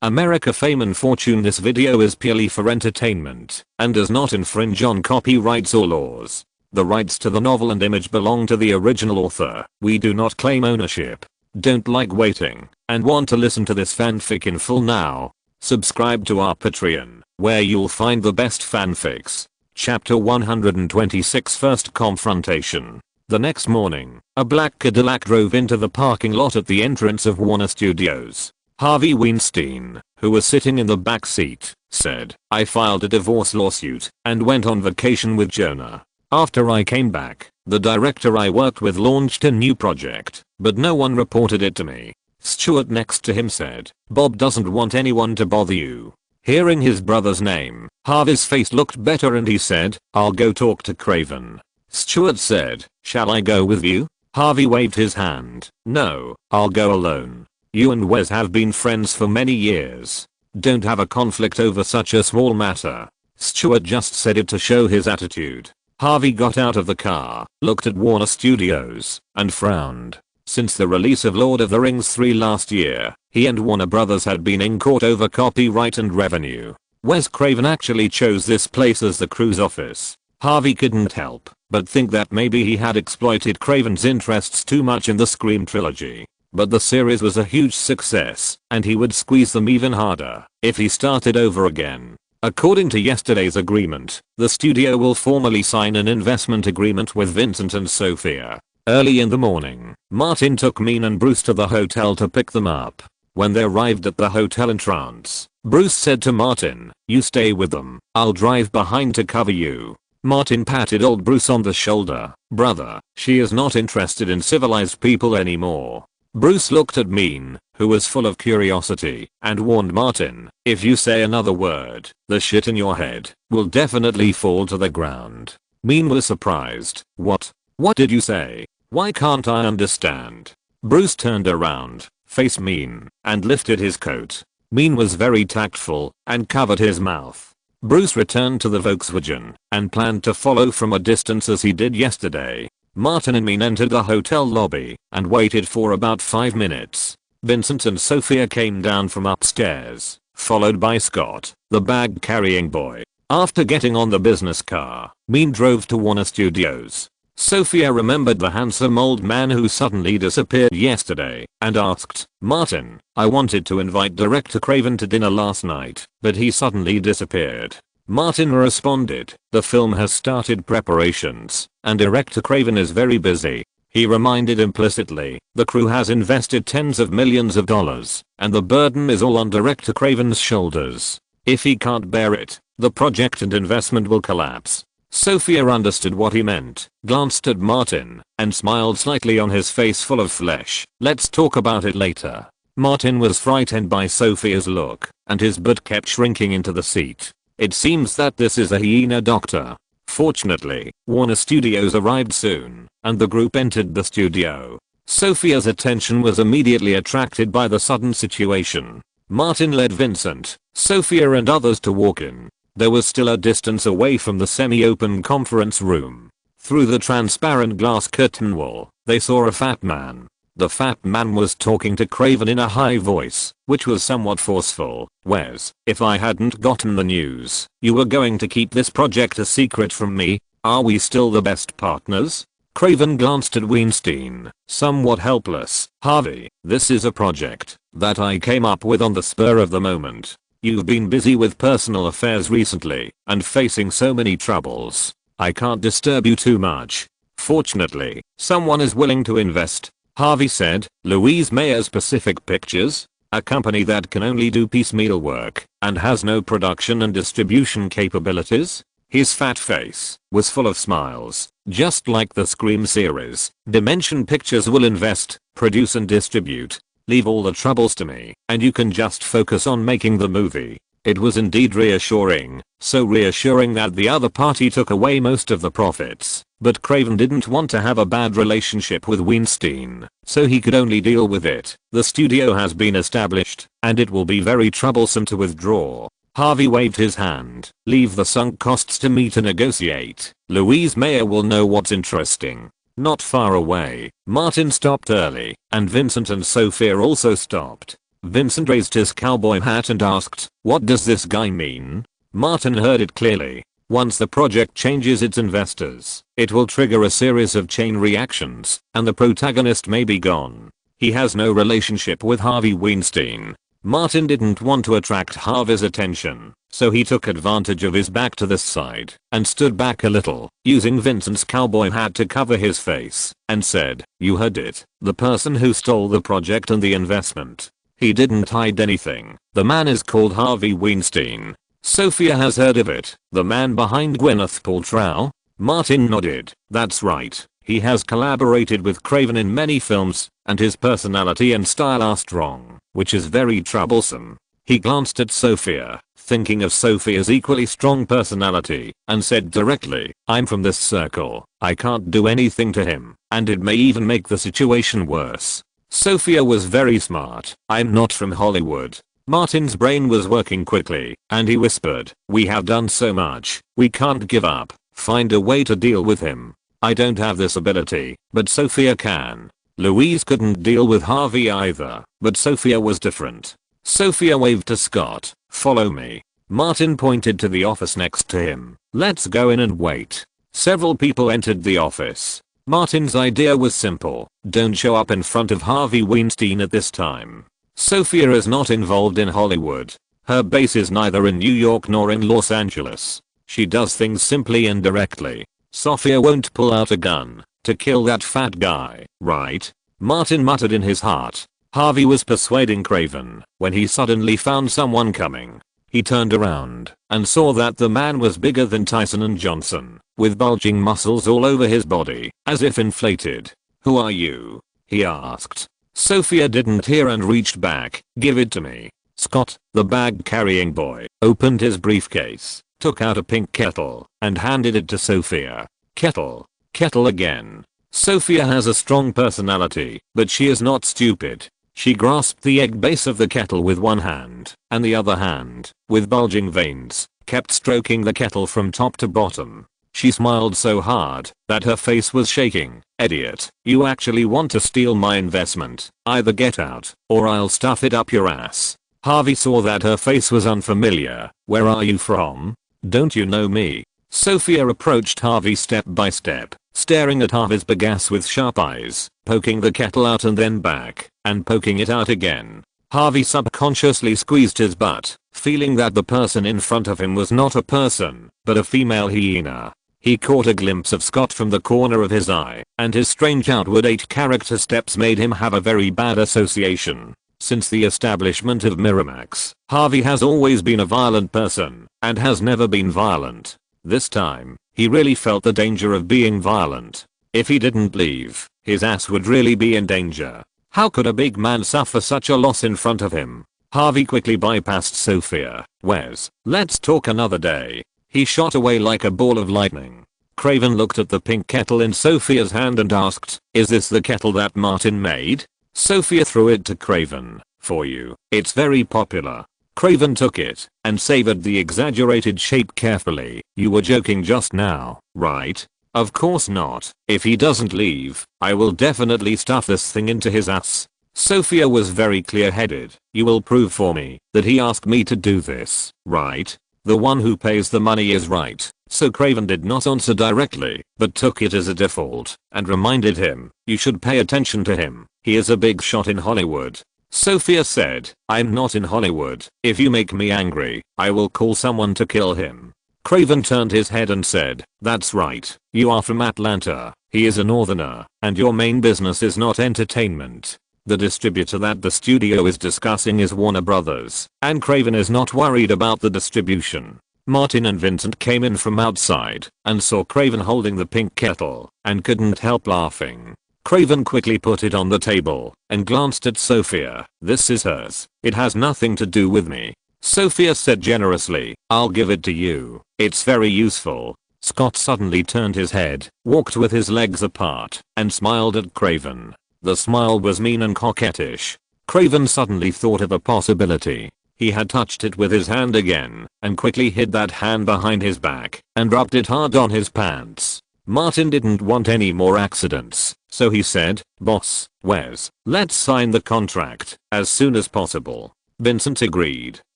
America fame and fortune. This video is purely for entertainment and does not infringe on copyrights or laws. The rights to the novel and image belong to the original author. We do not claim ownership. Don't like waiting and want to listen to this fanfic in full now? Subscribe to our Patreon, where you'll find the best fanfics. Chapter 126, First Confrontation. The next morning, a black Cadillac drove into the parking lot at the entrance of Warner Studios. Harvey Weinstein, who was sitting in the back seat, said, "I filed a divorce lawsuit and went on vacation with Jonah. After I came back, the director I worked with launched a new project, but no one reported it to me." Stewart next to him said, "Bob doesn't want anyone to bother you." Hearing his brother's name, Harvey's face looked better and he said, "I'll go talk to Craven." Stewart said, "Shall I go with you?" Harvey waved his hand. "No, I'll go alone. You and Wes have been friends for many years. Don't have a conflict over such a small matter." Stewart just said it to show his attitude. Harvey got out of the car, looked at Warner Studios, and frowned. Since the release of Lord of the Rings 3 last year, he and Warner Brothers had been in court over copyright and revenue. Wes Craven actually chose this place as the crew's office. Harvey couldn't help but think that maybe he had exploited Craven's interests too much in the Scream trilogy. But the series was a huge success, and he would squeeze them even harder if he started over again. According to yesterday's agreement, the studio will formally sign an investment agreement with Vincent and Sophia. Early in the morning, Martin took Mean and Bruce to the hotel to pick them up. When they arrived at the hotel entrance, Bruce said to Martin, "You stay with them, I'll drive behind to cover you." Martin patted old Bruce on the shoulder. "Brother, she is not interested in civilized people anymore." Bruce looked at Mean, who was full of curiosity, and warned Martin, "If you say another word, the shit in your head will definitely fall to the ground." Mean was surprised. What did you say? Why can't I understand?" Bruce turned around, faced Mean, and lifted his coat. Mean was very tactful and covered his mouth. Bruce returned to the Volkswagen and planned to follow from a distance as he did yesterday. Martin and Mean entered the hotel lobby and waited for about 5 minutes. Vincent and Sophia came down from upstairs, followed by Scott, the bag-carrying boy. After getting on the business car, Mean drove to Warner Studios. Sophia remembered the handsome old man who suddenly disappeared yesterday and asked, "Martin, I wanted to invite Director Craven to dinner last night, but he suddenly disappeared." Martin responded, "The film has started preparations, and Director Craven is very busy." He reminded implicitly, "The crew has invested tens of millions of dollars, and the burden is all on Director Craven's shoulders. If he can't bear it, the project and investment will collapse." Sophia understood what he meant, glanced at Martin, and smiled slightly on his face full of flesh. "Let's talk about it later." Martin was frightened by Sophia's look, and his butt kept shrinking into the seat. It seems that this is a hyena doctor. Fortunately, Warner Studios arrived soon, and the group entered the studio. Sophia's attention was immediately attracted by the sudden situation. Martin led Vincent, Sophia and others to walk in. There was still a distance away from the semi-open conference room. Through the transparent glass curtain wall, they saw a fat man. The fat man was talking to Craven in a high voice, which was somewhat forceful. "Wes, if I hadn't gotten the news, you were going to keep this project a secret from me? Are we still the best partners?" Craven glanced at Weinstein, somewhat helpless. "Harvey, this is a project that I came up with on the spur of the moment. You've been busy with personal affairs recently and facing so many troubles. I can't disturb you too much. Fortunately, someone is willing to invest," Harvey said. "Louise Mayer's Pacific Pictures, a company that can only do piecemeal work and has no production and distribution capabilities." His fat face was full of smiles. "Just like the Scream series, Dimension Pictures will invest, produce and distribute. Leave all the troubles to me, and you can just focus on making the movie." It was indeed reassuring, so reassuring that the other party took away most of the profits. But Craven didn't want to have a bad relationship with Weinstein, so he could only deal with it. "The studio has been established, and it will be very troublesome to withdraw." Harvey waved his hand. "Leave the sunk costs to me to negotiate. Louise Mayer will know what's interesting." Not far away, Martin stopped early, and Vincent and Sophia also stopped. Vincent raised his cowboy hat and asked, "What does this guy mean?" Martin heard it clearly. Once the project changes its investors, it will trigger a series of chain reactions, and the protagonist may be gone. He has no relationship with Harvey Weinstein. Martin didn't want to attract Harvey's attention, so he took advantage of his back to this side and stood back a little, using Vincent's cowboy hat to cover his face, and said, "You heard it, the person who stole the project and the investment. He didn't hide anything. The man is called Harvey Weinstein. Sophia has heard of it, the man behind Gwyneth Paltrow?" Martin nodded. "That's right. He has collaborated with Craven in many films, and his personality and style are strong, which is very troublesome." He glanced at Sophia, thinking of Sophia's equally strong personality, and said directly, "I'm from this circle. I can't do anything to him, and it may even make the situation worse." Sophia was very smart. "I'm not from Hollywood." Martin's brain was working quickly, and he whispered, "We have done so much, we can't give up. Find a way to deal with him." "I don't have this ability, but Sophia can." Louise couldn't deal with Harvey either, but Sophia was different. Sophia waved to Scott, "Follow me." Martin pointed to the office next to him. "Let's go in and wait." Several people entered the office. Martin's idea was simple: don't show up in front of Harvey Weinstein at this time. Sophia is not involved in Hollywood. Her base is neither in New York nor in Los Angeles. She does things simply and directly. Sophia won't pull out a gun to kill that fat guy, right? Martin muttered in his heart. Harvey was persuading Craven when he suddenly found someone coming. He turned around and saw that the man was bigger than Tyson and Johnson, with bulging muscles all over his body, as if inflated. "Who are you?" he asked. Sophia didn't hear and reached back. "Give it to me." Scott, the bag-carrying boy, opened his briefcase, took out a pink kettle, and handed it to Sophia. "Kettle. Kettle again." Sophia has a strong personality, but she is not stupid. She grasped the egg base of the kettle with one hand, and the other hand, with bulging veins, kept stroking the kettle from top to bottom. She smiled so hard that her face was shaking. "Idiot, you actually want to steal my investment? Either get out, or I'll stuff it up your ass." Harvey saw that her face was unfamiliar. "Where are you from? Don't you know me?" Sophia approached Harvey step by step, staring at Harvey's bagasse with sharp eyes, poking the kettle out and then back, and poking it out again. Harvey subconsciously squeezed his butt, feeling that the person in front of him was not a person, but a female hyena. He caught a glimpse of Scott from the corner of his eye, and his strange outward 8-character steps made him have a very bad association. Since the establishment of Miramax, Harvey has always been a violent person, and has never been violent. This time, he really felt the danger of being violent. If he didn't leave, his ass would really be in danger. How could a big man suffer such a loss in front of him? Harvey quickly bypassed Sophia. "Wes, let's talk another day." He shot away like a ball of lightning. Craven looked at the pink kettle in Sophia's hand and asked, "Is this the kettle that Martin made?" Sophia threw it to Craven. "For you. It's very popular." Craven took it and savored the exaggerated shape carefully. "You were joking just now, right?" "Of course not. If he doesn't leave, I will definitely stuff this thing into his ass." Sophia was very clear-headed. "You will prove for me that he asked me to do this, right? The one who pays the money is right." So Craven did not answer directly, but took it as a default, and reminded him, "You should pay attention to him. He is a big shot in Hollywood." Sophia said, "I'm not in Hollywood. If you make me angry, I will call someone to kill him." Craven turned his head and said, "That's right. You are from Atlanta. He is a northerner, and your main business is not entertainment. The distributor that the studio is discussing is Warner Brothers, and Craven is not worried about the distribution." Martin and Vincent came in from outside and saw Craven holding the pink kettle and couldn't help laughing. Craven quickly put it on the table and glanced at Sophia. "This is hers. It has nothing to do with me." Sophia said generously, "I'll give it to you. It's very useful." Scott suddenly turned his head, walked with his legs apart, and smiled at Craven. The smile was mean and coquettish. Craven suddenly thought of a possibility. He had touched it with his hand again, and quickly hid that hand behind his back, and rubbed it hard on his pants. Martin didn't want any more accidents, so he said, "Boss, Wes, let's sign the contract as soon as possible." Vincent agreed.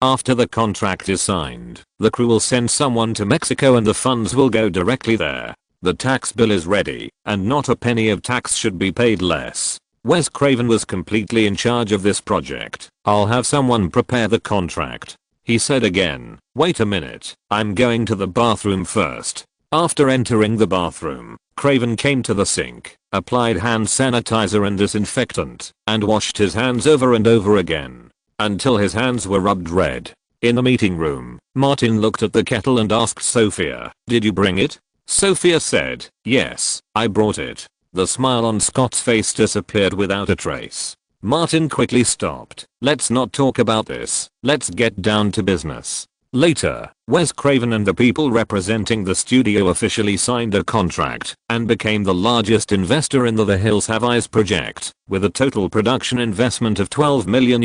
After the contract is signed, the crew will send someone to Mexico and the funds will go directly there. The tax bill is ready, and not a penny of tax should be paid less. Wes Craven was completely in charge of this project. "I'll have someone prepare the contract," he said again. "Wait a minute, I'm going to the bathroom first." After entering the bathroom, Craven came to the sink, applied hand sanitizer and disinfectant, and washed his hands over and over again, until his hands were rubbed red. In the meeting room, Martin looked at the kettle and asked Sophia, "Did you bring it?" Sophia said, "Yes, I brought it." The smile on Scott's face disappeared without a trace. Martin quickly stopped. "Let's not talk about this, let's get down to business." Later, Wes Craven and the people representing the studio officially signed a contract and became the largest investor in the Hills Have Eyes project, with a total production investment of $12 million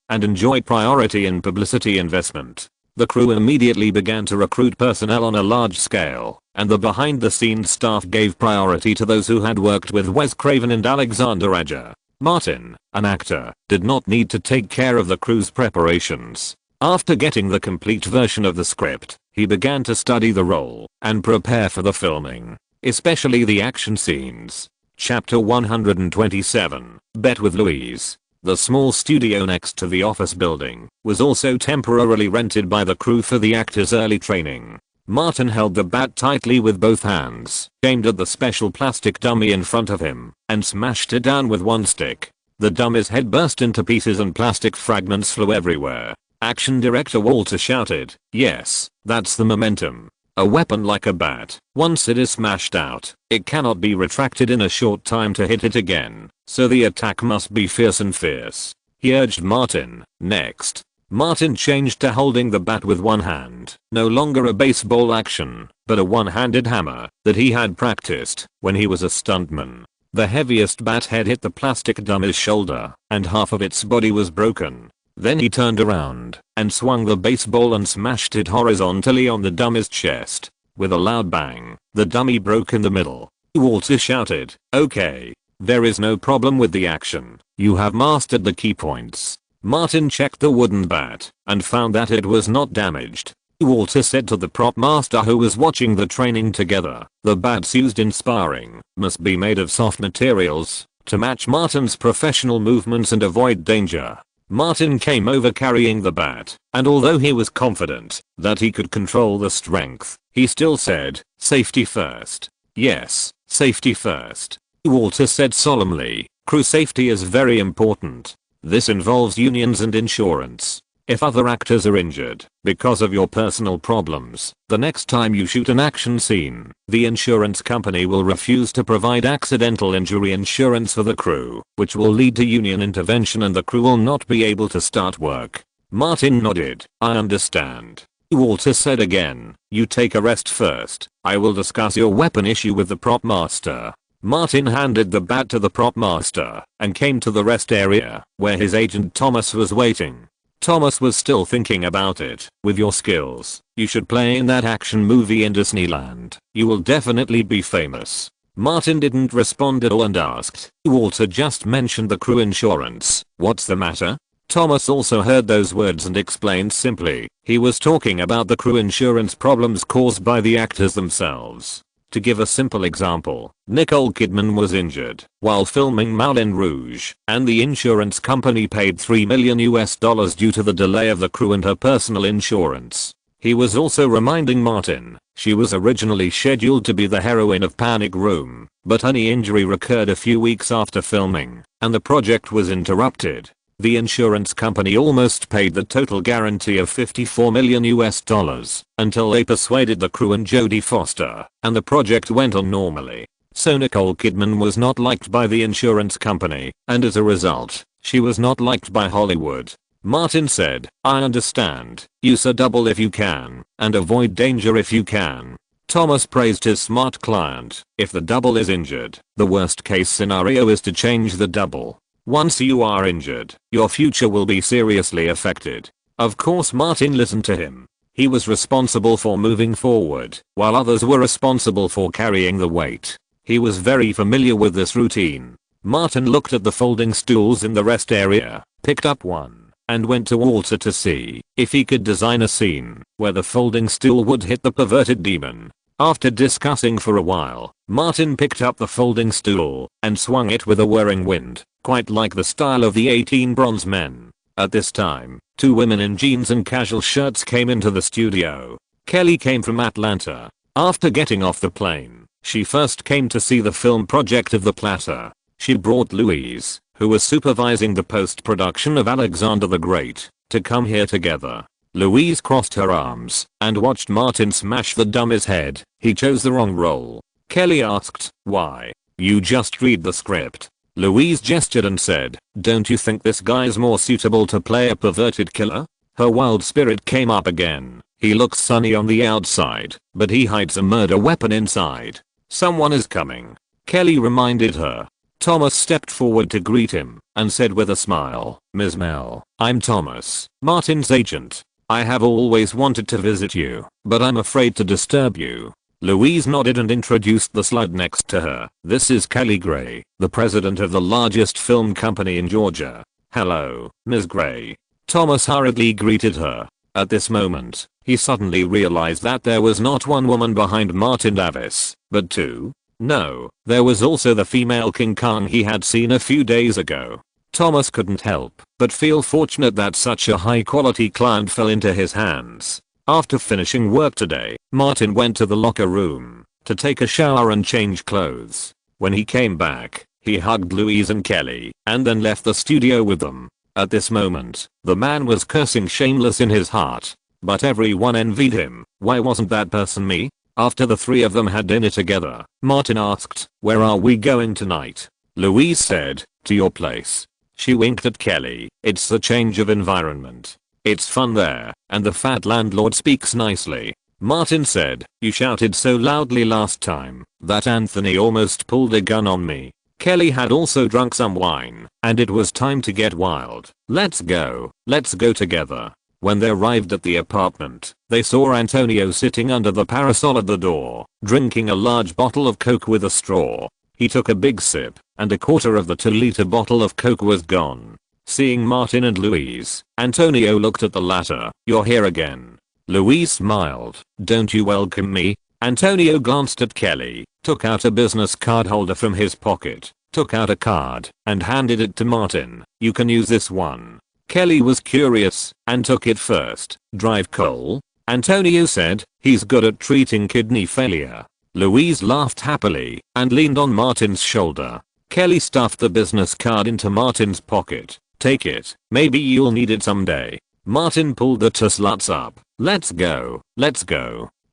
and enjoy priority in publicity investment. The crew immediately began to recruit personnel on a large scale, and the behind-the-scenes staff gave priority to those who had worked with Wes Craven and Alexander Aja. Martin, an actor, did not need to take care of the crew's preparations. After getting the complete version of the script, he began to study the role and prepare for the filming, especially the action scenes. Chapter 127, Bet with Louise. The small studio next to the office building was also temporarily rented by the crew for the actors' early training. Martin held the bat tightly with both hands, aimed at the special plastic dummy in front of him, and smashed it down with one stick. The dummy's head burst into pieces and plastic fragments flew everywhere. Action director Walter shouted, "Yes, that's the momentum. A weapon like a bat, once it is smashed out, it cannot be retracted in a short time to hit it again, so the attack must be fierce and fierce," he urged Martin. Next, Martin changed to holding the bat with one hand, no longer a baseball action, but a one-handed hammer that he had practiced when he was a stuntman. The heaviest bat head hit the plastic dummy's shoulder, and half of its body was broken. Then he turned around and swung the baseball and smashed it horizontally on the dummy's chest. With a loud bang, the dummy broke in the middle. Walter shouted, "Okay, there is no problem with the action. You have mastered the key points." Martin checked the wooden bat and found that it was not damaged. Walter said to the prop master who was watching the training together, "The bats used in sparring must be made of soft materials to match Martin's professional movements and avoid danger." Martin came over carrying the bat, and although he was confident that he could control the strength, he still said, "Safety first." "Yes, safety first," Walter said solemnly. "Crew safety is very important. This involves unions and insurance. If other actors are injured because of your personal problems, the next time you shoot an action scene, the insurance company will refuse to provide accidental injury insurance for the crew, which will lead to union intervention and the crew will not be able to start work." Martin nodded. "I understand." Walter said again, "You take a rest first. I will discuss your weapon issue with the prop master." Martin handed the bat to the prop master and came to the rest area where his agent Thomas was waiting. Thomas was still thinking about it. "With your skills, you should play in that action movie in Disneyland. You will definitely be famous." Martin didn't respond at all and asked, "Walter just mentioned the crew insurance. What's the matter?" Thomas also heard those words and explained simply, he was talking about the crew insurance problems caused by the actors themselves. To give a simple example, Nicole Kidman was injured while filming Moulin Rouge, and the insurance company paid $3 million due to the delay of the crew and her personal insurance. He was also reminding Martin, she was originally scheduled to be the heroine of Panic Room, but a knee injury recurred a few weeks after filming, and the project was interrupted. The insurance company almost paid the total guarantee of $54 million until they persuaded the crew and Jodie Foster, and the project went on normally. So Nicole Kidman was not liked by the insurance company, and as a result, she was not liked by Hollywood. Martin said, "I understand. Use a double if you can, and avoid danger if you can." Thomas praised his smart client. "If the double is injured, the worst case scenario is to change the double. Once you are injured, your future will be seriously affected." Of course Martin listened to him. He was responsible for moving forward, while others were responsible for carrying the weight. He was very familiar with this routine. Martin looked at the folding stools in the rest area, picked up one, and went to Walter to see if he could design a scene where the folding stool would hit the perverted demon. After discussing for a while, Martin picked up the folding stool and swung it with a whirring wind, quite like the style of the 18 bronze men. At this time, 2 women in jeans and casual shirts came into the studio. Kelly came from Atlanta. After getting off the plane, she first came to see the film project of The Platter. She brought Louise, who was supervising the post-production of Alexander the Great, to come here together. Louise crossed her arms and watched Martin smash the dummy's head. He chose the wrong role. Kelly asked, "Why? You just read the script." Louise gestured and said, "Don't you think this guy's more suitable to play a perverted killer?" Her wild spirit came up again. He looks sunny on the outside, but he hides a murder weapon inside. "Someone is coming," Kelly reminded her. Thomas stepped forward to greet him and said with a smile, "Ms. Mel, I'm Thomas, Martin's agent. I have always wanted to visit you, but I'm afraid to disturb you." Louise nodded and introduced the slug next to her. "This is Kelly Gray, the president of the largest film company in Georgia." "Hello, Ms. Gray." Thomas hurriedly greeted her. At this moment, he suddenly realized that there was not one woman behind Martin Davis, but 2. No, there was also the female King Kong he had seen a few days ago. Thomas couldn't help but feel fortunate that such a high quality client fell into his hands. After finishing work today, Martin went to the locker room to take a shower and change clothes. When he came back, he hugged Louise and Kelly and then left the studio with them. At this moment, the man was cursing shameless in his heart, but everyone envied him. Why wasn't that person me? After the 3 of them had dinner together, Martin asked, "Where are we going tonight?" Louise said, "To your place." She winked at Kelly. "It's a change of environment. It's fun there, and the fat landlord speaks nicely." Martin said, "You shouted so loudly last time that Anthony almost pulled a gun on me." Kelly had also drunk some wine, and it was time to get wild. Let's go together." When they arrived at the apartment, they saw Antonio sitting under the parasol at the door, drinking a large bottle of Coke with a straw. He took a big sip, and a quarter of the 2-liter bottle of Coke was gone. Seeing Martin and Louise, Antonio looked at the latter. "You're here again." Louise smiled. "Don't you welcome me?" Antonio glanced at Kelly, took out a business card holder from his pocket, took out a card, and handed it to Martin. "You can use this one." Kelly was curious and took it first. "Drive Cole?" Antonio said. "He's good at treating kidney failure." Louise laughed happily and leaned on Martin's shoulder. Kelly stuffed the business card into Martin's pocket. "Take it, maybe you'll need it someday." Martin pulled the 2 sluts up. Let's go."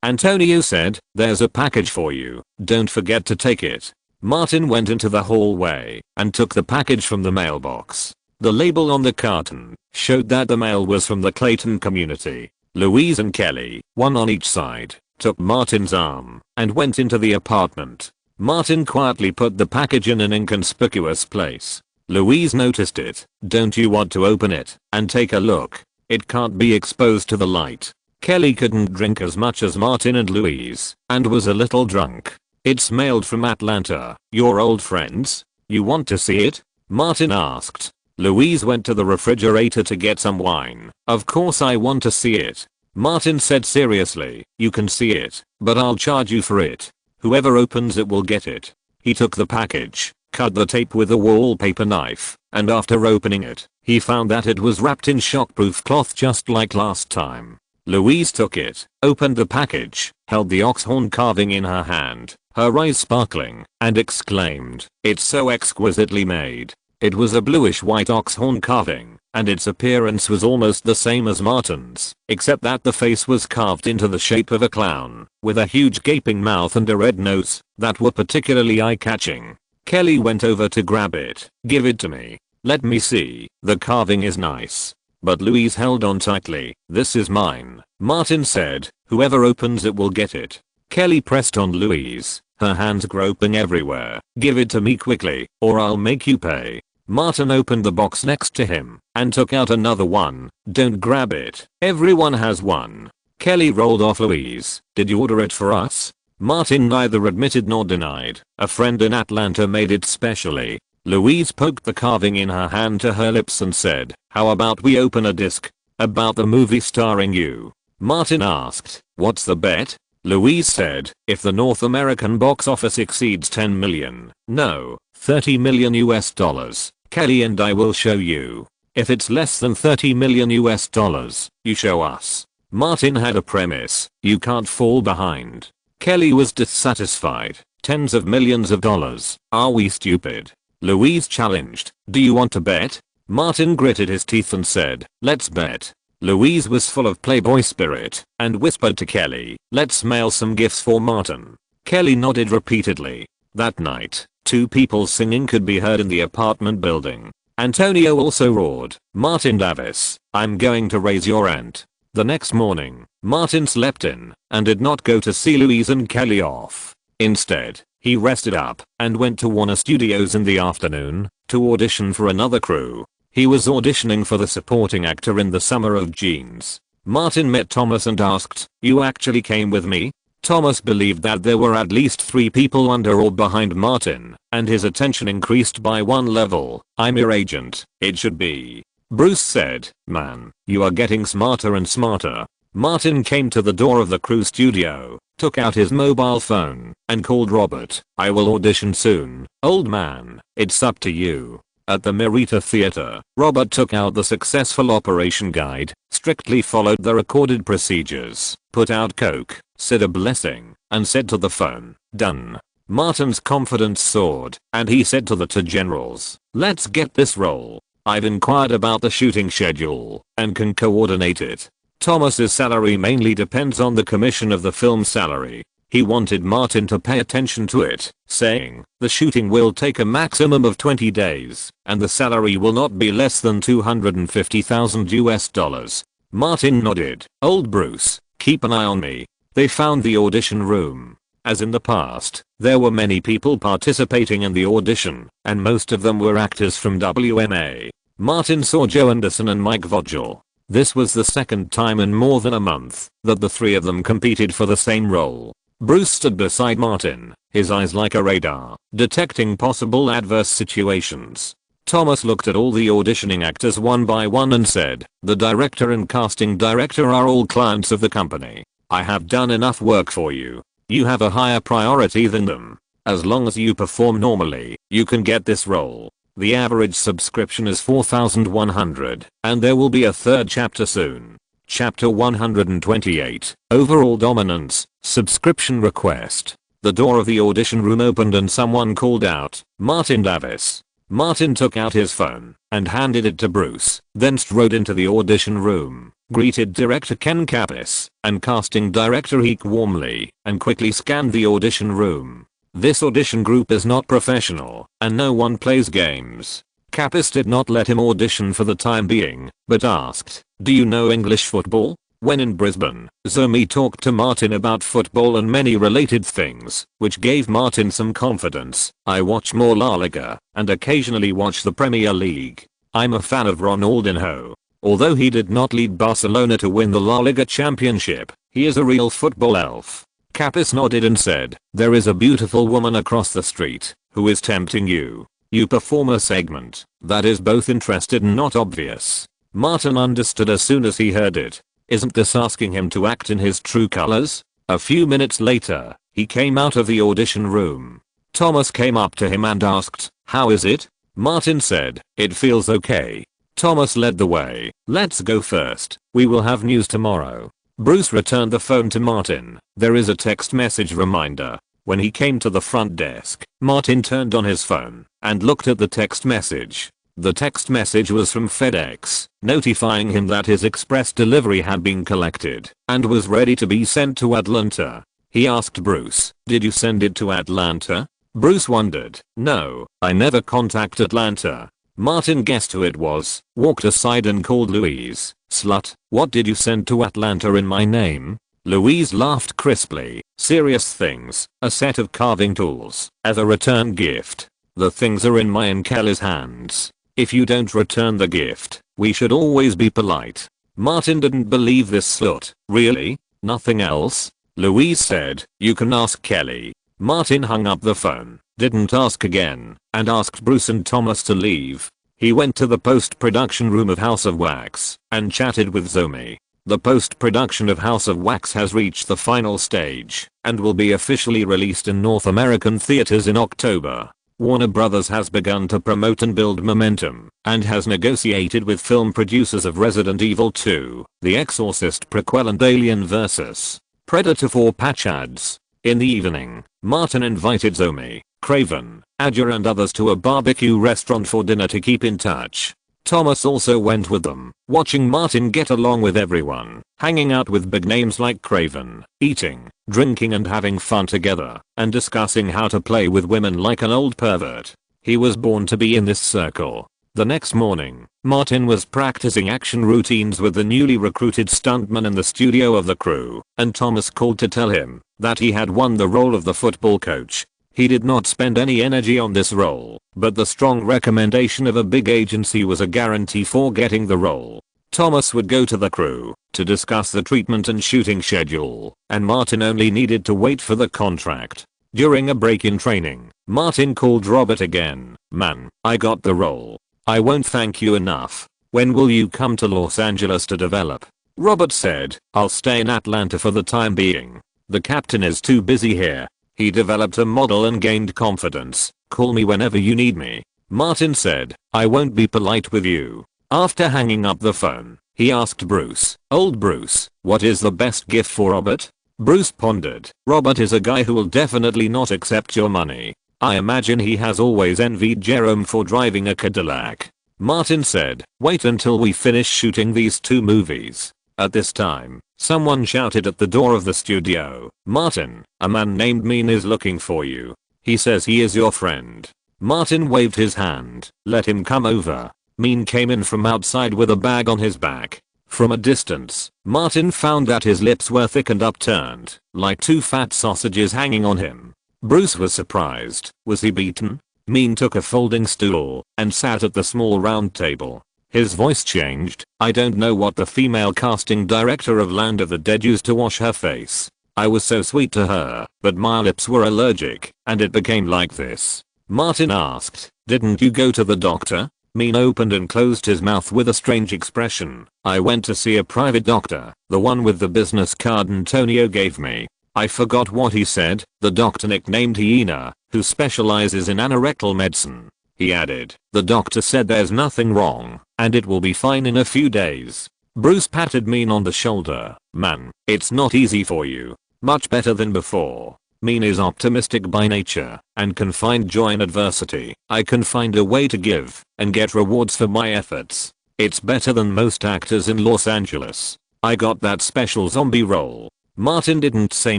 Antonio said, "There's a package for you. Don't forget to take it." Martin went into the hallway and took the package from the mailbox. The label on the carton showed that the mail was from the Clayton community. Louise and Kelly, one on each side, took Martin's arm and went into the apartment. Martin quietly put the package in an inconspicuous place. Louise noticed it. "Don't you want to open it and take a look? It can't be exposed to the light." Kelly couldn't drink as much as Martin and Louise and was a little drunk. "It's mailed from Atlanta. Your old friends? You want to see it?" Martin asked. Louise went to the refrigerator to get some wine. "Of course I want to see it," Martin said seriously. "You can see it, but I'll charge you for it. Whoever opens it will get it." He took the package, cut the tape with a wallpaper knife, and after opening it, he found that it was wrapped in shockproof cloth just like last time. Louise took it, opened the package, held the ox horn carving in her hand, her eyes sparkling, and exclaimed, "It's so exquisitely made." It was a bluish-white ox horn carving, and its appearance was almost the same as Martin's, except that the face was carved into the shape of a clown, with a huge gaping mouth and a red nose that were particularly eye-catching. Kelly went over to grab it. "Give it to me. Let me see." "The carving is nice." But Louise held on tightly. "This is mine," Martin said. "Whoever opens it will get it." Kelly pressed on Louise, her hands groping everywhere. "Give it to me quickly, or I'll make you pay." Martin opened the box next to him and took out another one. "Don't grab it. Everyone has one." Kelly rolled off Louise. Did you order it for us? Martin neither admitted nor denied. A friend in Atlanta made it specially. Louise poked the carving in her hand to her lips and said, how about we open a disc? About the movie starring you. Martin asked, what's the bet? Louise said, if the North American box office exceeds 10 million, no, 30 million US dollars, Kelly and I will show you. If it's less than 30 million US dollars, you show us. Martin had a premise, you can't fall behind. Kelly was dissatisfied. Tens of millions of dollars, are we stupid? Louise challenged, do you want to bet? Martin gritted his teeth and said, let's bet. Louise was full of playboy spirit and whispered to Kelly, let's mail some gifts for Martin. Kelly nodded repeatedly. That night, two people singing could be heard in the apartment building. Antonio also roared, Martin Davis, I'm going to raise your rent. The next morning, Martin slept in and did not go to see Louise and Kelly off. Instead, he rested up and went to Warner Studios in the afternoon to audition for another crew. He was auditioning for the supporting actor in The Summer of Jeans. Martin met Thomas and asked, you actually came with me? Thomas believed that there were at least 3 people under or behind Martin, and his attention increased by 1 level. I'm your agent, it should be. Bruce said, man, you are getting smarter and smarter. Martin came to the door of the crew studio, took out his mobile phone, and called Robert. I will audition soon, old man, it's up to you. At the Merita Theater, Robert took out the successful operation guide, strictly followed the recorded procedures, put out coke, said a blessing, and said to the phone, done. Martin's confidence soared, and he said to the 2 generals, let's get this role. I've inquired about the shooting schedule, and can coordinate it. Thomas's salary mainly depends on the commission of the film's salary. He wanted Martin to pay attention to it, saying, the shooting will take a maximum of 20 days, and the salary will not be less than 250,000 US dollars. Martin nodded. Old Bruce, keep an eye on me. They found the audition room. As in the past, there were many people participating in the audition, and most of them were actors from WMA. Martin saw Joe Anderson and Mike Vogel. This was the second time in more than a month that the 3 of them competed for the same role. Bruce stood beside Martin, his eyes like a radar, detecting possible adverse situations. Thomas looked at all the auditioning actors one by one and said, the director and casting director are all clients of the company. I have done enough work for you. You have a higher priority than them. As long as you perform normally, you can get this role. The average subscription is 4,100, and there will be a 3rd chapter soon. Chapter 128, Overall Dominance, Subscription Request. The door of the audition room opened and someone called out, Martin Davis. Martin took out his phone and handed it to Bruce, then strode into the audition room, greeted director Ken Kappas and casting director Eek warmly, and quickly scanned the audition room. This audition group is not professional, and no one plays games. Kappas did not let him audition for the time being, but asked, do you know English football? When in Brisbane, Zomi talked to Martin about football and many related things, which gave Martin some confidence. I watch more La Liga, and occasionally watch the Premier League. I'm a fan of Ronaldinho. Although he did not lead Barcelona to win the La Liga championship, he is a real football elf. Kappas nodded and said, there is a beautiful woman across the street, who is tempting you. You perform a segment that is both interested and not obvious. Martin understood as soon as he heard it. Isn't this asking him to act in his true colors? A few minutes later, he came out of the audition room. Thomas came up to him and asked, how is it? Martin said, it feels okay. Thomas led the way. Let's go first. We will have news tomorrow. Bruce returned the phone to Martin. There is a text message reminder. When he came to the front desk, Martin turned on his phone and looked at the text message. The text message was from FedEx, notifying him that his express delivery had been collected and was ready to be sent to Atlanta. He asked Bruce, did you send it to Atlanta? Bruce wondered. No, I never contact Atlanta. Martin guessed who it was, walked aside and called Louise. Slut, what did you send to Atlanta in my name? Louise laughed crisply. Serious things, a set of carving tools, as a return gift. The things are in my and Kelly's hands. If you don't return the gift, we should always be polite. Martin didn't believe this slut. Really? Nothing else? Louise said, you can ask Kelly. Martin hung up the phone, didn't ask again, and asked Bruce and Thomas to leave. He went to the post-production room of House of Wax and chatted with Zomi. The post-production of House of Wax has reached the final stage and will be officially released in North American theaters in October. Warner Brothers has begun to promote and build momentum and has negotiated with film producers of Resident Evil 2, The Exorcist prequel and Alien vs. Predator for patch ads. In the evening, Martin invited Zomi, Craven, Adja and others to a barbecue restaurant for dinner to keep in touch. Thomas also went with them, watching Martin get along with everyone, hanging out with big names like Craven, eating, drinking and having fun together, and discussing how to play with women like an old pervert. He was born to be in this circle. The next morning, Martin was practicing action routines with the newly recruited stuntman in the studio of the crew, and Thomas called to tell him that he had won the role of the football coach. He did not spend any energy on this role, but the strong recommendation of a big agency was a guarantee for getting the role. Thomas would go to the crew to discuss the treatment and shooting schedule, and Martin only needed to wait for the contract. During a break in training, Martin called Robert again. Man, I got the role. I won't thank you enough. When will you come to Los Angeles to develop? Robert said, I'll stay in Atlanta for the time being. The captain is too busy here. He developed a model and gained confidence. Call me whenever you need me. Martin said, I won't be polite with you. After hanging up the phone, he asked Bruce, old Bruce, what is the best gift for Robert? Bruce pondered. Robert is a guy who will definitely not accept your money. I imagine he has always envied Jerome for driving a Cadillac. Martin said, wait until we finish shooting these 2 movies. At this time, someone shouted at the door of the studio, Martin, a man named Mean is looking for you. He says he is your friend. Martin waved his hand, let him come over. Mean came in from outside with a bag on his back. From a distance, Martin found that his lips were thick and upturned, like 2 fat sausages hanging on him. Bruce was surprised. Was he beaten? Mean took a folding stool and sat at the small round table. His voice changed. I don't know what the female casting director of Land of the Dead used to wash her face. I was so sweet to her, but my lips were allergic, and it became like this. Martin asked, didn't you go to the doctor? Mean opened and closed his mouth with a strange expression. I went to see a private doctor, the one with the business card Antonio gave me. I forgot what he said. The doctor nicknamed Hyena, who specializes in anorectal medicine. He added, the doctor said there's nothing wrong, and it will be fine in a few days. Bruce patted Mean on the shoulder. Man, it's not easy for you. Much better than before. Mean is optimistic by nature and can find joy in adversity. I can find a way to give and get rewards for my efforts. It's better than most actors in Los Angeles. I got that special zombie role. Martin didn't say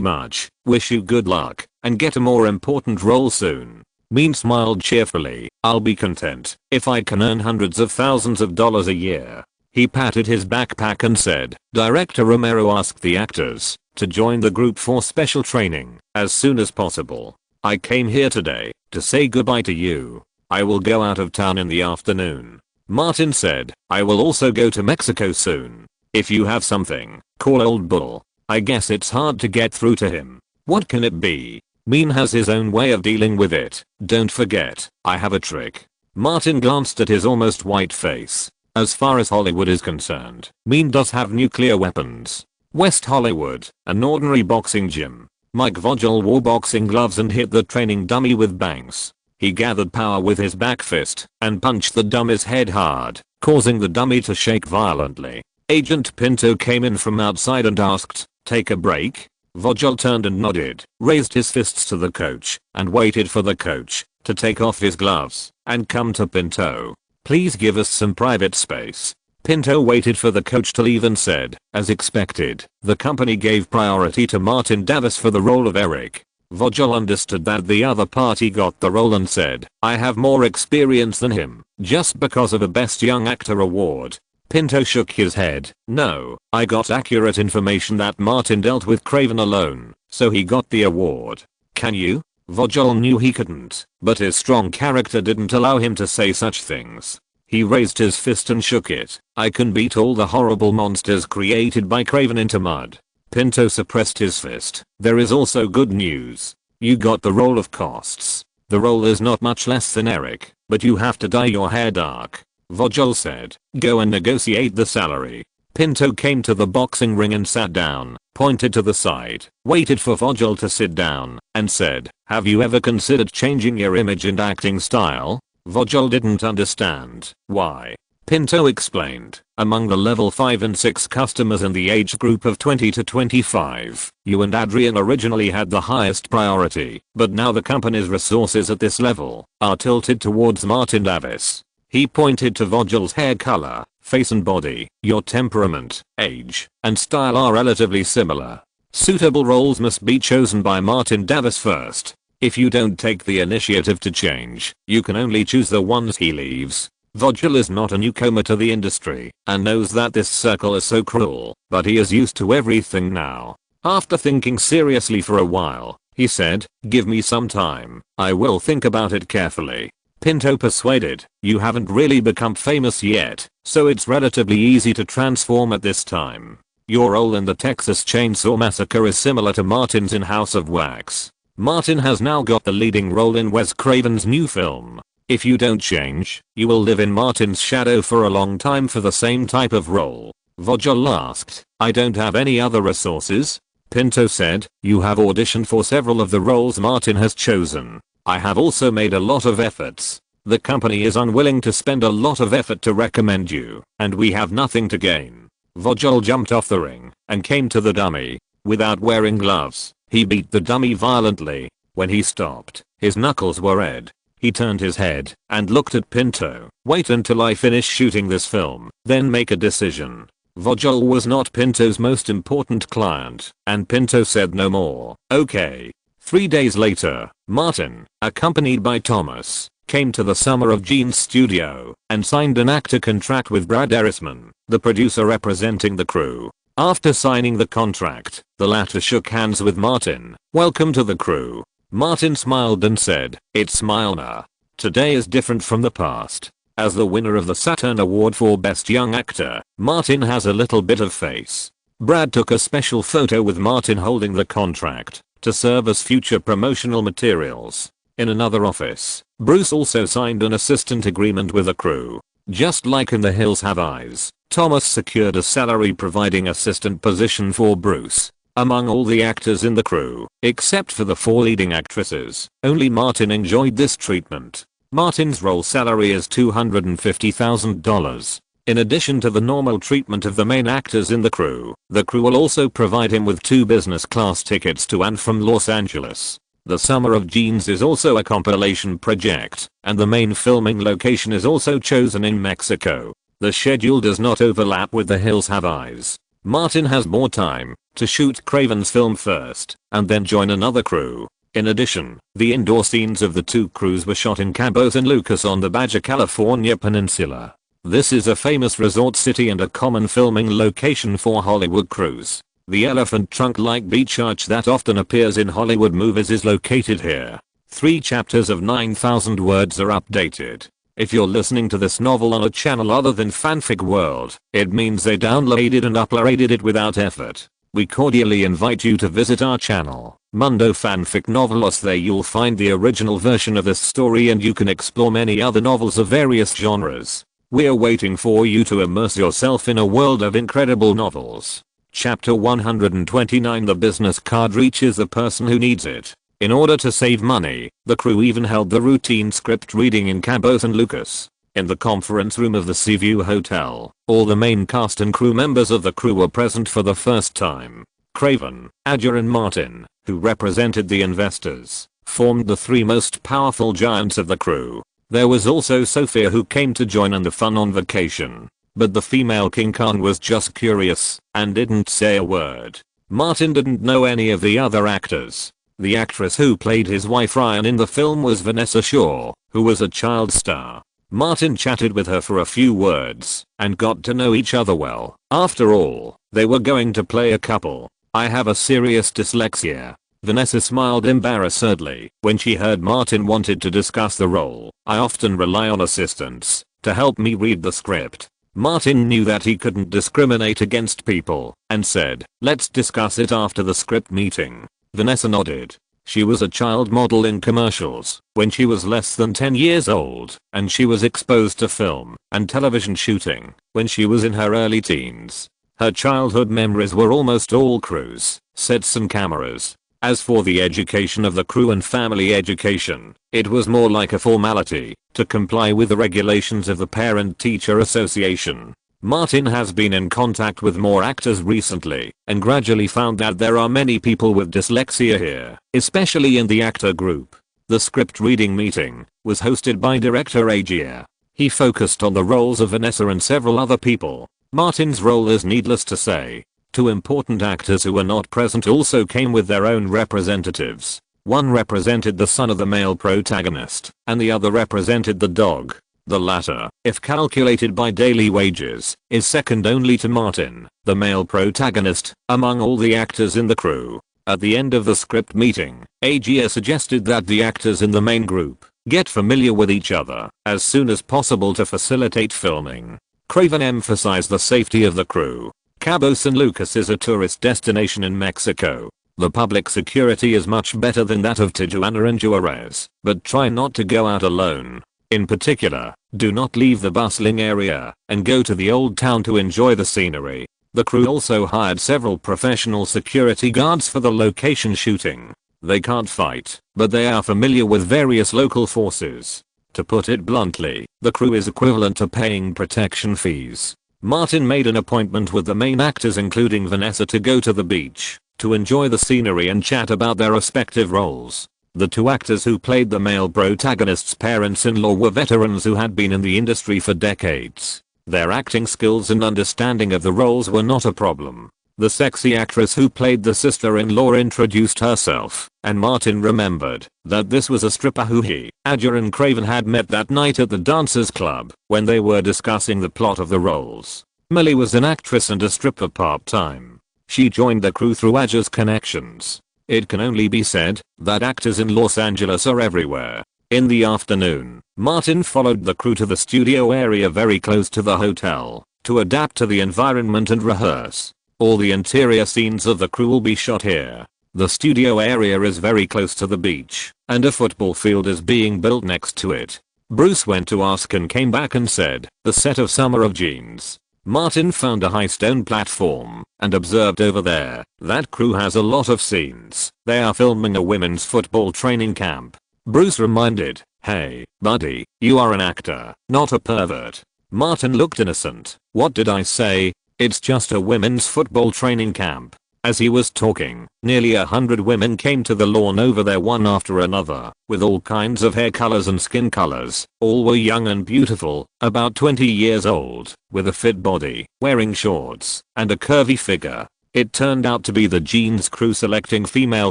much. Wish you good luck and get a more important role soon. Mean smiled cheerfully. I'll be content if I can earn hundreds of thousands of dollars a year. He patted his backpack and said, Director Romero asked the actors to join the group for special training as soon as possible. I came here today to say goodbye to you. I will go out of town in the afternoon. Martin said, I will also go to Mexico soon. If you have something, call old Bull. I guess it's hard to get through to him. What can it be? Mean has his own way of dealing with it. Don't forget, I have a trick. Martin glanced at his almost white face. As far as Hollywood is concerned, Mean does have nuclear weapons. West Hollywood, an ordinary boxing gym. Mike Vogel wore boxing gloves and hit the training dummy with bangs. He gathered power with his back fist and punched the dummy's head hard, causing the dummy to shake violently. Agent Pinto came in from outside and asked, take a break? Vogel turned and nodded, raised his fists to the coach, and waited for the coach to take off his gloves and come to Pinto. Please give us some private space. Pinto waited for the coach to leave and said, as expected, the company gave priority to Martin Davis for the role of Eric. Vogel understood that the other party got the role and said, I have more experience than him, just because of a Best Young Actor award. Pinto shook his head. No, I got accurate information that Martin dealt with Craven alone, so he got the award. Can you? Vogel knew he couldn't, but his strong character didn't allow him to say such things. He raised his fist and shook it. I can beat all the horrible monsters created by Craven into mud. Pinto suppressed his fist. There is also good news. You got the role of costs. The role is not much less than Eric, but you have to dye your hair dark. Vogel said, go and negotiate the salary. Pinto came to the boxing ring and sat down, pointed to the side, waited for Vogel to sit down, and said, have you ever considered changing your image and acting style? Vogel didn't understand. Why? Pinto explained, among the level 5 and 6 customers in the age group of 20 to 25, you and Adrian originally had the highest priority, but now the company's resources at this level are tilted towards Martin Davis. He pointed to Vogel's hair color, face and body. Your temperament, age, and style are relatively similar. Suitable roles must be chosen by Martin Davis first. If you don't take the initiative to change, you can only choose the ones he leaves. Vogel is not a newcomer to the industry and knows that this circle is so cruel, but he is used to everything now. After thinking seriously for a while, he said, give me some time, I will think about it carefully. Pinto persuaded, you haven't really become famous yet, so it's relatively easy to transform at this time. Your role in the Texas Chainsaw Massacre is similar to Martin's in House of Wax. Martin has now got the leading role in Wes Craven's new film. If you don't change, you will live in Martin's shadow for a long time for the same type of role. Vogel asked, I don't have any other resources? Pinto said, you have auditioned for several of the roles Martin has chosen. I have also made a lot of efforts. The company is unwilling to spend a lot of effort to recommend you, and we have nothing to gain. Vogel jumped off the ring and came to the dummy. Without wearing gloves, he beat the dummy violently. When he stopped, his knuckles were red. He turned his head and looked at Pinto. Wait until I finish shooting this film, then make a decision. Vogel was not Pinto's most important client, and Pinto said no more. Okay. 3 days later, Martin, accompanied by Thomas, came to the Summer of Gene's studio and signed an actor contract with Brad Erisman, the producer representing the crew. After signing the contract, the latter shook hands with Martin. Welcome to the crew. Martin smiled and said, it's Milner. Today is different from the past. As the winner of the Saturn Award for Best Young Actor, Martin has a little bit of face. Brad took a special photo with Martin holding the contract to serve as future promotional materials. In another office, Bruce also signed an assistant agreement with the crew. Just like in The Hills Have Eyes, Thomas secured a salary providing assistant position for Bruce. Among all the actors in the crew, except for the 4 leading actresses, only Martin enjoyed this treatment. Martin's role salary is $250,000. In addition to the normal treatment of the main actors in the crew will also provide him with 2 business class tickets to and from Los Angeles. The Summer of Genes is also a compilation project, and the main filming location is also chosen in Mexico. The schedule does not overlap with The Hills Have Eyes. Martin has more time to shoot Craven's film first, and then join another crew. In addition, the indoor scenes of the 2 crews were shot in Cabo San Lucas on the Baja California Peninsula. This is a famous resort city and a common filming location for Hollywood crews. The elephant trunk-like beach arch that often appears in Hollywood movies is located here. 3 chapters of 9,000 words are updated. If you're listening to this novel on a channel other than Fanfic World, it means they downloaded and uploaded it without effort. We cordially invite you to visit our channel, Mundo Fanfic Novelos. There you'll find the original version of this story and you can explore many other novels of various genres. We're waiting for you to immerse yourself in a world of incredible novels. Chapter 129. The business card reaches the person who needs it. In order to save money, the crew even held the routine script reading in Cabo San Lucas. In the conference room of the Seaview Hotel, all the main cast and crew members of the crew were present for the first time. Craven, Adja and Martin, who represented the investors, formed the 3 most powerful giants of the crew. There was also Sophia, who came to join in the fun on vacation. But the female King Khan was just curious and didn't say a word. Martin didn't know any of the other actors. The actress who played his wife Ryan in the film was Vanessa Shaw, who was a child star. Martin chatted with her for a few words and got to know each other well. After all, they were going to play a couple. I have a serious dyslexia. Vanessa smiled embarrassedly when she heard Martin wanted to discuss the role. I often rely on assistants to help me read the script. Martin knew that he couldn't discriminate against people and said, "Let's discuss it after the script meeting." Vanessa nodded. She was a child model in commercials when she was less than 10 years old, and she was exposed to film and television shooting when she was in her early teens. Her childhood memories were almost all crews, sets and cameras. As for the education of the crew and family education, it was more like a formality to comply with the regulations of the Parent-Teacher Association. Martin has been in contact with more actors recently and gradually found that there are many people with dyslexia here, especially in the actor group. The script reading meeting was hosted by director Agia. He focused on the roles of Vanessa and several other people. Martin's role is needless to say. Two important actors who were not present also came with their own representatives. One represented the son of the male protagonist, and the other represented the dog. The latter, if calculated by daily wages, is second only to Martin, the male protagonist, among all the actors in the crew. At the end of the script meeting, Agia suggested that the actors in the main group get familiar with each other as soon as possible to facilitate filming. Craven emphasized the safety of the crew. Cabo San Lucas is a tourist destination in Mexico. The public security is much better than that of Tijuana and Juarez, but try not to go out alone. In particular, do not leave the bustling area and go to the old town to enjoy the scenery. The crew also hired several professional security guards for the location shooting. They can't fight, but they are familiar with various local forces. To put it bluntly, the crew is equivalent to paying protection fees. Martin made an appointment with the main actors including Vanessa to go to the beach to enjoy the scenery and chat about their respective roles. The two actors who played the male protagonist's parents-in-law were veterans who had been in the industry for decades. Their acting skills and understanding of the roles were not a problem. The sexy actress who played the sister-in-law introduced herself, and Martin remembered that this was a stripper who he, Agia and Craven had met that night at the dancers club when they were discussing the plot of the roles. Millie was an actress and a stripper part-time. She joined the crew through Agia's connections. It can only be said that actors in Los Angeles are everywhere. In the afternoon, Martin followed the crew to the studio area very close to the hotel to adapt to the environment and rehearse. All the interior scenes of the crew will be shot here. The studio area is very close to the beach, and a football field is being built next to it. Bruce went to ask and came back and said, the set of Summer of Jeans. Martin found a high stone platform and observed over there. That crew has a lot of scenes. They are filming a women's football training camp. Bruce reminded, hey, buddy, you are an actor, not a pervert. Martin looked innocent. What did I say? It's just a women's football training camp. As he was talking, nearly 100 women came to the lawn over there one after another, with all kinds of hair colors and skin colors. All were young and beautiful, about 20 years old, with a fit body, wearing shorts, and a curvy figure. It turned out to be the Jeans crew selecting female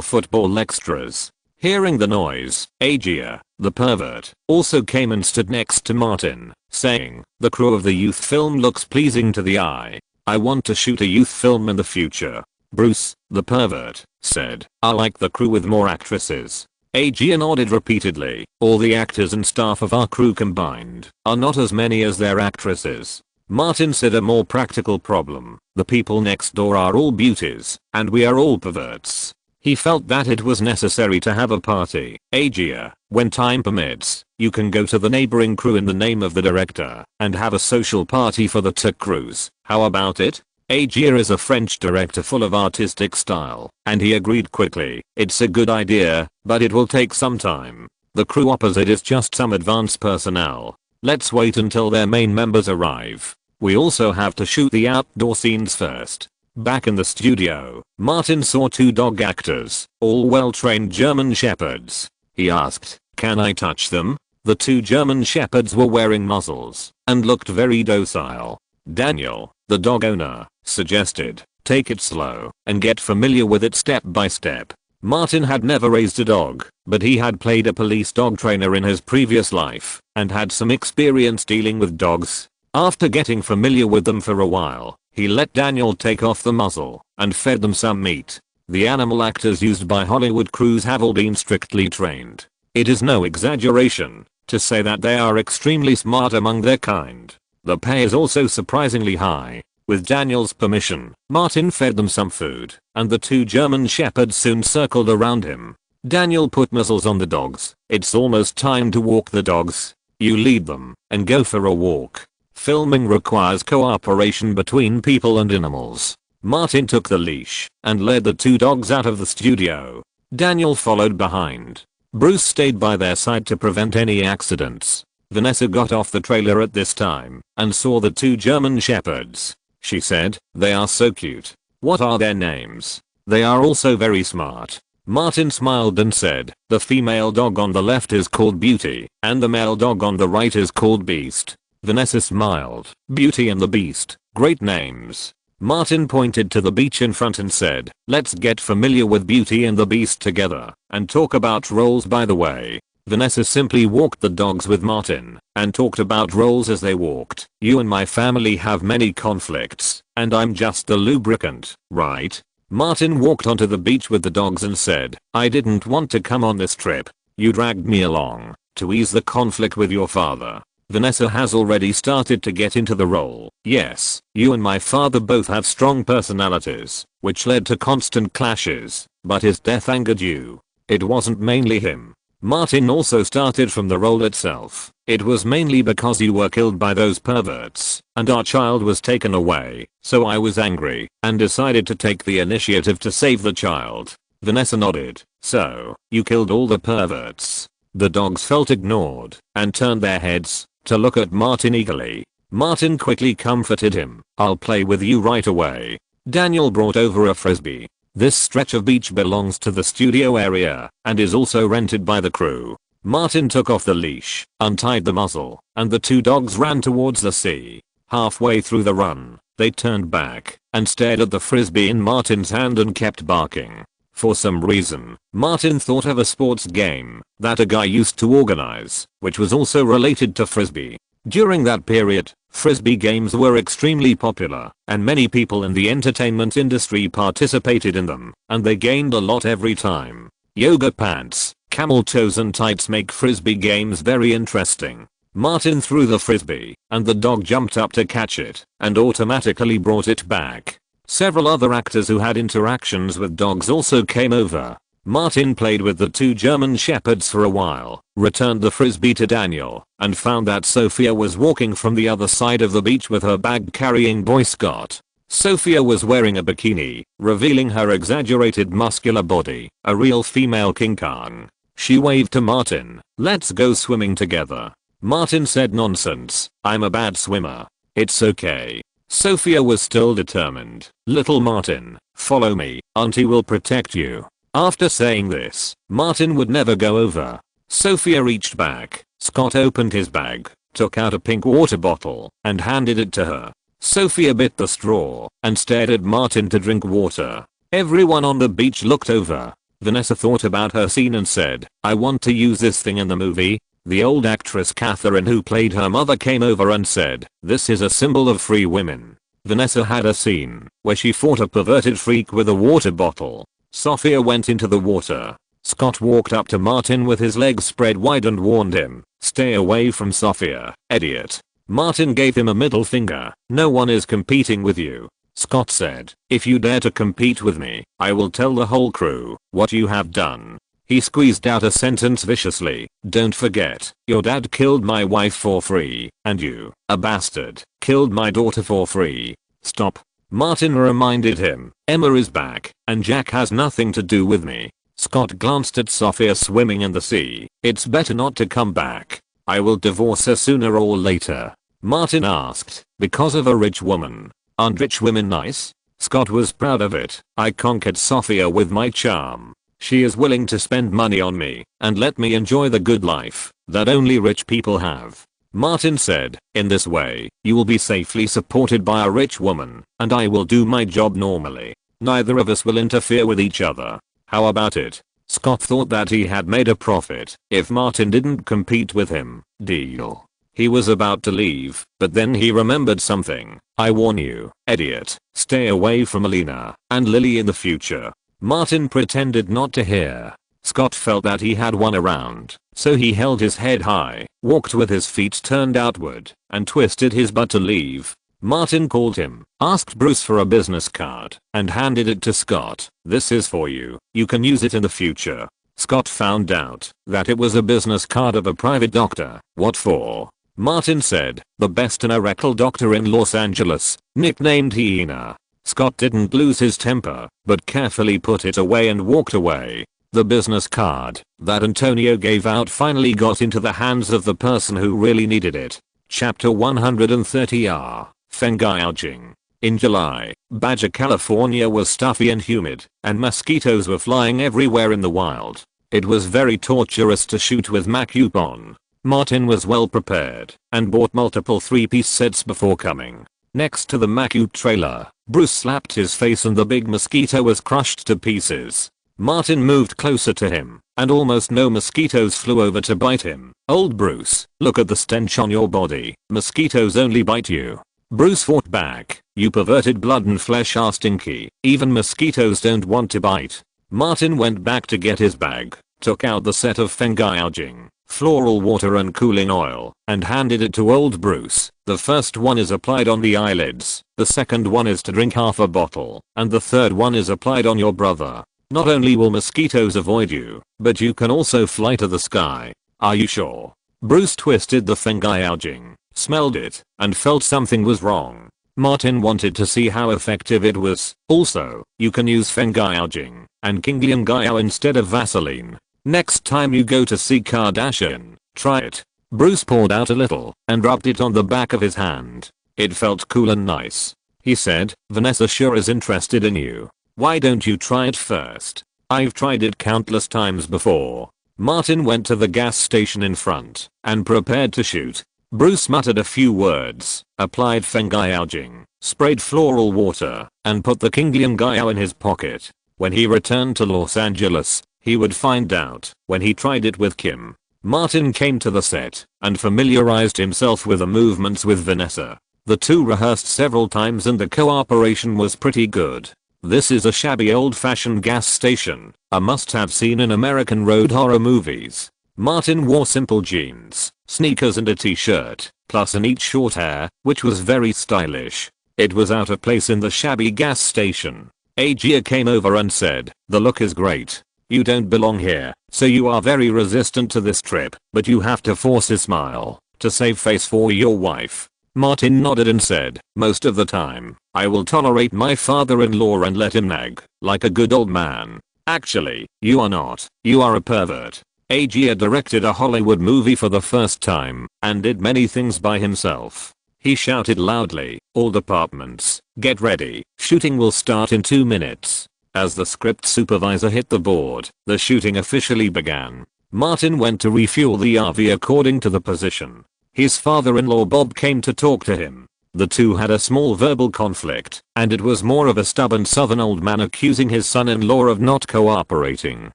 football extras. Hearing the noise, Agia, the pervert, also came and stood next to Martin, saying, the crew of the youth film looks pleasing to the eye. I want to shoot a youth film in the future. Bruce, the pervert, said, I like the crew with more actresses. Agia nodded repeatedly. All the actors and staff of our crew combined are not as many as their actresses. Martin said a more practical problem. The people next door are all beauties, and we are all perverts. He felt that it was necessary to have a party. Agia, when time permits, you can go to the neighboring crew in the name of the director and have a social party for the two crews. How about it? Agia is a French director full of artistic style, and he agreed quickly. It's a good idea, but it will take some time. The crew opposite is just some advanced personnel. Let's wait until their main members arrive. We also have to shoot the outdoor scenes first. Back in the studio, Martin saw two dog actors, all well-trained German shepherds. He asked, can I touch them? The two German shepherds were wearing muzzles and looked very docile. Daniel, the dog owner, suggested, take it slow and get familiar with it step by step. Martin had never raised a dog, but he had played a police dog trainer in his previous life and had some experience dealing with dogs. After getting familiar with them for a while, he let Daniel take off the muzzle and fed them some meat. The animal actors used by Hollywood crews have all been strictly trained. It is no exaggeration to say that they are extremely smart among their kind. The pay is also surprisingly high. With Daniel's permission, Martin fed them some food, and the 2 German shepherds soon circled around him. Daniel put muzzles on the dogs. It's almost time to walk the dogs. You lead them, and go for a walk. Filming requires cooperation between people and animals. Martin took the leash, and led the 2 dogs out of the studio. Daniel followed behind. Bruce stayed by their side to prevent any accidents. Vanessa got off the trailer at this time, and saw the 2 German shepherds. She said, "They are so cute. What are their names? They are also very smart." Martin smiled and said, "The female dog on the left is called Beauty, and the male dog on the right is called Beast." Vanessa smiled. "Beauty and the Beast, great names." Martin pointed to the beach in front and said, "Let's get familiar with Beauty and the Beast together, and talk about roles by the way." Vanessa simply walked the dogs with Martin, and talked about roles as they walked. "You and my family have many conflicts, and I'm just the lubricant, right?" Martin walked onto the beach with the dogs and said, "I didn't want to come on this trip. You dragged me along, to ease the conflict with your father." Vanessa has already started to get into the role. "Yes, you and my father both have strong personalities, which led to constant clashes, but his death angered you. It wasn't mainly him." Martin also started from the role itself. "It was mainly because you were killed by those perverts, and our child was taken away, so I was angry, and decided to take the initiative to save the child." Vanessa nodded. "So, you killed all the perverts?" The dogs felt ignored, and turned their heads, to look at Martin eagerly. Martin quickly comforted him. "I'll play with you right away." Daniel brought over a frisbee. This stretch of beach belongs to the studio area, and is also rented by the crew. Martin took off the leash, untied the muzzle, and the 2 dogs ran towards the sea. Halfway through the run, they turned back, and stared at the frisbee in Martin's hand and kept barking. For some reason, Martin thought of a sports game that a guy used to organize, which was also related to frisbee. During that period, frisbee games were extremely popular, and many people in the entertainment industry participated in them, and they gained a lot every time. Yoga pants, camel toes and tights make frisbee games very interesting. Martin threw the frisbee, and the dog jumped up to catch it, and automatically brought it back. Several other actors who had interactions with dogs also came over. Martin played with the 2 German shepherds for a while, returned the frisbee to Daniel, and found that Sophia was walking from the other side of the beach with her bag-carrying boy Scott. Sophia was wearing a bikini, revealing her exaggerated muscular body, a real female King Kong. She waved to Martin, "Let's go swimming together." Martin said, "Nonsense, I'm a bad swimmer." "It's okay." Sophia was still determined. "Little Martin, follow me, Auntie will protect you." After saying this, Martin would never go over. Sophia reached back. Scott opened his bag, took out a pink water bottle, and handed it to her. Sophia bit the straw, and stared at Martin to drink water. Everyone on the beach looked over. Vanessa thought about her scene and said, "I want to use this thing in the movie." The old actress Catherine who played her mother came over and said, "This is a symbol of free women." Vanessa had a scene where she fought a perverted freak with a water bottle. Sophia went into the water. Scott walked up to Martin with his legs spread wide and warned him, "Stay away from Sophia, idiot." Martin gave him a middle finger. "No one is competing with you." Scott said, "If you dare to compete with me, I will tell the whole crew what you have done." He squeezed out a sentence viciously. "Don't forget, your dad killed my wife for free, and you, a bastard, killed my daughter for free. Stop." Martin reminded him, "Emma is back, and Jack has nothing to do with me." Scott glanced at Sophia swimming in the sea. "It's better not to come back. I will divorce her sooner or later." Martin asked, "Because of a rich woman? Aren't rich women nice?" Scott was proud of it. "I conquered Sophia with my charm. She is willing to spend money on me, and let me enjoy the good life that only rich people have." Martin said, "In this way, you will be safely supported by a rich woman, and I will do my job normally. Neither of us will interfere with each other. How about it?" Scott thought that he had made a profit if Martin didn't compete with him. Deal. He was about to leave, but then he remembered something. "I warn you, idiot, stay away from Alina and Lily in the future." Martin pretended not to hear. Scott felt that he had won a round, So he held his head high, walked with his feet turned outward, and twisted his butt to leave. Martin called him, asked Bruce for a business card, and handed it to Scott. "This is for you. You can use it in the future." Scott found out that it was a business card of a private doctor. "What for?" Martin said, "The best theatrical doctor in Los Angeles, nicknamed Hyena." Scott didn't lose his temper, but carefully put it away and walked away. The business card that Antonio gave out finally got into the hands of the person who really needed it. Chapter 130R. Fengouging. In July, Baja California was stuffy and humid, and mosquitoes were flying everywhere in the wild. It was very torturous to shoot with makeup on. Martin was well prepared, and bought multiple 3-piece sets before coming. Next to the makeup trailer, Bruce slapped his face and the big mosquito was crushed to pieces. Martin moved closer to him, and almost no mosquitoes flew over to bite him. "Old Bruce, look at the stench on your body. Mosquitoes only bite you." Bruce fought back. "You perverted, blood and flesh are stinky. Even mosquitoes don't want to bite." Martin went back to get his bag, took out the set of fengouging, floral water and cooling oil, and handed it to old Bruce. "The first one is applied on the eyelids, the second one is to drink half a bottle, and the third one is applied on your brother. Not only will mosquitoes avoid you, but you can also fly to the sky." "Are you sure?" Bruce twisted the fengouging, smelled it, and felt something was wrong. Martin wanted to see how effective it was. "Also, you can use fengouging and Kingliangao instead of Vaseline. Next time you go to see Kardashian, try it." Bruce poured out a little and rubbed it on the back of his hand. It felt cool and nice. He said, "Vanessa sure is interested in you. Why don't you try it first?" "I've tried it countless times before." Martin went to the gas station in front and prepared to shoot. Bruce muttered a few words, applied fengouging, sprayed floral water, and put the Kingliangao in his pocket. When he returned to Los Angeles, he would find out when he tried it with Kim. Martin came to the set and familiarized himself with the movements with Vanessa. The two rehearsed several times and the cooperation was pretty good. This is a shabby old-fashioned gas station, a must-have scene in American road horror movies. Martin wore simple jeans, sneakers and a t-shirt, plus a neat short hair, which was very stylish. It was out of place in the shabby gas station. Agia came over and said, "The look is great. You don't belong here, so you are very resistant to this trip, but you have to force a smile to save face for your wife." Martin nodded and said, "Most of the time, I will tolerate my father-in-law and let him nag, like a good old man." "Actually, you are not. You are a pervert." Agia directed a Hollywood movie for the first time, and did many things by himself. He shouted loudly, "All departments, get ready. Shooting will start in 2 minutes." As the script supervisor hit the board, the shooting officially began. Martin went to refuel the RV according to the position. His father-in-law Bob came to talk to him. The two had a small verbal conflict, and it was more of a stubborn southern old man accusing his son-in-law of not cooperating.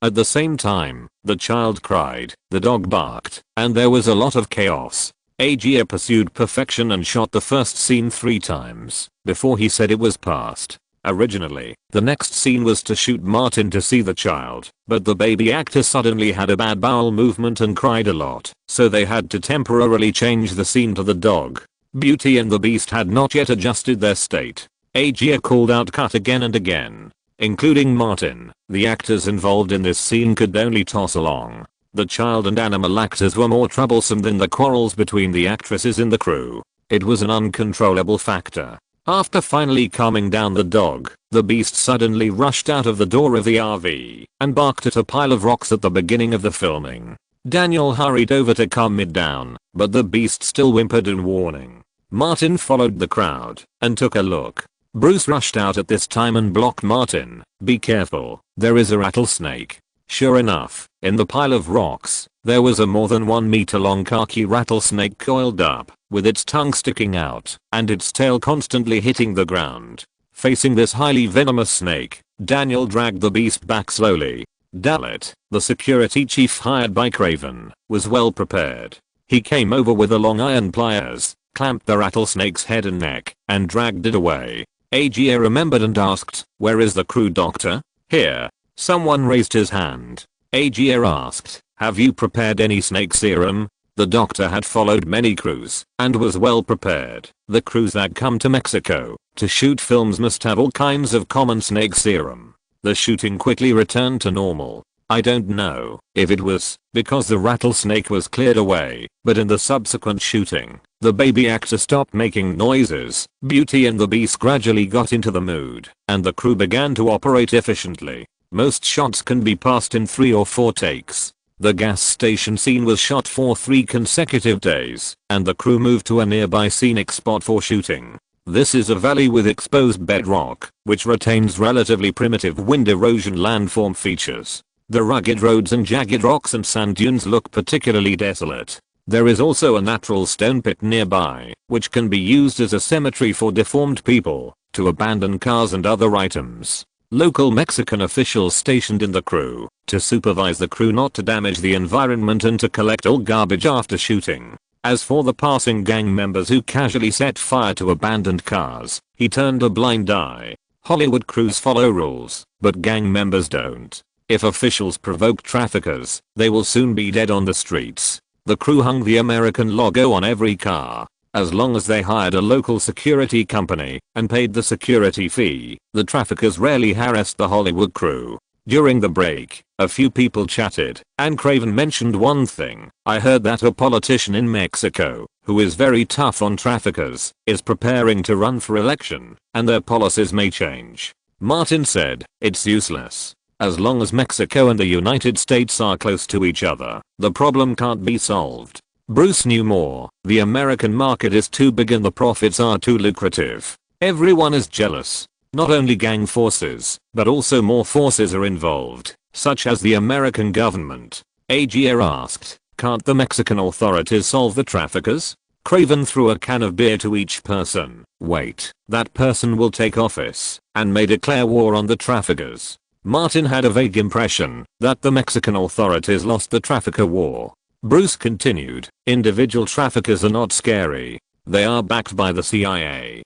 At the same time, the child cried, the dog barked, and there was a lot of chaos. Agia pursued perfection and shot the first scene 3 times before he said it was past. Originally, the next scene was to shoot Martin to see the child, but the baby actor suddenly had a bad bowel movement and cried a lot, so they had to temporarily change the scene to the dog. Beauty and the Beast had not yet adjusted their state. Agia called out cut again and again, including Martin. The actors involved in this scene could only toss along. The child and animal actors were more troublesome than the quarrels between the actresses in the crew. It was an uncontrollable factor. After finally calming down the dog, the Beast suddenly rushed out of the door of the RV and barked at a pile of rocks at the beginning of the filming. Daniel hurried over to calm it down, but the Beast still whimpered in warning. Martin followed the crowd and took a look. Bruce rushed out at this time and blocked Martin. "Be careful, there is a rattlesnake." Sure enough, in the pile of rocks, there was a more than 1 meter long khaki rattlesnake coiled up, with its tongue sticking out, and its tail constantly hitting the ground. Facing this highly venomous snake, Daniel dragged the Beast back slowly. Dalit, the security chief hired by Craven, was well prepared. He came over with the long iron pliers, clamped the rattlesnake's head and neck, and dragged it away. Agia remembered and asked, "Where is the crew doctor?" "Here." Someone raised his hand. Agia asked, Have you prepared any snake serum? The doctor had followed many crews and was well prepared. The crews that come to Mexico to shoot films must have all kinds of common snake serum. The shooting quickly returned to normal. I don't know if it was because the rattlesnake was cleared away, but in the subsequent shooting, the baby actor stopped making noises, Beauty and the Beast gradually got into the mood, and the crew began to operate efficiently. Most shots can be passed in 3 or 4 takes. The gas station scene was shot for 3 consecutive days, and the crew moved to a nearby scenic spot for shooting. This is a valley with exposed bedrock, which retains relatively primitive wind erosion landform features. The rugged roads and jagged rocks and sand dunes look particularly desolate. There is also a natural stone pit nearby, which can be used as a cemetery for deformed people, to abandon cars and other items. Local Mexican officials stationed in the crew to supervise the crew not to damage the environment and to collect all garbage after shooting. As for the passing gang members who casually set fire to abandoned cars, he turned a blind eye. Hollywood crews follow rules, but gang members don't. If officials provoke traffickers, they will soon be dead on the streets. The crew hung the American logo on every car. As long as they hired a local security company and paid the security fee, the traffickers rarely harassed the Hollywood crew. During the break, a few people chatted, and Craven mentioned one thing. I heard that a politician in Mexico, who is very tough on traffickers, is preparing to run for election, and their policies may change. Martin said, it's useless. As long as Mexico and the United States are close to each other, the problem can't be solved. Bruce knew more. The American market is too big and the profits are too lucrative. Everyone is jealous. Not only gang forces, but also more forces are involved, such as the American government. Agia asked, can't the Mexican authorities solve the traffickers? Craven threw a can of beer to each person. Wait, that person will take office and may declare war on the traffickers. Martin had a vague impression that the Mexican authorities lost the trafficker war. Bruce continued, individual traffickers are not scary. They are backed by the CIA,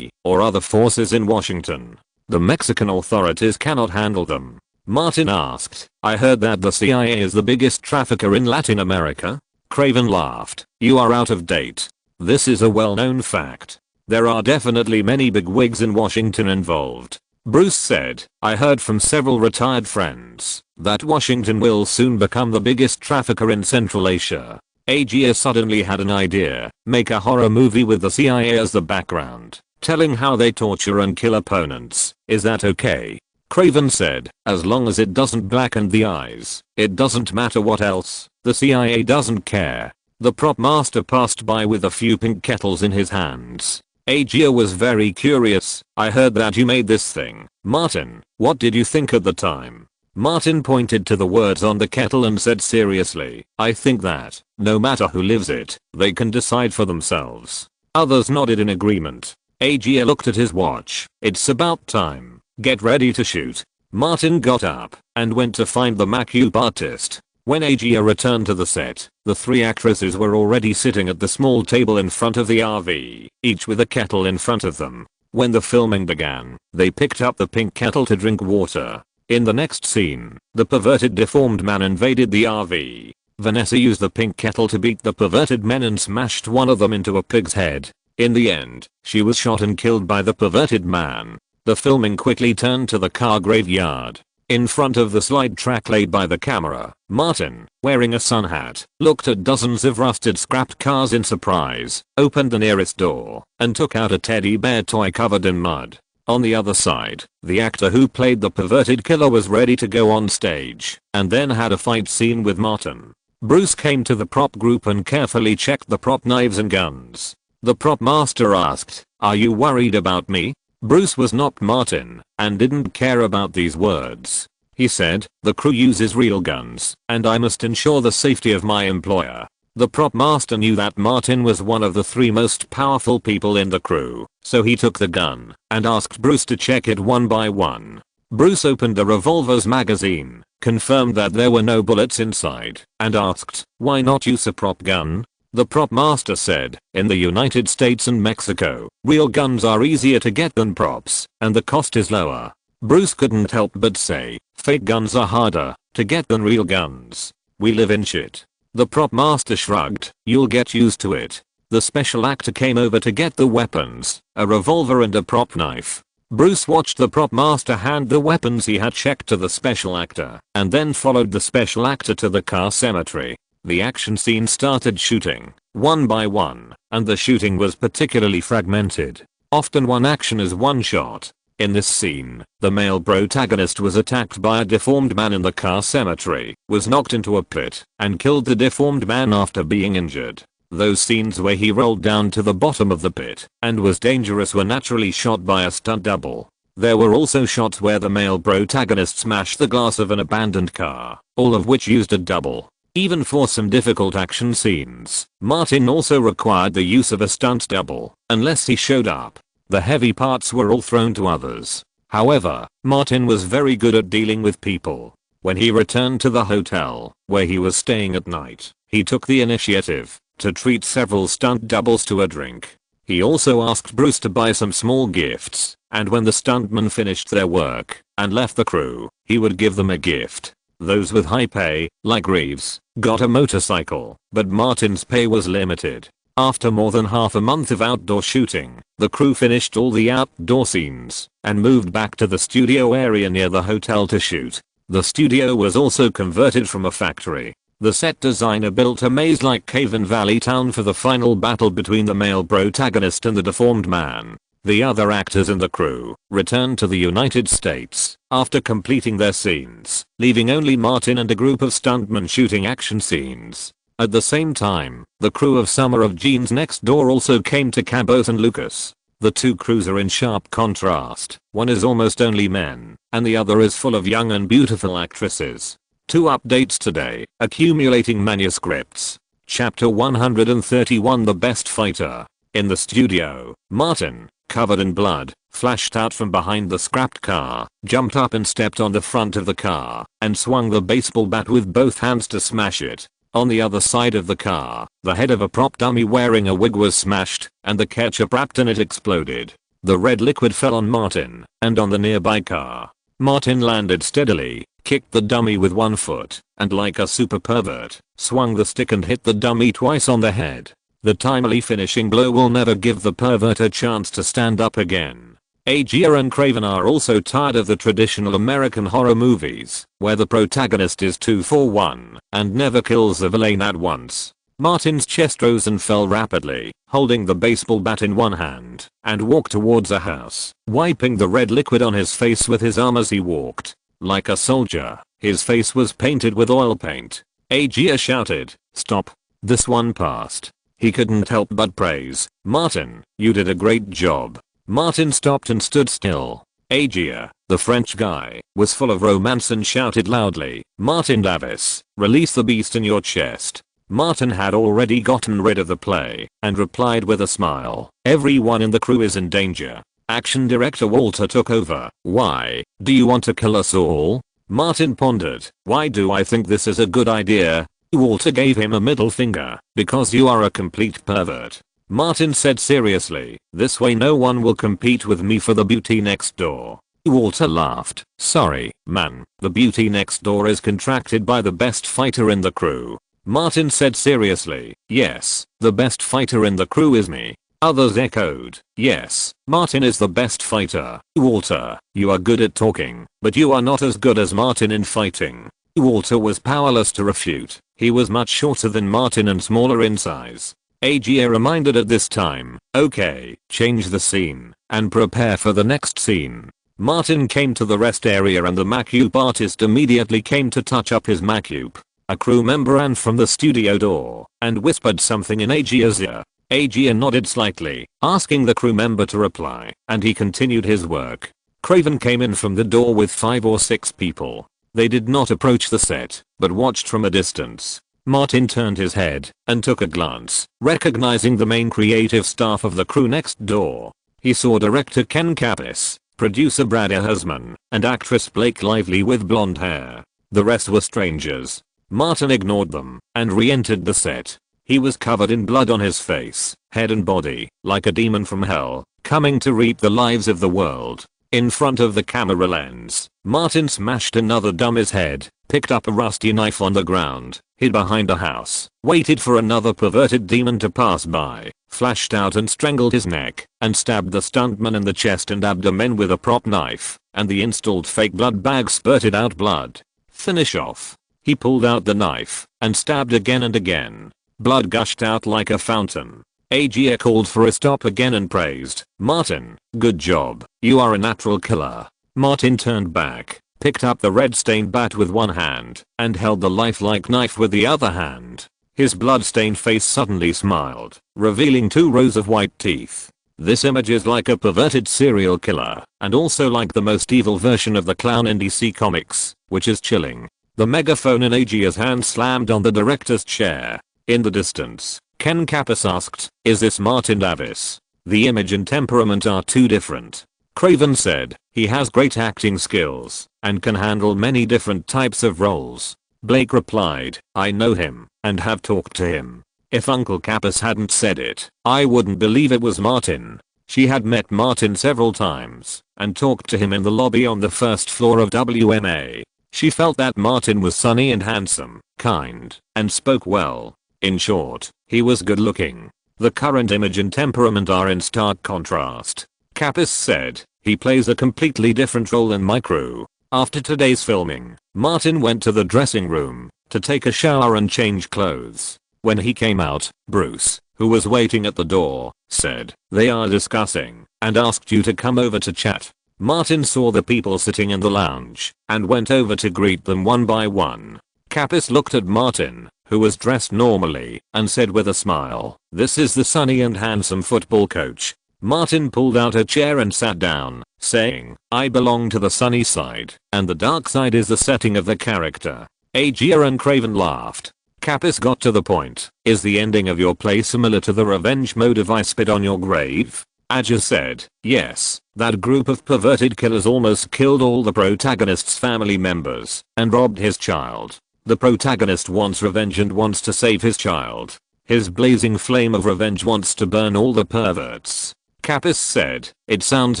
or other forces in Washington. The Mexican authorities cannot handle them. Martin asked, I heard that the CIA is the biggest trafficker in Latin America? Craven laughed, you are out of date. This is a well-known fact. There are definitely many bigwigs in Washington involved. Bruce said, I heard from several retired friends that Washington will soon become the biggest trafficker in Central Asia. Agia suddenly had an idea, make a horror movie with the CIA as the background, telling how they torture and kill opponents. Is that okay? Craven said, as long as it doesn't blacken the eyes, it doesn't matter what else, the CIA doesn't care. The prop master passed by with a few pink kettles in his hands. Agia was very curious, I heard that you made this thing. Martin, what did you think at the time? Martin pointed to the words on the kettle and said seriously, I think that, no matter who lives it, they can decide for themselves. Others nodded in agreement. Agia looked at his watch, it's about time, get ready to shoot. Martin got up and went to find the makeup artist. When Agia returned to the set, the 3 actresses were already sitting at the small table in front of the RV, each with a kettle in front of them. When the filming began, they picked up the pink kettle to drink water. In the next scene, the perverted deformed man invaded the RV. Vanessa used the pink kettle to beat the perverted men and smashed one of them into a pig's head. In the end, she was shot and killed by the perverted man. The filming quickly turned to the car graveyard. In front of the slide track laid by the camera, Martin, wearing a sun hat, looked at dozens of rusted scrapped cars in surprise, opened the nearest door, and took out a teddy bear toy covered in mud. On the other side, the actor who played the perverted killer was ready to go on stage, and then had a fight scene with Martin. Bruce came to the prop group and carefully checked the prop knives and guns. The prop master asked, are you worried about me? Bruce was not Martin, and didn't care about these words. He said, the crew uses real guns, and I must ensure the safety of my employer. The prop master knew that Martin was one of the 3 most powerful people in the crew, so he took the gun, and asked Bruce to check it one by one. Bruce opened the revolver's magazine, confirmed that there were no bullets inside, and asked, why not use a prop gun? The prop master said, in the United States and Mexico, real guns are easier to get than props, and the cost is lower. Bruce couldn't help but say, fake guns are harder to get than real guns. We live in shit. The prop master shrugged. You'll get used to it. The special actor came over to get the weapons, a revolver and a prop knife. Bruce watched the prop master hand the weapons he had checked to the special actor, and then followed the special actor to the car cemetery. The action scene started shooting, one by one, and the shooting was particularly fragmented. Often one action is one shot. In this scene, the male protagonist was attacked by a deformed man in the car cemetery, was knocked into a pit, and killed the deformed man after being injured. Those scenes where he rolled down to the bottom of the pit and was dangerous were naturally shot by a stunt double. There were also shots where the male protagonist smashed the glass of an abandoned car, all of which used a double. Even for some difficult action scenes, Martin also required the use of a stunt double, unless he showed up. The heavy parts were all thrown to others. However, Martin was very good at dealing with people. When he returned to the hotel, where he was staying at night, he took the initiative to treat several stunt doubles to a drink. He also asked Bruce to buy some small gifts, and when the stuntmen finished their work and left the crew, he would give them a gift. Those with high pay, like Reeves, got a motorcycle, but Martin's pay was limited. After more than half a month of outdoor shooting, the crew finished all the outdoor scenes and moved back to the studio area near the hotel to shoot. The studio was also converted from a factory. The set designer built a maze-like cave in Valley Town for the final battle between the male protagonist and the deformed man. The other actors in the crew returned to the United States after completing their scenes, leaving only Martin and a group of stuntmen shooting action scenes. At the same time, the crew of Summer of Jeans Next Door also came to Cabot and Lucas. The two crews are in sharp contrast. One is almost only men, and the other is full of young and beautiful actresses. 2 updates today. Accumulating manuscripts. Chapter 131 The Best Fighter. In the studio, Martin, covered in blood, flashed out from behind the scrapped car, jumped up and stepped on the front of the car, and swung the baseball bat with both hands to smash it. On the other side of the car, the head of a prop dummy wearing a wig was smashed, and the ketchup wrapped in it exploded. The red liquid fell on Martin, and on the nearby car. Martin landed steadily, kicked the dummy with one foot, and like a super pervert, swung the stick and hit the dummy twice on the head. The timely finishing blow will never give the pervert a chance to stand up again. Agia and Craven are also tired of the traditional American horror movies, where the protagonist is 2 for 1 and never kills the villain at once. Martin's chest rose and fell rapidly, holding the baseball bat in one hand, and walked towards a house, wiping the red liquid on his face with his arm as he walked. Like a soldier, his face was painted with oil paint. Agia shouted, "Stop." This one passed. He couldn't help but praise, "Martin, you did a great job." Martin stopped and stood still. Agia, the French guy, was full of romance and shouted loudly, "Martin Davis, release the beast in your chest." Martin had already gotten rid of the play, and replied with a smile, "Everyone in the crew is in danger." Action director Walter took over. "Why, do you want to kill us all?" Martin pondered. "Why do I think this is a good idea?" Walter gave him a middle finger. "Because you are a complete pervert." Martin said seriously, "This way no one will compete with me for the beauty next door." Walter laughed. "Sorry, man, the beauty next door is contracted by the best fighter in the crew." Martin said seriously, "Yes, the best fighter in the crew is me." Others echoed, "Yes, Martin is the best fighter." "Walter, you are good at talking, but you are not as good as Martin in fighting." Walter was powerless to refute. He was much shorter than Martin and smaller in size. Agia reminded at this time, "Okay, change the scene, and prepare for the next scene." Martin came to the rest area and the Macup artist immediately came to touch up his Macup. A crew member ran from the studio door and whispered something in Agia's ear. Agia nodded slightly, asking the crew member to reply, and he continued his work. Craven came in from the door with 5 or 6 people. They did not approach the set, but watched from a distance. Martin turned his head and took a glance, recognizing the main creative staff of the crew next door. He saw director Ken Kapis, producer Brad Ehasman, and actress Blake Lively with blonde hair. The rest were strangers. Martin ignored them and re-entered the set. He was covered in blood on his face, head and body, like a demon from hell, coming to reap the lives of the world. In front of the camera lens, Martin smashed another dummy's head, picked up a rusty knife on the ground, hid behind a house, waited for another perverted demon to pass by, flashed out and strangled his neck, and stabbed the stuntman in the chest and abdomen with a prop knife, and the installed fake blood bag spurted out blood. Finish off. He pulled out the knife, and stabbed again and again. Blood gushed out like a fountain. Agia called for a stop again and praised Martin, good job, you are a natural killer. Martin turned back, picked up the red-stained bat with one hand, and held the lifelike knife with the other hand. His blood-stained face suddenly smiled, revealing 2 rows of white teeth. This image is like a perverted serial killer, and also like the most evil version of the clown in DC Comics, which is chilling. The megaphone in Agia's hand slammed on the director's chair. In the distance, Ken Kappas asked, is this Martin Davis? The image and temperament are too different. Craven said, he has great acting skills, and can handle many different types of roles. Blake replied, I know him, and have talked to him. If Uncle Kappas hadn't said it, I wouldn't believe it was Martin. She had met Martin several times, and talked to him in the lobby on the first floor of WMA. She felt that Martin was sunny and handsome, kind, and spoke well. In short, he was good looking. The current image and temperament are in stark contrast. Kappas said, he plays a completely different role than my crew. After today's filming, Martin went to the dressing room to take a shower and change clothes. When he came out, Bruce, who was waiting at the door, said, they are discussing, and asked you to come over to chat. Martin saw the people sitting in the lounge, and went over to greet them one by one. Kappas looked at Martin, who was dressed normally, and said with a smile, this is the sunny and handsome football coach. Martin pulled out a chair and sat down, saying, I belong to the sunny side, and the dark side is the setting of the character. Agia and Craven laughed. Kappas got to the point, is the ending of your play similar to the revenge mode of I Spit on Your Grave? Agia said, yes, that group of perverted killers almost killed all the protagonist's family members, and robbed his child. The protagonist wants revenge and wants to save his child. His blazing flame of revenge wants to burn all the perverts. Kappas said, it sounds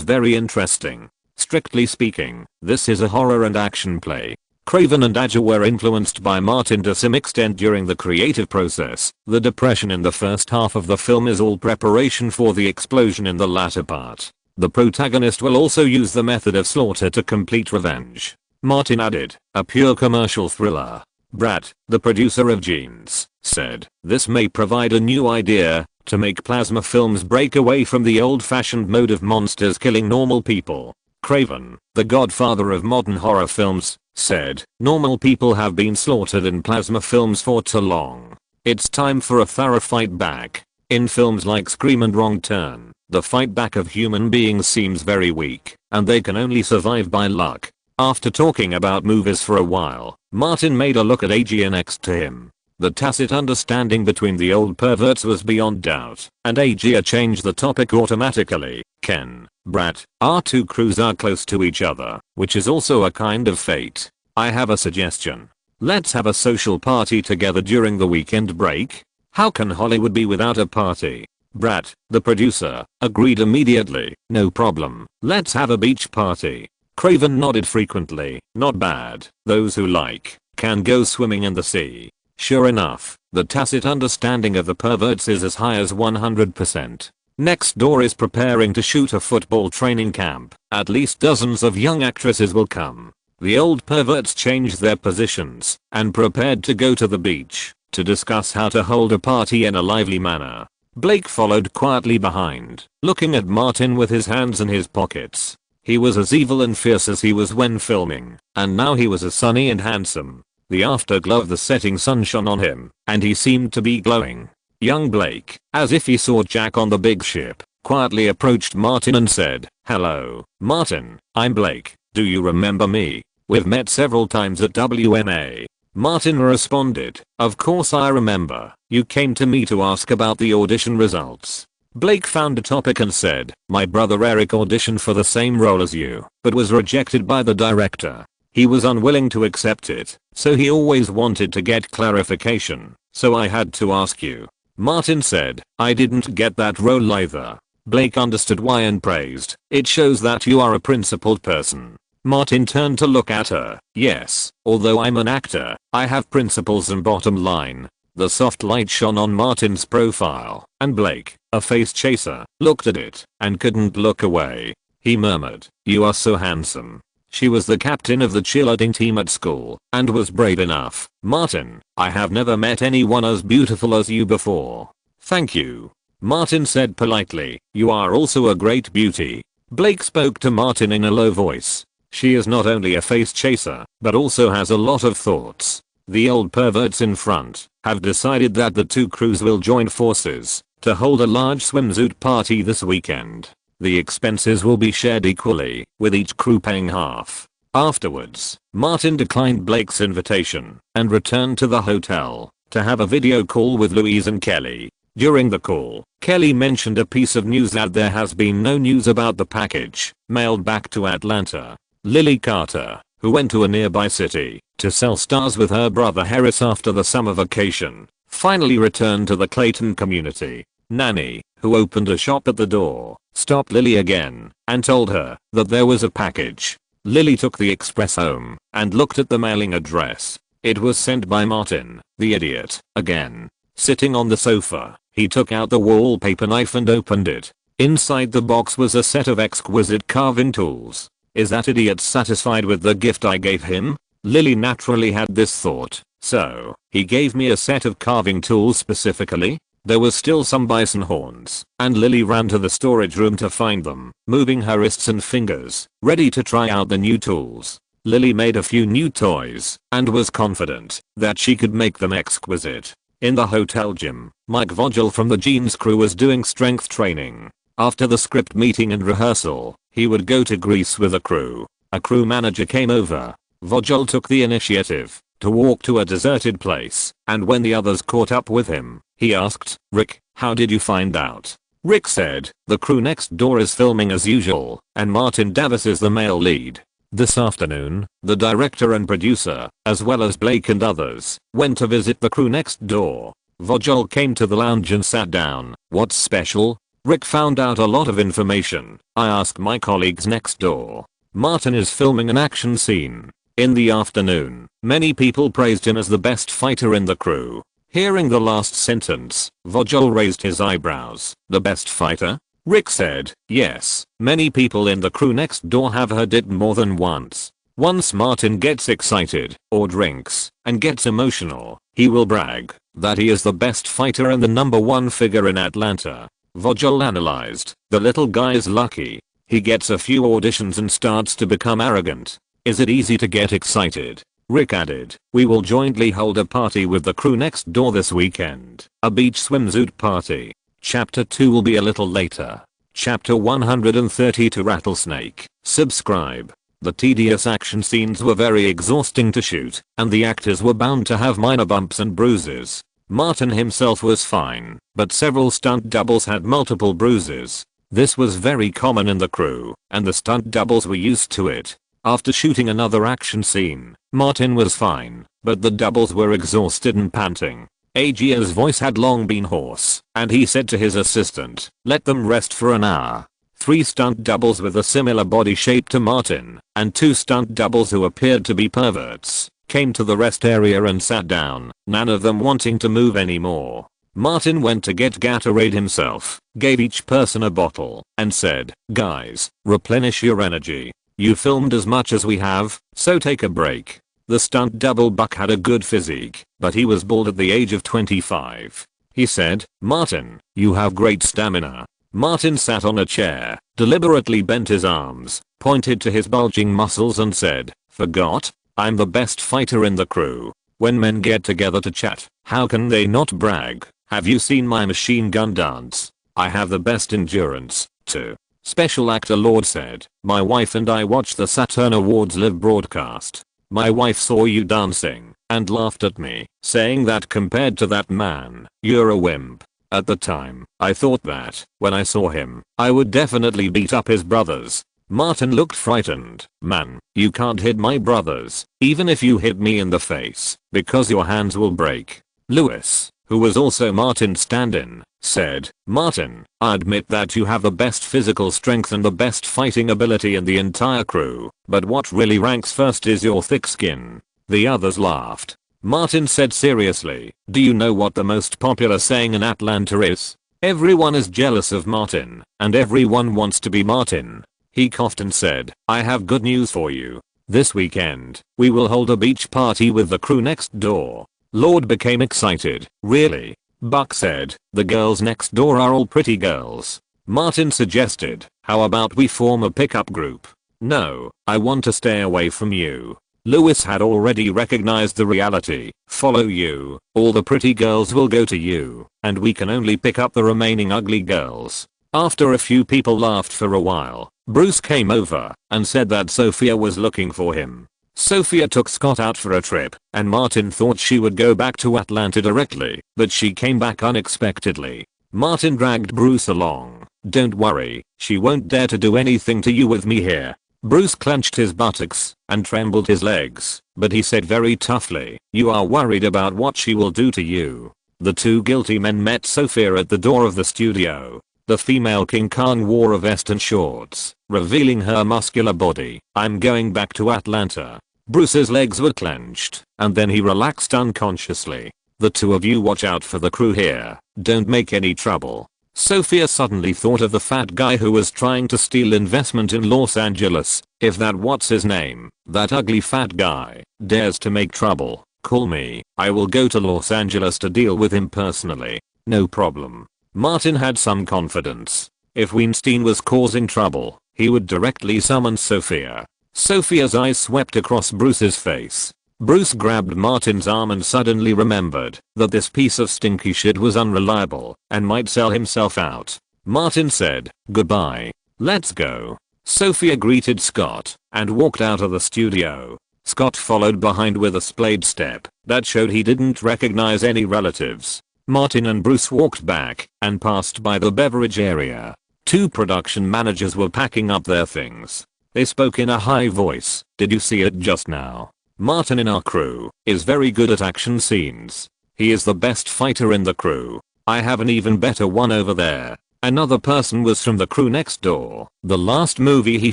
very interesting. Strictly speaking, this is a horror and action play. Craven and Agia were influenced by Martin to some extent during the creative process. The depression in the first half of the film is all preparation for the explosion in the latter part. The protagonist will also use the method of slaughter to complete revenge. Martin added, a pure commercial thriller. Brad, the producer of Genes, said, this may provide a new idea to make plasma films break away from the old-fashioned mode of monsters killing normal people. Craven, the godfather of modern horror films, said, normal people have been slaughtered in plasma films for too long. It's time for a thorough fight back. In films like Scream and Wrong Turn, the fight back of human beings seems very weak, and they can only survive by luck. After talking about movies for a while, Martin made a look at Agia next to him. The tacit understanding between the old perverts was beyond doubt, and Agia changed the topic automatically. Ken, Brad, our 2 crews are close to each other, which is also a kind of fate. I have a suggestion. Let's have a social party together during the weekend break. How can Hollywood be without a party? Brad, the producer, agreed immediately. No problem. Let's have a beach party. Craven nodded frequently. Not bad. Those who like can go swimming in the sea. Sure enough, the tacit understanding of the perverts is as high as 100%. Next door is preparing to shoot a football training camp. At least dozens of young actresses will come. The old perverts changed their positions and prepared to go to the beach to discuss how to hold a party in a lively manner. Blake followed quietly behind, looking at Martin with his hands in his pockets. He was as evil and fierce as he was when filming, and now he was as sunny and handsome. The afterglow of the setting sun shone on him, and he seemed to be glowing. Young Blake, as if he saw Jack on the big ship, quietly approached Martin and said, hello, Martin, I'm Blake, do you remember me? We've met several times at WMA. Martin responded, of course I remember, you came to me to ask about the audition results. Blake found a topic and said, my brother Eric auditioned for the same role as you, but was rejected by the director. He was unwilling to accept it, so he always wanted to get clarification, so I had to ask you. Martin said, I didn't get that role either. Blake understood why and praised, "It shows that you are a principled person." Martin turned to look at her. "Yes, although I'm an actor, I have principles and bottom line." The soft light shone on Martin's profile, and Blake, a face chaser, looked at it and couldn't look away. He murmured, "You are so handsome." She was the captain of the cheerleading team at school and was brave enough. "Martin, I have never met anyone as beautiful as you before." "Thank you," Martin said politely. "You are also a great beauty." Blake spoke to Martin in a low voice. "She is not only a face chaser, but also has a lot of thoughts." The old perverts in front have decided that the two crews will join forces to hold a large swimsuit party this weekend. The expenses will be shared equally, with each crew paying half. Afterwards, Martin declined Blake's invitation and returned to the hotel to have a video call with Louise and Kelly. During the call, Kelly mentioned a piece of news that there has been no news about the package mailed back to Atlanta. Lily Carter, who went to a nearby city to sell stars with her brother Harris after the summer vacation, finally returned to the Clayton community. Nanny, who opened a shop at the door, stopped Lily again and told her that there was a package. Lily took the express home and looked at the mailing address. It was sent by Martin, the idiot, again. Sitting on the sofa, he took out the wallpaper knife and opened it. Inside the box was a set of exquisite carving tools. Is that idiot satisfied with the gift I gave him? Lily naturally had this thought. So, he gave me a set of carving tools specifically? There was still some bison horns, and Lily ran to the storage room to find them, moving her wrists and fingers, ready to try out the new tools. Lily made a few new toys, and was confident that she could make them exquisite. In the hotel gym, Mike Vogel from the Jeans crew was doing strength training. After the script meeting and rehearsal, he would go to Greece with a crew. A crew manager came over. Vogel took the initiative to walk to a deserted place, and when the others caught up with him, he asked, "Rick, how did you find out?" Rick said, "The crew next door is filming as usual, and Martin Davis is the male lead." This afternoon, the director and producer, as well as Blake and others, went to visit the crew next door. Vogel came to the lounge and sat down. "What's special?" Rick found out a lot of information. "I asked my colleagues next door. Martin is filming an action scene." In the afternoon, many people praised him as the best fighter in the crew. Hearing the last sentence, Vogel raised his eyebrows. "The best fighter?" Rick said, "Yes, many people in the crew next door have heard it more than once. Once Martin gets excited, or drinks, and gets emotional, he will brag that he is the best fighter and the #1 figure in Atlanta." Vogel analyzed, "The little guy is lucky. He gets a few auditions and starts to become arrogant. Is it easy to get excited?" Rick added, "We will jointly hold a party with the crew next door this weekend. A beach swimsuit party." Chapter 2 will be a little later. Chapter 132 Rattlesnake. Subscribe. The tedious action scenes were very exhausting to shoot, and the actors were bound to have minor bumps and bruises. Martin himself was fine, but several stunt doubles had multiple bruises. This was very common in the crew, and the stunt doubles were used to it. After shooting another action scene, Martin was fine, but the doubles were exhausted and panting. AG's voice had long been hoarse, and he said to his assistant, "Let them rest for an hour." 3 stunt doubles with a similar body shape to Martin, and 2 stunt doubles who appeared to be perverts, came to the rest area and sat down, none of them wanting to move anymore. Martin went to get Gatorade himself, gave each person a bottle, and said, "Guys, replenish your energy. You filmed as much as we have, so take a break." The stunt double buck had a good physique, but he was bald at the age of 25. He said, "Martin, you have great stamina." Martin sat on a chair, deliberately bent his arms, pointed to his bulging muscles and said, "Forgot? I'm the best fighter in the crew. When men get together to chat, how can they not brag? Have you seen my machine gun dance? I have the best endurance, too." Special actor Lord said, "My wife and I watched the Saturn Awards live broadcast. My wife saw you dancing and laughed at me, saying that compared to that man, you're a wimp. At the time, I thought that, when I saw him, I would definitely beat up his brothers." Martin looked frightened. "Man, you can't hit my brothers, even if you hit me in the face, because your hands will break." Lewis, who was also Martin's stand-in, said, "Martin, I admit that you have the best physical strength and the best fighting ability in the entire crew, but what really ranks first is your thick skin." The others laughed. Martin said seriously, "Do you know what the most popular saying in Atlanta is? Everyone is jealous of Martin, and everyone wants to be Martin." He coughed and said, "I have good news for you. This weekend, we will hold a beach party with the crew next door." Lord became excited. "Really?" Buck said, "The girls next door are all pretty girls." Martin suggested, "How about we form a pickup group?" "No, I want to stay away from you." Lewis had already recognized the reality. "Follow you, all the pretty girls will go to you, and we can only pick up the remaining ugly girls." After a few people laughed for a while, Bruce came over and said that Sophia was looking for him. Sophia took Scott out for a trip, and Martin thought she would go back to Atlanta directly, but she came back unexpectedly. Martin dragged Bruce along. "Don't worry, she won't dare to do anything to you with me here." Bruce clenched his buttocks and trembled his legs, but he said very toughly, "You are worried about what she will do to you." The two guilty men met Sophia at the door of the studio. The female King Khan wore a vest and shorts, revealing her muscular body. "I'm going back to Atlanta." Bruce's legs were clenched, and then he relaxed unconsciously. "The two of you watch out for the crew here. Don't make any trouble." Sophia suddenly thought of the fat guy who was trying to steal investment in Los Angeles. "If that what's his name, that ugly fat guy, dares to make trouble, call me. I will go to Los Angeles to deal with him personally. No problem." Martin had some confidence. If Weinstein was causing trouble, he would directly summon Sophia. Sophia's eyes swept across Bruce's face. Bruce grabbed Martin's arm and suddenly remembered that this piece of stinky shit was unreliable and might sell himself out. Martin said, "Goodbye. Let's go." Sophia greeted Scott and walked out of the studio. Scott followed behind with a splayed step that showed he didn't recognize any relatives. Martin and Bruce walked back and passed by the beverage area. Two production managers were packing up their things. They spoke in a high voice. "Did you see it just now? Martin in our crew is very good at action scenes. He is the best fighter in the crew. I have an even better one over there." Another person was from the crew next door. "The last movie he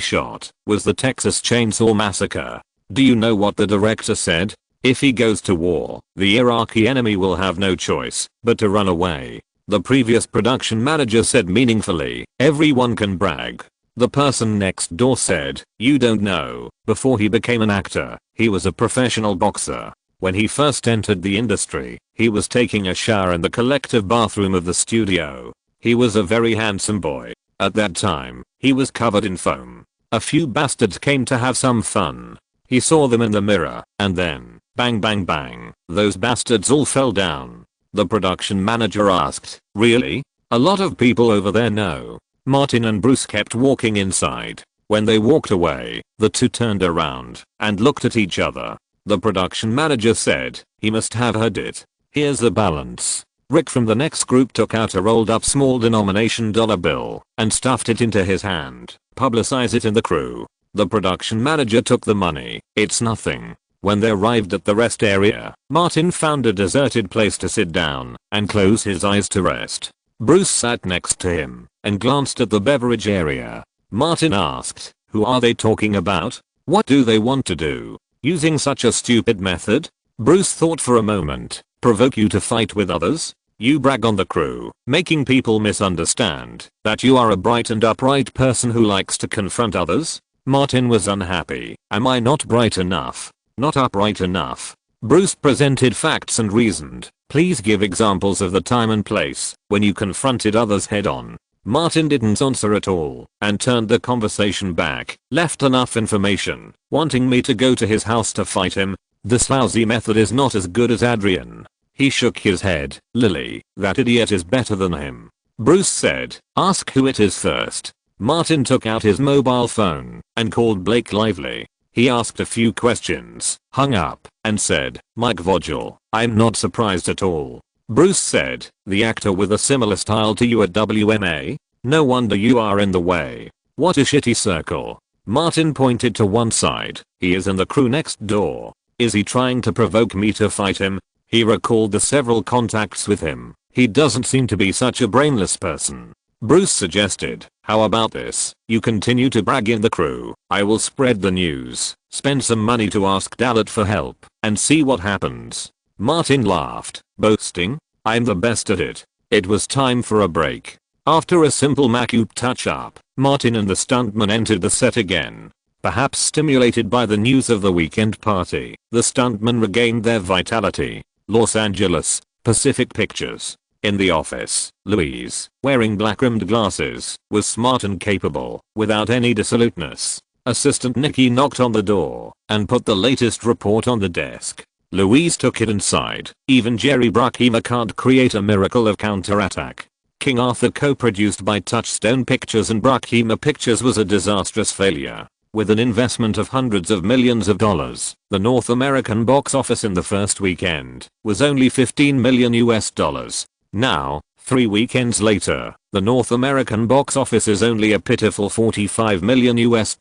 shot was the Texas Chainsaw Massacre. Do you know what the director said? If he goes to war, the Iraqi enemy will have no choice but to run away." The previous production manager said meaningfully, "Everyone can brag." The person next door said, "You don't know, before he became an actor, he was a professional boxer. When he first entered the industry, he was taking a shower in the collective bathroom of the studio. He was a very handsome boy. At that time, he was covered in foam. A few bastards came to have some fun. He saw them in the mirror, and then, bang bang bang, those bastards all fell down." The production manager asked, "Really? A lot of people over there know." Martin and Bruce kept walking inside. When they walked away, the two turned around and looked at each other. The production manager said, "He must have heard it. Here's the balance." Rick from the next group took out a rolled up small denomination dollar bill and stuffed it into his hand. "Publicize it in the crew." The production manager took the money. "It's nothing." When they arrived at the rest area, Martin found a deserted place to sit down and close his eyes to rest. Bruce sat next to him and glanced at the beverage area. Martin asked, "Who are they talking about? What do they want to do? Using such a stupid method?" Bruce thought for a moment. "Provoke you to fight with others? You brag on the crew, making people misunderstand that you are a bright and upright person who likes to confront others?" Martin was unhappy. "Am I not bright enough? Not upright enough?" Bruce presented facts and reasoned. "Please give examples of the time and place when you confronted others head on." Martin didn't answer at all and turned the conversation back, left enough information, wanting me to go to his house to fight him. "This lousy method is not as good as Adrian." He shook his head. "Lily, that idiot is better than him." Bruce said, "Ask who it is first." Martin took out his mobile phone and called Blake Lively. He asked a few questions, hung up, and said, "Mike Vogel." "I'm not surprised at all." Bruce said, "The actor with a similar style to you at WMA? No wonder you are in the way. What a shitty circle." Martin pointed to one side. "He is in the crew next door. Is he trying to provoke me to fight him?" He recalled the several contacts with him. He doesn't seem to be such a brainless person. Bruce suggested, how about this? You continue to brag in the crew. I will spread the news, spend some money to ask Dallet for help, and see what happens. Martin laughed. Boasting? I'm the best at it. It was time for a break. After a simple makeup touch-up, Martin and the stuntman entered the set again. Perhaps stimulated by the news of the weekend party, the stuntmen regained their vitality. Los Angeles, Pacific Pictures. In the office, Louise, wearing black-rimmed glasses, was smart and capable, without any dissoluteness. Assistant Nikki knocked on the door and put the latest report on the desk. Louise took it inside. Even Jerry Bruckheimer can't create a miracle of counterattack. King Arthur, co-produced by Touchstone Pictures and Bruckheimer Pictures, was a disastrous failure. With an investment of hundreds of millions of dollars, the North American box office in the first weekend was only $15 million US. Now, 3 weekends later, the North American box office is only a pitiful $45 million US,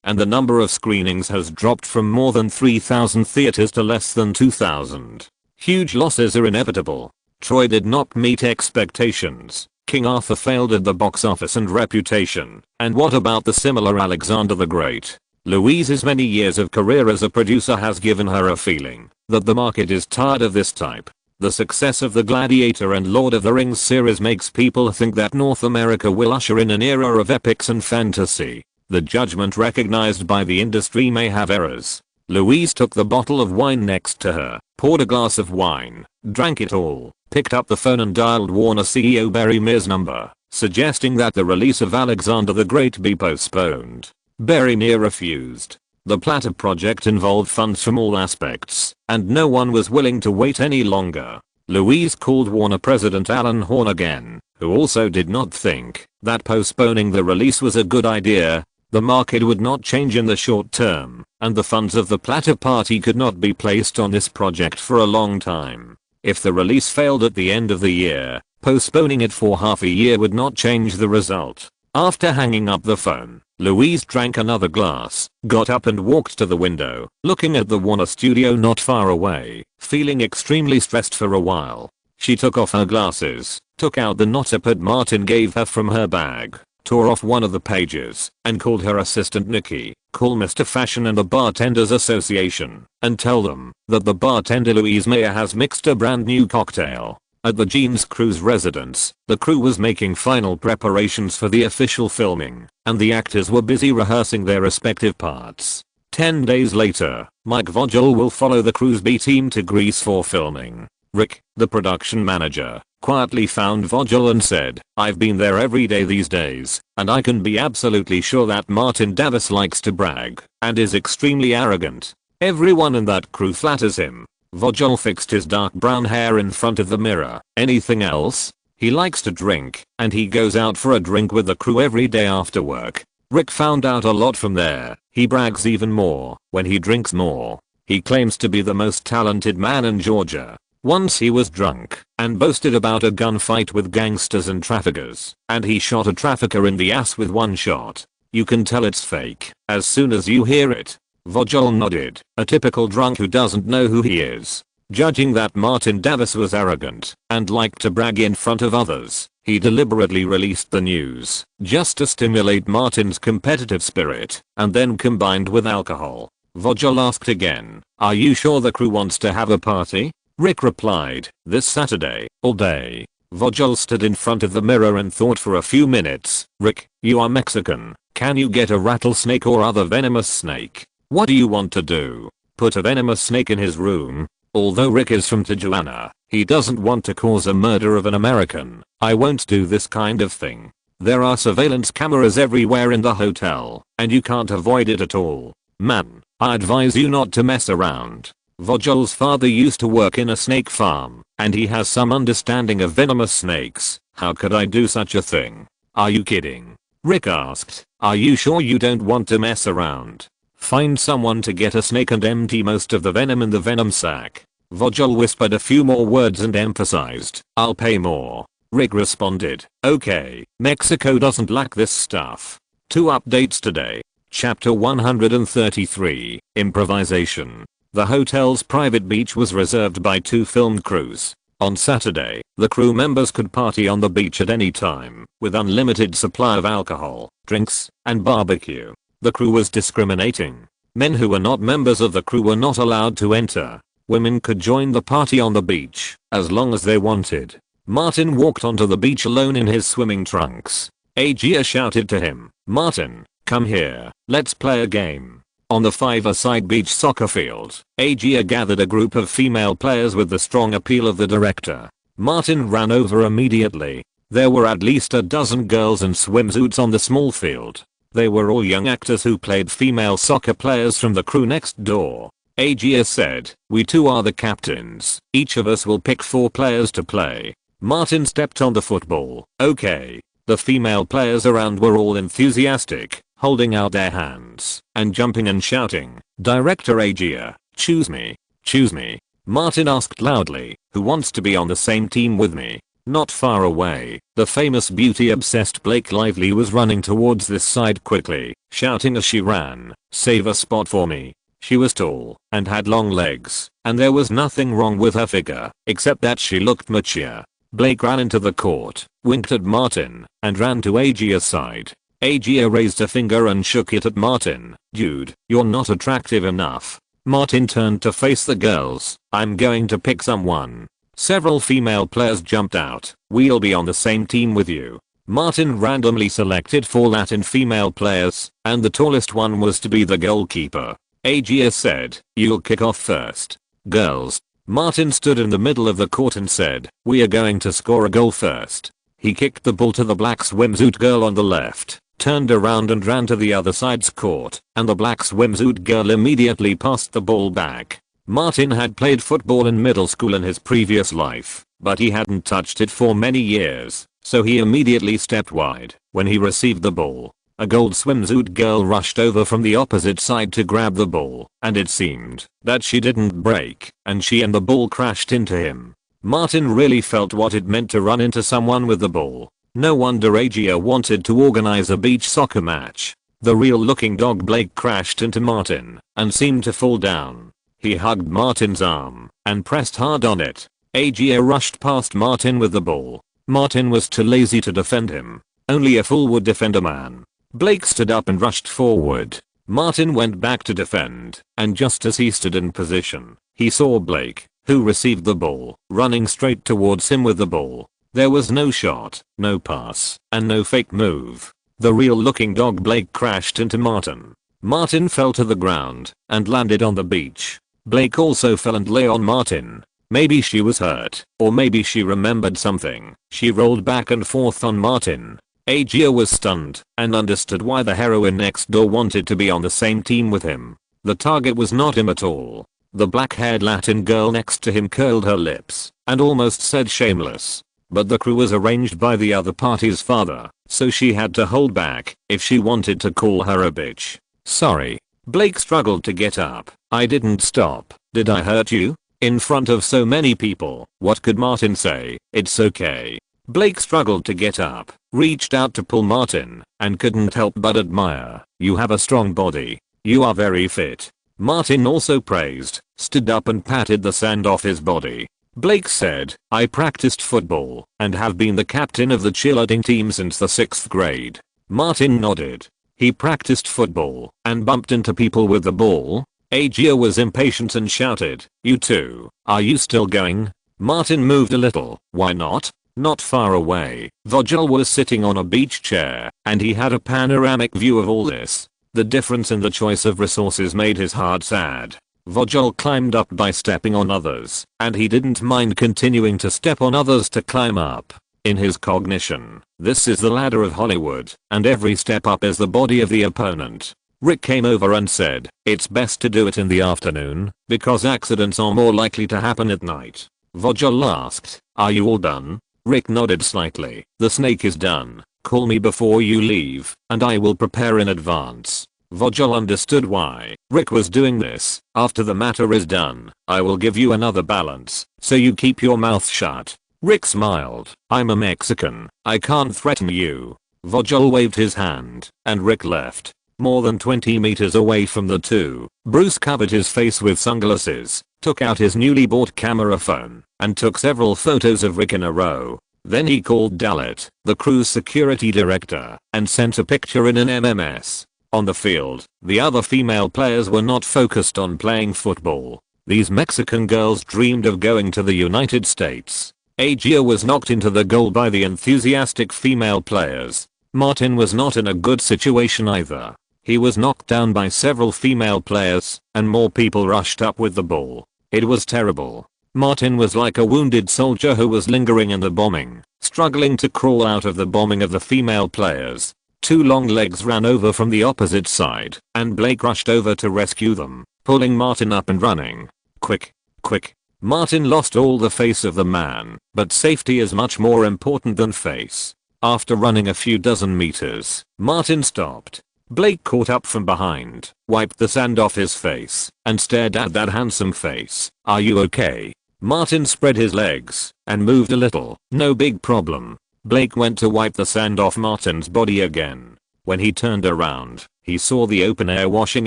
and the number of screenings has dropped from more than 3,000 theaters to less than 2,000. Huge losses are inevitable. Troy did not meet expectations. King Arthur failed at the box office and reputation. And what about the similar Alexander the Great? Louise's many years of career as a producer has given her a feeling that the market is tired of this type. The success of the Gladiator and Lord of the Rings series makes people think that North America will usher in an era of epics and fantasy. The judgment recognized by the industry may have errors. Louise took the bottle of wine next to her, poured a glass of wine, drank it all, picked up the phone and dialed Warner CEO Barry Mear's number, suggesting that the release of Alexander the Great be postponed. Barry Mear refused. The Platter project involved funds from all aspects, and no one was willing to wait any longer. Louise called Warner president Alan Horn again, who also did not think that postponing the release was a good idea. The market would not change in the short term, and the funds of the Platter Party could not be placed on this project for a long time. If the release failed at the end of the year, postponing it for half a year would not change the result. After hanging up the phone, Louise drank another glass, got up and walked to the window, looking at the Warner studio not far away, feeling extremely stressed for a while. She took off her glasses, took out the notepad Martin gave her from her bag, tore off one of the pages, and called her assistant Nikki. Call Mr. Fashion and the Bartenders Association, and tell them that the bartender Louise Meyer has mixed a brand new cocktail. At the Jeans Crew's residence, the crew was making final preparations for the official filming, and the actors were busy rehearsing their respective parts. 10 days later, Mike Vogel will follow the crew's B team to Greece for filming. Rick, the production manager, quietly found Vogel and said, "I've been there every day these days, and I can be absolutely sure that Martin Davis likes to brag, and is extremely arrogant. Everyone in that crew flatters him." Vogel fixed his dark brown hair in front of the mirror. "Anything else?" "He likes to drink, and he goes out for a drink with the crew every day after work." Rick found out a lot from there. He brags even more when he drinks more. He claims to be the most talented man in Georgia. Once he was drunk and boasted about a gunfight with gangsters and traffickers, and he shot a trafficker in the ass with one shot. You can tell it's fake as soon as you hear it. Vogel nodded, a typical drunk who doesn't know who he is. Judging that Martin Davis was arrogant and liked to brag in front of others, he deliberately released the news just to stimulate Martin's competitive spirit, and then combined with alcohol. Vogel asked again, "Are you sure the crew wants to have a party?" Rick replied, "This Saturday, all day." Vogel stood in front of the mirror and thought for a few minutes. "Rick, you are Mexican. Can you get a rattlesnake or other venomous snake? What do you want to do? Put a venomous snake in his room?" Although Rick is from Tijuana, he doesn't want to cause a murder of an American. "I won't do this kind of thing. There are surveillance cameras everywhere in the hotel, and you can't avoid it at all. Man, I advise you not to mess around." Vogel's father used to work in a snake farm, and he has some understanding of venomous snakes. "How could I do such a thing? Are you kidding?" Rick asked, "Are you sure you don't want to mess around? Find someone to get a snake and empty most of the venom in the venom sac." Vogel whispered a few more words and emphasized, "I'll pay more." Rick responded, "Okay, Mexico doesn't lack this stuff." 2 updates today. Chapter 133, Improvisation. The hotel's private beach was reserved by 2 film crews. On Saturday, the crew members could party on the beach at any time, with unlimited supply of alcohol, drinks, and barbecue. The crew was discriminating. Men who were not members of the crew were not allowed to enter. Women could join the party on the beach, as long as they wanted. Martin walked onto the beach alone in his swimming trunks. Agia shouted to him, "Martin, come here, let's play a game." On the 5-a-side beach soccer field, Agia gathered a group of female players with the strong appeal of the director. Martin ran over immediately. There were at least a dozen girls in swimsuits on the small field. They were all young actors who played female soccer players from the crew next door. Agia said, "We two are the captains. Each of us will pick 4 players to play." Martin stepped on the football. "Okay." The female players around were all enthusiastic, holding out their hands and jumping and shouting, "Director Agia, choose me. Choose me." Martin asked loudly, "Who wants to be on the same team with me?" Not far away, the famous beauty-obsessed Blake Lively was running towards this side quickly, shouting as she ran, "Save a spot for me." She was tall and had long legs, and there was nothing wrong with her figure, except that she looked mature. Blake ran into the court, winked at Martin, and ran to Agia's side. Agia raised a finger and shook it at Martin. "Dude, you're not attractive enough." Martin turned to face the girls. "I'm going to pick someone." Several female players jumped out. "We'll be on the same team with you." Martin randomly selected 4 Latin female players, and the tallest one was to be the goalkeeper. Agia said, "You'll kick off first." "Girls." Martin stood in the middle of the court and said, "We are going to score a goal first." He kicked the ball to the black swimsuit girl on the left, turned around and ran to the other side's court, and the black swimsuit girl immediately passed the ball back. Martin had played football in middle school in his previous life, but he hadn't touched it for many years, so he immediately stepped wide when he received the ball. A gold swimsuit girl rushed over from the opposite side to grab the ball, and it seemed that she didn't break, and she and the ball crashed into him. Martin really felt what it meant to run into someone with the ball. No wonder Agia wanted to organize a beach soccer match. The real-looking dog Blake crashed into Martin and seemed to fall down. He hugged Martin's arm and pressed hard on it. Agia rushed past Martin with the ball. Martin was too lazy to defend him. Only a fool would defend a man. Blake stood up and rushed forward. Martin went back to defend, and just as he stood in position, he saw Blake, who received the ball, running straight towards him with the ball. There was no shot, no pass, and no fake move. The real-looking dog Blake crashed into Martin. Martin fell to the ground and landed on the beach. Blake also fell and lay on Martin. Maybe she was hurt, or maybe she remembered something. She rolled back and forth on Martin. Agia was stunned and understood why the heroine next door wanted to be on the same team with him. The target was not him at all. The black-haired Latin girl next to him curled her lips and almost said shameless. But the crew was arranged by the other party's father, so she had to hold back if she wanted to call her a bitch. "Sorry." Blake struggled to get up. "I didn't stop. Did I hurt you?" In front of so many people, what could Martin say? "It's okay." Blake struggled to get up, reached out to pull Martin, and couldn't help but admire. "You have a strong body. You are very fit." Martin also praised, stood up and patted the sand off his body. Blake said, "I practiced football and have been the captain of the cheerleading team since the 6th grade. Martin nodded. He practiced football and bumped into people with the ball. Agia was impatient and shouted, "You too, are you still going?" Martin moved a little. "Why not?" Not far away, Vogel was sitting on a beach chair, and he had a panoramic view of all this. The difference in the choice of resources made his heart sad. Vogel climbed up by stepping on others, and he didn't mind continuing to step on others to climb up. In his cognition, this is the ladder of Hollywood, and every step up is the body of the opponent. Rick came over and said, "It's best to do it in the afternoon, because accidents are more likely to happen at night." Vogel asked, "Are you all done?" Rick nodded slightly. "The snake is done. Call me before you leave, and I will prepare in advance." Vogel understood why Rick was doing this. "After the matter is done, I will give you another balance, so you keep your mouth shut." Rick smiled. "I'm a Mexican. I can't threaten you." Vogel waved his hand, and Rick left. More than 20 meters away from the two, Bruce covered his face with sunglasses, took out his newly bought camera phone, and took several photos of Rick in a row. Then he called Dalit, the crew's security director, and sent a picture in an MMS. On the field, the other female players were not focused on playing football. These Mexican girls dreamed of going to the United States. Agia was knocked into the goal by the enthusiastic female players. Martin was not in a good situation either. He was knocked down by several female players, and more people rushed up with the ball. It was terrible. Martin was like a wounded soldier who was lingering in the bombing, struggling to crawl out of the bombing of the female players. Two long legs ran over from the opposite side, and Blake rushed over to rescue them, pulling Martin up and running. Quick, quick. Martin lost all the face of the man, but safety is much more important than face. After running a few dozen meters, Martin stopped. Blake caught up from behind, wiped the sand off his face, and stared at that handsome face. "Are you okay?" Martin spread his legs and moved a little. "No big problem." Blake went to wipe the sand off Martin's body again. When he turned around, he saw the open air washing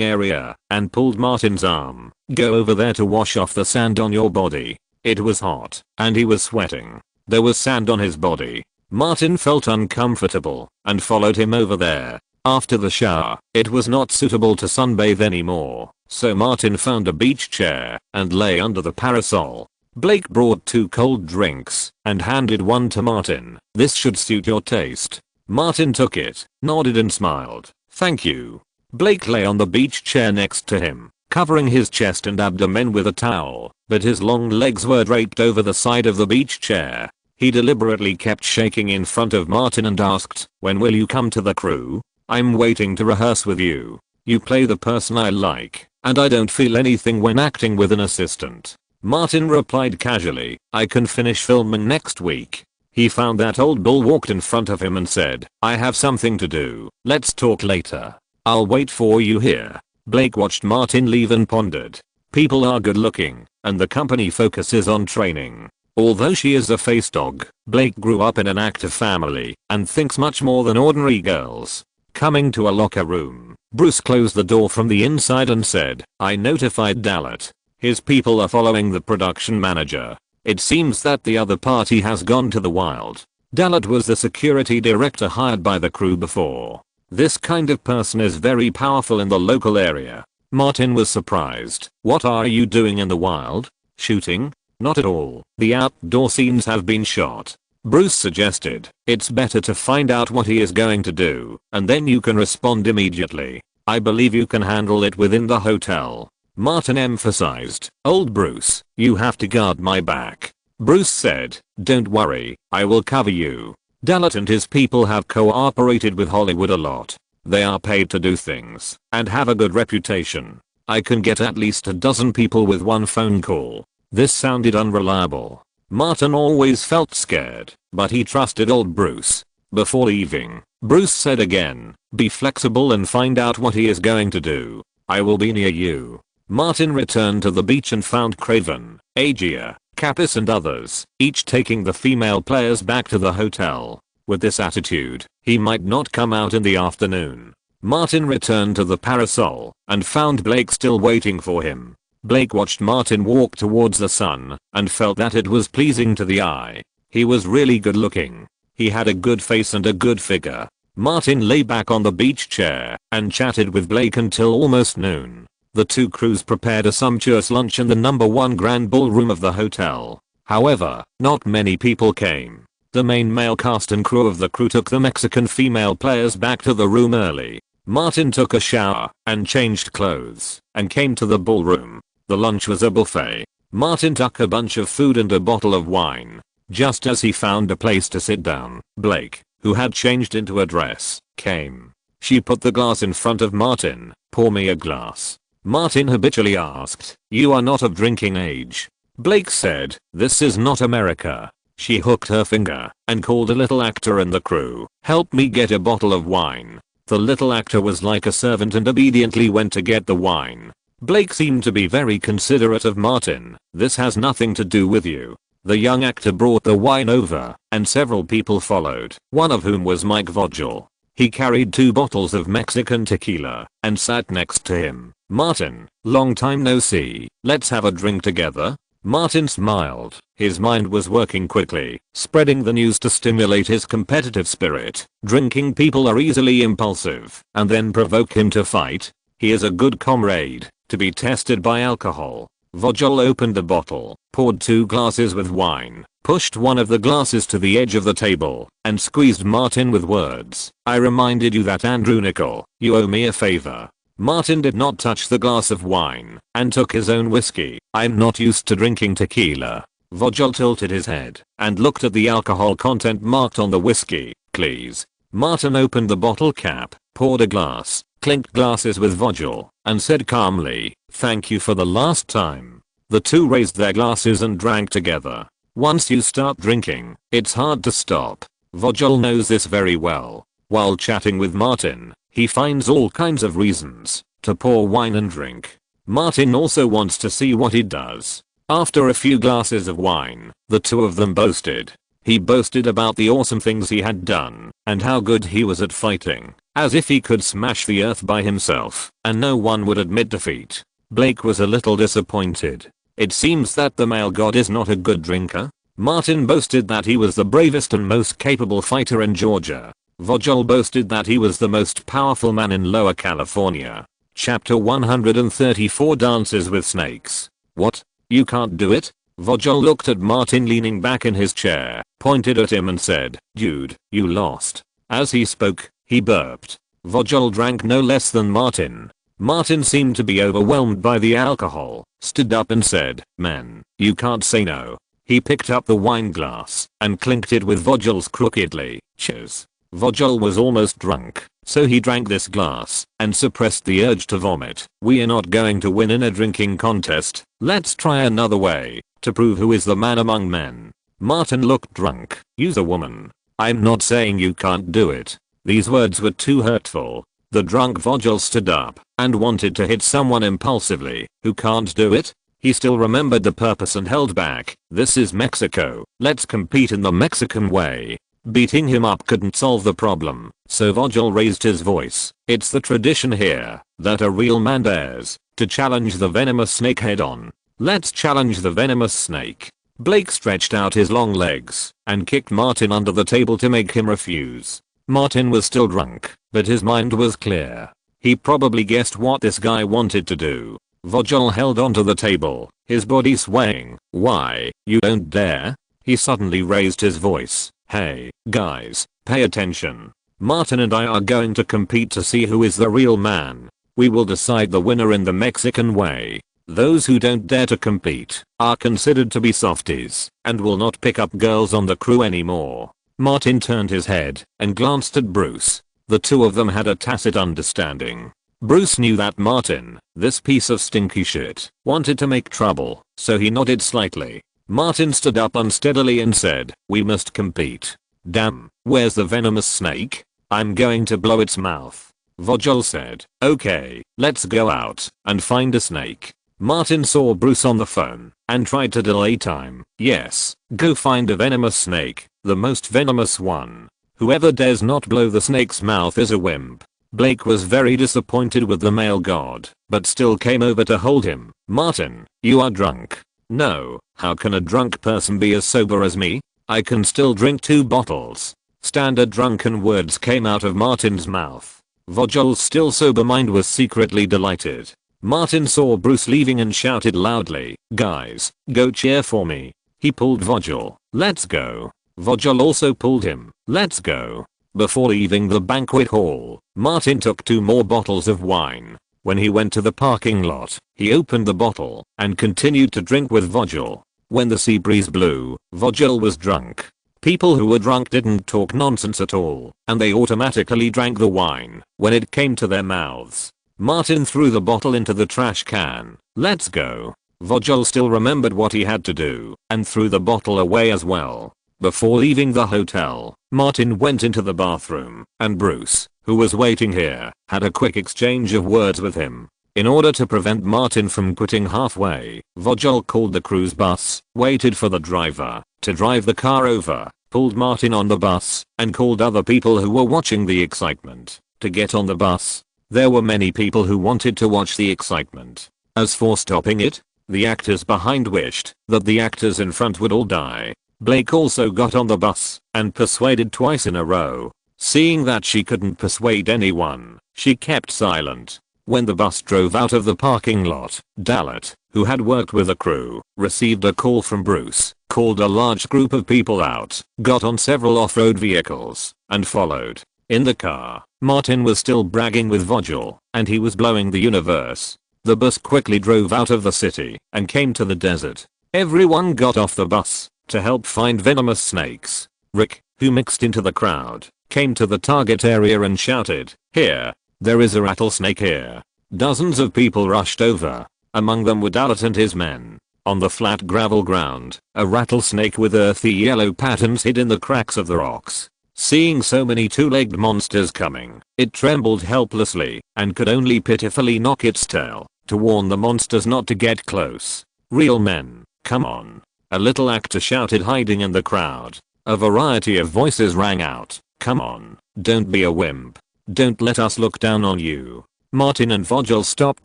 area and pulled Martin's arm. "Go over there to wash off the sand on your body." It was hot, and he was sweating. There was sand on his body. Martin felt uncomfortable and followed him over there. After the shower, it was not suitable to sunbathe anymore, so Martin found a beach chair and lay under the parasol. Blake brought 2 cold drinks and handed one to Martin. "This should suit your taste." Martin took it, nodded and smiled. "Thank you." Blake lay on the beach chair next to him, covering his chest and abdomen with a towel, but his long legs were draped over the side of the beach chair. He deliberately kept shaking in front of Martin and asked, "When will you come to the crew? I'm waiting to rehearse with you. You play the person I like, and I don't feel anything when acting with an assistant." Martin replied casually, "I can finish filming next week." He found that old bull walked in front of him and said, "I have something to do. Let's talk later. I'll wait for you here." Blake watched Martin leave and pondered. People are good looking, and the company focuses on training. Although she is a face dog, Blake grew up in an active family and thinks much more than ordinary girls. Coming to a locker room, Bruce closed the door from the inside and said, "I notified Dalit. His people are following the production manager. It seems that the other party has gone to the wild." Dalit was the security director hired by the crew before. This kind of person is very powerful in the local area. Martin was surprised. "What are you doing in the wild? Shooting?" "Not at all. The outdoor scenes have been shot." Bruce suggested, "It's better to find out what he is going to do, and then you can respond immediately. I believe you can handle it within the hotel." Martin emphasized, "Old Bruce, you have to guard my back." Bruce said, "Don't worry, I will cover you." Dalit and his people have cooperated with Hollywood a lot. They are paid to do things and have a good reputation. I can get at least a dozen people with one phone call. This sounded unreliable. Martin always felt scared, but he trusted old Bruce. Before leaving, Bruce said again, "Be flexible and find out what he is going to do. I will be near you." Martin returned to the beach and found Craven, Agia, Capis and others, each taking the female players back to the hotel. With this attitude, he might not come out in the afternoon. Martin returned to the parasol and found Blake still waiting for him. Blake watched Martin walk towards the sun and felt that it was pleasing to the eye. He was really good looking. He had a good face and a good figure. Martin lay back on the beach chair and chatted with Blake until almost noon. The two crews prepared a sumptuous lunch in the #1 grand ballroom of the hotel. However, not many people came. The main male cast and crew of the crew took the Mexican female players back to the room early. Martin took a shower and changed clothes and came to the ballroom. The lunch was a buffet. Martin took a bunch of food and a bottle of wine. Just as he found a place to sit down, Blake, who had changed into a dress, came. She put the glass in front of Martin. "Pour me a glass." Martin habitually asked, "You are not of drinking age." Blake said, "This is not America." She hooked her finger and called a little actor in the crew. "Help me get a bottle of wine." The little actor was like a servant and obediently went to get the wine. Blake seemed to be very considerate of Martin. "This has nothing to do with you." The young actor brought the wine over, and several people followed, one of whom was Mike Vogel. He carried 2 bottles of Mexican tequila and sat next to him. "Martin, long time no see, let's have a drink together?" Martin smiled. His mind was working quickly, spreading the news to stimulate his competitive spirit. Drinking people are easily impulsive and then provoke him to fight. He is a good comrade to be tested by alcohol. Vogel opened the bottle, poured 2 glasses with wine, pushed one of the glasses to the edge of the table, and squeezed Martin with words. "I reminded you that Andrew Nickel, you owe me a favor." Martin did not touch the glass of wine and took his own whiskey. "I'm not used to drinking tequila." Vogel tilted his head and looked at the alcohol content marked on the whiskey. "Please." Martin opened the bottle cap, poured a glass, clinked glasses with Vogel, and said calmly, "Thank you for the last time." The two raised their glasses and drank together. Once you start drinking, it's hard to stop. Vogel knows this very well. While chatting with Martin, he finds all kinds of reasons to pour wine and drink. Martin also wants to see what he does. After a few glasses of wine, the two of them boasted. He boasted about the awesome things he had done and how good he was at fighting, as if he could smash the earth by himself and no one would admit defeat. Blake was a little disappointed. It seems that the male god is not a good drinker. Martin boasted that he was the bravest and most capable fighter in Georgia. Vogel boasted that he was the most powerful man in Lower California. Chapter 134 Dances with Snakes. What? You can't do it? Vogel looked at Martin leaning back in his chair, pointed at him and said, "Dude, you lost." As he spoke, he burped. Vogel drank no less than Martin. Martin seemed to be overwhelmed by the alcohol, stood up and said, "Man, you can't say no." He picked up the wine glass and clinked it with Vogel's crookedly. "Cheers." Vogel was almost drunk, so he drank this glass and suppressed the urge to vomit. "We are not going to win in a drinking contest. Let's try another way to prove who is the man among men." Martin looked drunk. "Use a woman." "I'm not saying you can't do it." These words were too hurtful. The drunk Vogel stood up and wanted to hit someone impulsively. "Who can't do it?" He still remembered the purpose and held back. "This is Mexico. Let's compete in the Mexican way." Beating him up couldn't solve the problem, so Vogel raised his voice. "It's the tradition here that a real man dares to challenge the venomous snake head on. Let's challenge the venomous snake." Blake stretched out his long legs and kicked Martin under the table to make him refuse. Martin was still drunk, but his mind was clear. He probably guessed what this guy wanted to do. Vogel held onto the table, his body swaying. "Why, you don't dare?" He suddenly raised his voice. "Hey, guys, pay attention. Martin and I are going to compete to see who is the real man. We will decide the winner in the Mexican way. Those who don't dare to compete are considered to be softies and will not pick up girls on the crew anymore." Martin turned his head and glanced at Bruce. The two of them had a tacit understanding. Bruce knew that Martin, this piece of stinky shit, wanted to make trouble, so he nodded slightly. Martin stood up unsteadily and said, "We must compete." "Damn, where's the venomous snake? I'm going to blow its mouth." Vogel said, "Okay, let's go out and find a snake." Martin saw Bruce on the phone and tried to delay time. "Yes, go find a venomous snake, the most venomous one. Whoever dares not blow the snake's mouth is a wimp." Blake was very disappointed with the male god, but still came over to hold him. "Martin, you are drunk." "No, how can a drunk person be as sober as me? I can still drink 2 bottles." Standard drunken words came out of Martin's mouth. Vogel's still sober mind was secretly delighted. Martin saw Bruce leaving and shouted loudly, "Guys, go cheer for me." He pulled Vogel. "Let's go." Vogel also pulled him. "Let's go." Before leaving the banquet hall, Martin took 2 more bottles of wine. When he went to the parking lot, he opened the bottle and continued to drink with Vogel. When the sea breeze blew, Vogel was drunk. People who were drunk didn't talk nonsense at all, and they automatically drank the wine when it came to their mouths. Martin threw the bottle into the trash can. "Let's go." Vogel still remembered what he had to do and threw the bottle away as well. Before leaving the hotel, Martin went into the bathroom, and Bruce, who was waiting here, had a quick exchange of words with him. In order to prevent Martin from quitting halfway, Vogel called the cruise bus, waited for the driver to drive the car over pulled Martin on the bus, and called other people who were watching the excitement to get on the bus. There were many people who wanted to watch the excitement. As for stopping it, the actors behind wished that the actors in front would all die. Blake also got on the bus and persuaded twice in a row. Seeing that she couldn't persuade anyone, she kept silent. When the bus drove out of the parking lot, Dalit, who had worked with the crew, received a call from Bruce, called a large group of people out, got on several off-road vehicles, and followed. In the car, Martin was still bragging with Vogel, and he was blowing the universe. The bus quickly drove out of the city and came to the desert. Everyone got off the bus to help find venomous snakes. Rick, who mixed into the crowd, came to the target area and shouted, "Here! There is a rattlesnake here." Dozens of people rushed over. Among them were Dalit and his men. On the flat gravel ground, a rattlesnake with earthy yellow patterns hid in the cracks of the rocks. Seeing so many two-legged monsters coming, it trembled helplessly and could only pitifully knock its tail to warn the monsters not to get close. "Real men, come on," a little actor shouted hiding in the crowd. A variety of voices rang out, "Come on, don't be a wimp. Don't let us look down on you." Martin and Vogel stopped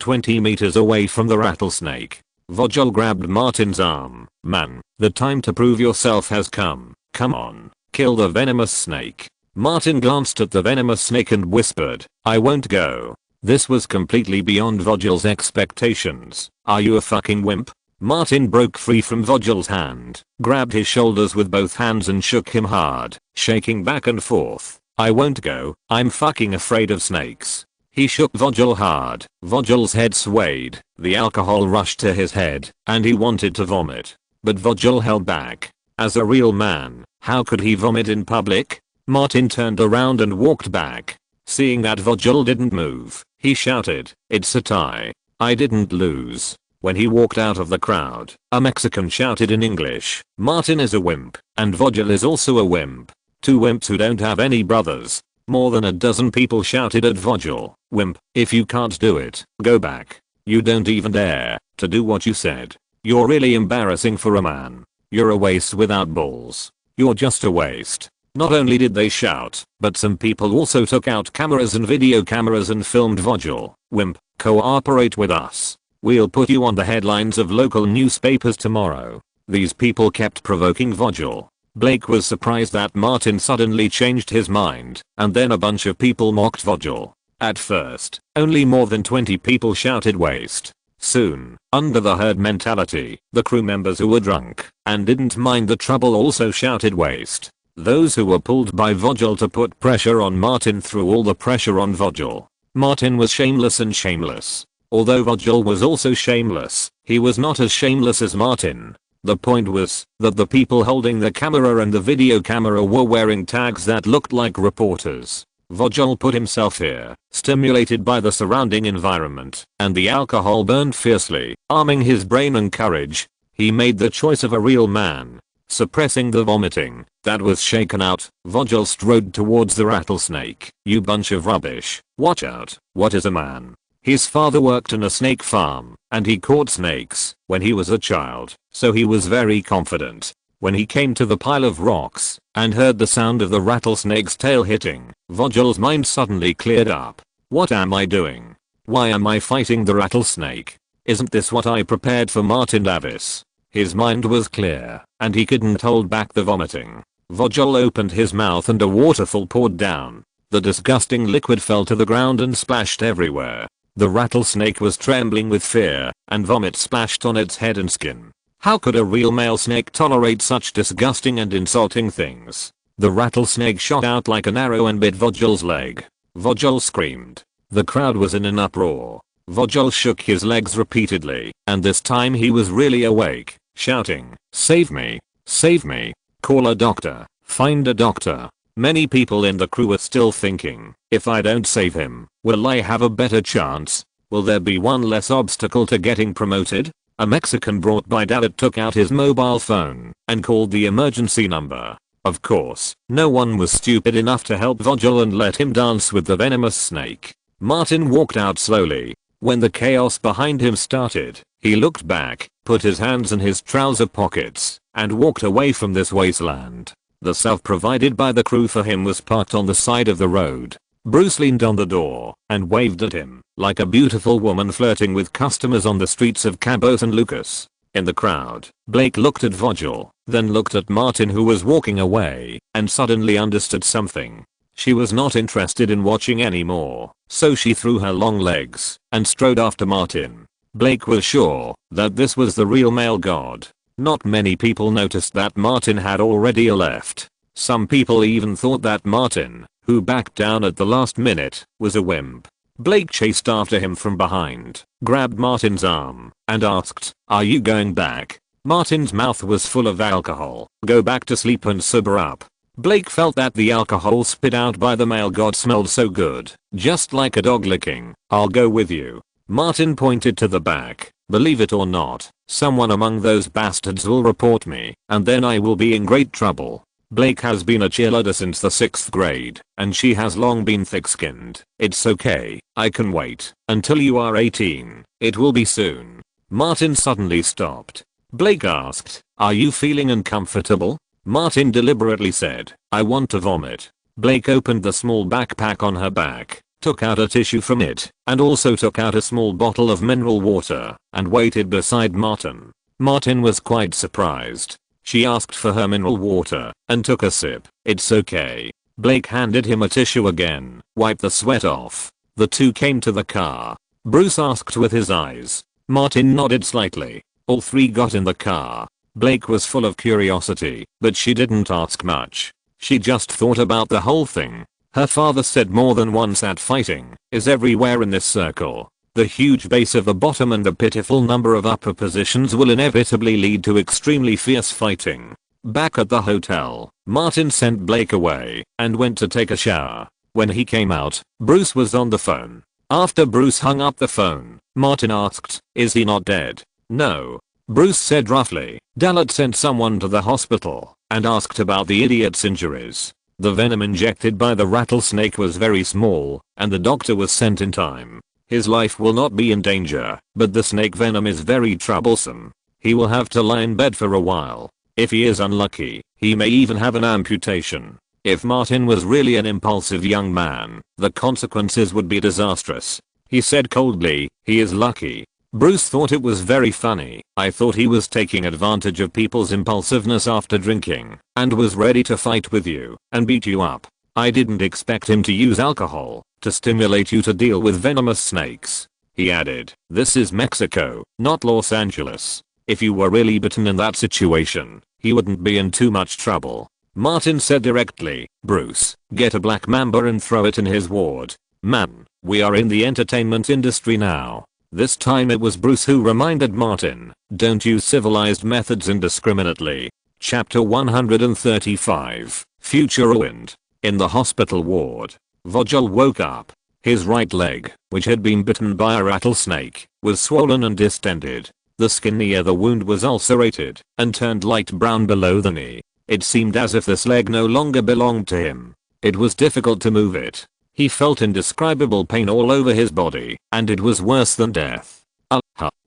20 meters away from the rattlesnake. Vogel grabbed Martin's arm. "Man, the time to prove yourself has come. Come on, kill the venomous snake." Martin glanced at the venomous snake and whispered, "I won't go." This was completely beyond Vogel's expectations. "Are you a fucking wimp?" Martin broke free from Vogel's hand, grabbed his shoulders with both hands and shook him hard, shaking back and forth. "I won't go, I'm fucking afraid of snakes." He shook Vogel hard. Vogel's head swayed, the alcohol rushed to his head, and he wanted to vomit. But Vogel held back. As a real man, how could he vomit in public? Martin turned around and walked back. Seeing that Vogel didn't move, he shouted, "It's a tie. I didn't lose." When he walked out of the crowd, a Mexican shouted in English, "Martin is a wimp, and Vogel is also a wimp. Two wimps who don't have any brothers." More than a dozen people shouted at Vogel, "Wimp, if you can't do it, go back. You don't even dare to do what you said. You're really embarrassing for a man. You're a waste without balls. You're just a waste." Not only did they shout, but some people also took out cameras and video cameras and filmed Vogel. "Wimp, cooperate with us. We'll put you on the headlines of local newspapers tomorrow." These people kept provoking Vogel. Blake was surprised that Martin suddenly changed his mind, and then a bunch of people mocked Vogel. At first, only more than 20 people shouted waste. Soon, under the herd mentality, the crew members who were drunk and didn't mind the trouble also shouted waste. Those who were pulled by Vogel to put pressure on Martin threw all the pressure on Vogel. Martin was shameless and shameless. Although Vogel was also shameless, he was not as shameless as Martin. The point was that the people holding the camera and the video camera were wearing tags that looked like reporters. Vogel put himself here, stimulated by the surrounding environment, and the alcohol burned fiercely, arming his brain and courage. He made the choice of a real man. Suppressing the vomiting that was shaken out, Vogel strode towards the rattlesnake. "You bunch of rubbish. Watch out. What is a man?" His father worked in a snake farm, and he caught snakes when he was a child, so he was very confident. When he came to the pile of rocks and heard the sound of the rattlesnake's tail hitting, Vogel's mind suddenly cleared up. "What am I doing? Why am I fighting the rattlesnake? Isn't this what I prepared for Martin Davis?" His mind was clear, and he couldn't hold back the vomiting. Vogel opened his mouth and a waterfall poured down. The disgusting liquid fell to the ground and splashed everywhere. The rattlesnake was trembling with fear, and vomit splashed on its head and skin. How could a real male snake tolerate such disgusting and insulting things? The rattlesnake shot out like an arrow and bit Vogel's leg. Vogel screamed. The crowd was in an uproar. Vogel shook his legs repeatedly, and this time he was really awake, shouting, "Save me! Save me! Call a doctor! Find a doctor!" Many people in the crew were still thinking, if I don't save him, will I have a better chance? Will there be one less obstacle to getting promoted? A Mexican brought by Dalit took out his mobile phone and called the emergency number. Of course, no one was stupid enough to help Vogel and let him dance with the venomous snake. Martin walked out slowly. When the chaos behind him started, he looked back, put his hands in his trouser pockets, and walked away from this wasteland. The self provided by the crew for him was parked on the side of the road. Bruce leaned on the door and waved at him like a beautiful woman flirting with customers on the streets of Cabo San Lucas. In the crowd, Blake looked at Vogel, then looked at Martin who was walking away, and suddenly understood something. She was not interested in watching anymore, so she threw her long legs and strode after Martin. Blake was sure that this was the real male god. Not many people noticed that Martin had already left. Some people even thought that Martin, who backed down at the last minute, was a wimp. Blake chased after him from behind, grabbed Martin's arm, and asked, "Are you going back?" Martin's mouth was full of alcohol. "Go back to sleep and sober up." Blake felt that the alcohol spit out by the male god smelled so good, just like a dog licking. "I'll go with you." Martin pointed to the back. "Believe it or not, someone among those bastards will report me, and then I will be in great trouble." Blake has been a cheerleader since the 6th grade, and she has long been thick-skinned. "It's okay, I can wait until you are 18. It will be soon." Martin suddenly stopped. Blake asked, "Are you feeling uncomfortable?" Martin deliberately said, "I want to vomit." Blake opened the small backpack on her back, took out a tissue from it, and also took out a small bottle of mineral water, and waited beside Martin. Martin was quite surprised. She asked for her mineral water and took a sip. "It's okay." Blake handed him a tissue again, wiped the sweat off. The two came to the car. Bruce asked with his eyes. Martin nodded slightly. All three got in the car. Blake was full of curiosity, but she didn't ask much. She just thought about the whole thing. Her father said more than once that fighting is everywhere in this circle. The huge base of the bottom and the pitiful number of upper positions will inevitably lead to extremely fierce fighting. Back at the hotel, Martin sent Blake away and went to take a shower. When he came out, Bruce was on the phone. After Bruce hung up the phone, Martin asked, "Is he not dead?" "No." Bruce said roughly. Dallett sent someone to the hospital and asked about the idiot's injuries. The venom injected by the rattlesnake was very small, and the doctor was sent in time. His life will not be in danger, but the snake venom is very troublesome. He will have to lie in bed for a while. If he is unlucky, he may even have an amputation. If Martin was really an impulsive young man, the consequences would be disastrous. He said coldly, "He is lucky." Bruce thought it was very funny. "I thought he was taking advantage of people's impulsiveness after drinking, and was ready to fight with you and beat you up. I didn't expect him to use alcohol to stimulate you to deal with venomous snakes." He added, "This is Mexico, not Los Angeles. If you were really bitten in that situation, he wouldn't be in too much trouble." Martin said directly, "Bruce, get a black mamba and throw it in his ward." "Man, we are in the entertainment industry now." This time it was Bruce who reminded Martin, "Don't use civilized methods indiscriminately." Chapter 135, Future Ruined. In the hospital ward, Vogel woke up. His right leg, which had been bitten by a rattlesnake, was swollen and distended. The skin near the wound was ulcerated and turned light brown below the knee. It seemed as if this leg no longer belonged to him. It was difficult to move it. He felt indescribable pain all over his body, and it was worse than death.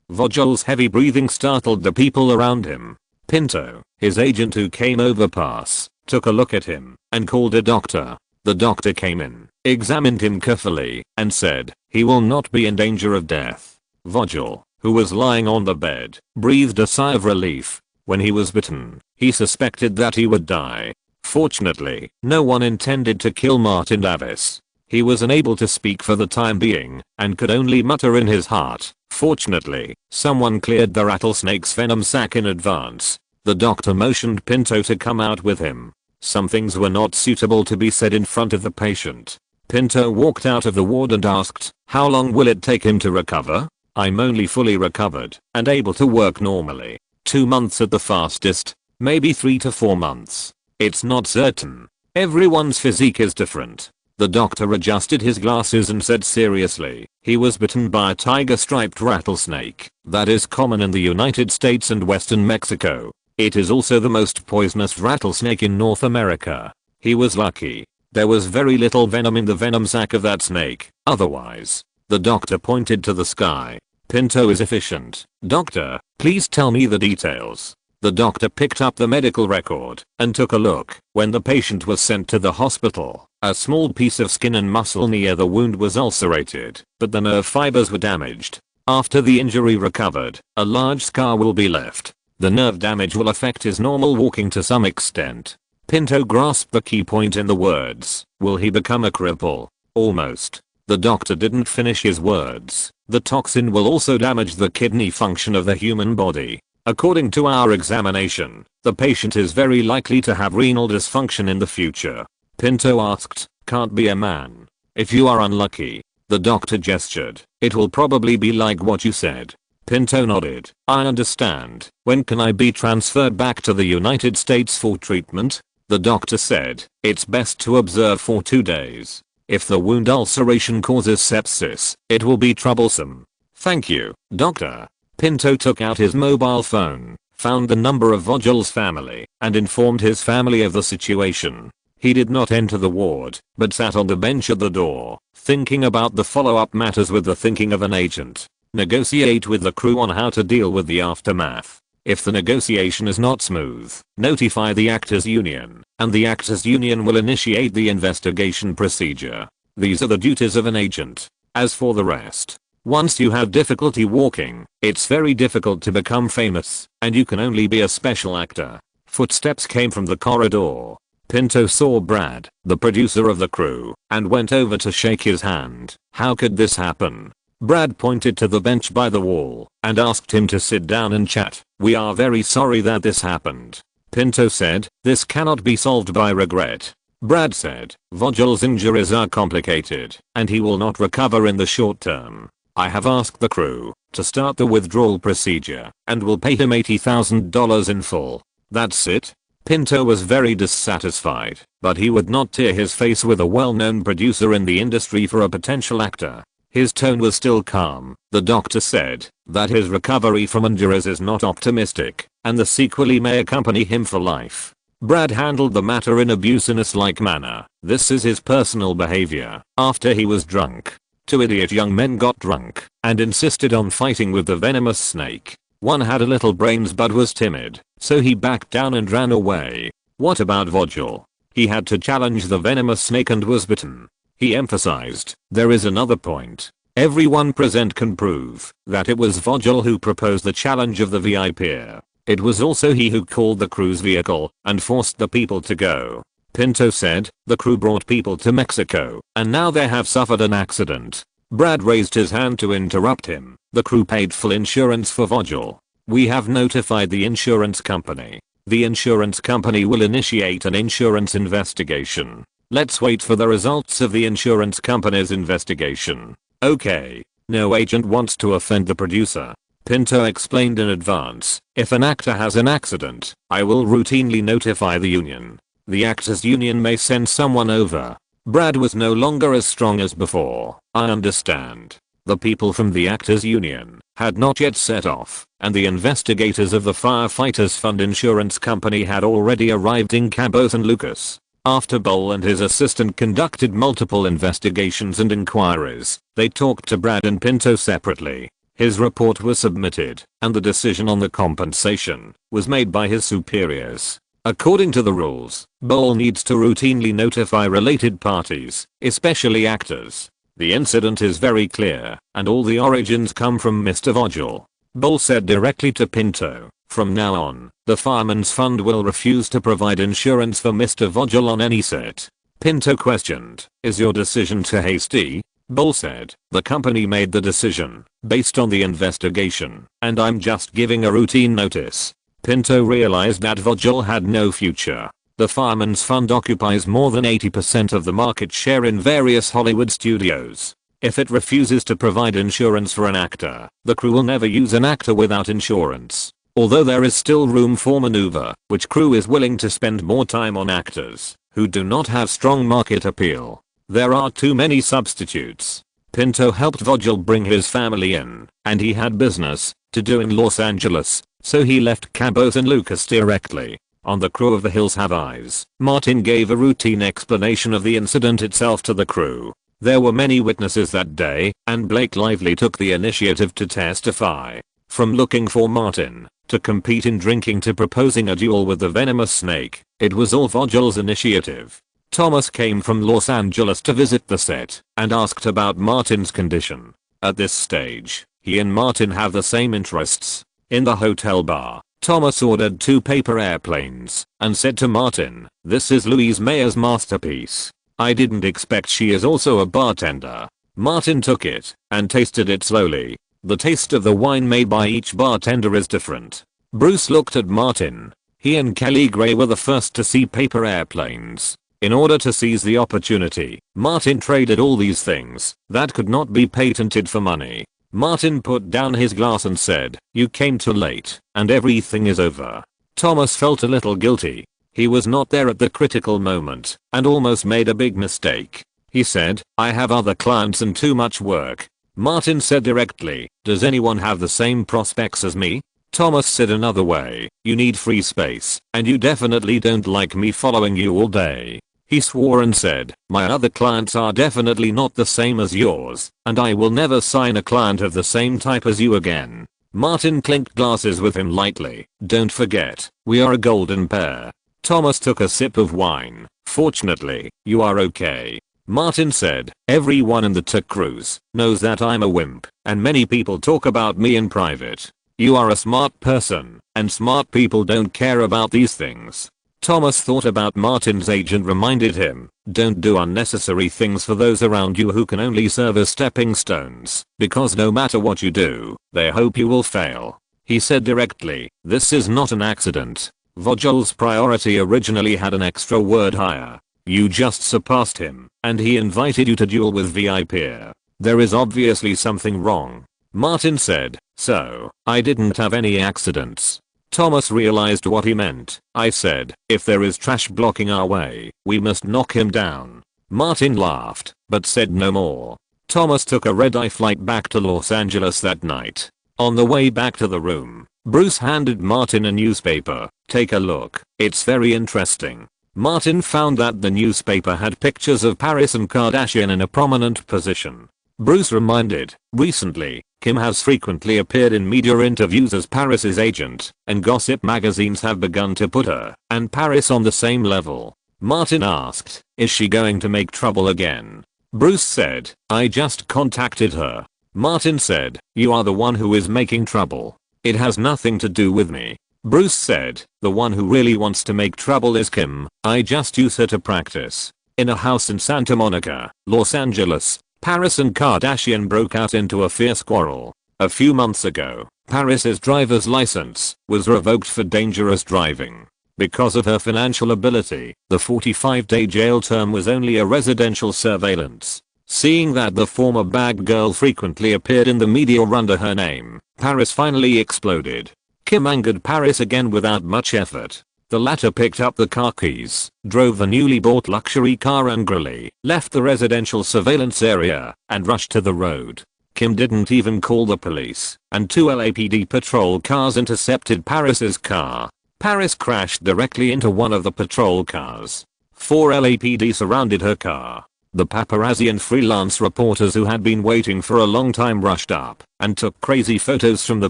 Vogel's heavy breathing startled the people around him. Pinto, his agent who came over pass, took a look at him and called a doctor. The doctor came in, examined him carefully, and said, "He will not be in danger of death." Vogel, who was lying on the bed, breathed a sigh of relief. When he was bitten, he suspected that he would die. Fortunately, no one intended to kill Martin Davis. He was unable to speak for the time being, and could only mutter in his heart. Fortunately, someone cleared the rattlesnake's venom sac in advance. The doctor motioned Pinto to come out with him. Some things were not suitable to be said in front of the patient. Pinto walked out of the ward and asked, "How long will it take him to recover?" "I'm only fully recovered and able to work normally. 2 months at the fastest, maybe 3 to 4 months. It's not certain. Everyone's physique is different." The doctor adjusted his glasses and said seriously, "He was bitten by a tiger-striped rattlesnake that is common in the United States and western Mexico. It is also the most poisonous rattlesnake in North America. He was lucky. There was very little venom in the venom sac of that snake. Otherwise." The doctor pointed to the sky. "Pinto is efficient. Doctor, please tell me the details." The doctor picked up the medical record and took a look. When the patient was sent to the hospital, a small piece of skin and muscle near the wound was ulcerated, but the nerve fibers were damaged. After the injury recovered, a large scar will be left. The nerve damage will affect his normal walking to some extent. Pinto grasped the key point in the words. Will he become a cripple? Almost. The doctor didn't finish his words. The toxin will also damage the kidney function of the human body. According to our examination, the patient is very likely to have renal dysfunction in the future. Pinto asked, can't be a man. If you are unlucky. The doctor gestured. It will probably be like what you said. Pinto nodded. I understand. When can I be transferred back to the United States for treatment? The doctor said, it's best to observe for 2 days. If the wound ulceration causes sepsis, it will be troublesome. Thank you, doctor. Pinto took out his mobile phone, found the number of Vogel's family, and informed his family of the situation. He did not enter the ward, but sat on the bench at the door, thinking about the follow-up matters with the thinking of an agent. Negotiate with the crew on how to deal with the aftermath. If the negotiation is not smooth, notify the actors union, and the actors union will initiate the investigation procedure. These are the duties of an agent. As for the rest, once you have difficulty walking, it's very difficult to become famous, and you can only be a special actor. Footsteps came from the corridor. Pinto saw Brad, the producer of the crew, and went over to shake his hand. How could this happen? Brad pointed to the bench by the wall and asked him to sit down and chat. We are very sorry that this happened. Pinto said, this cannot be solved by regret. Brad said, Vogel's injuries are complicated, and he will not recover in the short term. I have asked the crew to start the withdrawal procedure and will pay him $80,000 in full. That's it? Pinto was very dissatisfied, but he would not tear his face with a well-known producer in the industry for a potential actor. His tone was still calm. The doctor said that his recovery from injuries is not optimistic, and the sequelae may accompany him for life. Brad handled the matter in a business-like manner. This is his personal behavior after he was drunk. 2 idiot young men got drunk and insisted on fighting with the venomous snake. One had a little brains but was timid, so he backed down and ran away. What about Vogel? He had to challenge the venomous snake and was bitten. He emphasized, there is another point. Everyone present can prove that it was Vogel who proposed the challenge of the VIP. It was also he who called the crew's vehicle and forced the people to go. Pinto said, the crew brought people to Mexico, and now they have suffered an accident. Brad raised his hand to interrupt him. The crew paid full insurance for Vogel. We have notified the insurance company. The insurance company will initiate an insurance investigation. Let's wait for the results of the insurance company's investigation. Okay. No agent wants to offend the producer. Pinto explained in advance, if an actor has an accident, I will routinely notify the union. The actors union may send someone over. Brad was no longer as strong as before. I understand. The people from the actors union had not yet set off, and the investigators of the Firefighters Fund insurance company had already arrived in Cabot and Lucas. After Bowl and his assistant conducted multiple investigations and inquiries, they talked to Brad and Pinto separately. His report was submitted, and the decision on the compensation was made by his superiors. According to the rules, Bowl needs to routinely notify related parties, especially actors. The incident is very clear, and all the origins come from Mr. Vogel. Bowl said directly to Pinto, from now on, the Fireman's Fund will refuse to provide insurance for Mr. Vogel on any set. Pinto questioned, is your decision too hasty? Bowl said, the company made the decision, based on the investigation, and I'm just giving a routine notice. Pinto realized that Vogel had no future. The Fireman's Fund occupies more than 80% of the market share in various Hollywood studios. If it refuses to provide insurance for an actor, the crew will never use an actor without insurance. Although there is still room for maneuver, which crew is willing to spend more time on actors who do not have strong market appeal. There are too many substitutes. Pinto helped Vogel bring his family in, and he had business to do in Los Angeles, so he left Cabot and Lucas directly. On the crew of The Hills Have Eyes, Martin gave a routine explanation of the incident itself to the crew. There were many witnesses that day, and Blake Lively took the initiative to testify. From looking for Martin, to compete in drinking to proposing a duel with the venomous snake. It was all Vogel's initiative. Thomas came from Los Angeles to visit the set and asked about Martin's condition. At this stage, he and Martin have the same interests. In the hotel bar, Thomas ordered 2 paper airplanes and said to Martin, "This is Louise Mayer's masterpiece. I didn't expect she is also a bartender." Martin took it and tasted it slowly. The taste of the wine made by each bartender is different. Bruce looked at Martin. He and Kelly Gray were the first to see paper airplanes. In order to seize the opportunity, Martin traded all these things that could not be patented for money. Martin put down his glass and said, "You came too late, and everything is over." Thomas felt a little guilty. He was not there at the critical moment and almost made a big mistake. He said, "I have other clients and too much work." Martin said directly, "Does anyone have the same prospects as me?" Thomas said another way, "You need free space, and you definitely don't like me following you all day." He swore and said, "My other clients are definitely not the same as yours, and I will never sign a client of the same type as you again." Martin clinked glasses with him lightly. "Don't forget, we are a golden pair." Thomas took a sip of wine. "Fortunately, you are okay." Martin said, "Everyone in the Tuck Cruise knows that I'm a wimp, and many people talk about me in private. You are a smart person, and smart people don't care about these things." Thomas thought about Martin's age and reminded him, "Don't do unnecessary things for those around you who can only serve as stepping stones, because no matter what you do, they hope you will fail." He said directly, "This is not an accident. Vogel's priority originally had an extra word higher. You just surpassed him, and he invited you to duel with VIP. There is obviously something wrong." Martin said, "So, I didn't have any accidents." Thomas realized what he meant. "I said, if there is trash blocking our way, we must knock him down." Martin laughed, but said no more. Thomas took a red-eye flight back to Los Angeles that night. On the way back to the room, Bruce handed Martin a newspaper. "Take a look, it's very interesting." Martin found that the newspaper had pictures of Paris and Kardashian in a prominent position. Bruce reminded, "Recently, Kim has frequently appeared in media interviews as Paris's agent, and gossip magazines have begun to put her and Paris on the same level." Martin asked, "Is she going to make trouble again?" Bruce said, "I just contacted her." Martin said, "You are the one who is making trouble. It has nothing to do with me." Bruce said, "The one who really wants to make trouble is Kim. I just use her to practice." In a house in Santa Monica, Los Angeles, Paris and Kardashian broke out into a fierce quarrel. A few months ago, Paris's driver's license was revoked for dangerous driving. Because of her financial ability, the 45-day jail term was only a residential surveillance. Seeing that the former bag girl frequently appeared in the media under her name, Paris finally exploded. Kim angered Paris again without much effort. The latter picked up the car keys, drove the newly bought luxury car angrily, left the residential surveillance area, and rushed to the road. Kim didn't even call the police, and 2 LAPD patrol cars intercepted Paris's car. Paris crashed directly into one of the patrol cars. 4 LAPD surrounded her car. The paparazzi and freelance reporters who had been waiting for a long time rushed up and took crazy photos from the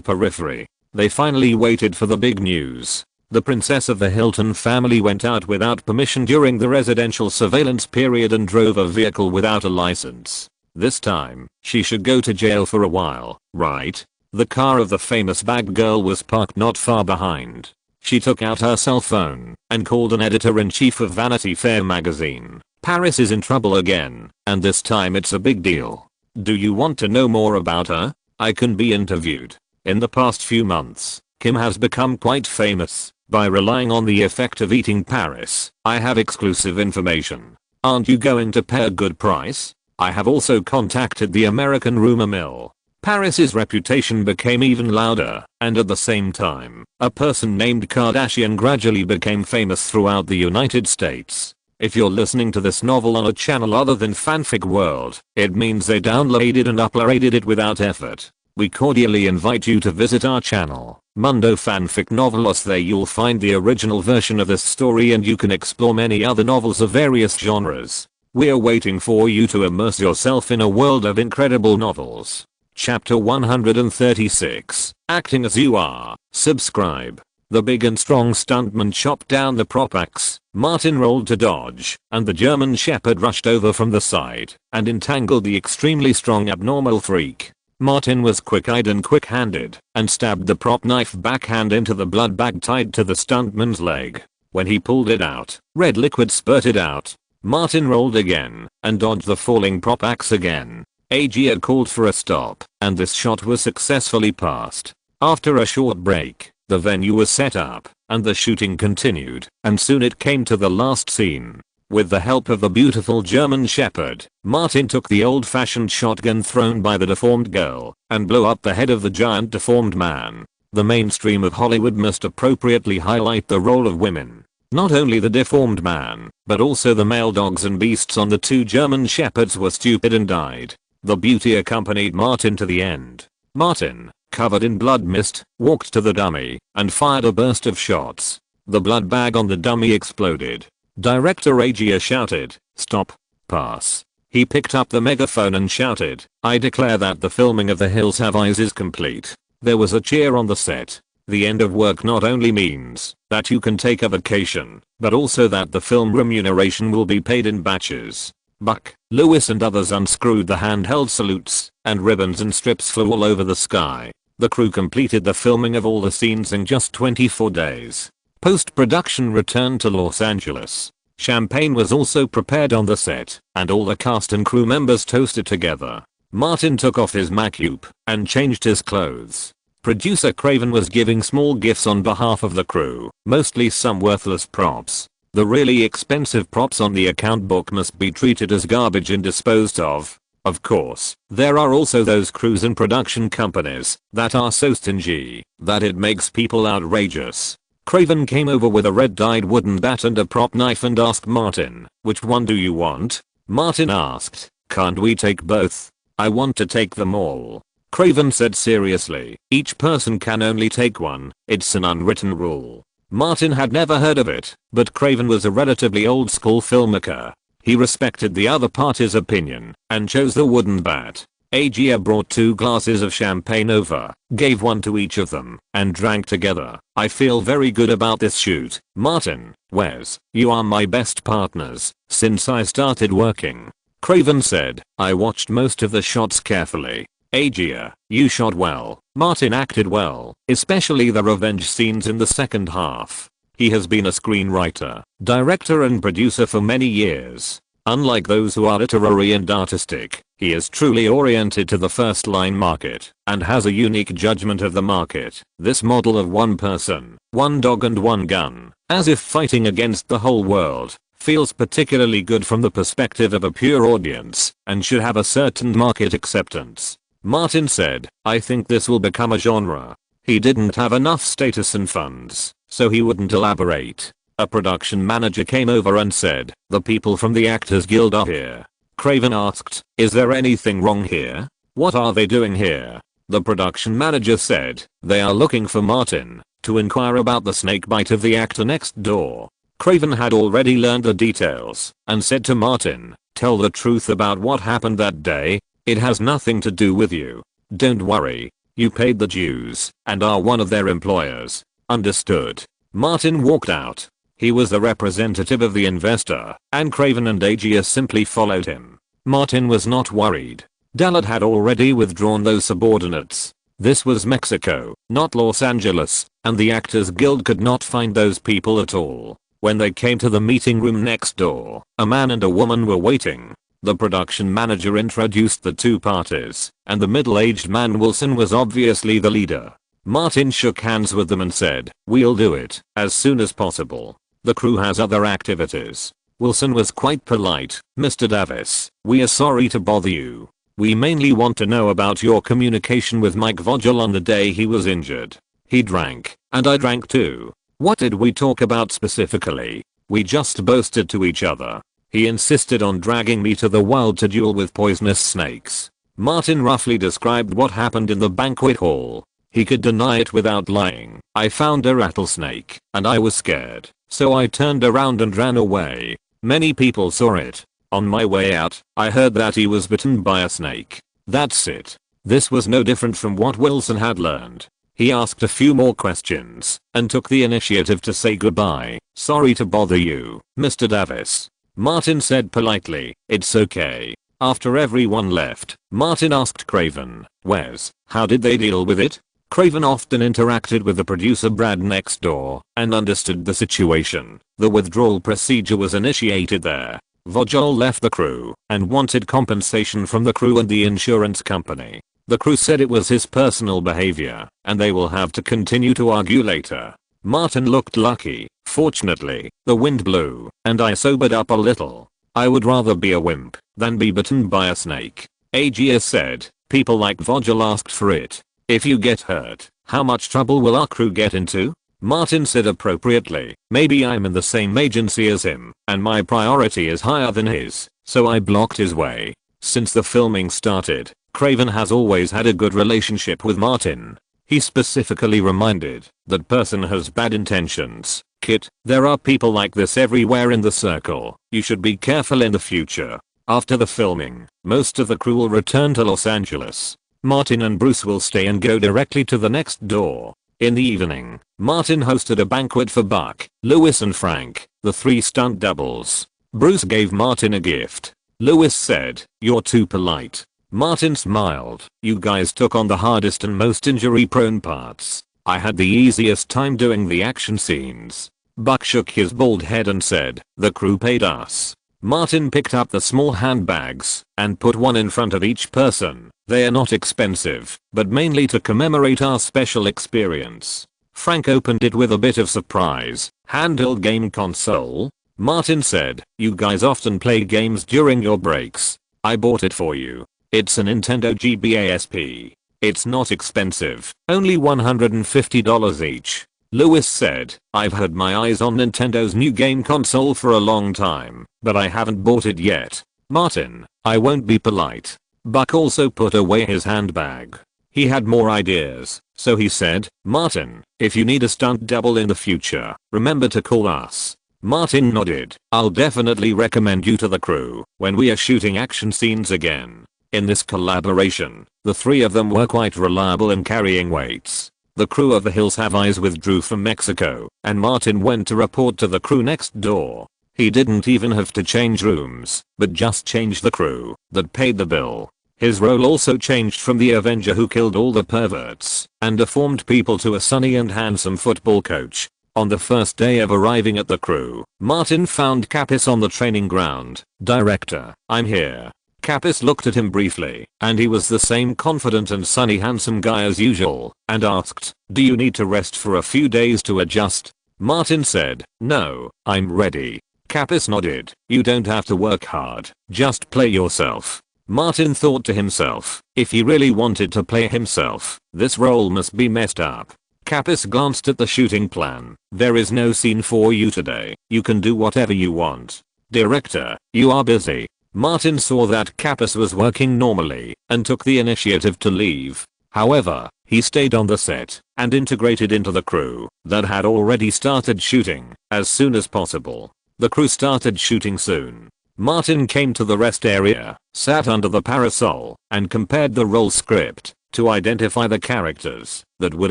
periphery. They finally waited for the big news. The princess of the Hilton family went out without permission during the residential surveillance period and drove a vehicle without a license. This time, she should go to jail for a while, right? The car of the famous bag girl was parked not far behind. She took out her cell phone and called an editor-in-chief of Vanity Fair magazine. Paris is in trouble again, and this time it's a big deal. Do you want to know more about her? I can be interviewed. In the past few months, Kim has become quite famous by relying on the effect of eating Paris. I have exclusive information. Aren't you going to pay a good price? I have also contacted the American rumor mill. Paris's reputation became even louder, and at the same time, a person named Kardashian gradually became famous throughout the United States. If you're listening to this novel on a channel other than Fanfic World, it means they downloaded and uploaded it without effort. We cordially invite you to visit our channel, Mundo Fanfic Novelos. There you'll find the original version of this story and you can explore many other novels of various genres. We're waiting for you to immerse yourself in a world of incredible novels. Chapter 136. Acting as you are. Subscribe. The big and strong stuntman chopped down the prop axe. Martin rolled to dodge, and the German Shepherd rushed over from the side and entangled the extremely strong abnormal freak. Martin was quick-eyed and quick-handed and stabbed the prop knife backhand into the blood bag tied to the stuntman's leg. When he pulled it out, red liquid spurted out. Martin rolled again and dodged the falling prop axe again. AG had called for a stop, and this shot was successfully passed. After a short break, the venue was set up, and the shooting continued, and soon it came to the last scene. With the help of the beautiful German Shepherd, Martin took the old-fashioned shotgun thrown by the deformed girl, and blew up the head of the giant deformed man. The mainstream of Hollywood must appropriately highlight the role of women. Not only the deformed man, but also the male dogs and beasts on the two German Shepherds were stupid and died. The beauty accompanied Martin to the end. Martin, covered in blood mist, walked to the dummy and fired a burst of shots. The blood bag on the dummy exploded. Director Agia shouted, "Stop. Pass." He picked up the megaphone and shouted, "I declare that the filming of The Hills Have Eyes is complete." There was a cheer on the set. The end of work not only means that you can take a vacation, but also that the film remuneration will be paid in batches. Buck, Lewis and others unscrewed the handheld salutes, and ribbons and strips flew all over the sky. The crew completed the filming of all the scenes in just 24 days. Post-production returned to Los Angeles. Champagne was also prepared on the set, and all the cast and crew members toasted together. Martin took off his macape and changed his clothes. Producer Craven was giving small gifts on behalf of the crew, mostly some worthless props. The really expensive props on the account book must be treated as garbage and disposed of. Of course, there are also those crews and production companies that are so stingy that it makes people outrageous. Craven came over with a red-dyed wooden bat and a prop knife and asked Martin, "Which one do you want?" Martin asked, "Can't we take both? I want to take them all." Craven said seriously, "Each person can only take one. It's an unwritten rule." Martin had never heard of it, but Craven was a relatively old-school filmmaker. He respected the other party's opinion and chose the wooden bat. Agia brought 2 glasses of champagne over, gave one to each of them, and drank together. "I feel very good about this shoot, Martin, Wes. You are my best partners since I started working." Craven said, "I watched most of the shots carefully. Agia, you shot well. Martin acted well, especially the revenge scenes in the second half. He has been a screenwriter, director and producer for many years. Unlike those who are literary and artistic, he is truly oriented to the first-line market and has a unique judgment of the market. This model of one person, one dog and one gun, as if fighting against the whole world, feels particularly good from the perspective of a pure audience and should have a certain market acceptance." Martin said, "I think this will become a genre." He didn't have enough status and funds, so he wouldn't elaborate. A production manager came over and said, "The people from the Actors Guild are here." Craven asked, "Is there anything wrong here? What are they doing here?" The production manager said, "They are looking for Martin to inquire about the snakebite of the actor next door." Craven had already learned the details and said to Martin, "Tell the truth about what happened that day. It has nothing to do with you. Don't worry. You paid the dues and are one of their employers. Understood?" Martin walked out. He was the representative of the investor, and Craven and Agia simply followed him. Martin was not worried. Dallard had already withdrawn those subordinates. This was Mexico, not Los Angeles, and the Actors Guild could not find those people at all. When they came to the meeting room next door, a man and a woman were waiting. The production manager introduced the 2 parties, and the middle-aged man Wilson was obviously the leader. Martin shook hands with them and said, "We'll do it as soon as possible. The crew has other activities." Wilson was quite polite. "Mr. Davis, we are sorry to bother you. We mainly want to know about your communication with Mike Vogel on the day he was injured. He drank, and I drank too. What did we talk about specifically? We just boasted to each other. He insisted on dragging me to the wild to duel with poisonous snakes." Martin roughly described what happened in the banquet hall. He could deny it without lying. "I found a rattlesnake, and I was scared, so I turned around and ran away. Many people saw it. On my way out, I heard that he was bitten by a snake. That's it. This was no different from what Wilson had learned. He asked a few more questions and took the initiative to say goodbye. "Sorry to bother you, Mr. Davis." Martin said politely, "It's okay." After everyone left, Martin asked Craven, "Wes, how did they deal with it?" Craven often interacted with the producer Brad next door and understood the situation. The withdrawal procedure was initiated there. Vogel left the crew and wanted compensation from the crew and the insurance company. The crew said it was his personal behavior and they will have to continue to argue later. Martin looked lucky. "Fortunately, the wind blew and I sobered up a little. I would rather be a wimp than be bitten by a snake." AGS said, "People like Vogel asked for it. If you get hurt, how much trouble will our crew get into?" Martin said appropriately, "Maybe I'm in the same agency as him and my priority is higher than his, so I blocked his way." Since the filming started, Craven has always had a good relationship with Martin. He specifically reminded, "That person has bad intentions, Kit. There are people like this everywhere in the circle. You should be careful in the future." After the filming, most of the crew will return to Los Angeles. Martin and Bruce will stay and go directly to the next door. In the evening, Martin hosted a banquet for Buck, Lewis and Frank, the 3 stunt doubles. Bruce gave Martin a gift. Lewis said, "You're too polite." Martin smiled, "You guys took on the hardest and most injury-prone parts. I had the easiest time doing the action scenes." Buck shook his bald head and said, "The crew paid us." Martin picked up the small handbags and put one in front of each person. "They are not expensive, but mainly to commemorate our special experience." Frank opened it with a bit of surprise. "Handheld game console?" Martin said, "You guys often play games during your breaks. I bought it for you. It's a Nintendo GBASP. It's not expensive, only $150 each." Lewis said, "I've had my eyes on Nintendo's new game console for a long time, but I haven't bought it yet." Martin, "I won't be polite." Buck also put away his handbag. He had more ideas, so he said, "Martin, if you need a stunt double in the future, remember to call us." Martin nodded. "I'll definitely recommend you to the crew when we are shooting action scenes again." In this collaboration, the 3 of them were quite reliable in carrying weights. The crew of The Hills Have Eyes withdrew from Mexico, and Martin went to report to the crew next door. He didn't even have to change rooms, but just changed the crew that paid the bill. His role also changed from the Avenger who killed all the perverts and deformed people to a sunny and handsome football coach. On the first day of arriving at the crew, Martin found Capis on the training ground. "Director, I'm here." Capis looked at him briefly, and he was the same confident and sunny handsome guy as usual, and asked, "Do you need to rest for a few days to adjust?" Martin said, "No, I'm ready." Capis nodded. "You don't have to work hard, just play yourself." Martin thought to himself, if he really wanted to play himself, this role must be messed up. Capis glanced at the shooting plan. "There is no scene for you today. You can do whatever you want." "Director, you are busy." Martin saw that Capis was working normally and took the initiative to leave. However, he stayed on the set and integrated into the crew that had already started shooting as soon as possible. The crew started shooting soon. Martin came to the rest area, sat under the parasol, and compared the role script to identify the characters that would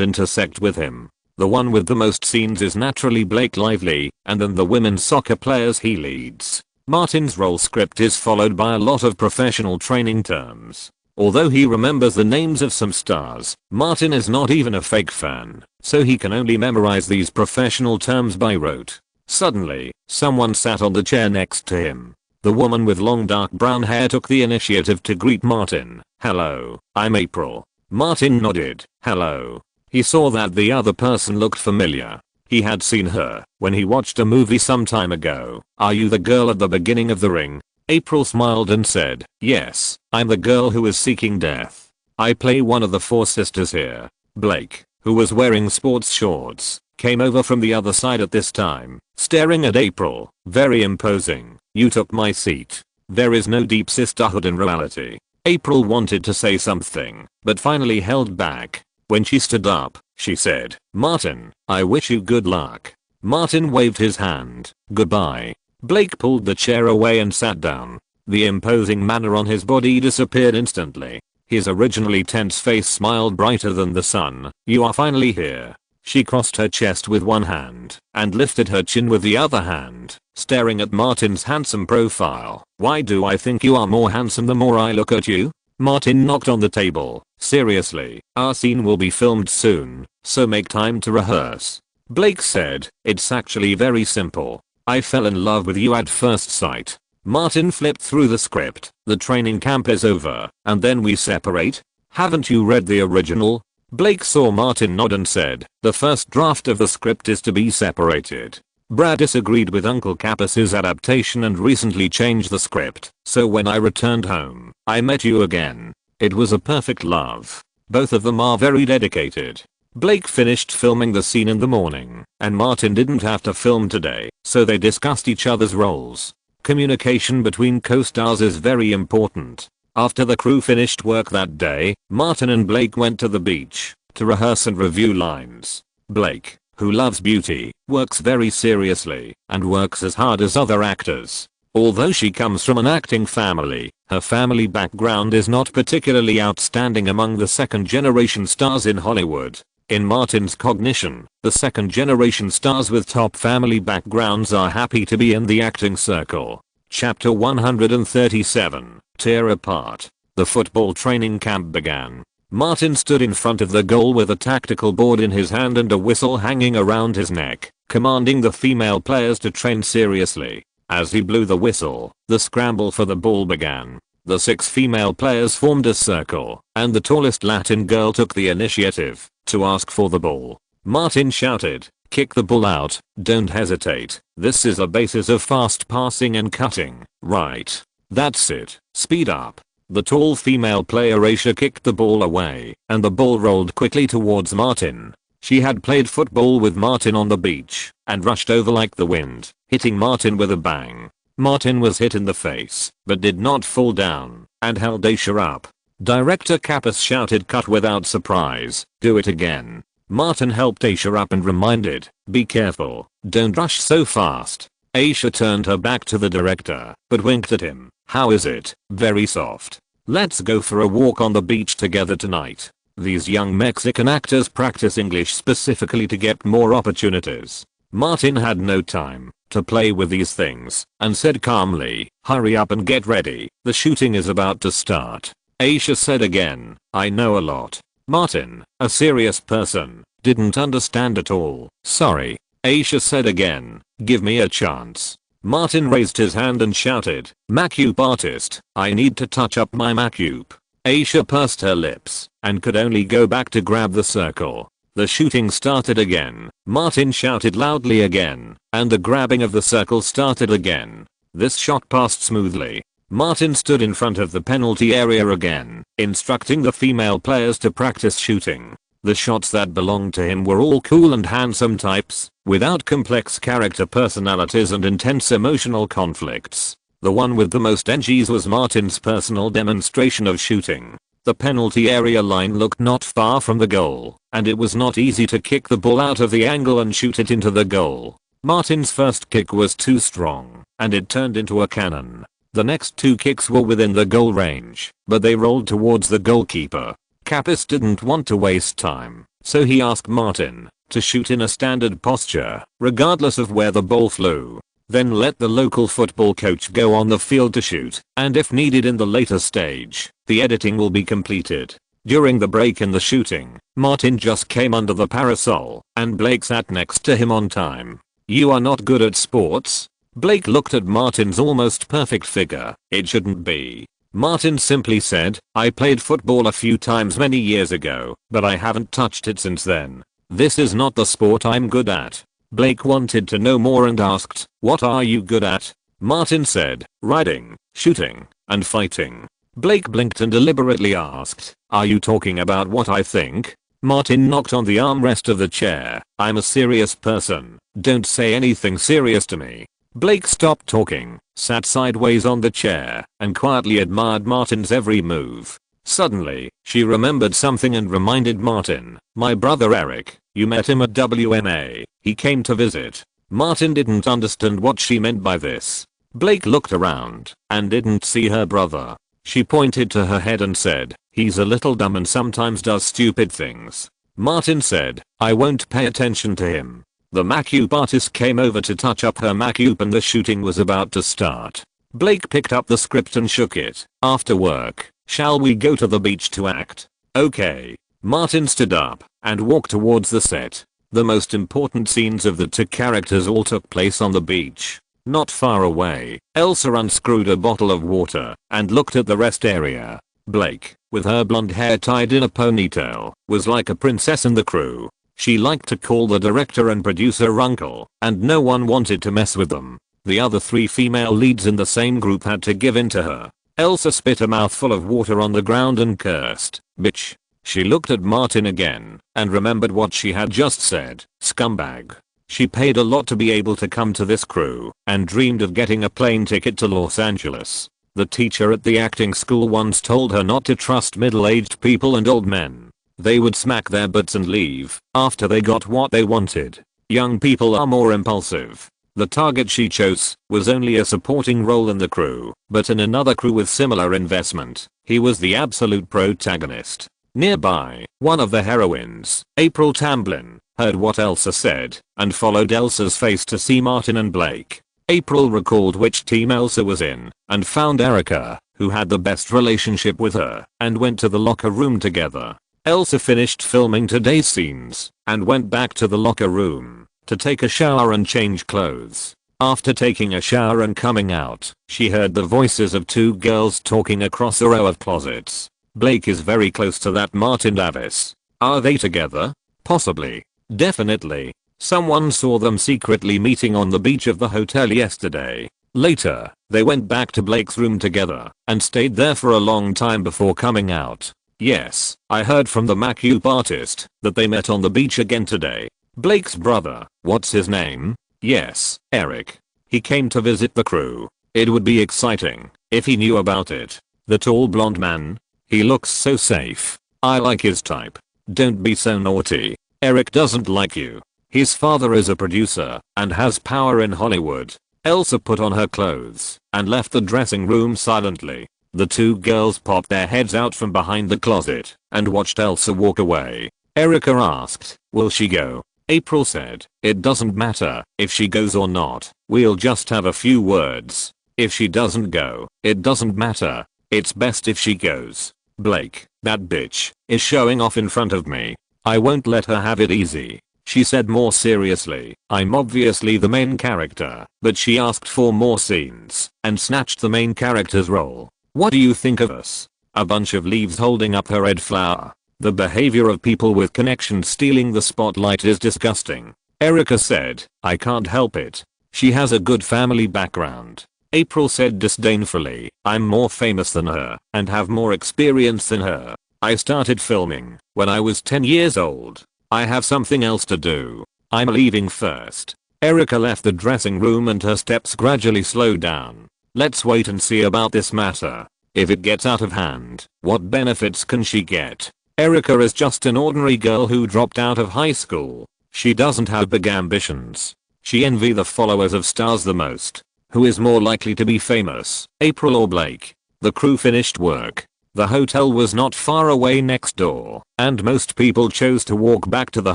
intersect with him. The one with the most scenes is naturally Blake Lively, and then the women's soccer players he leads. Martin's role script is followed by a lot of professional training terms. Although he remembers the names of some stars, Martin is not even a fake fan, so he can only memorize these professional terms by rote. Suddenly, someone sat on the chair next to him. The woman with long dark brown hair took the initiative to greet Martin. "Hello, I'm April." Martin nodded. "Hello." He saw that the other person looked familiar. He had seen her when he watched a movie some time ago. "Are you the girl at the beginning of The Ring?" April smiled and said, "Yes, I'm the girl who is seeking death. I play one of the 4 sisters here." Blake, who was wearing sports shorts, came over from the other side at this time, staring at April. "Very imposing. You took my seat." There is no deep sisterhood in reality. April wanted to say something, but finally held back. When she stood up, she said, "Martin, I wish you good luck." Martin waved his hand. "Goodbye." Blake pulled the chair away and sat down. The imposing manner on his body disappeared instantly. His originally tense face smiled brighter than the sun. "You are finally here." She crossed her chest with one hand and lifted her chin with the other hand, staring at Martin's handsome profile. "Why do I think you are more handsome the more I look at you?" Martin knocked on the table. "Seriously, our scene will be filmed soon, so make time to rehearse." Blake said, "It's actually very simple. I fell in love with you at first sight." Martin flipped through the script. "The training camp is over, and then we separate? Haven't you read the original?" Blake saw Martin nod and said, "The first draft of the script is to be separated." Brad disagreed with Uncle Capus's adaptation and recently changed the script, so when I returned home, I met you again. It was a perfect love. Both of them are very dedicated. Blake finished filming the scene in the morning, and Martin didn't have to film today, so they discussed each other's roles. Communication between co-stars is very important. After the crew finished work that day, Martin and Blake went to the beach to rehearse and review lines. Blake, who loves beauty, works very seriously and works as hard as other actors. Although she comes from an acting family, her family background is not particularly outstanding among the second-generation stars in Hollywood. In Martin's cognition, the second-generation stars with top family backgrounds are happy to be in the acting circle. Chapter 137, Tear Apart. The football training camp began. Martin stood in front of the goal with a tactical board in his hand and a whistle hanging around his neck, commanding the female players to train seriously. As he blew the whistle, the scramble for the ball began. The 6 female players formed a circle, and the tallest Latin girl took the initiative to ask for the ball. Martin shouted, "Kick the ball out, don't hesitate. This is a basis of fast passing and cutting, right? That's it, speed up." The tall female player Aisha kicked the ball away, and the ball rolled quickly towards Martin. She had played football with Martin on the beach, and rushed over like the wind, hitting Martin with a bang. Martin was hit in the face, but did not fall down, and held Aisha up. Director Capus shouted cut without surprise, "Do it again." Martin helped Aisha up and reminded, "Be careful, don't rush so fast." Aisha turned her back to the director, but winked at him. "How is it? Very soft. Let's go for a walk on the beach together tonight." These young Mexican actors practice English specifically to get more opportunities. Martin had no time to play with these things and said calmly, "Hurry up and get ready, the shooting is about to start." Aisha said again, "I know a lot." Martin, a serious person, didn't understand at all. "Sorry." Aisha said again, "Give me a chance." Martin raised his hand and shouted, "Macupe artist, I need to touch up my macupe." Aisha pursed her lips and could only go back to grab the circle. The shooting started again. Martin shouted loudly again, and the grabbing of the circle started again. This shot passed smoothly. Martin stood in front of the penalty area again, instructing the female players to practice shooting. The shots that belonged to him were all cool and handsome types, without complex character personalities and intense emotional conflicts. The one with the most NGs was Martin's personal demonstration of shooting. The penalty area line looked not far from the goal, and it was not easy to kick the ball out of the angle and shoot it into the goal. Martin's first kick was too strong, and it turned into a cannon. The next 2 kicks were within the goal range, but they rolled towards the goalkeeper. Capus didn't want to waste time, so he asked Martin to shoot in a standard posture, regardless of where the ball flew. Then let the local football coach go on the field to shoot, and if needed in the later stage, the editing will be completed. During the break in the shooting, Martin just came under the parasol, and Blake sat next to him on time. "You are not good at sports?" Blake looked at Martin's almost perfect figure. "It shouldn't be." Martin simply said, "I played football a few times many years ago, but I haven't touched it since then. This is not the sport I'm good at." Blake wanted to know more and asked, "What are you good at?" Martin said, "Riding, shooting, and fighting." Blake blinked and deliberately asked, "Are you talking about what I think?" Martin knocked on the armrest of the chair. "I'm a serious person. Don't say anything serious to me." Blake stopped talking, sat sideways on the chair, and quietly admired Martin's every move. Suddenly, she remembered something and reminded Martin, "My brother Eric, you met him at WMA. He came to visit." Martin didn't understand what she meant by this. Blake looked around and didn't see her brother. She pointed to her head and said, "He's a little dumb and sometimes does stupid things." Martin said, "I won't pay attention to him." The makeup artist came over to touch up her makeup and the shooting was about to start. Blake picked up the script and shook it. "After work, shall we go to the beach to act?" "Okay." Martin stood up and walked towards the set. The most important scenes of the two characters all took place on the beach. Not far away, Elsa unscrewed a bottle of water and looked at the rest area. Blake, with her blonde hair tied in a ponytail, was like a princess in the crew. She liked to call the director and producer uncle, and no one wanted to mess with them. The other 3 female leads in the same group had to give in to her. Elsa spit a mouthful of water on the ground and cursed, "Bitch." She looked at Martin again and remembered what she had just said, "Scumbag." She paid a lot to be able to come to this crew and dreamed of getting a plane ticket to Los Angeles. The teacher at the acting school once told her not to trust middle-aged people and old men. They would smack their butts and leave after they got what they wanted. Young people are more impulsive. The target she chose was only a supporting role in the crew, but in another crew with similar investment, he was the absolute protagonist. Nearby, one of the heroines, April Tamblyn, heard what Elsa said and followed Elsa's face to see Martin and Blake. April recalled which team Elsa was in and found Erica, who had the best relationship with her, and went to the locker room together. Elsa finished filming today's scenes and went back to the locker room to take a shower and change clothes. After taking a shower and coming out, she heard the voices of 2 girls talking across a row of closets. Blake is very close to that Martin Davis. Are they together? Possibly. Definitely. Someone saw them secretly meeting on the beach of the hotel yesterday. Later, they went back to Blake's room together and stayed there for a long time before coming out. Yes, I heard from the makeup artist that they met on the beach again today. Blake's brother, what's his name? Yes, Eric. He came to visit the crew. It would be exciting if he knew about it. The tall blonde man? He looks so safe. I like his type. Don't be so naughty. Eric doesn't like you. His father is a producer and has power in Hollywood. Elsa put on her clothes and left the dressing room silently. The 2 girls popped their heads out from behind the closet and watched Elsa walk away. Erica asked, "Will she go?" April said, "It doesn't matter if she goes or not. We'll just have a few words. If she doesn't go, it doesn't matter. It's best if she goes. Blake, that bitch, is showing off in front of me. I won't let her have it easy." She said more seriously, "I'm obviously the main character, but she asked for more scenes and snatched the main character's role. What do you think of us? A bunch of leaves holding up her red flower. The behavior of people with connections stealing the spotlight is disgusting." Erica said, "I can't help it. She has a good family background." April said disdainfully, "I'm more famous than her and have more experience than her. I started filming when I was 10 years old. I have something else to do. I'm leaving first." Erica left the dressing room and her steps gradually slowed down. Let's wait and see about this matter. If it gets out of hand, what benefits can she get? Erica is just an ordinary girl who dropped out of high school. She doesn't have big ambitions. She envy the followers of stars the most. Who is more likely to be famous, April or Blake? The crew finished work. The hotel was not far away next door, and most people chose to walk back to the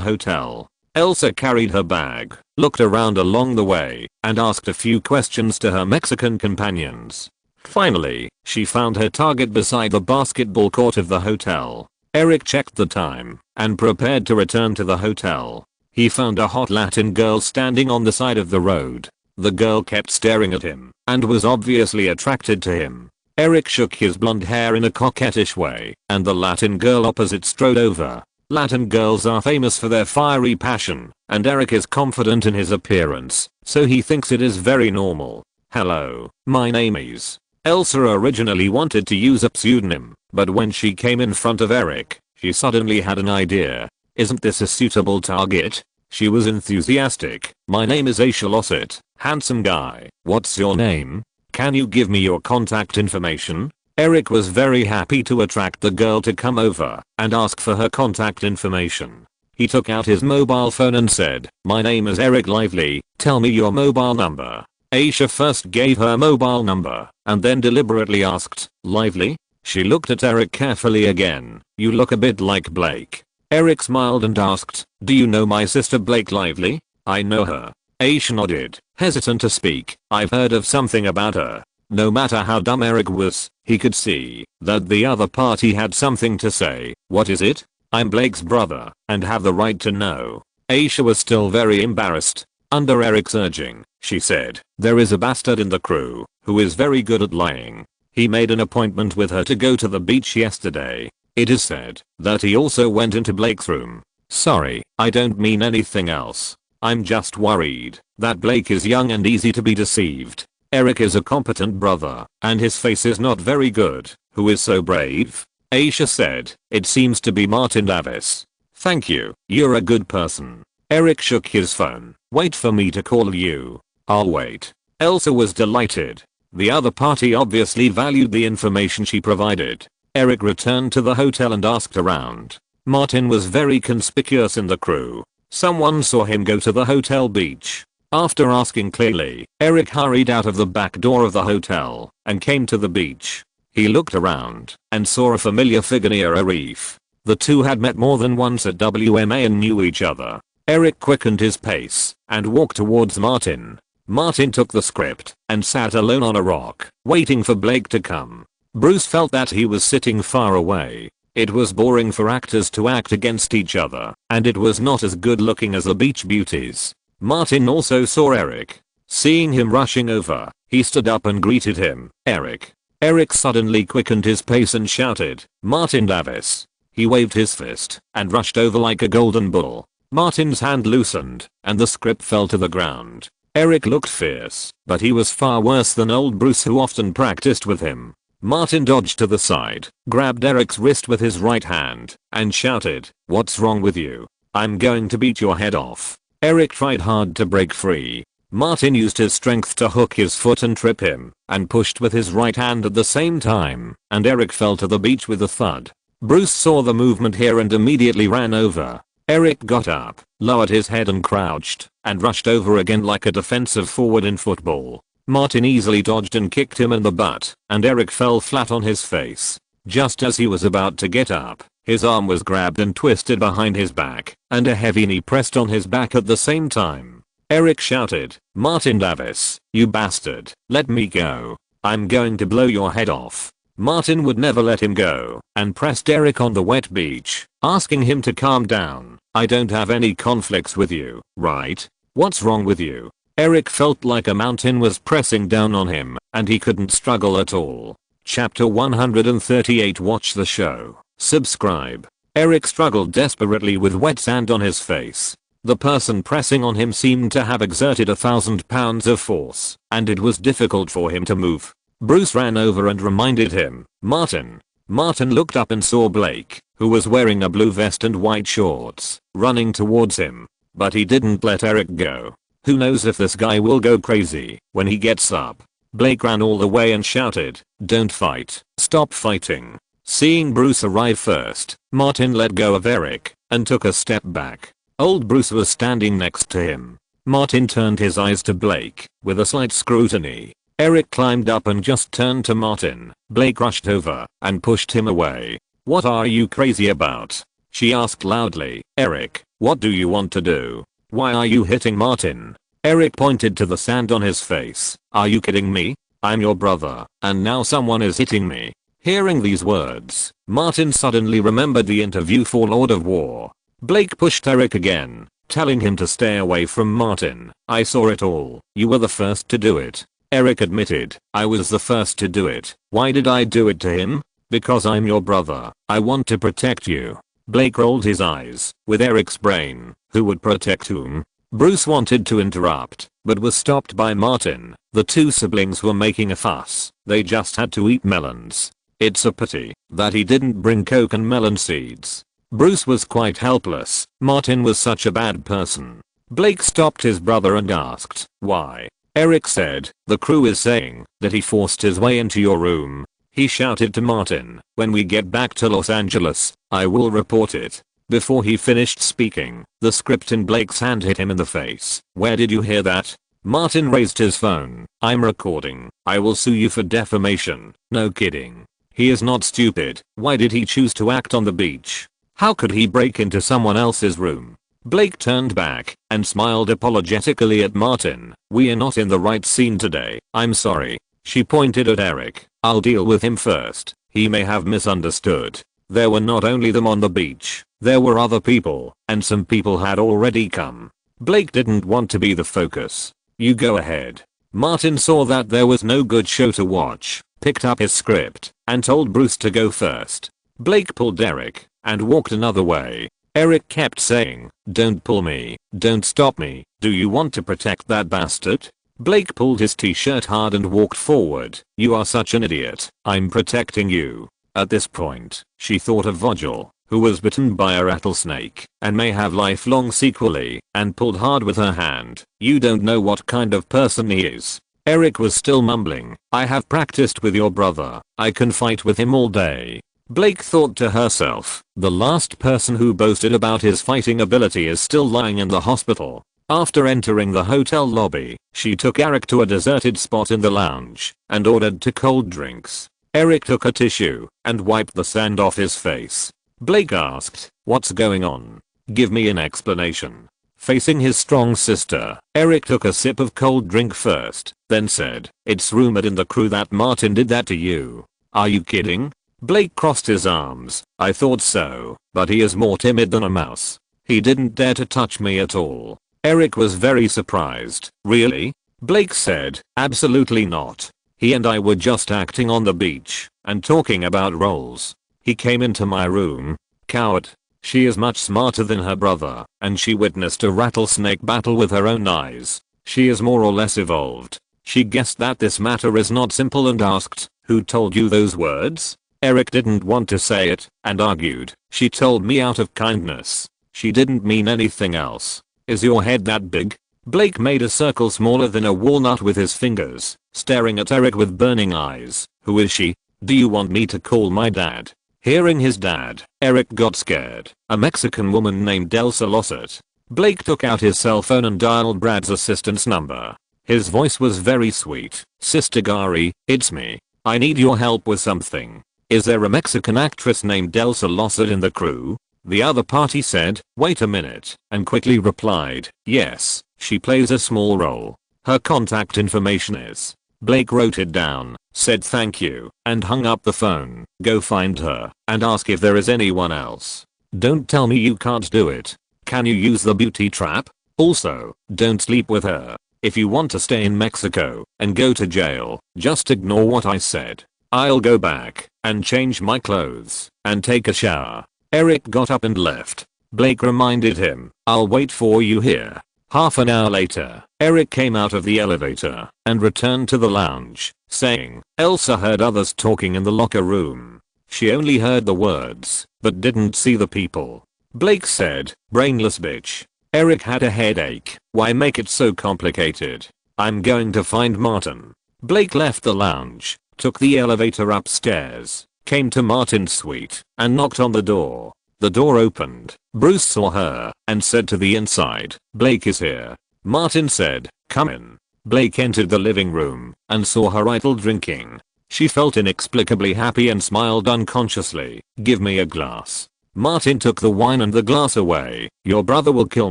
hotel. Elsa carried her bag, looked around along the way, and asked a few questions to her Mexican companions. Finally, she found her target beside the basketball court of the hotel. Eric checked the time and prepared to return to the hotel. He found a hot Latin girl standing on the side of the road. The girl kept staring at him and was obviously attracted to him. Eric shook his blonde hair in a coquettish way, and the Latin girl opposite strode over. Latin girls are famous for their fiery passion, and Eric is confident in his appearance, so he thinks it is very normal. "Hello, my name is." Elsa originally wanted to use a pseudonym, but when she came in front of Eric, she suddenly had an idea. Isn't this a suitable target? She was enthusiastic. "My name is Ashalosset, handsome guy. What's your name? Can you give me your contact information?" Eric was very happy to attract the girl to come over and ask for her contact information. He took out his mobile phone and said, "My name is Eric Lively, tell me your mobile number." Aisha first gave her mobile number and then deliberately asked, "Lively? She looked at Eric carefully again. "You look a bit like Blake." Eric smiled and asked, "Do you know my sister Blake Lively?" "I know her." Aisha nodded, hesitant to speak. "I've heard of something about her." No matter how dumb Eric was, he could see that the other party had something to say. "What is it?" "I'm Blake's brother and have the right to know." Aisha was still very embarrassed. Under Eric's urging, she said, "There is a bastard in the crew who is very good at lying. He made an appointment with her to go to the beach yesterday. It is said that he also went into Blake's room." "Sorry, I don't mean anything else. I'm just worried that Blake is young and easy to be deceived. Eric is a competent brother, and his face is not very good." "Who is so brave?" Aisha said. "It seems to be Martin Davis." "Thank you, you're a good person." Eric shook his phone. "Wait for me to call you." "I'll wait." Elsa was delighted. The other party obviously valued the information she provided. Eric returned to the hotel and asked around. Martin was very conspicuous in the crew. Someone saw him go to the hotel beach. After asking clearly, Eric hurried out of the back door of the hotel and came to the beach. He looked around and saw a familiar figure near a reef. The two had met more than once at WMA and knew each other. Eric quickened his pace and walked towards Martin. Martin took the script and sat alone on a rock, waiting for Blake to come. Bruce felt that he was sitting far away. It was boring for actors to act against each other, and it was not as good looking as the beach beauties. Martin also saw Eric. Seeing him rushing over, he stood up and greeted him. "Eric." Eric suddenly quickened his pace and shouted, "Martin Davis." He waved his fist and rushed over like a golden bull. Martin's hand loosened, and the script fell to the ground. Eric looked fierce, but he was far worse than old Bruce, who often practiced with him. Martin dodged to the side, grabbed Eric's wrist with his right hand, and shouted, "What's wrong with you? I'm going to beat your head off." Eric tried hard to break free. Martin used his strength to hook his foot and trip him, and pushed with his right hand at the same time, and Eric fell to the beach with a thud. Bruce saw the movement here and immediately ran over. Eric got up, lowered his head and crouched, and rushed over again like a defensive forward in football. Martin easily dodged and kicked him in the butt, and Eric fell flat on his face. Just as he was about to get up, his arm was grabbed and twisted behind his back, and a heavy knee pressed on his back at the same time. Eric shouted, "Martin Davis, you bastard, let me go. I'm going to blow your head off." Martin would never let him go, and pressed Eric on the wet beach, asking him to calm down. "I don't have any conflicts with you, right? What's wrong with you?" Eric felt like a mountain was pressing down on him, and he couldn't struggle at all. Chapter 138. Watch the show. Subscribe. Eric struggled desperately with wet sand on his face. The person pressing on him seemed to have exerted 1,000 pounds of force, and it was difficult for him to move. Bruce ran over and reminded him, "Martin." Martin looked up and saw Blake, who was wearing a blue vest and white shorts, running towards him. But he didn't let Eric go. Who knows if this guy will go crazy when he gets up. Blake ran all the way and shouted, "Don't fight, stop fighting." Seeing Bruce arrive first, Martin let go of Eric and took a step back. Old Bruce was standing next to him. Martin turned his eyes to Blake with a slight scrutiny. Eric climbed up and just turned to Martin. Blake rushed over and pushed him away. "What are you crazy about?" she asked loudly. "Eric, what do you want to do? Why are you hitting Martin?" Eric pointed to the sand on his face. "Are you kidding me? I'm your brother, and now someone is hitting me." Hearing these words, Martin suddenly remembered the interview for Lord of War. Blake pushed Eric again, telling him to stay away from Martin. "I saw it all. You were the first to do it." Eric admitted, "I was the first to do it." "Why did I do it to him?" "Because I'm your brother. I want to protect you." Blake rolled his eyes. With Eric's brain, who would protect whom? Bruce wanted to interrupt, but was stopped by Martin. The two siblings were making a fuss. They just had to eat melons. It's a pity that he didn't bring coke and melon seeds. Bruce was quite helpless. Martin was such a bad person. Blake stopped his brother and asked, "Why?" Eric said, "The crew is saying that he forced his way into your room." He shouted to Martin, "When we get back to Los Angeles, I will report it." Before he finished speaking, the script in Blake's hand hit him in the face. "Where did you hear that?" Martin raised his phone. "I'm recording. I will sue you for defamation." "No kidding." He is not stupid. Why did he choose to act on the beach? How could he break into someone else's room? Blake turned back and smiled apologetically at Martin. We are not in the right scene today. I'm sorry. She pointed at Eric. I'll deal with him first. He may have misunderstood. There were not only them on the beach. There were other people, and some people had already come. Blake didn't want to be the focus. You go ahead. Martin saw that there was no good show to watch, picked up his script, and told Bruce to go first. Blake pulled Eric and walked another way. Eric kept saying, "Don't pull me, don't stop me, do you want to protect that bastard?" Blake pulled his t-shirt hard and walked forward. You are such an idiot. I'm protecting you. At this point, she thought of Vogel, who was bitten by a rattlesnake and may have lifelong sequelae, and pulled hard with her hand. You don't know what kind of person he is. Eric was still mumbling. I have practiced with your brother. I can fight with him all day. Blake thought to herself, the last person who boasted about his fighting ability is still lying in the hospital. After entering the hotel lobby, she took Eric to a deserted spot in the lounge and ordered 2 cold drinks. Eric took a tissue and wiped the sand off his face. Blake asked, "What's going on? Give me an explanation." Facing his strong sister, Eric took a sip of cold drink first, then said, "It's rumored in the crew that Martin did that to you." Are you kidding? Blake crossed his arms. I thought so, but he is more timid than a mouse. He didn't dare to touch me at all. Eric was very surprised. Really? Blake said, absolutely not. He and I were just acting on the beach and talking about roles. He came into my room. Coward. She is much smarter than her brother, and she witnessed a rattlesnake battle with her own eyes. She is more or less evolved. She guessed that this matter is not simple and asked, "Who told you those words?" Eric didn't want to say it and argued, "She told me out of kindness. She didn't mean anything else." Is your head that big? Blake made a circle smaller than a walnut with his fingers, staring at Eric with burning eyes. Who is she? Do you want me to call my dad? Hearing his dad, Eric got scared. A Mexican woman named Elsa Lossett. Blake took out his cell phone and dialed Brad's assistant's number. His voice was very sweet. "Sister Gary, it's me. I need your help with something. Is there a Mexican actress named Elsa Lossett in the crew?" The other party said, "Wait a minute," and quickly replied, "Yes, she plays a small role. Her contact information is." Blake wrote it down, said thank you, and hung up the phone. "Go find her and ask if there is anyone else. Don't tell me you can't do it. Can you use the beauty trap? Also, don't sleep with her. If you want to stay in Mexico and go to jail, just ignore what I said. I'll go back and change my clothes and take a shower." Eric got up and left. Blake reminded him, "I'll wait for you here." Half an hour later, Eric came out of the elevator and returned to the lounge, saying, "Elsa heard others talking in the locker room. She only heard the words, but didn't see the people." Blake said, "Brainless bitch." Eric had a headache. Why make it so complicated? I'm going to find Martin. Blake left the lounge, took the elevator upstairs, came to Martin's suite, and knocked on the door. The door opened. Bruce saw her and said to the inside, "Blake is here." Martin said, "Come in." Blake entered the living room and saw her idle drinking. She felt inexplicably happy and smiled unconsciously. "Give me a glass." Martin took the wine and the glass away. "Your brother will kill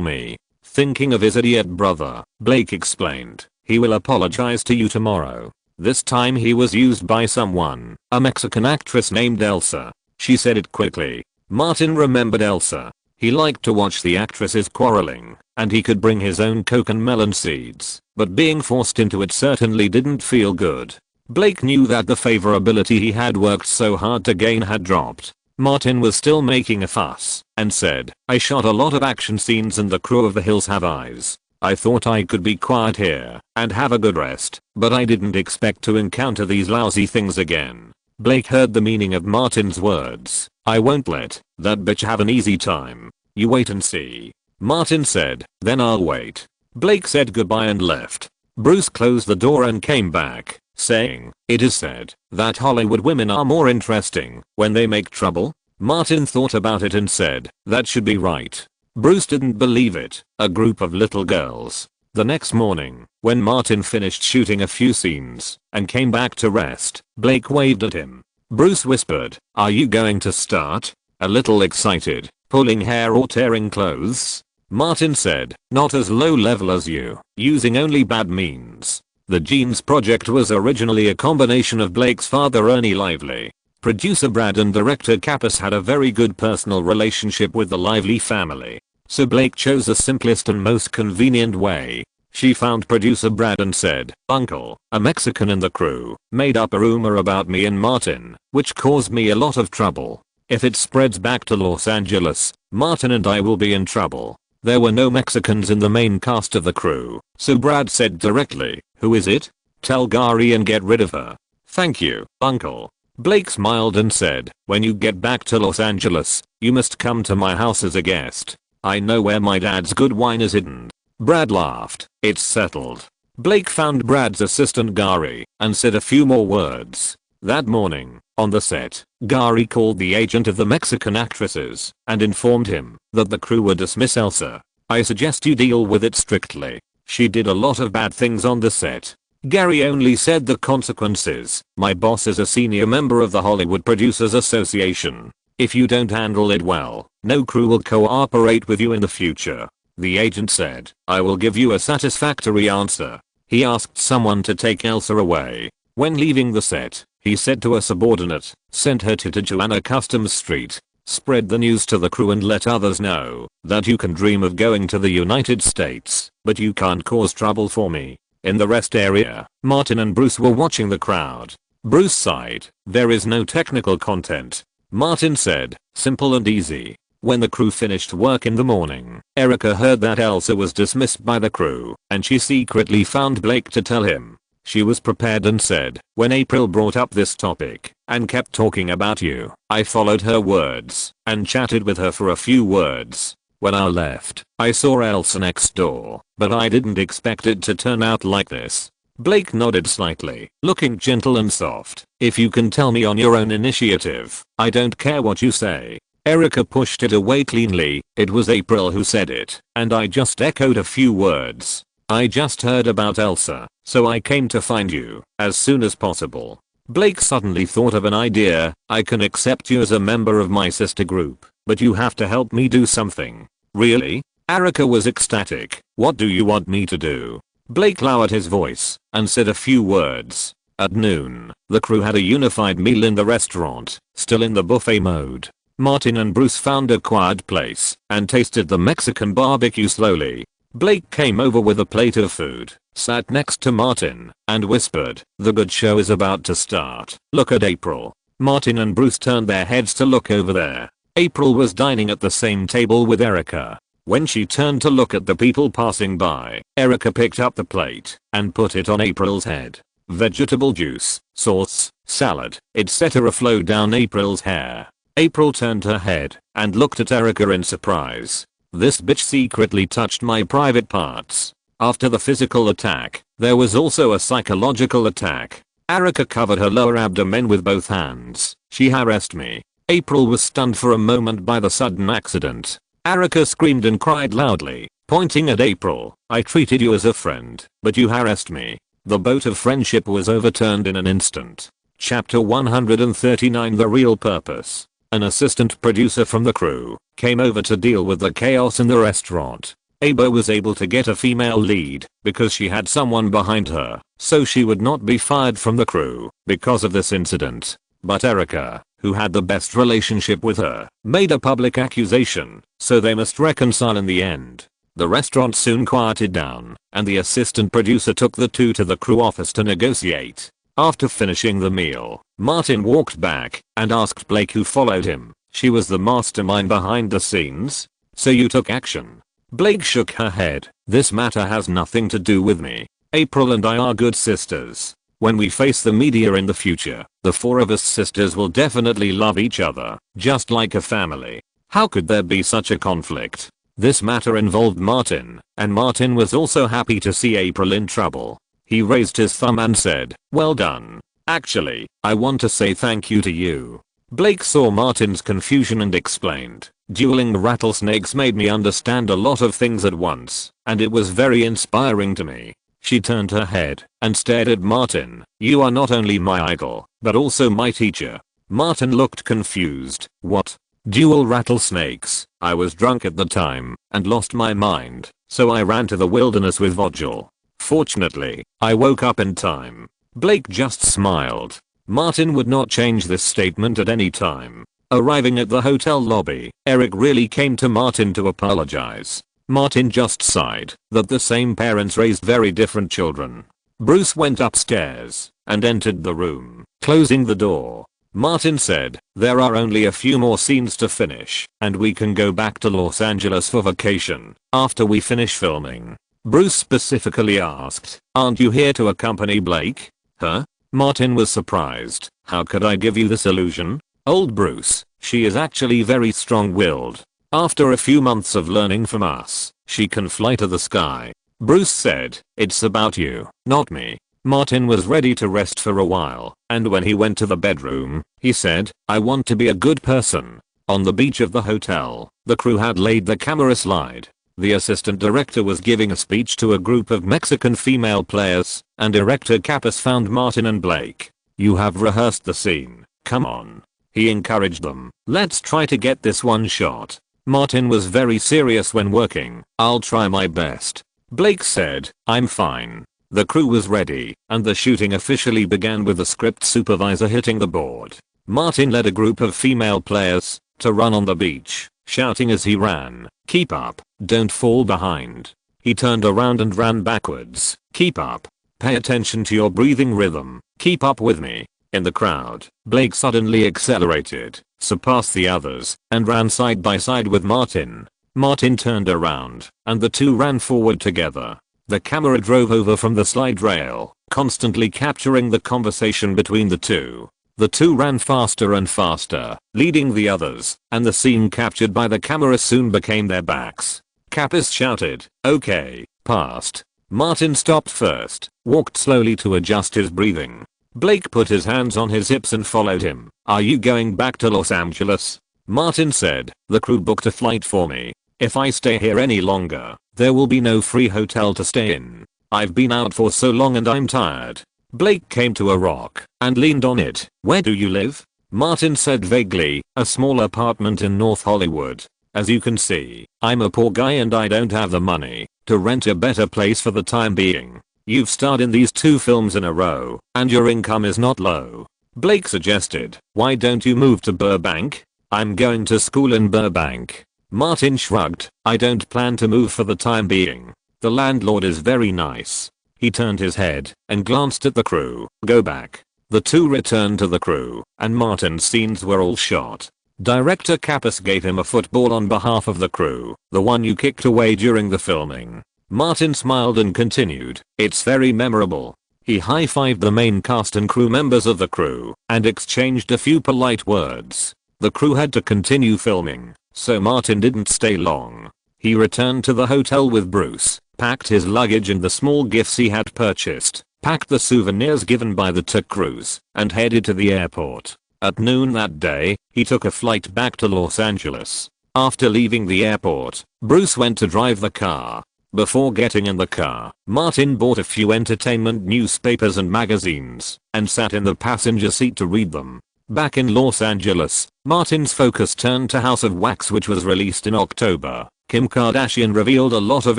me." Thinking of his idiot brother, Blake explained, "He will apologize to you tomorrow." This time he was used by someone, a Mexican actress named Elsa. She said it quickly. Martin remembered Elsa. He liked to watch the actresses quarreling, and he could bring his own coke and melon seeds, but being forced into it certainly didn't feel good. Blake knew that the favorability he had worked so hard to gain had dropped. Martin was still making a fuss, and said, "I shot a lot of action scenes and the crew of The Hills Have Eyes. I thought I could be quiet here and have a good rest, but I didn't expect to encounter these lousy things again." Blake heard the meaning of Martin's words. "I won't let that bitch have an easy time. You wait and see." Martin said, "Then I'll wait." Blake said goodbye and left. Bruce closed the door and came back, saying, "It is said that Hollywood women are more interesting when they make trouble." Martin thought about it and said, "That should be right." Bruce didn't believe it. A group of little girls. The next morning, when Martin finished shooting a few scenes and came back to rest, Blake waved at him. Bruce whispered, "Are you going to start?" A little excited, pulling hair or tearing clothes. Martin said, "Not as low level as you, using only bad means." The Jeans Project was originally a combination of Blake's father Ernie Lively, producer Brad and director Kappas had a very good personal relationship with the Lively family. So Blake chose the simplest and most convenient way. She found producer Brad and said, "Uncle, a Mexican in the crew, made up a rumor about me and Martin, which caused me a lot of trouble. If it spreads back to Los Angeles, Martin and I will be in trouble." There were no Mexicans in the main cast of the crew, so Brad said directly, "Who is it? Tell Gary and get rid of her." "Thank you, Uncle." Blake smiled and said, "When you get back to Los Angeles, you must come to my house as a guest. I know where my dad's good wine is hidden." Brad laughed. "It's settled." Blake found Brad's assistant Gary and said a few more words. That morning, on the set, Gary called the agent of the Mexican actresses and informed him that the crew would dismiss Elsa. "I suggest you deal with it strictly. She did a lot of bad things on the set." Gary only said the consequences. "My boss is a senior member of the Hollywood Producers Association. If you don't handle it well, no crew will cooperate with you in the future." The agent said, "I will give you a satisfactory answer." He asked someone to take Elsa away. When leaving the set, he said to a subordinate, "Send her to Tijuana Customs Street. Spread the news to the crew and let others know that you can dream of going to the United States, but you can't cause trouble for me." In the rest area, Martin and Bruce were watching the crowd. Bruce sighed, "There is no technical content." Martin said, "Simple and easy." When the crew finished work in the morning, Erica heard that Elsa was dismissed by the crew, and she secretly found Blake to tell him. She was prepared and said, "When April brought up this topic and kept talking about you, I followed her words and chatted with her for a few words. When I left, I saw Elsa next door, but I didn't expect it to turn out like this." Blake nodded slightly, looking gentle and soft. "If you can tell me on your own initiative, I don't care what you say." Erica pushed it away cleanly. "It was April who said it, and I just echoed a few words. I just heard about Elsa, so I came to find you as soon as possible." Blake suddenly thought of an idea. "I can accept you as a member of my sister group, but you have to help me do something." "Really?" Erica was ecstatic. "What do you want me to do?" Blake lowered his voice and said a few words. At noon, the crew had a unified meal in the restaurant, still in the buffet mode. Martin and Bruce found a quiet place and tasted the Mexican barbecue slowly. Blake came over with a plate of food, sat next to Martin, and whispered, "The good show is about to start. Look at April." Martin and Bruce turned their heads to look over there. April was dining at the same table with Erica. When she turned to look at the people passing by, Erica picked up the plate and put it on April's head. Vegetable juice, sauce, salad, etc. flowed down April's hair. April turned her head and looked at Erica in surprise. "This bitch secretly touched my private parts." After the physical attack, there was also a psychological attack. Erica covered her lower abdomen with both hands. "She harassed me." April was stunned for a moment by the sudden accident. Erica screamed and cried loudly, pointing at April, "I treated you as a friend, but you harassed me." The boat of friendship was overturned in an instant. Chapter 139 The Real Purpose. An assistant producer from the crew came over to deal with the chaos in the restaurant. Aba was able to get a female lead because she had someone behind her, so she would not be fired from the crew because of this incident. But Erica, who had the best relationship with her, made a public accusation, so they must reconcile in the end. The restaurant soon quieted down, and the assistant producer took the two to the crew office to negotiate. After finishing the meal, Martin walked back and asked Blake who followed him. "She was the mastermind behind the scenes? So you took action?" Blake shook her head. "This matter has nothing to do with me. April and I are good sisters. When we face the media in the future, the four of us sisters will definitely love each other, just like a family. How could there be such a conflict?" This matter involved Martin, and Martin was also happy to see April in trouble. He raised his thumb and said, "Well done. Actually, I want to say thank you to you." Blake saw Martin's confusion and explained, "Dueling rattlesnakes made me understand a lot of things at once, and it was very inspiring to me." She turned her head and stared at Martin. "You are not only my idol, but also my teacher." Martin looked confused. What? Dual rattlesnakes? I was drunk at the time and lost my mind, so I ran to the wilderness with Vogel. Fortunately, I woke up in time. Blake just smiled. Martin would not change this statement at any time. Arriving at the hotel lobby, Eric really came to Martin to apologize. Martin just sighed that the same parents raised very different children. Bruce went upstairs and entered the room, closing the door. Martin said, "There are only a few more scenes to finish, and we can go back to Los Angeles for vacation after we finish filming." Bruce specifically asked, "Aren't you here to accompany Blake?" Huh? Martin was surprised. "How could I give you this illusion?" "Old Bruce, she is actually very strong-willed. After a few months of learning from us, she can fly to the sky." Bruce said, "It's about you, not me." Martin was ready to rest for a while, and when he went to the bedroom, he said, "I want to be a good person." On the beach of the hotel, the crew had laid the camera slide. The assistant director was giving a speech to a group of Mexican female players, and director Kappas found Martin and Blake. "You have rehearsed the scene, come on." He encouraged them. "Let's try to get this one shot." Martin was very serious when working. "I'll try my best." Blake said, "I'm fine." The crew was ready, and the shooting officially began with the script supervisor hitting the board. Martin led a group of female players to run on the beach, shouting as he ran, "Keep up, don't fall behind." He turned around and ran backwards. "Keep up. Pay attention to your breathing rhythm. Keep up with me." In the crowd, Blake suddenly accelerated, surpassed the others, and ran side by side with Martin. Martin turned around, and the two ran forward together. The camera drove over from the slide rail, constantly capturing the conversation between the two. The two ran faster and faster, leading the others, and the scene captured by the camera soon became their backs. Kappas shouted, "Okay, past." Martin stopped first, walked slowly to adjust his breathing. Blake put his hands on his hips and followed him. "Are you going back to Los Angeles?" Martin said, "The crew booked a flight for me. If I stay here any longer, there will be no free hotel to stay in. I've been out for so long and I'm tired." Blake came to a rock and leaned on it. "Where do you live?" Martin said vaguely, "A small apartment in North Hollywood. As you can see, I'm a poor guy and I don't have the money to rent a better place for the time being. You've starred in these 2 films in a row, and your income is not low." Blake suggested, "Why don't you move to Burbank?" "I'm going to school in Burbank." Martin shrugged, "I don't plan to move for the time being. The landlord is very nice." He turned his head and glanced at the crew. "Go back." The two returned to the crew, and Martin's scenes were all shot. Director Kappas gave him a football on behalf of the crew, the one you kicked away during the filming. Martin smiled and continued, "It's very memorable." He high-fived the main cast and crew members of the crew, and exchanged a few polite words. The crew had to continue filming, so Martin didn't stay long. He returned to the hotel with Bruce, packed his luggage and the small gifts he had purchased, packed the souvenirs given by the tour crews, and headed to the airport. At noon that day, he took a flight back to Los Angeles. After leaving the airport, Bruce went to drive the car. Before getting in the car, Martin bought a few entertainment newspapers and magazines, and sat in the passenger seat to read them. Back in Los Angeles, Martin's focus turned to House of Wax, which was released in October. Kim Kardashian revealed a lot of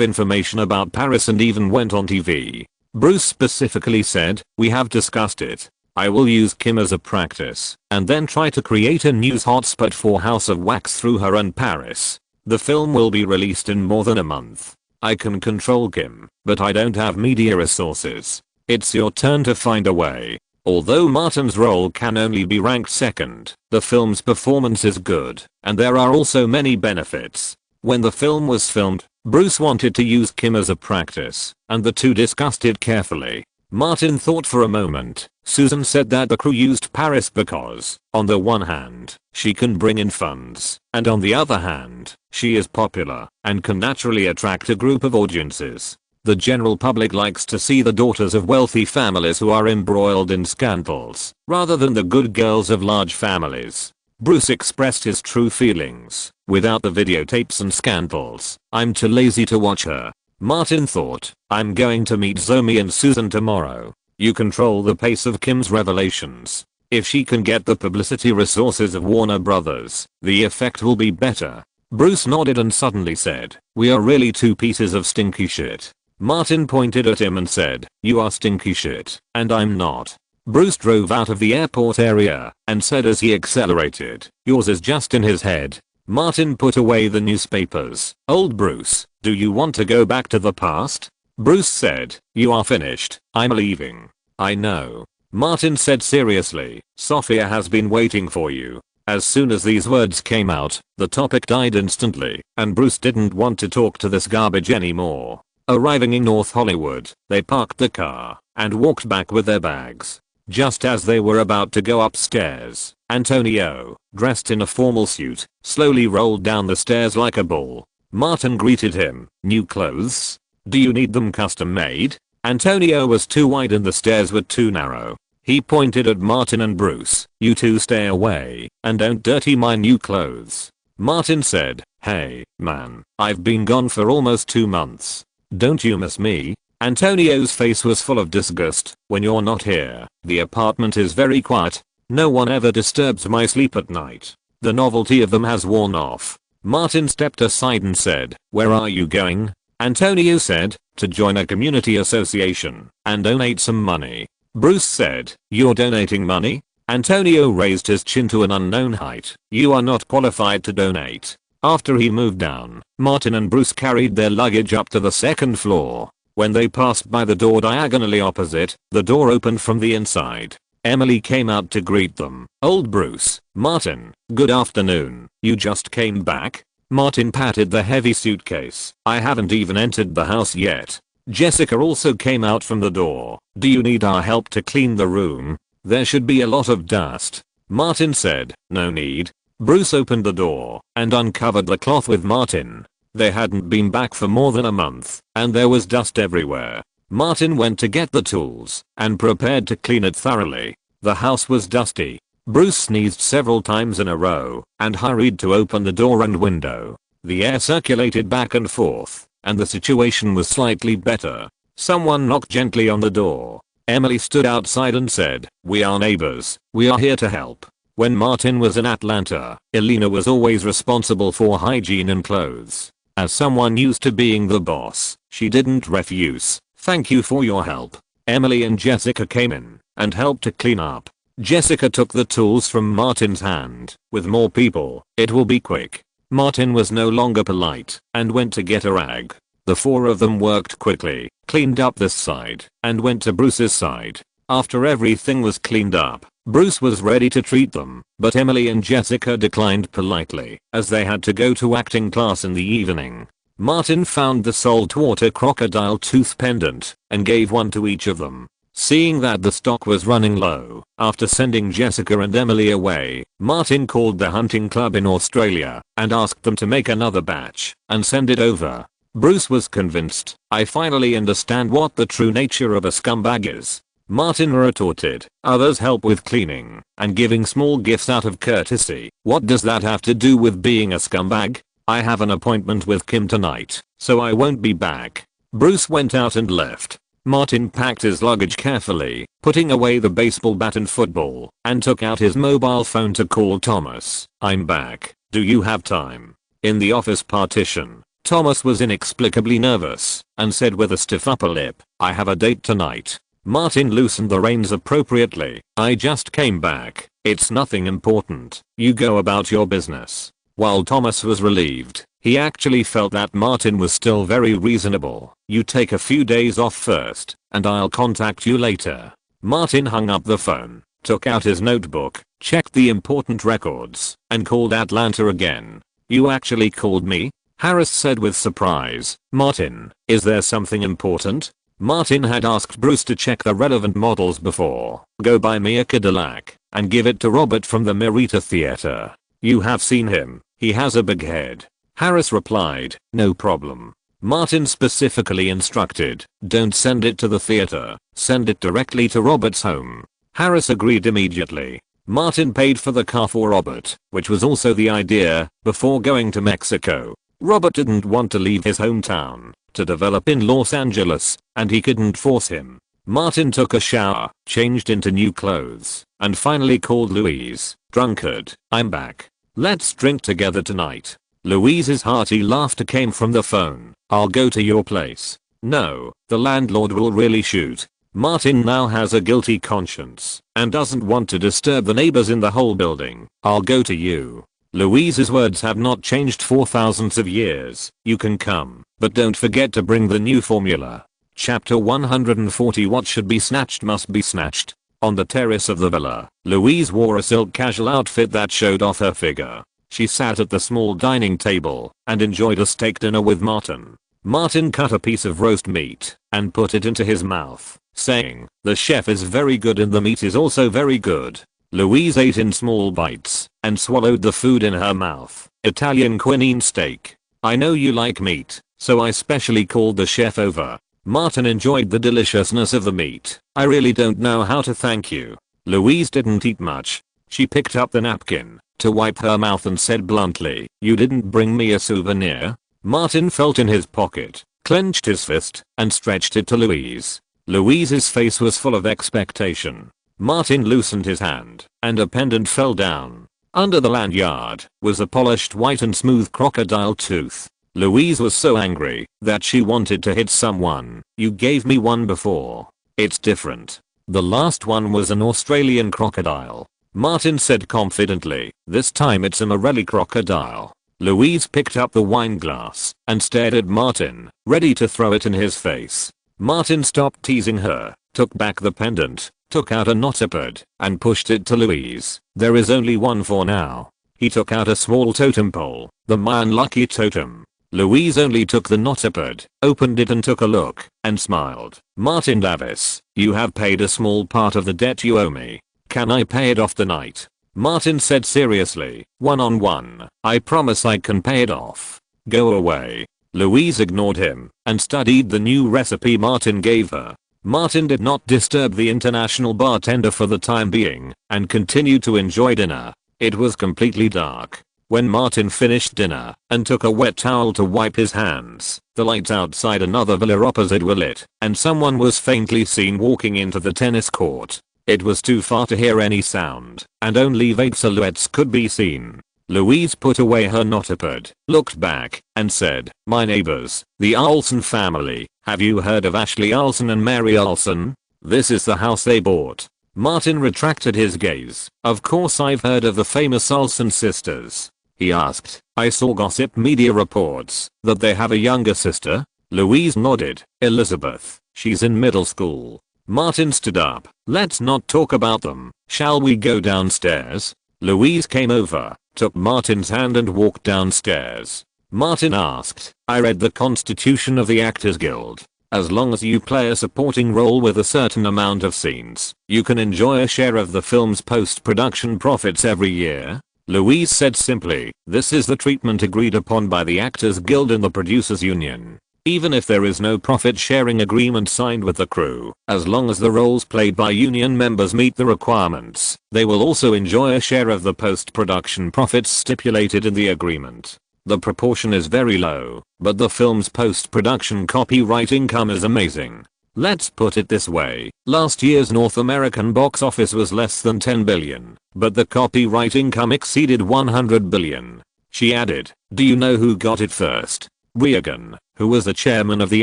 information about Paris and even went on TV. Bruce specifically said, "We have discussed it. I will use Kim as a practice, and then try to create a news hotspot for House of Wax through her and Paris. The film will be released in more than a month. I can control Kim, but I don't have media resources. It's your turn to find a way." Although Martin's role can only be ranked second, the film's performance is good, and there are also many benefits. When the film was filmed, Bruce wanted to use Kim as a practice, and the two discussed it carefully. Martin thought for a moment. Susan said that the crew used Paris because, on the one hand, she can bring in funds, and on the other hand, she is popular and can naturally attract a group of audiences. The general public likes to see the daughters of wealthy families who are embroiled in scandals, rather than the good girls of large families. Bruce expressed his true feelings. "Without the videotapes and scandals, I'm too lazy to watch her." Martin thought, "I'm going to meet Zoe and Susan tomorrow. You control the pace of Kim's revelations." If she can get the publicity resources of Warner Brothers, the effect will be better. Bruce nodded and suddenly said, "We are really two pieces of stinky shit." Martin pointed at him and said, "You are stinky shit, and I'm not." Bruce drove out of the airport area and said as he accelerated, "Yours is just in his head." Martin put away the newspapers. "Old Bruce, do you want to go back to the past?" Bruce said, "You are finished. I'm leaving." "I know." Martin said seriously, "Sophia has been waiting for you." As soon as these words came out, the topic died instantly, and Bruce didn't want to talk to this garbage anymore. Arriving in North Hollywood, they parked the car and walked back with their bags. Just as they were about to go upstairs, Antonio, dressed in a formal suit, slowly rolled down the stairs like a bull. Martin greeted him. "New clothes? Do you need them custom made?" Antonio was too wide and the stairs were too narrow. He pointed at Martin and Bruce. "You two stay away and don't dirty my new clothes." Martin said, "Hey, man, I've been gone for almost 2 months. Don't you miss me?" Antonio's face was full of disgust. "When you're not here, the apartment is very quiet. No one ever disturbs my sleep at night. The novelty of them has worn off." Martin stepped aside and said, "Where are you going?" Antonio said, "To join a community association and donate some money." Bruce said, "You're donating money?" Antonio raised his chin to an unknown height. "You are not qualified to donate." After he moved down, Martin and Bruce carried their luggage up to the second floor. When they passed by the door diagonally opposite, the door opened from the inside. Emily came out to greet them. "Old Bruce, Martin, good afternoon. You just came back?" Martin patted the heavy suitcase. "I haven't even entered the house yet." Jessica also came out from the door. "Do you need our help to clean the room? There should be a lot of dust." Martin said, "No need." Bruce opened the door and uncovered the cloth with Martin. They hadn't been back for more than a month, and there was dust everywhere. Martin went to get the tools and prepared to clean it thoroughly. The house was dusty. Bruce sneezed several times in a row and hurried to open the door and window. The air circulated back and forth, and the situation was slightly better. Someone knocked gently on the door. Emily stood outside and said, "We are neighbors. We are here to help." When Martin was in Atlanta, Elena was always responsible for hygiene and clothes. As someone used to being the boss, she didn't refuse. "Thank you for your help." Emily and Jessica came in and helped to clean up. Jessica took the tools from Martin's hand. "With more people, it will be quick." Martin was no longer polite and went to get a rag. The four of them worked quickly, cleaned up this side, and went to Bruce's side. After everything was cleaned up, Bruce was ready to treat them, but Emily and Jessica declined politely, as they had to go to acting class in the evening. Martin found the saltwater crocodile tooth pendant and gave one to each of them. Seeing that the stock was running low, after sending Jessica and Emily away, Martin called the hunting club in Australia and asked them to make another batch and send it over. Bruce was convinced. "I finally understand what the true nature of a scumbag is," Martin retorted. "Others help with cleaning and giving small gifts out of courtesy. What does that have to do with being a scumbag? I have an appointment with Kim tonight, so I won't be back." Bruce went out and left. Martin packed his luggage carefully, putting away the baseball bat and football, and took out his mobile phone to call Thomas. "I'm back. Do you have time?" In the office partition, Thomas was inexplicably nervous and said with a stiff upper lip, "I have a date tonight." Martin loosened the reins appropriately. "I just came back. It's nothing important. You go about your business." While Thomas was relieved, he actually felt that Martin was still very reasonable. "You take a few days off first, and I'll contact you later." Martin hung up the phone, took out his notebook, checked the important records, and called Atlanta again. "You actually called me?" Harris said with surprise. "Martin, is there something important?" Martin had asked Bruce to check the relevant models before. "Go buy me a Cadillac and give it to Robert from the Merita Theater. You have seen him. He has a big head." Harris replied, "No problem." Martin specifically instructed, "Don't send it to the theater. Send it directly to Robert's home." Harris agreed immediately. Martin paid for the car for Robert, which was also the idea, before going to Mexico. Robert didn't want to leave his hometown to develop in Los Angeles, and he couldn't force him. Martin took a shower, changed into new clothes, and finally called Louise. "Drunkard, I'm back. Let's drink together tonight." Louise's hearty laughter came from the phone. "I'll go to your place." "No, the landlord will really shoot." Martin now has a guilty conscience and doesn't want to disturb the neighbors in the whole building. "I'll go to you." Louise's words have not changed for thousands of years. "You can come, but don't forget to bring the new formula." Chapter 140. What should be snatched must be snatched. On the terrace of the villa, Louise wore a silk casual outfit that showed off her figure. She sat at the small dining table and enjoyed a steak dinner with Martin. Martin cut a piece of roast meat and put it into his mouth, saying, "The chef is very good and the meat is also very good." Louise ate in small bites and swallowed the food in her mouth. "Italian quinine steak. I know you like meat, so I specially called the chef over." Martin enjoyed the deliciousness of the meat. "I really don't know how to thank you." Louise didn't eat much. She picked up the napkin to wipe her mouth and said bluntly, "You didn't bring me a souvenir?" Martin felt in his pocket, clenched his fist, and stretched it to Louise. Louise's face was full of expectation. Martin loosened his hand, and a pendant fell down. Under the lanyard was a polished white and smooth crocodile tooth. Louise was so angry that she wanted to hit someone. "You gave me one before. It's different." The last one was an Australian crocodile. Martin said confidently, "This time it's a Morelli crocodile." Louise picked up the wine glass and stared at Martin, ready to throw it in his face. Martin stopped teasing her, took back the pendant, took out a knotipad, and pushed it to Louise. "There is only one for now." He took out a small totem pole, the my unlucky totem. Louise only took the knotipad, opened it and took a look, and smiled. "Martin Davis, you have paid a small part of the debt you owe me. Can I pay it off tonight?" Martin said seriously, "One-on-one, I promise I can pay it off. Go away." Louise ignored him and studied the new recipe Martin gave her. Martin did not disturb the international bartender for the time being and continued to enjoy dinner. It was completely dark when Martin finished dinner and took a wet towel to wipe his hands. The lights outside another villa opposite were lit, and someone was faintly seen walking into the tennis court. It was too far to hear any sound, and only vague silhouettes could be seen. Louise put away her knotipad, looked back, and said, "My neighbors, the Olsen family. Have you heard of Ashley Olsen and Mary Olsen? This is the house they bought." Martin retracted his gaze. "Of course I've heard of the famous Olsen sisters." He asked, "I saw gossip media reports that they have a younger sister." Louise nodded. "Elizabeth, she's in middle school." Martin stood up. "Let's not talk about them. Shall we go downstairs?" Louise came over, took Martin's hand and walked downstairs. Martin asked, "I read the Constitution of the Actors Guild. As long as you play a supporting role with a certain amount of scenes, you can enjoy a share of the film's post-production profits every year." Louise said simply, "This is the treatment agreed upon by the Actors Guild and the Producers Union. Even if there is no profit-sharing agreement signed with the crew, as long as the roles played by union members meet the requirements, they will also enjoy a share of the post-production profits stipulated in the agreement. The proportion is very low, but the film's post-production copyright income is amazing. Let's put it this way, last year's North American box office was less than 10 billion, but the copyright income exceeded 100 billion. She added, "Do you know who got it first? Reagan, who was the chairman of the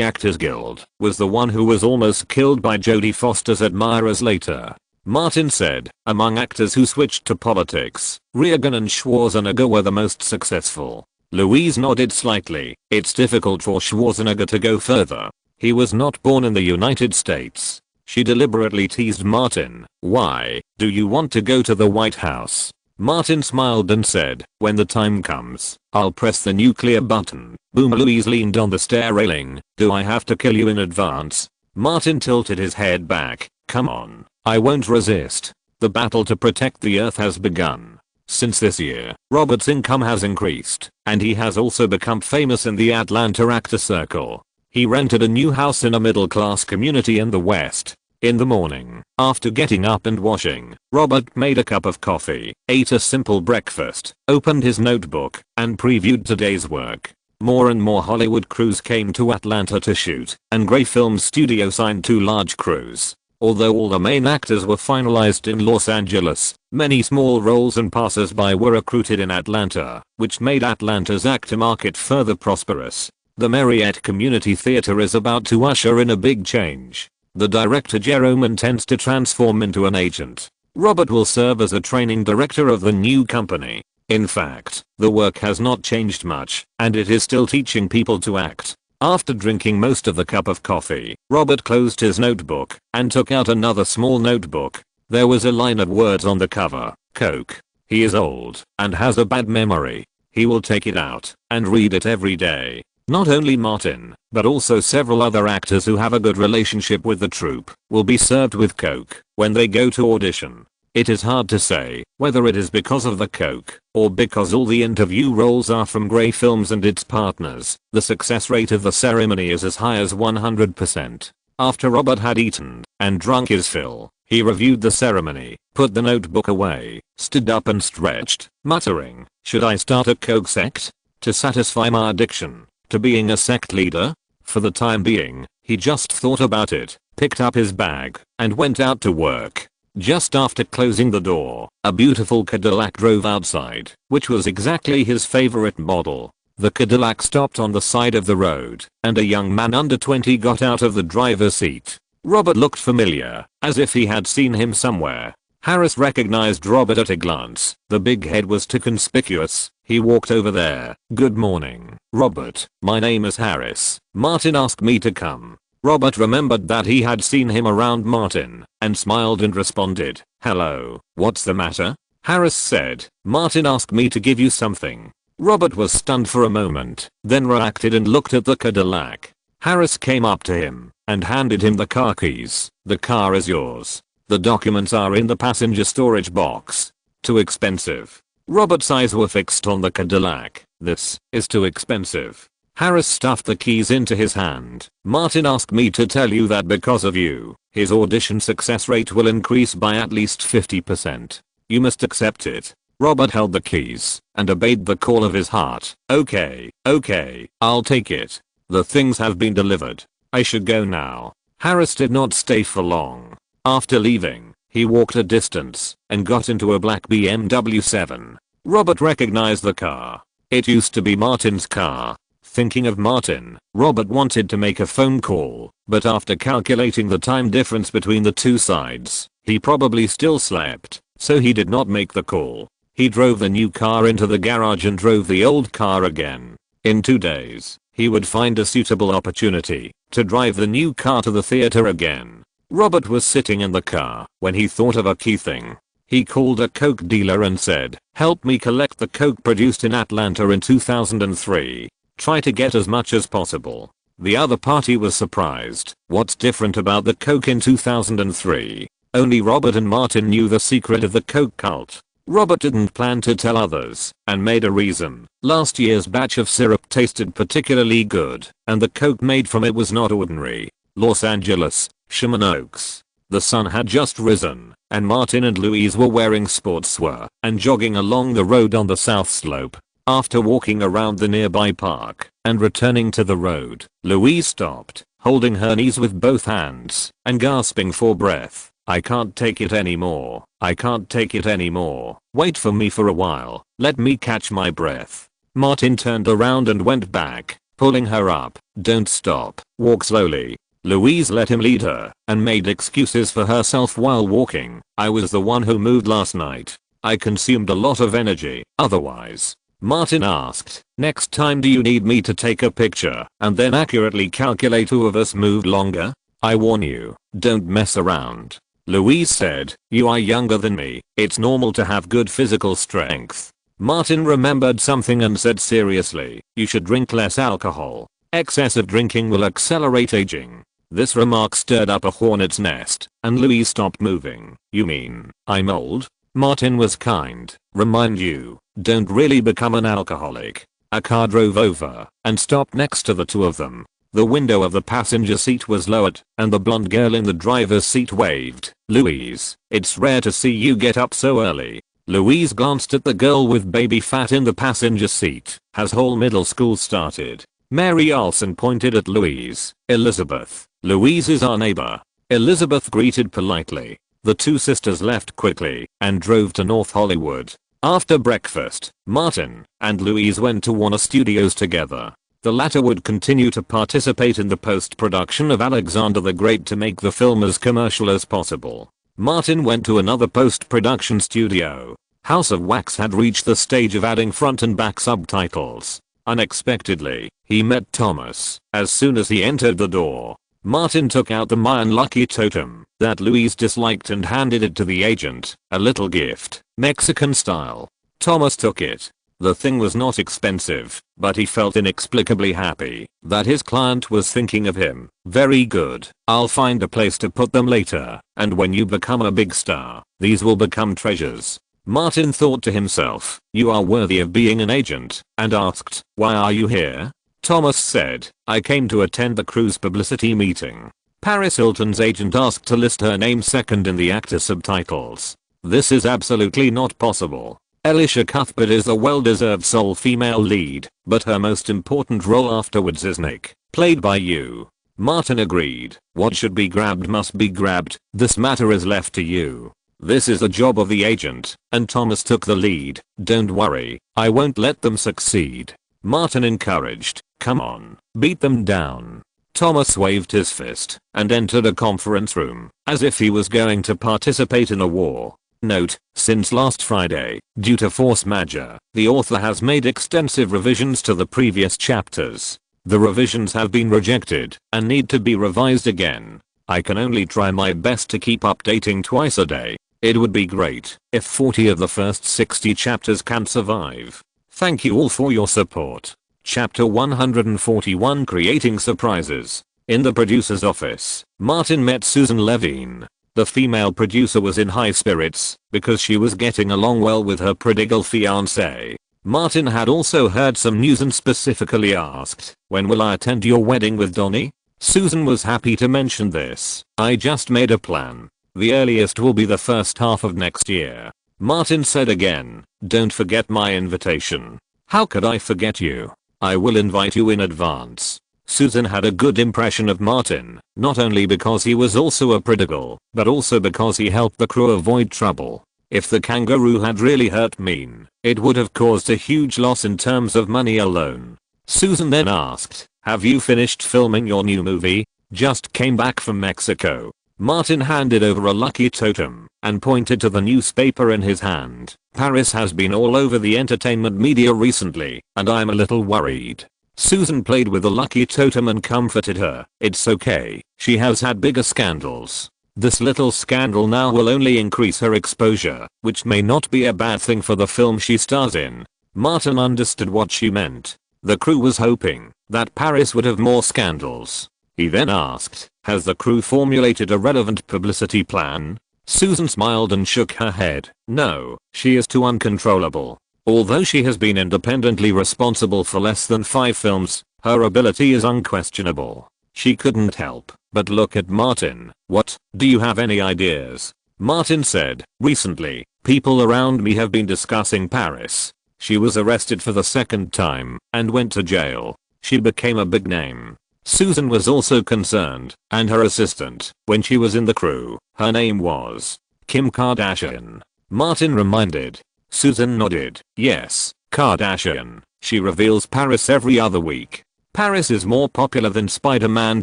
Actors Guild, was the one who was almost killed by Jodie Foster's admirers later." Martin said, "Among actors who switched to politics, Reagan and Schwarzenegger were the most successful." Louise nodded slightly. "It's difficult for Schwarzenegger to go further. He was not born in the United States." She deliberately teased Martin. "Why do you want to go to the White House?" Martin smiled and said, "When the time comes, I'll press the nuclear button." Boom. Louise leaned on the stair railing. "Do I have to kill you in advance?" Martin tilted his head back. "Come on, I won't resist. The battle to protect the Earth has begun." Since this year, Robert's income has increased, and he has also become famous in the Atlanta actor circle. He rented a new house in a middle-class community in the West. In the morning, after getting up and washing, Robert made a cup of coffee, ate a simple breakfast, opened his notebook, and previewed today's work. More and more Hollywood crews came to Atlanta to shoot, and Gray Film Studio signed 2 large crews. Although all the main actors were finalized in Los Angeles, many small roles and passers-by were recruited in Atlanta, which made Atlanta's actor market further prosperous. The Marietta Community Theater is about to usher in a big change. The director Jerome intends to transform into an agent. Robert will serve as a training director of the new company. In fact, the work has not changed much, and it is still teaching people to act. After drinking most of the cup of coffee, Robert closed his notebook and took out another small notebook. There was a line of words on the cover, Coke. He is old and has a bad memory. He will take it out and read it every day. Not only Martin, but also several other actors who have a good relationship with the troupe will be served with Coke when they go to audition. It is hard to say whether it is because of the Coke or because all the interview roles are from Gray Films and its partners. The success rate of the ceremony is as high as 100%. After Robert had eaten and drunk his fill, he reviewed the ceremony, put the notebook away, stood up and stretched, muttering, "Should I start a Coke sect? To satisfy my addiction? To being a sect leader?" For the time being, he just thought about it, picked up his bag, and went out to work. Just after closing the door, a beautiful Cadillac drove outside, which was exactly his favorite model. The Cadillac stopped on the side of the road, and a young man under 20 got out of the driver's seat. Robert looked familiar, as if he had seen him somewhere. Harris recognized Robert at a glance. The big head was too conspicuous. He walked over there. "Good morning, Robert. My name is Harris. Martin asked me to come." Robert remembered that he had seen him around Martin, and smiled and responded, "Hello, what's the matter?" Harris said, "Martin asked me to give you something." Robert was stunned for a moment, then reacted and looked at the Cadillac. Harris came up to him and handed him the car keys. "The car is yours. The documents are in the passenger storage box." "Too expensive." Robert's eyes were fixed on the Cadillac. "This is too expensive." Harris stuffed the keys into his hand. "Martin asked me to tell you that because of you, his audition success rate will increase by at least 50%. You must accept it." Robert held the keys and obeyed the call of his heart. Okay, I'll take it. The things have been delivered. I should go now." Harris did not stay for long. After leaving, he walked a distance and got into a black BMW 7. Robert recognized the car. It used to be Martin's car. Thinking of Martin, Robert wanted to make a phone call, but after calculating the time difference between the two sides, he probably still slept, so he did not make the call. He drove the new car into the garage and drove the old car again. In 2 days, he would find a suitable opportunity to drive the new car to the theater again. Robert was sitting in the car when he thought of a key thing. He called a Coke dealer and said, "Help me collect the Coke produced in Atlanta in 2003. Try to get as much as possible." The other party was surprised. What's different about the Coke in 2003? Only Robert and Martin knew the secret of the Coke cult. Robert didn't plan to tell others, and made a reason. Last year's batch of syrup tasted particularly good, and the Coke made from it was not ordinary. Los Angeles, Sherman Oaks. The sun had just risen, and Martin and Louise were wearing sportswear and jogging along the road on the south slope. After walking around the nearby park and returning to the road, Louise stopped, holding her knees with both hands and gasping for breath. "I can't take it anymore. I can't take it anymore. Wait for me for a while. Let me catch my breath." Martin turned around and went back, pulling her up. "Don't stop. Walk slowly." Louise let him lead her and made excuses for herself while walking. "I was the one who moved last night. I consumed a lot of energy otherwise." Martin asked, "Next time do you need me to take a picture and then accurately calculate who of us moved longer? I warn you, don't mess around." Louise said, "You are younger than me. It's normal to have good physical strength." Martin remembered something and said seriously, "You should drink less alcohol. Excessive drinking will accelerate aging." This remark stirred up a hornet's nest, and Louise stopped moving. "You mean, I'm old?" Martin was kind. "Remind you, don't really become an alcoholic." A car drove over and stopped next to the two of them. The window of the passenger seat was lowered, and the blonde girl in the driver's seat waved. "Louise, it's rare to see you get up so early." Louise glanced at the girl with baby fat in the passenger seat. Has whole middle school started? Mary Olsen pointed at Louise. Elizabeth. Louise is our neighbor. Elizabeth greeted politely. The two sisters left quickly and drove to North Hollywood. After breakfast, Martin and Louise went to Warner Studios together. The latter would continue to participate in the post-production of Alexander the Great to make the film as commercial as possible. Martin went to another post-production studio. House of Wax had reached the stage of adding front and back subtitles. Unexpectedly, he met Thomas. As soon as he entered the door, Martin took out the Mayan lucky totem that Louise disliked and handed it to the agent, a little gift, Mexican style. Thomas took it. The thing was not expensive, but he felt inexplicably happy that his client was thinking of him. Very good. I'll find a place to put them later, and when you become a big star, these will become treasures. Martin thought to himself, you are worthy of being an agent, and asked, why are you here? Thomas said, I came to attend the cruise publicity meeting. Paris Hilton's agent asked to list her name second in the actor subtitles. This is absolutely not possible. Elisha Cuthbert is the well-deserved sole female lead, but her most important role afterwards is Nick, played by you. Martin agreed. What should be grabbed must be grabbed. This matter is left to you. This is the job of the agent, and Thomas took the lead. Don't worry, I won't let them succeed. Martin encouraged. Come on, beat them down. Thomas waved his fist and entered a conference room as if he was going to participate in a war. Note, since last Friday, due to force majeure, the author has made extensive revisions to the previous chapters. The revisions have been rejected and need to be revised again. I can only try my best to keep updating twice a day. It would be great if 40 of the first 60 chapters can survive. Thank you all for your support. Chapter 141, Creating Surprises. In the producer's office, Martin met Susan Levine. The female producer was in high spirits because she was getting along well with her prodigal fiancé. Martin had also heard some news and specifically asked, when will I attend your wedding with Donnie? Susan was happy to mention this. I just made a plan. The earliest will be the first half of next year. Martin said again, don't forget my invitation. How could I forget you? I will invite you in advance. Susan had a good impression of Martin, not only because he was also a prodigal, but also because he helped the crew avoid trouble. If the kangaroo had really hurt Mean, it would have caused a huge loss in terms of money alone. Susan then asked, have you finished filming your new movie? Just came back from Mexico. Martin handed over a lucky totem and pointed to the newspaper in his hand. Paris has been all over the entertainment media recently, and I'm a little worried. Susan played with the lucky totem and comforted her. It's okay, she has had bigger scandals. This little scandal now will only increase her exposure, which may not be a bad thing for the film she stars in. Martin understood what she meant. The crew was hoping that Paris would have more scandals. He then asked, has the crew formulated a relevant publicity plan? Susan smiled and shook her head. No, she is too uncontrollable. Although she has been independently responsible for less than 5 films, her ability is unquestionable. She couldn't help but look at Martin. What, do you have any ideas? Martin said, recently, people around me have been discussing Paris. She was arrested for the 2nd time and went to jail. She became a big name. Susan was also concerned, and her assistant, when she was in the crew, her name was Kim Kardashian. Martin reminded. Susan nodded. Yes, Kardashian. She reveals Paris every other week. Paris is more popular than Spider-Man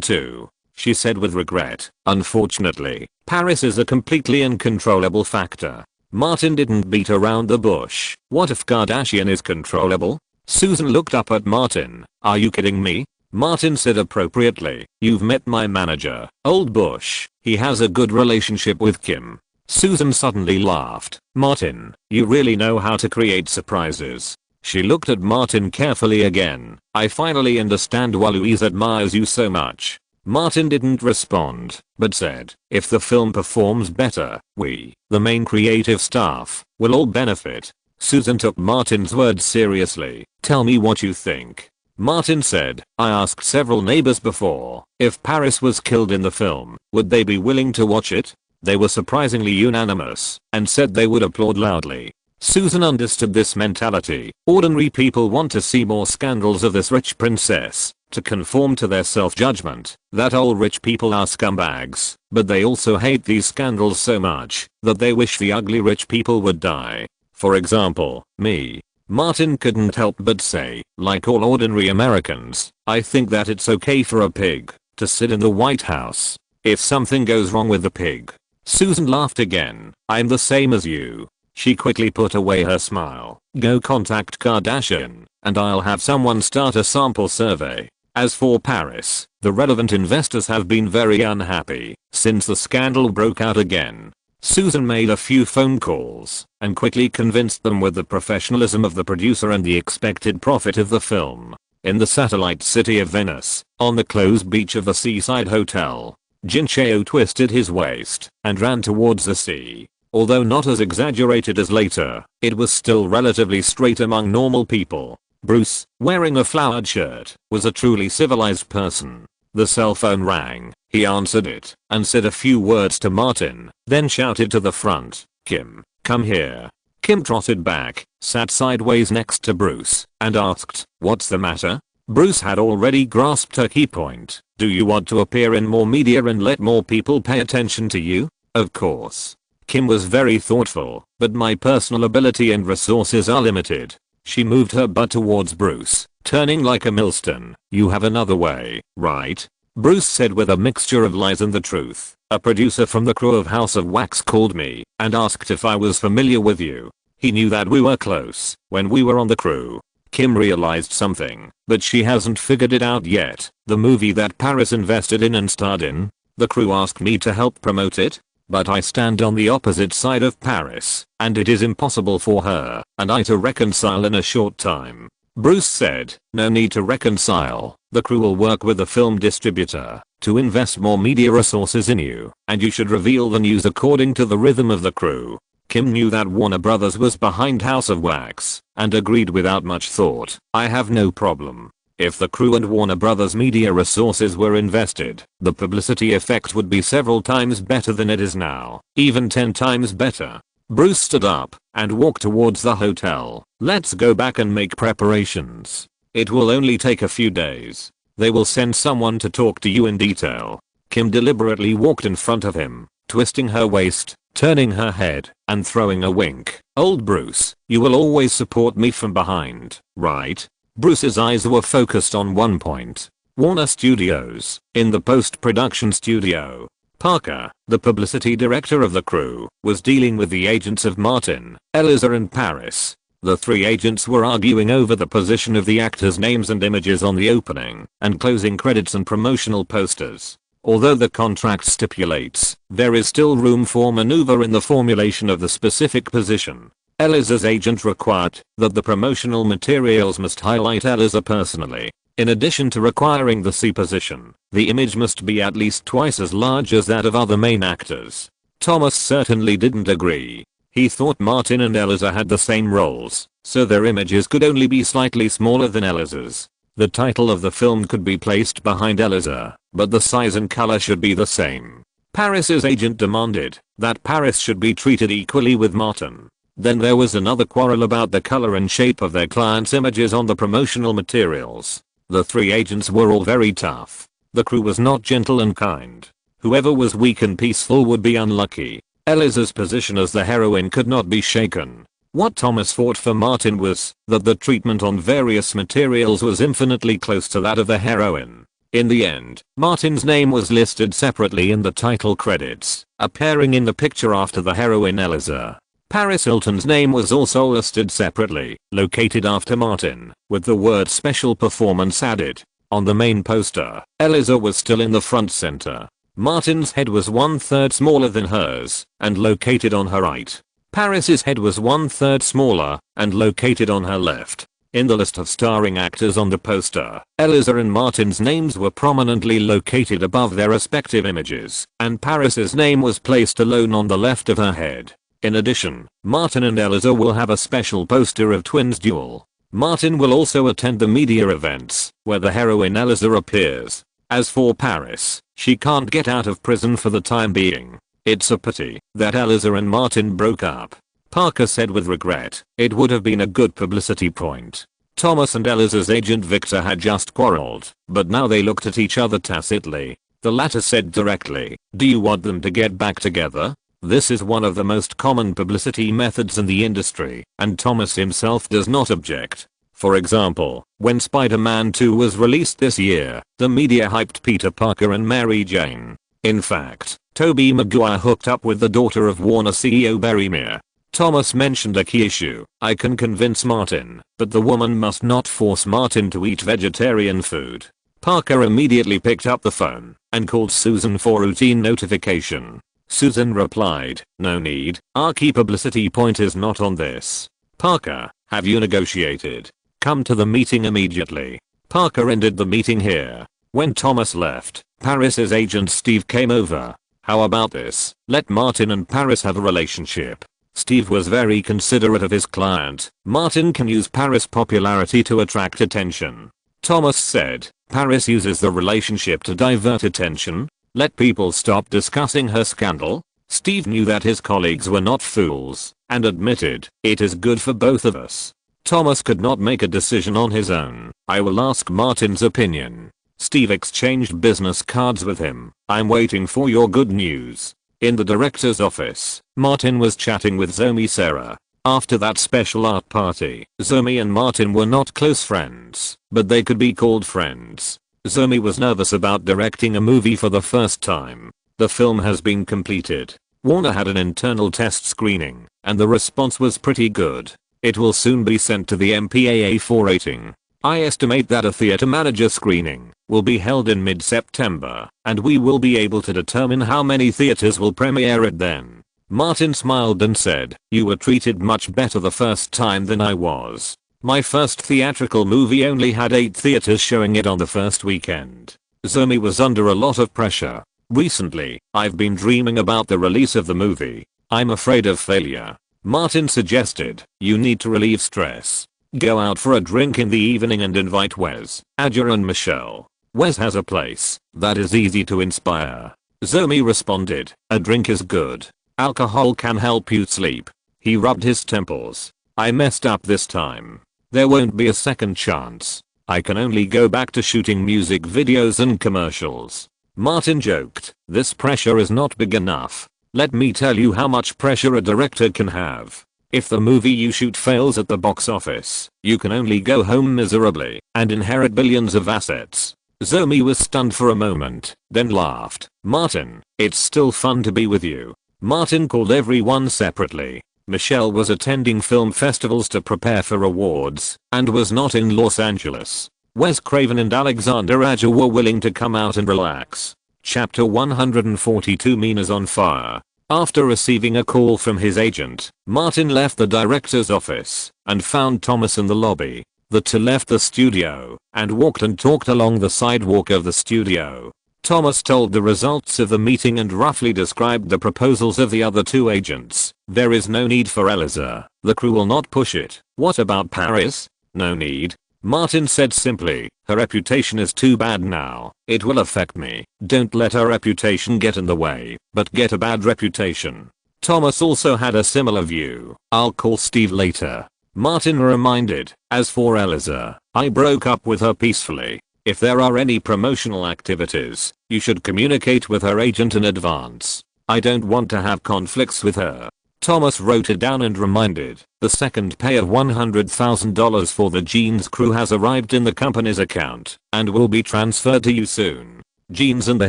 2, she said with regret. Unfortunately, Paris is a completely uncontrollable factor. Martin didn't beat around the bush. What if Kardashian is controllable? Susan looked up at Martin. Are you kidding me? Martin said appropriately. You've met my manager, Old Bush. He has a good relationship with Kim. Susan suddenly laughed. Martin, you really know how to create surprises. She looked at Martin carefully again. I finally understand why Louise admires you so much. Martin didn't respond, but said, if the film performs better, we, the main creative staff, will all benefit. Susan took Martin's words seriously. Tell me what you think. Martin said, I asked several neighbors before, if Paris was killed in the film, would they be willing to watch it? They were surprisingly unanimous, and said they would applaud loudly. Susan understood this mentality. Ordinary people want to see more scandals of this rich princess, to conform to their self-judgment that all rich people are scumbags, but they also hate these scandals so much that they wish the ugly rich people would die. For example, me. Martin couldn't help but say, like all ordinary Americans, I think that it's okay for a pig to sit in the White House if something goes wrong with the pig. Susan laughed again. I'm the same as you. She quickly put away her smile. Go contact Kardashian, and I'll have someone start a sample survey. As for Paris, the relevant investors have been very unhappy since the scandal broke out again. Susan made a few phone calls and quickly convinced them with the professionalism of the producer and the expected profit of the film. In the satellite city of Venice, on the closed beach of the seaside hotel, Jincheo twisted his waist and ran towards the sea. Although not as exaggerated as later, it was still relatively straight among normal people. Bruce, wearing a flowered shirt, was a truly civilized person. The cell phone rang. He answered it and said a few words to Martin, then shouted to the front, Kim, come here. Kim trotted back, sat sideways next to Bruce, and asked, what's the matter? Bruce had already grasped her key point. Do you want to appear in more media and let more people pay attention to you? Of course. Kim was very thoughtful, but my personal ability and resources are limited. She moved her butt towards Bruce, turning like a millstone. You have another way, right? Bruce said with a mixture of lies and the truth. A producer from the crew of House of Wax called me and asked if I was familiar with you. He knew that we were close when we were on the crew. Kim realized something, but she hasn't figured it out yet. The movie that Paris invested in and starred in, the crew asked me to help promote it. But I stand on the opposite side of Paris, and it is impossible for her and I to reconcile in a short time. Bruce said, no need to reconcile. The crew will work with the film distributor to invest more media resources in you, and you should reveal the news according to the rhythm of the crew. Kim knew that Warner Brothers was behind House of Wax and agreed without much thought. I have no problem. If the crew and Warner Brothers media resources were invested, the publicity effect would be several times better than it is now, even 10 times better. Bruce stood up and walked towards the hotel. Let's go back and make preparations. It will only take a few days. They will send someone to talk to you in detail. Kim deliberately walked in front of him, twisting her waist, turning her head, and throwing a wink. Old Bruce, you will always support me from behind, right? Bruce's eyes were focused on one point. Warner Studios, in the post-production studio. Parker, the publicity director of the crew, was dealing with the agents of Martin, Eliza and Paris. The three agents were arguing over the position of the actors' names and images on the opening and closing credits and promotional posters. Although the contract stipulates, there is still room for maneuver in the formulation of the specific position. Eliza's agent required that the promotional materials must highlight Eliza personally. In addition to requiring the C position, the image must be at least twice as large as that of other main actors. Thomas certainly didn't agree. He thought Martin and Eliza had the same roles, so their images could only be slightly smaller than Eliza's. The title of the film could be placed behind Eliza, but the size and color should be the same. Paris's agent demanded that Paris should be treated equally with Martin. Then there was another quarrel about the color and shape of their clients' images on the promotional materials. The three agents were all very tough. The crew was not gentle and kind. Whoever was weak and peaceful would be unlucky. Eliza's position as the heroine could not be shaken. What Thomas fought for Martin was that the treatment on various materials was infinitely close to that of the heroine. In the end, Martin's name was listed separately in the title credits, appearing in the picture after the heroine Eliza. Paris Hilton's name was also listed separately, located after Martin, with the word special performance added. On the main poster, Eliza was still in the front center. Martin's head was 1/3 smaller than hers, and located on her right. Paris's head was 1/3 smaller, and located on her left. In the list of starring actors on the poster, Eliza and Martin's names were prominently located above their respective images, and Paris's name was placed alone on the left of her head. In addition, Martin and Eliza will have a special poster of twins duel. Martin will also attend the media events, where the heroine Eliza appears. As for Paris, she can't get out of prison for the time being. It's a pity that Eliza and Martin broke up. Parker said with regret. It would have been a good publicity point. Thomas and Eliza's agent Victor had just quarreled, but now they looked at each other tacitly. The latter said directly, "Do you want them to get back together?" This is one of the most common publicity methods in the industry, and Thomas himself does not object. For example, when Spider-Man 2 was released this year, the media hyped Peter Parker and Mary Jane. In fact, Tobey Maguire hooked up with the daughter of Warner CEO Barry Meir. Thomas mentioned a key issue: "I can convince Martin, but the woman must not force Martin to eat vegetarian food." Parker immediately picked up the phone and called Susan for routine notification. Susan replied, "No need, our key publicity point is not on this." Parker, "Have you negotiated? Come to the meeting immediately." Parker ended the meeting here. When Thomas left, Paris's agent Steve came over. "How about this? Let Martin and Paris have a relationship." Steve was very considerate of his client. Martin can use Paris' popularity to attract attention. Thomas said, "Paris uses the relationship to divert attention. Let people stop discussing her scandal." Steve knew that his colleagues were not fools, and admitted, "It is good for both of us." Thomas could not make a decision on his own. "I will ask Martin's opinion." Steve exchanged business cards with him. "I'm waiting for your good news." In the director's office, Martin was chatting with Zoe Sarah. After that special art party, Zoe and Martin were not close friends, but they could be called friends. Zoe was nervous about directing a movie for the first time. The film has been completed. Warner had an internal test screening, and the response was pretty good. It will soon be sent to the MPAA for rating. "I estimate that a theater manager screening will be held in mid-September, and we will be able to determine how many theaters will premiere it then." Martin smiled and said, "You were treated much better the first time than I was. My first theatrical movie only had 8 theaters showing it on the first weekend." Zoe was under a lot of pressure. "Recently, I've been dreaming about the release of the movie. I'm afraid of failure." Martin suggested, "You need to relieve stress. Go out for a drink in the evening and invite Wes, Adja and Michelle. Wes has a place that is easy to inspire." Zoe responded, "A drink is good. Alcohol can help you sleep." He rubbed his temples. "I messed up this time. There won't be a second chance. I can only go back to shooting music videos and commercials." Martin joked, "This pressure is not big enough. Let me tell you how much pressure a director can have. If the movie you shoot fails at the box office, you can only go home miserably and inherit billions of assets." Zoe was stunned for a moment, then laughed. "Martin, it's still fun to be with you." Martin called everyone separately. Michelle was attending film festivals to prepare for awards and was not in Los Angeles. Wes Craven and Alexander Adja were willing to come out and relax. Chapter 142: Mina's on fire. After receiving a call from his agent, Martin left the director's office and found Thomas in the lobby. The two left the studio and walked and talked along the sidewalk of the studio. Thomas told the results of the meeting and roughly described the proposals of the other two agents. "There is no need for Eliza. The crew will not push it." "What about Paris?" "No need." Martin said simply, "Her reputation is too bad now. It will affect me." "Don't let her reputation get in the way, but get a bad reputation." Thomas also had a similar view. "I'll call Steve later." Martin reminded, "As for Eliza, I broke up with her peacefully. If there are any promotional activities, you should communicate with her agent in advance. I don't want to have conflicts with her." Thomas wrote it down and reminded, "The second pay of $100,000 for the Jeans crew has arrived in the company's account and will be transferred to you soon." Jeans and the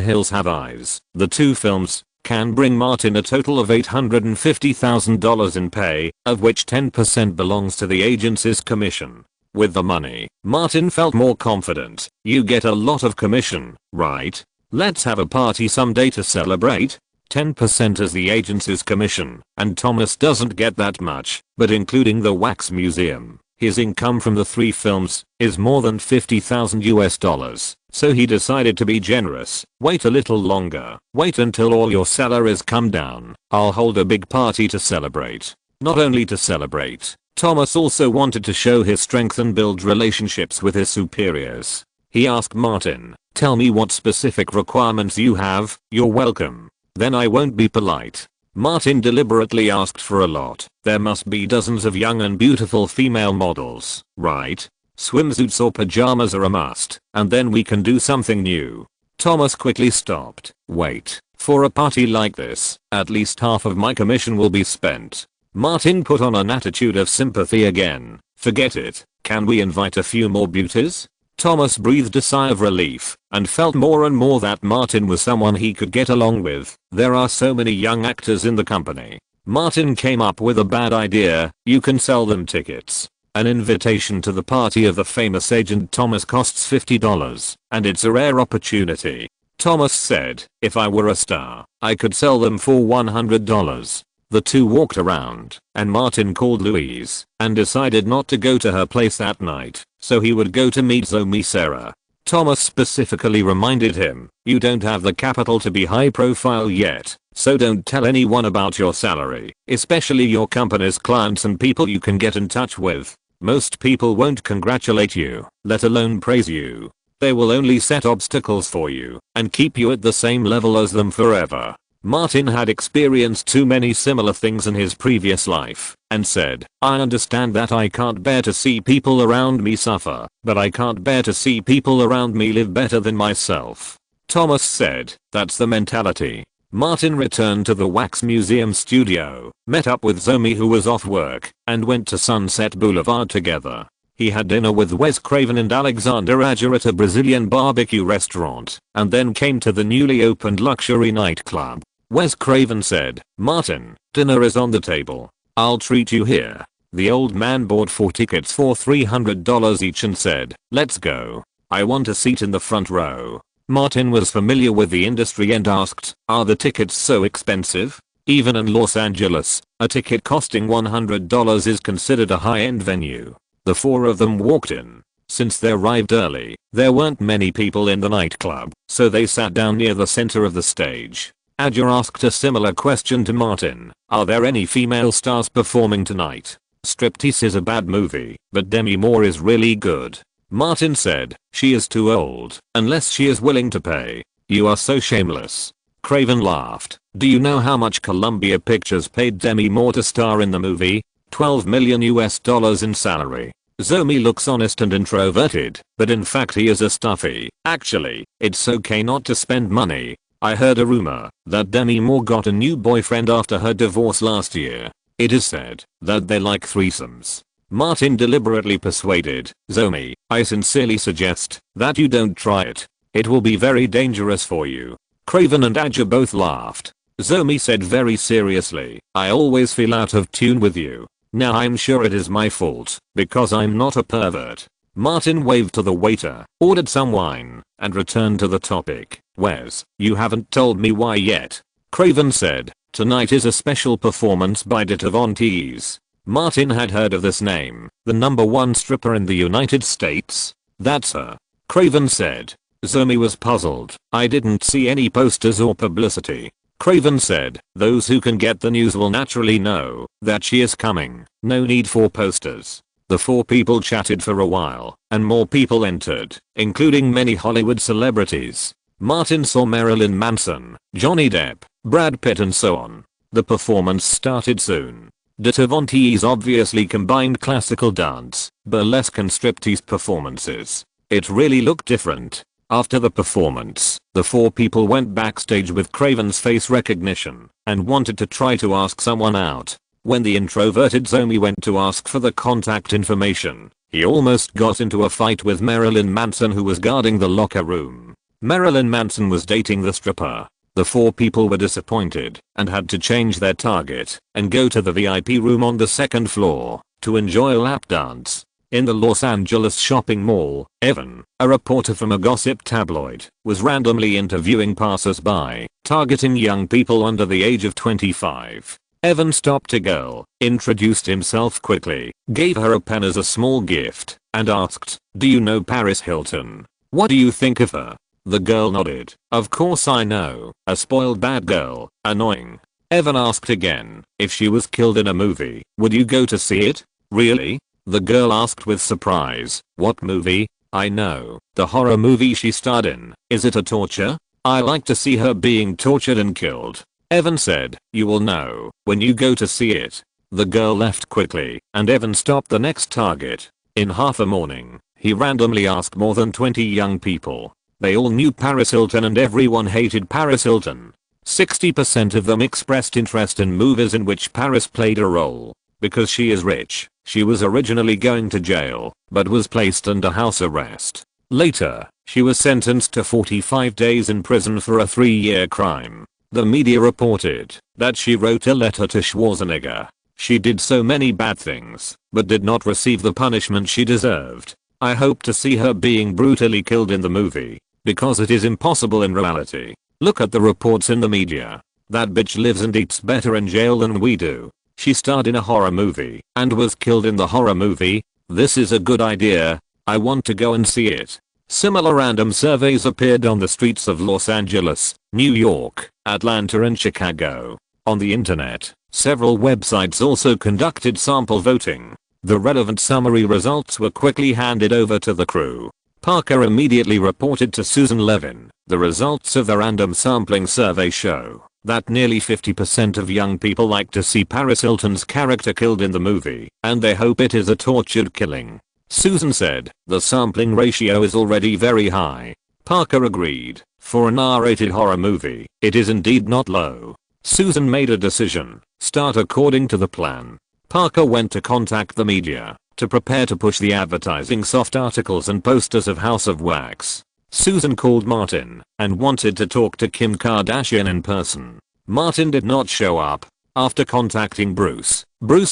Hills Have Eyes, the two films, can bring Martin a total of $850,000 in pay, of which 10% belongs to the agency's commission. With the money, Martin felt more confident. "You get a lot of commission, right? Let's have a party someday to celebrate." 10% is the agency's commission, and Thomas doesn't get that much, but including the Wax Museum, his income from the 3 films is more than $50,000, so he decided to be generous. "Wait a little longer. Wait until all your salaries come down. I'll hold a big party to celebrate." Not only to celebrate, Thomas also wanted to show his strength and build relationships with his superiors. He asked Martin, "Tell me what specific requirements you have." "You're welcome. Then I won't be polite." Martin deliberately asked for a lot. There must be dozens of young and beautiful female models, right? Swimsuits or pajamas are a must, and then we can do something new. Thomas quickly stopped. Wait, for a party like this, at least half of my commission will be spent. Martin put on an attitude of sympathy again. Forget it, can we invite a few more beauties? Thomas breathed a sigh of relief, and felt more and more that Martin was someone he could get along with. There are so many young actors in the company. Martin came up with a bad idea. You can sell them tickets. An invitation to the party of the famous agent Thomas costs $50, and it's a rare opportunity. Thomas said, if I were a star, I could sell them for $100. The two walked around, and Martin called Louise, and decided not to go to her place that night, so he would go to meet Zoe Sarah. Thomas specifically reminded him, you don't have the capital to be high profile yet, so don't tell anyone about your salary, especially your company's clients and people you can get in touch with. Most people won't congratulate you, let alone praise you. They will only set obstacles for you, and keep you at the same level as them forever. Martin had experienced too many similar things in his previous life, and said, I understand that I can't bear to see people around me suffer, but I can't bear to see people around me live better than myself. Thomas said, that's the mentality. Martin returned to the Wax Museum studio, met up with Zoe who was off work, and went to Sunset Boulevard together. He had dinner with Wes Craven and Alexander Aja at a Brazilian barbecue restaurant, and then came to the newly opened luxury nightclub. Wes Craven said, Martin, dinner is on the table. I'll treat you here. The old man bought 4 tickets for $300 each and said, let's go. I want a seat in the front row. Martin was familiar with the industry and asked, are the tickets so expensive? Even in Los Angeles, a ticket costing $100 is considered a high-end venue. The 4 of them walked in. Since they arrived early, there weren't many people in the nightclub, so they sat down near the center of the stage. Aja asked a similar question to Martin, are there any female stars performing tonight? Striptease is a bad movie, but Demi Moore is really good. Martin said, she is too old, unless she is willing to pay. You are so shameless. Craven laughed. Do you know how much Columbia Pictures paid Demi Moore to star in the movie? $12 million in salary. Zoe looks honest and introverted, but in fact he is a stuffy. Actually, it's okay not to spend money. I heard a rumor that Demi Moore got a new boyfriend after her divorce last year. It is said that they like threesomes. Martin deliberately persuaded, Zoe, I sincerely suggest that you don't try it. It will be very dangerous for you. Craven and Aja both laughed. Zoe said very seriously, I always feel out of tune with you. Now I'm sure it is my fault, because I'm not a pervert. Martin waved to the waiter, ordered some wine, and returned to the topic. Wes, you haven't told me why yet. Craven said, tonight is a special performance by devises. Martin had heard of this name, the #1 stripper in the United States. That's her. Craven said. Zoe was puzzled. I didn't see any posters or publicity. Craven said, those who can get the news will naturally know that she is coming. No need for posters. The 4 people chatted for a while, and more people entered, including many Hollywood celebrities. Martin saw Marilyn Manson, Johnny Depp, Brad Pitt and so on. The performance started soon. Devises obviously combined classical dance, burlesque and striptease performances. It really looked different. After the performance, the 4 people went backstage with Craven's face recognition and wanted to try to ask someone out. When the introverted Zoe went to ask for the contact information, he almost got into a fight with Marilyn Manson who was guarding the locker room. Marilyn Manson was dating the stripper. The 4 people were disappointed and had to change their target and go to the VIP room on the 2nd floor to enjoy a lap dance. In the Los Angeles shopping mall, Evan, a reporter from a gossip tabloid, was randomly interviewing passers-by, targeting young people under the age of 25. Evan stopped a girl, introduced himself quickly, gave her a pen as a small gift, and asked, do you know Paris Hilton? What do you think of her? The girl nodded. Of course I know, a spoiled bad girl, annoying. Evan asked again, if she was killed in a movie, would you go to see it? Really? The girl asked with surprise, what movie? I know, the horror movie she starred in. Is it a torture? I like to see her being tortured and killed. Evan said, "You will know when you go to see it." The girl left quickly, and Evan stopped the next target. In half a morning, he randomly asked more than 20 young people. They all knew Paris Hilton and everyone hated Paris Hilton. 60% of them expressed interest in movies in which Paris played a role. Because she is rich, she was originally going to jail, but was placed under house arrest. Later, she was sentenced to 45 days in prison for a 3-year crime. The media reported that she wrote a letter to Schwarzenegger. She did so many bad things, but did not receive the punishment she deserved. I hope to see her being brutally killed in the movie, because it is impossible in reality. Look at the reports in the media. That bitch lives and eats better in jail than we do. She starred in a horror movie and was killed in the horror movie. This is a good idea. I want to go and see it. Similar random surveys appeared on the streets of Los Angeles, New York, Atlanta and Chicago. On the internet, several websites also conducted sample voting. The relevant summary results were quickly handed over to the crew. Parker immediately reported to Susan Levin. The results of the random sampling survey show that nearly 50% of young people like to see Paris Hilton's character killed in the movie, and they hope it is a tortured killing. Susan said, "The sampling ratio is already very high." Parker agreed. For an R-rated horror movie, it is indeed not low. Susan made a decision. Start according to the plan. Parker went to contact the media to prepare to push the advertising soft articles and posters of House of Wax. Susan called Martin and wanted to talk to Kim Kardashian in person. Martin did not show up. After contacting Bruce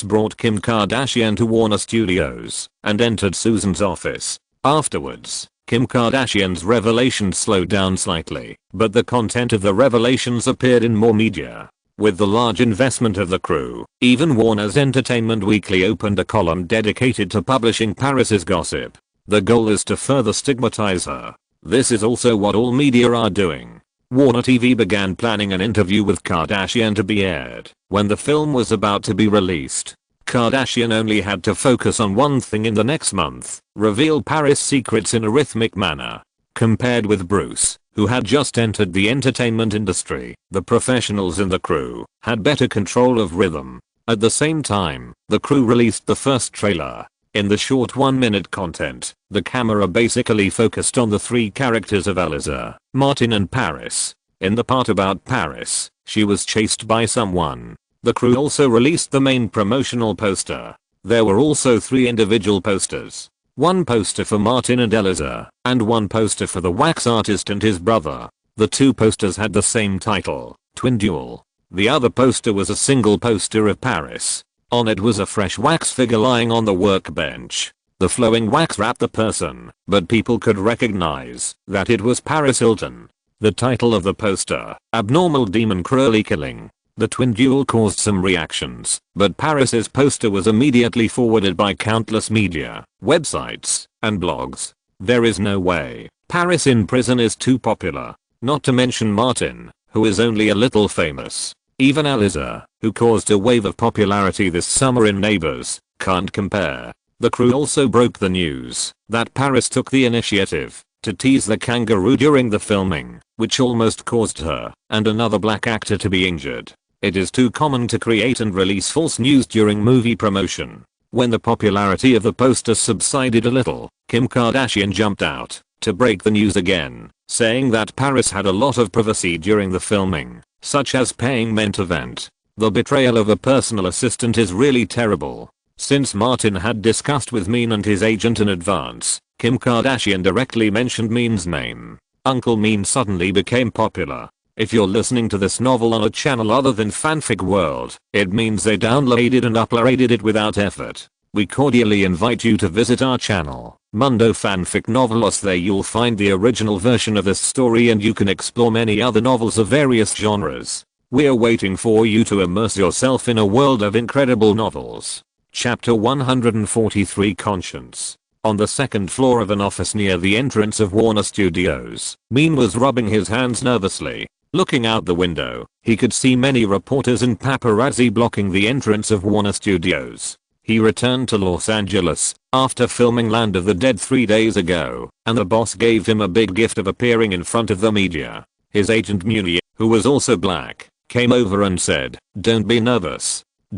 brought Kim Kardashian to Warner Studios and entered Susan's office. Afterwards, Kim Kardashian's revelations slowed down slightly, but the content of the revelations appeared in more media. With the large investment of the crew, even Warner's Entertainment Weekly opened a column dedicated to publishing Paris's gossip. The goal is to further stigmatize her. This is also what all media are doing. Warner TV began planning an interview with Kardashian to be aired when the film was about to be released. Kardashian only had to focus on one thing in the next month: reveal Paris' secrets in a rhythmic manner. Compared with Bruce, who had just entered the entertainment industry, the professionals in the crew had better control of rhythm. At the same time, the crew released the first trailer. In the short 1-minute content, the camera basically focused on the 3 characters of Eliza, Martin and Paris. In the part about Paris, she was chased by someone. The crew also released the main promotional poster. There were also 3 individual posters. One poster for Martin and Eliza, and one poster for the wax artist and his brother. The 2 posters had the same title, Twin Duel. The other poster was a single poster of Paris. On it was a fresh wax figure lying on the workbench. The flowing wax wrapped the person, but people could recognize that it was Paris Hilton. The title of the poster, Abnormal Demon Cruelly Killing. The twin duel caused some reactions, but Paris's poster was immediately forwarded by countless media, websites, and blogs. There is no way Paris in prison is too popular. Not to mention Martin, who is only a little famous. Even Eliza, who caused a wave of popularity this summer in Neighbors, can't compare. The crew also broke the news that Paris took the initiative to tease the kangaroo during the filming, which almost caused her and another black actor to be injured. It is too common to create and release false news during movie promotion. When the popularity of the poster subsided a little, Kim Kardashian jumped out to break the news again, saying that Paris had a lot of privacy during the filming, such as paying men to vent. The betrayal of a personal assistant is really terrible. Since Martin had discussed with Mean and his agent in advance, Kim Kardashian directly mentioned Mean's name. Uncle Mean suddenly became popular. If you're listening to this novel on a channel other than Fanfic World, it means they downloaded and uploaded it without effort. We cordially invite you to visit our channel, Mundo Fanfic Novelos. There you'll find the original version of this story and you can explore many other novels of various genres. We're waiting for you to immerse yourself in a world of incredible novels. Chapter 143 Conscience. On the second floor of an office near the entrance of Warner Studios, Mean was rubbing his hands nervously. Looking out the window, he could see many reporters and paparazzi blocking the entrance of Warner Studios. He returned to Los Angeles after filming Land of the Dead 3 days ago, and the boss gave him a big gift of appearing in front of the media. His agent Muni, who was also black, came over and said, "Don't be nervous.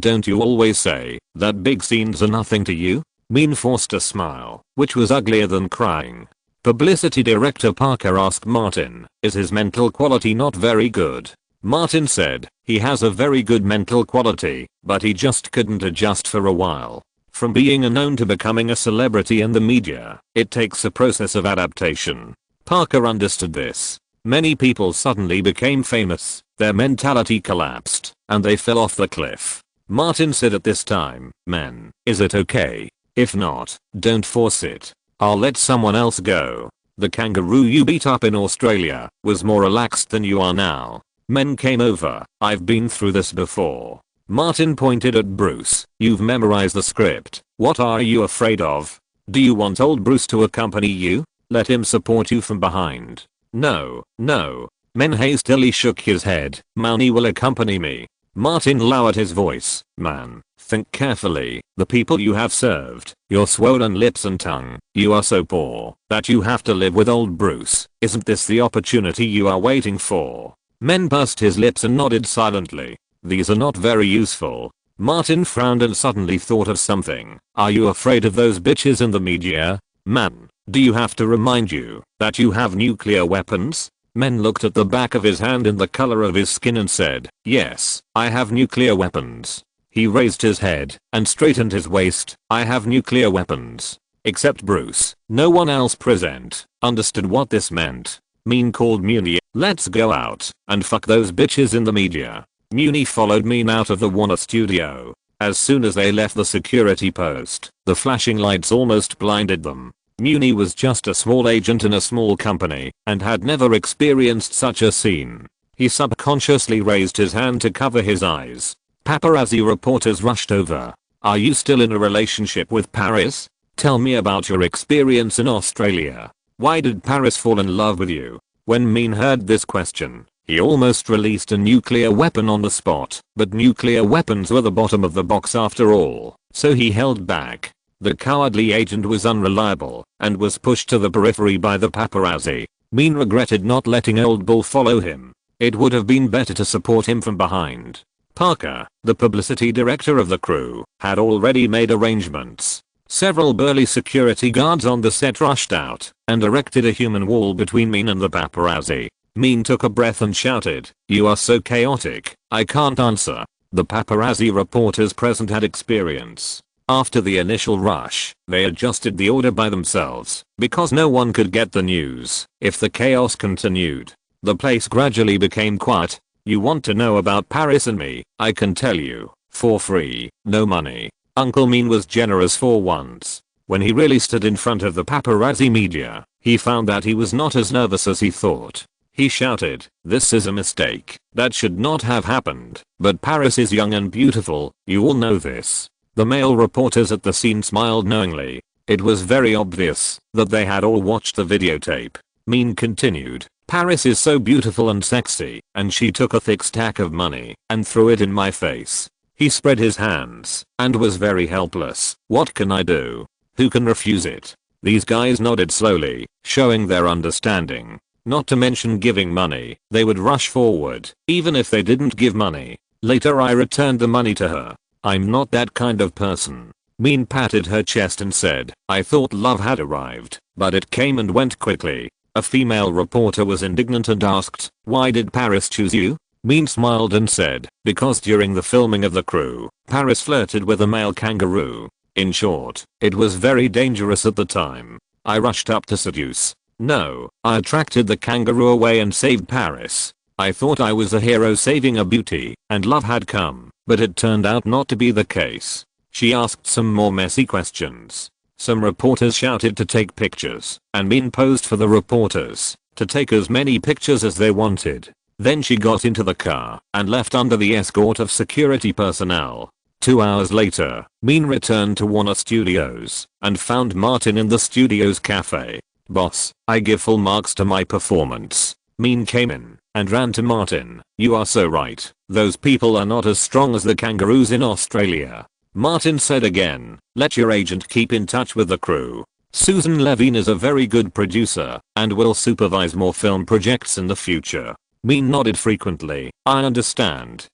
Don't you always say that big scenes are nothing to you?" Min forced a smile, which was uglier than crying. Publicity director Parker asked Martin, "Is his mental quality not very good?" Martin said, "He has a very good mental quality, but he just couldn't adjust for a while. From being unknown to becoming a celebrity in the media, it takes a process of adaptation." Parker understood this. Many people suddenly became famous, their mentality collapsed, and they fell off the cliff. Martin said at this time, "Man, is it okay? If not, don't force it. I'll let someone else go. The kangaroo you beat up in Australia was more relaxed than you are now." Men came over. "I've been through this before." Martin pointed at Bruce. "You've memorized the script. What are you afraid of? Do you want old Bruce to accompany you? Let him support you from behind." "No, no." Men hastily shook his head. "Mountie will accompany me." Martin lowered his voice. "Man, think carefully. The people you have served, your swollen lips and tongue, you are so poor that you have to live with old Bruce. Isn't this the opportunity you are waiting for?" Men pursed his lips and nodded silently. "These are not very useful." Martin frowned and suddenly thought of something. "Are you afraid of those bitches in the media? Man, do you have to remind you that you have nuclear weapons?" Men looked at the back of his hand and the color of his skin and said, "Yes, I have nuclear weapons." He raised his head and straightened his waist. "I have nuclear weapons." Except Bruce, no one else present understood what this meant. Min called Muni. "Let's go out and fuck those bitches in the media." Muni followed Min out of the Warner studio. As soon as they left the security post, the flashing lights almost blinded them. Muni was just a small agent in a small company and had never experienced such a scene. He subconsciously raised his hand to cover his eyes. Paparazzi reporters rushed over. "Are you still in a relationship with Paris? Tell me about your experience in Australia. Why did Paris fall in love with you?" When Min heard this question, he almost released a nuclear weapon on the spot, but nuclear weapons were the bottom of the box after all, so he held back. The cowardly agent was unreliable and was pushed to the periphery by the paparazzi. Min regretted not letting Old Bull follow him. It would have been better to support him from behind. Parker, the publicity director of the crew, had already made arrangements. Several burly security guards on the set rushed out and erected a human wall between Min and the paparazzi. Min took a breath and shouted, "You are so chaotic, I can't answer." The paparazzi reporters present had experience. After the initial rush, they adjusted the order by themselves because no one could get the news if the chaos continued. The place gradually became quiet. "You want to know about Paris and me? I can tell you. For free, no money." Uncle Min was generous for once. When he really stood in front of the paparazzi media, he found that he was not as nervous as he thought. He shouted, "This is a mistake. That should not have happened. But Paris is young and beautiful, you all know this." The male reporters at the scene smiled knowingly. It was very obvious that they had all watched the videotape. Min continued, "Paris is so beautiful and sexy, and she took a thick stack of money and threw it in my face." He spread his hands and was very helpless. "What can I do? Who can refuse it?" These guys nodded slowly, showing their understanding. Not to mention giving money, they would rush forward, even if they didn't give money. Later I returned the money to her. "I'm not that kind of person." Min patted her chest and said, "I thought love had arrived, but it came and went quickly." A female reporter was indignant and asked, "Why did Paris choose you?" Min smiled and said, "Because during the filming of The Crew, Paris flirted with a male kangaroo. In short, it was very dangerous at the time. I rushed up to seduce. No, I attracted the kangaroo away and saved Paris. I thought I was a hero saving a beauty, and love had come, but it turned out not to be the case." She asked some more messy questions. Some reporters shouted to take pictures, and Min posed for the reporters to take as many pictures as they wanted. Then she got into the car and left under the escort of security personnel. 2 hours later, Min returned to Warner Studios and found Martin in the studio's cafe. "Boss, I give full marks to my performance." Min came in and ran to Martin. "You are so right. Those people are not as strong as the kangaroos in Australia." Martin said again, "Let your agent keep in touch with the crew. Susan Levine is a very good producer and will supervise more film projects in the future." Min nodded frequently. I understand,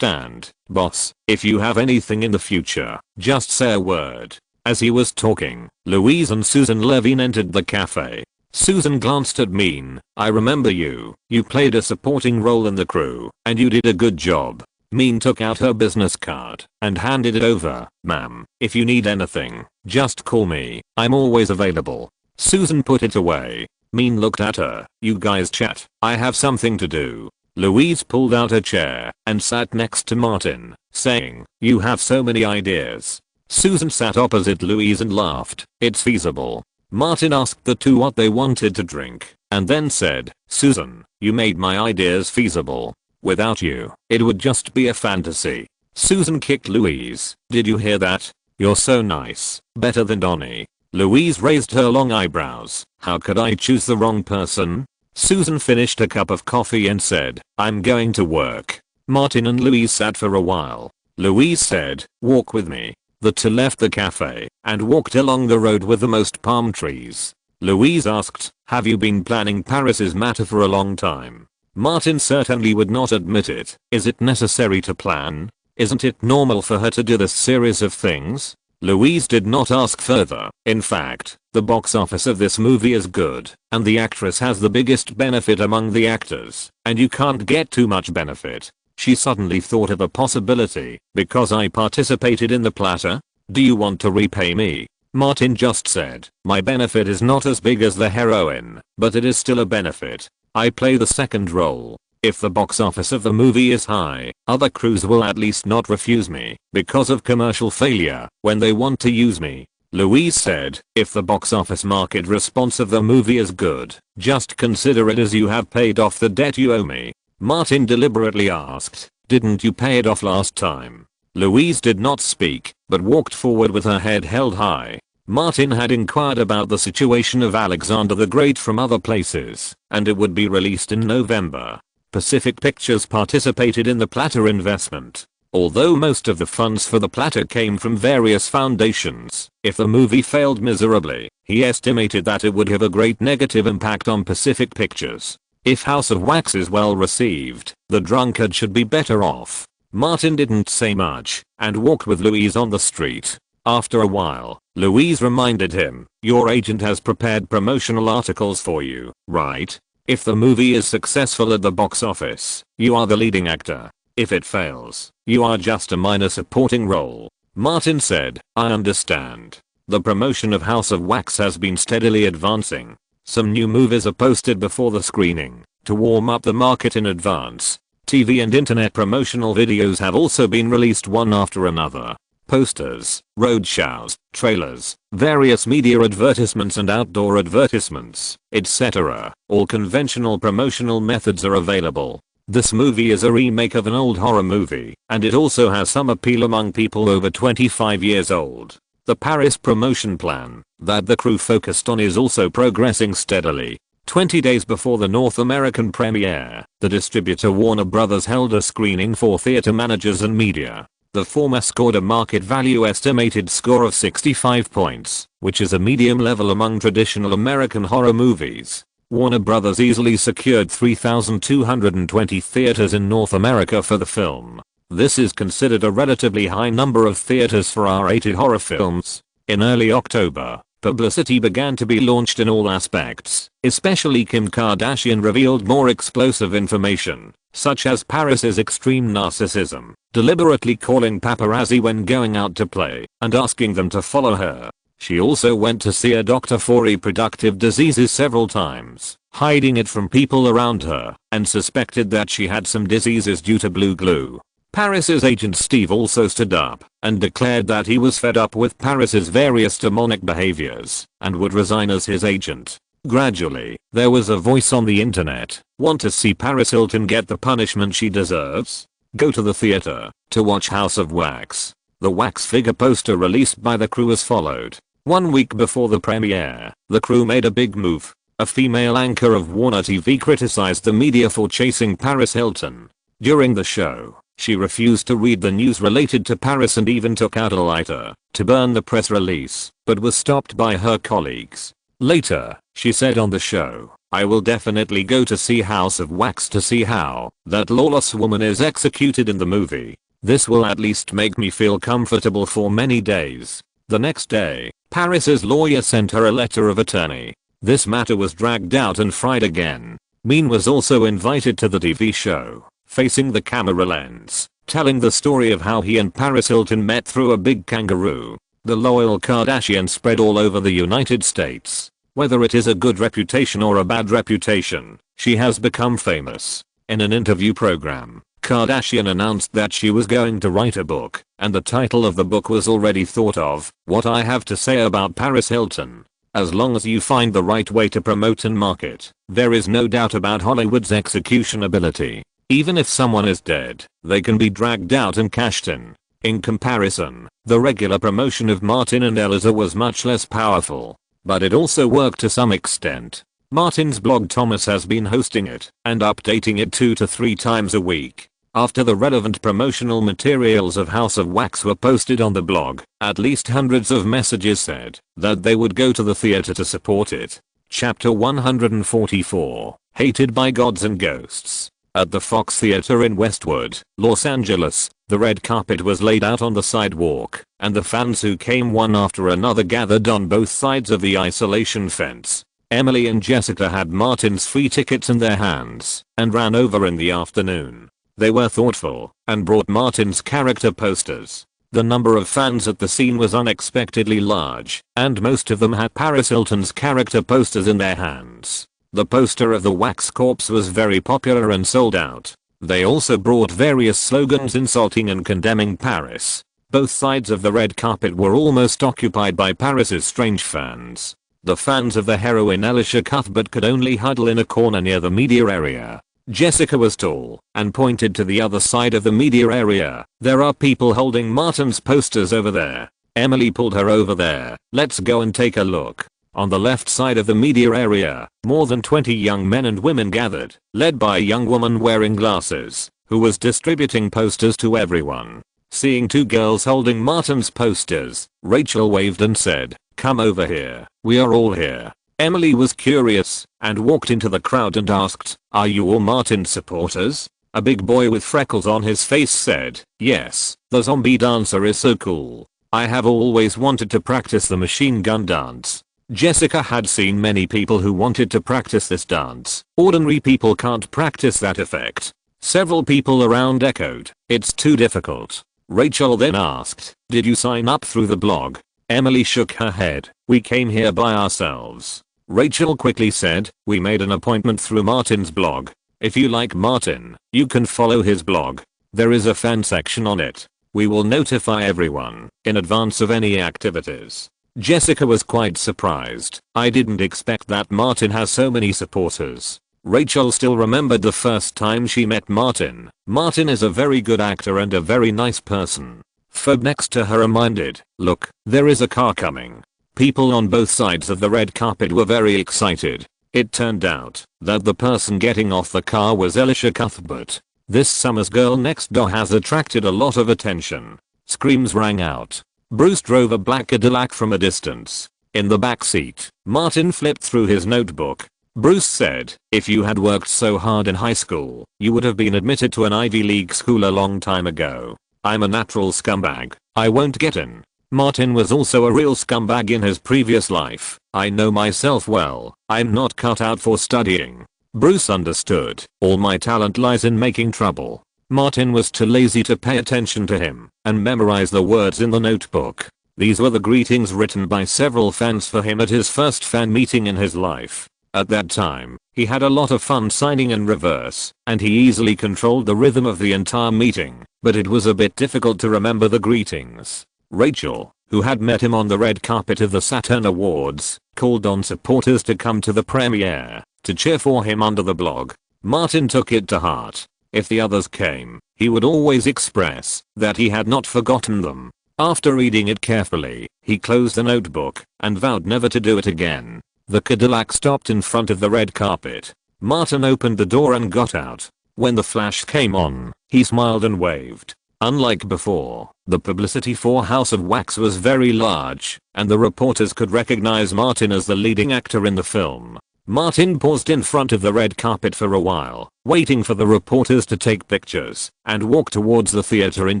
boss. If you have anything in the future, just say a word. As he was talking, Louise and Susan Levine entered the cafe. Susan glanced at Min. I remember you. You played a supporting role in the crew, and you did a good job. Min took out her business card and handed it over. Ma'am, if you need anything, just call me. I'm always available. Susan put it away. Min looked at her. You guys chat. I have something to do. Louise pulled out a chair and sat next to Martin, saying, you have so many ideas. Susan sat opposite Louise and laughed. It's feasible. Martin asked the two what they wanted to drink, and then said, Susan, you made my ideas feasible. Without you, it would just be a fantasy. Susan kicked Louise. Did you hear that? You're so nice. Better than Donnie. Louise raised her long eyebrows. How could I choose the wrong person? Susan finished a cup of coffee and said, I'm going to work. Martin and Louise sat for a while. Louise said, walk with me. The two left the cafe and walked along the road with the most palm trees. Louise asked, have you been planning Paris's matter for a long time? Martin certainly would not admit it. Is it necessary to plan? Isn't it normal for her to do this series of things? Louise did not ask further. In fact, the box office of this movie is good, and the actress has the biggest benefit among the actors, and you can't get too much benefit. She suddenly thought of a possibility. Because I participated in the platter? Do you want to repay me? Martin just said, my benefit is not as big as the heroine, but it is still a benefit. I play the second role. If the box office of the movie is high, other crews will at least not refuse me because of commercial failure when they want to use me. Louise said, if the box office market response of the movie is good, just consider it as you have paid off the debt you owe me. Martin deliberately asked, didn't you pay it off last time? Louise did not speak, but walked forward with her head held high. Martin had inquired about the situation of Alexander the Great from other places, and it would be released in November. Pacific Pictures participated in the Platter investment. Although most of the funds for the Platter came from various foundations, if the movie failed miserably, he estimated that it would have a great negative impact on Pacific Pictures. If House of Wax is well received, The Drunkard should be better off. Martin didn't say much, and walked with Louise on the street. After a while, Louise reminded him, your agent has prepared promotional articles for you, right? If the movie is successful at the box office, you are the leading actor. If it fails, you are just a minor supporting role. Martin said, I understand. The promotion of House of Wax has been steadily advancing. Some new movies are posted before the screening to warm up the market in advance. TV and internet promotional videos have also been released one after another. Posters, roadshows, trailers, various media advertisements and outdoor advertisements, etc. All conventional promotional methods are available. This movie is a remake of an old horror movie, and it also has some appeal among people over 25 years old. The Paris promotion plan that the crew focused on is also progressing steadily. 20 days before the North American premiere, the distributor Warner Bros. Held a screening for theater managers and media. The former scored a market value estimated score of 65 points, which is a medium level among traditional American horror movies. Warner Bros. Easily secured 3,220 theaters in North America for the film. This is considered a relatively high number of theaters for R-rated horror films. In early October, publicity began to be launched in all aspects, especially Kim Kardashian revealed more explosive information, such as Paris's extreme narcissism, deliberately calling paparazzi when going out to play, and asking them to follow her. She also went to see a doctor for reproductive diseases several times, hiding it from people around her, and suspected that she had some diseases due to blue glue. Paris's agent Steve also stood up and declared that he was fed up with Paris's various demonic behaviors and would resign as his agent. Gradually, there was a voice on the internet. Want to see Paris Hilton get the punishment she deserves? Go to the theater to watch House of Wax. The wax figure poster released by the crew was followed. 1 week before the premiere, the crew made a big move. A female anchor of Warner TV criticized the media for chasing Paris Hilton. During the show, she refused to read the news related to Paris and even took out a lighter to burn the press release, but was stopped by her colleagues. Later, she said on the show, I will definitely go to see House of Wax to see how that lawless woman is executed in the movie. This will at least make me feel comfortable for many days. The next day, Paris's lawyer sent her a letter of attorney. This matter was dragged out and fried again. Mean was also invited to the TV show, facing the camera lens, telling the story of how he and Paris Hilton met through a big kangaroo. The loyal Kardashian spread all over the United States. Whether it is a good reputation or a bad reputation, she has become famous. In an interview program, Kardashian announced that she was going to write a book, and the title of the book was already thought of, What I Have to Say About Paris Hilton. As long as you find the right way to promote and market, there is no doubt about Hollywood's execution ability. Even if someone is dead, they can be dragged out and cashed in. In comparison, the regular promotion of Martin and Eliza was much less powerful. But it also worked to some extent. Martin's blog Thomas has been hosting it and updating it 2 to 3 times a week. After the relevant promotional materials of House of Wax were posted on the blog, at least hundreds of messages said that they would go to the theater to support it. Chapter 144, Hated by Gods and Ghosts. At the Fox Theater in Westwood, Los Angeles, the red carpet was laid out on the sidewalk, and the fans who came one after another gathered on both sides of the isolation fence. Emily and Jessica had Martin's free tickets in their hands and ran over in the afternoon. They were thoughtful and brought Martin's character posters. The number of fans at the scene was unexpectedly large, and most of them had Paris Hilton's character posters in their hands. The poster of the Wax Corpse was very popular and sold out. They also brought various slogans insulting and condemning Paris. Both sides of the red carpet were almost occupied by Paris's strange fans. The fans of the heroine Elisha Cuthbert could only huddle in a corner near the media area. Jessica was tall and pointed to the other side of the media area. There are people holding Martin's posters over there. Emily pulled her over there. Let's go and take a look. On the left side of the media area, more than 20 young men and women gathered, led by a young woman wearing glasses, who was distributing posters to everyone. Seeing 2 girls holding Martin's posters, Rachel waved and said, "Come over here, we are all here." Emily was curious and walked into the crowd and asked, "Are you all Martin supporters?" A big boy with freckles on his face said, "Yes, the zombie dancer is so cool. I have always wanted to practice the machine gun dance." Jessica had seen many people who wanted to practice this dance. Ordinary people can't practice that effect. Several people around echoed, "It's too difficult." Rachel then asked, "Did you sign up through the blog?" Emily shook her head. "We came here by ourselves." Rachel quickly said, "We made an appointment through Martin's blog. If you like Martin, you can follow his blog. There is a fan section on it. We will notify everyone in advance of any activities." Jessica was quite surprised. "I didn't expect that Martin has so many supporters." Rachel still remembered the first time she met Martin. Martin is a very good actor and a very nice person. Phoebe next to her reminded, "Look, there is a car coming." People on both sides of the red carpet were very excited. It turned out that the person getting off the car was Elisha Cuthbert. This summer's girl next door has attracted a lot of attention. Screams rang out. Bruce drove a black Cadillac from a distance. In the back seat, Martin flipped through his notebook. Bruce said, "If you had worked so hard in high school, you would have been admitted to an Ivy League school a long time ago. I'm a natural scumbag. I won't get in." Martin was also a real scumbag in his previous life. "I know myself well. I'm not cut out for studying." Bruce understood. "All my talent lies in making trouble." Martin was too lazy to pay attention to him and memorize the words in the notebook. These were the greetings written by several fans for him at his first fan meeting in his life. At that time, he had a lot of fun signing in reverse, and he easily controlled the rhythm of the entire meeting, but it was a bit difficult to remember the greetings. Rachel, who had met him on the red carpet of the Saturn Awards, called on supporters to come to the premiere to cheer for him under the blog. Martin took it to heart. If the others came, he would always express that he had not forgotten them. After reading it carefully, he closed the notebook and vowed never to do it again. The Cadillac stopped in front of the red carpet. Martin opened the door and got out. When the flash came on, he smiled and waved. Unlike before, the publicity for House of Wax was very large, and the reporters could recognize Martin as the leading actor in the film. Martin paused in front of the red carpet for a while, waiting for the reporters to take pictures, and walked towards the theater in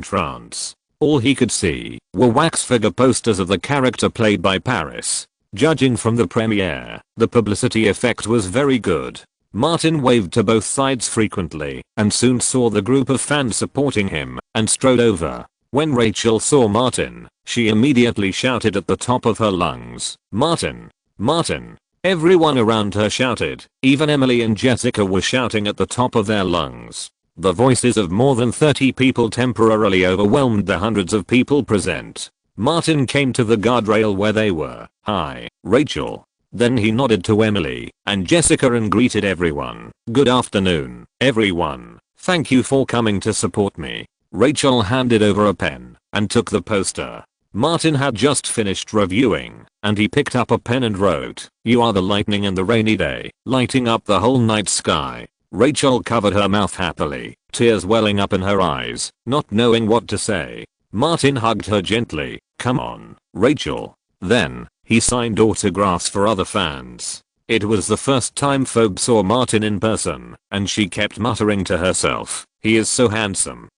trance. All he could see were wax figure posters of the character played by Paris. Judging from the premiere, the publicity effect was very good. Martin waved to both sides frequently, and soon saw the group of fans supporting him, and strode over. When Rachel saw Martin, she immediately shouted at the top of her lungs, "Martin! Martin!" Everyone around her shouted, even Emily and Jessica were shouting at the top of their lungs. The voices of more than 30 people temporarily overwhelmed the hundreds of people present. Martin came to the guardrail where they were. "Hi, Rachel." Then he nodded to Emily and Jessica and greeted everyone. "Good afternoon, everyone. Thank you for coming to support me." Rachel handed over a pen and took the poster. Martin had just finished reviewing, and he picked up a pen and wrote, "You are the lightning in the rainy day, lighting up the whole night sky." Rachel covered her mouth happily, tears welling up in her eyes, not knowing what to say. Martin hugged her gently. "Come on, Rachel." Then, he signed autographs for other fans. It was the first time folks saw Martin in person, and she kept muttering to herself, "He is so handsome,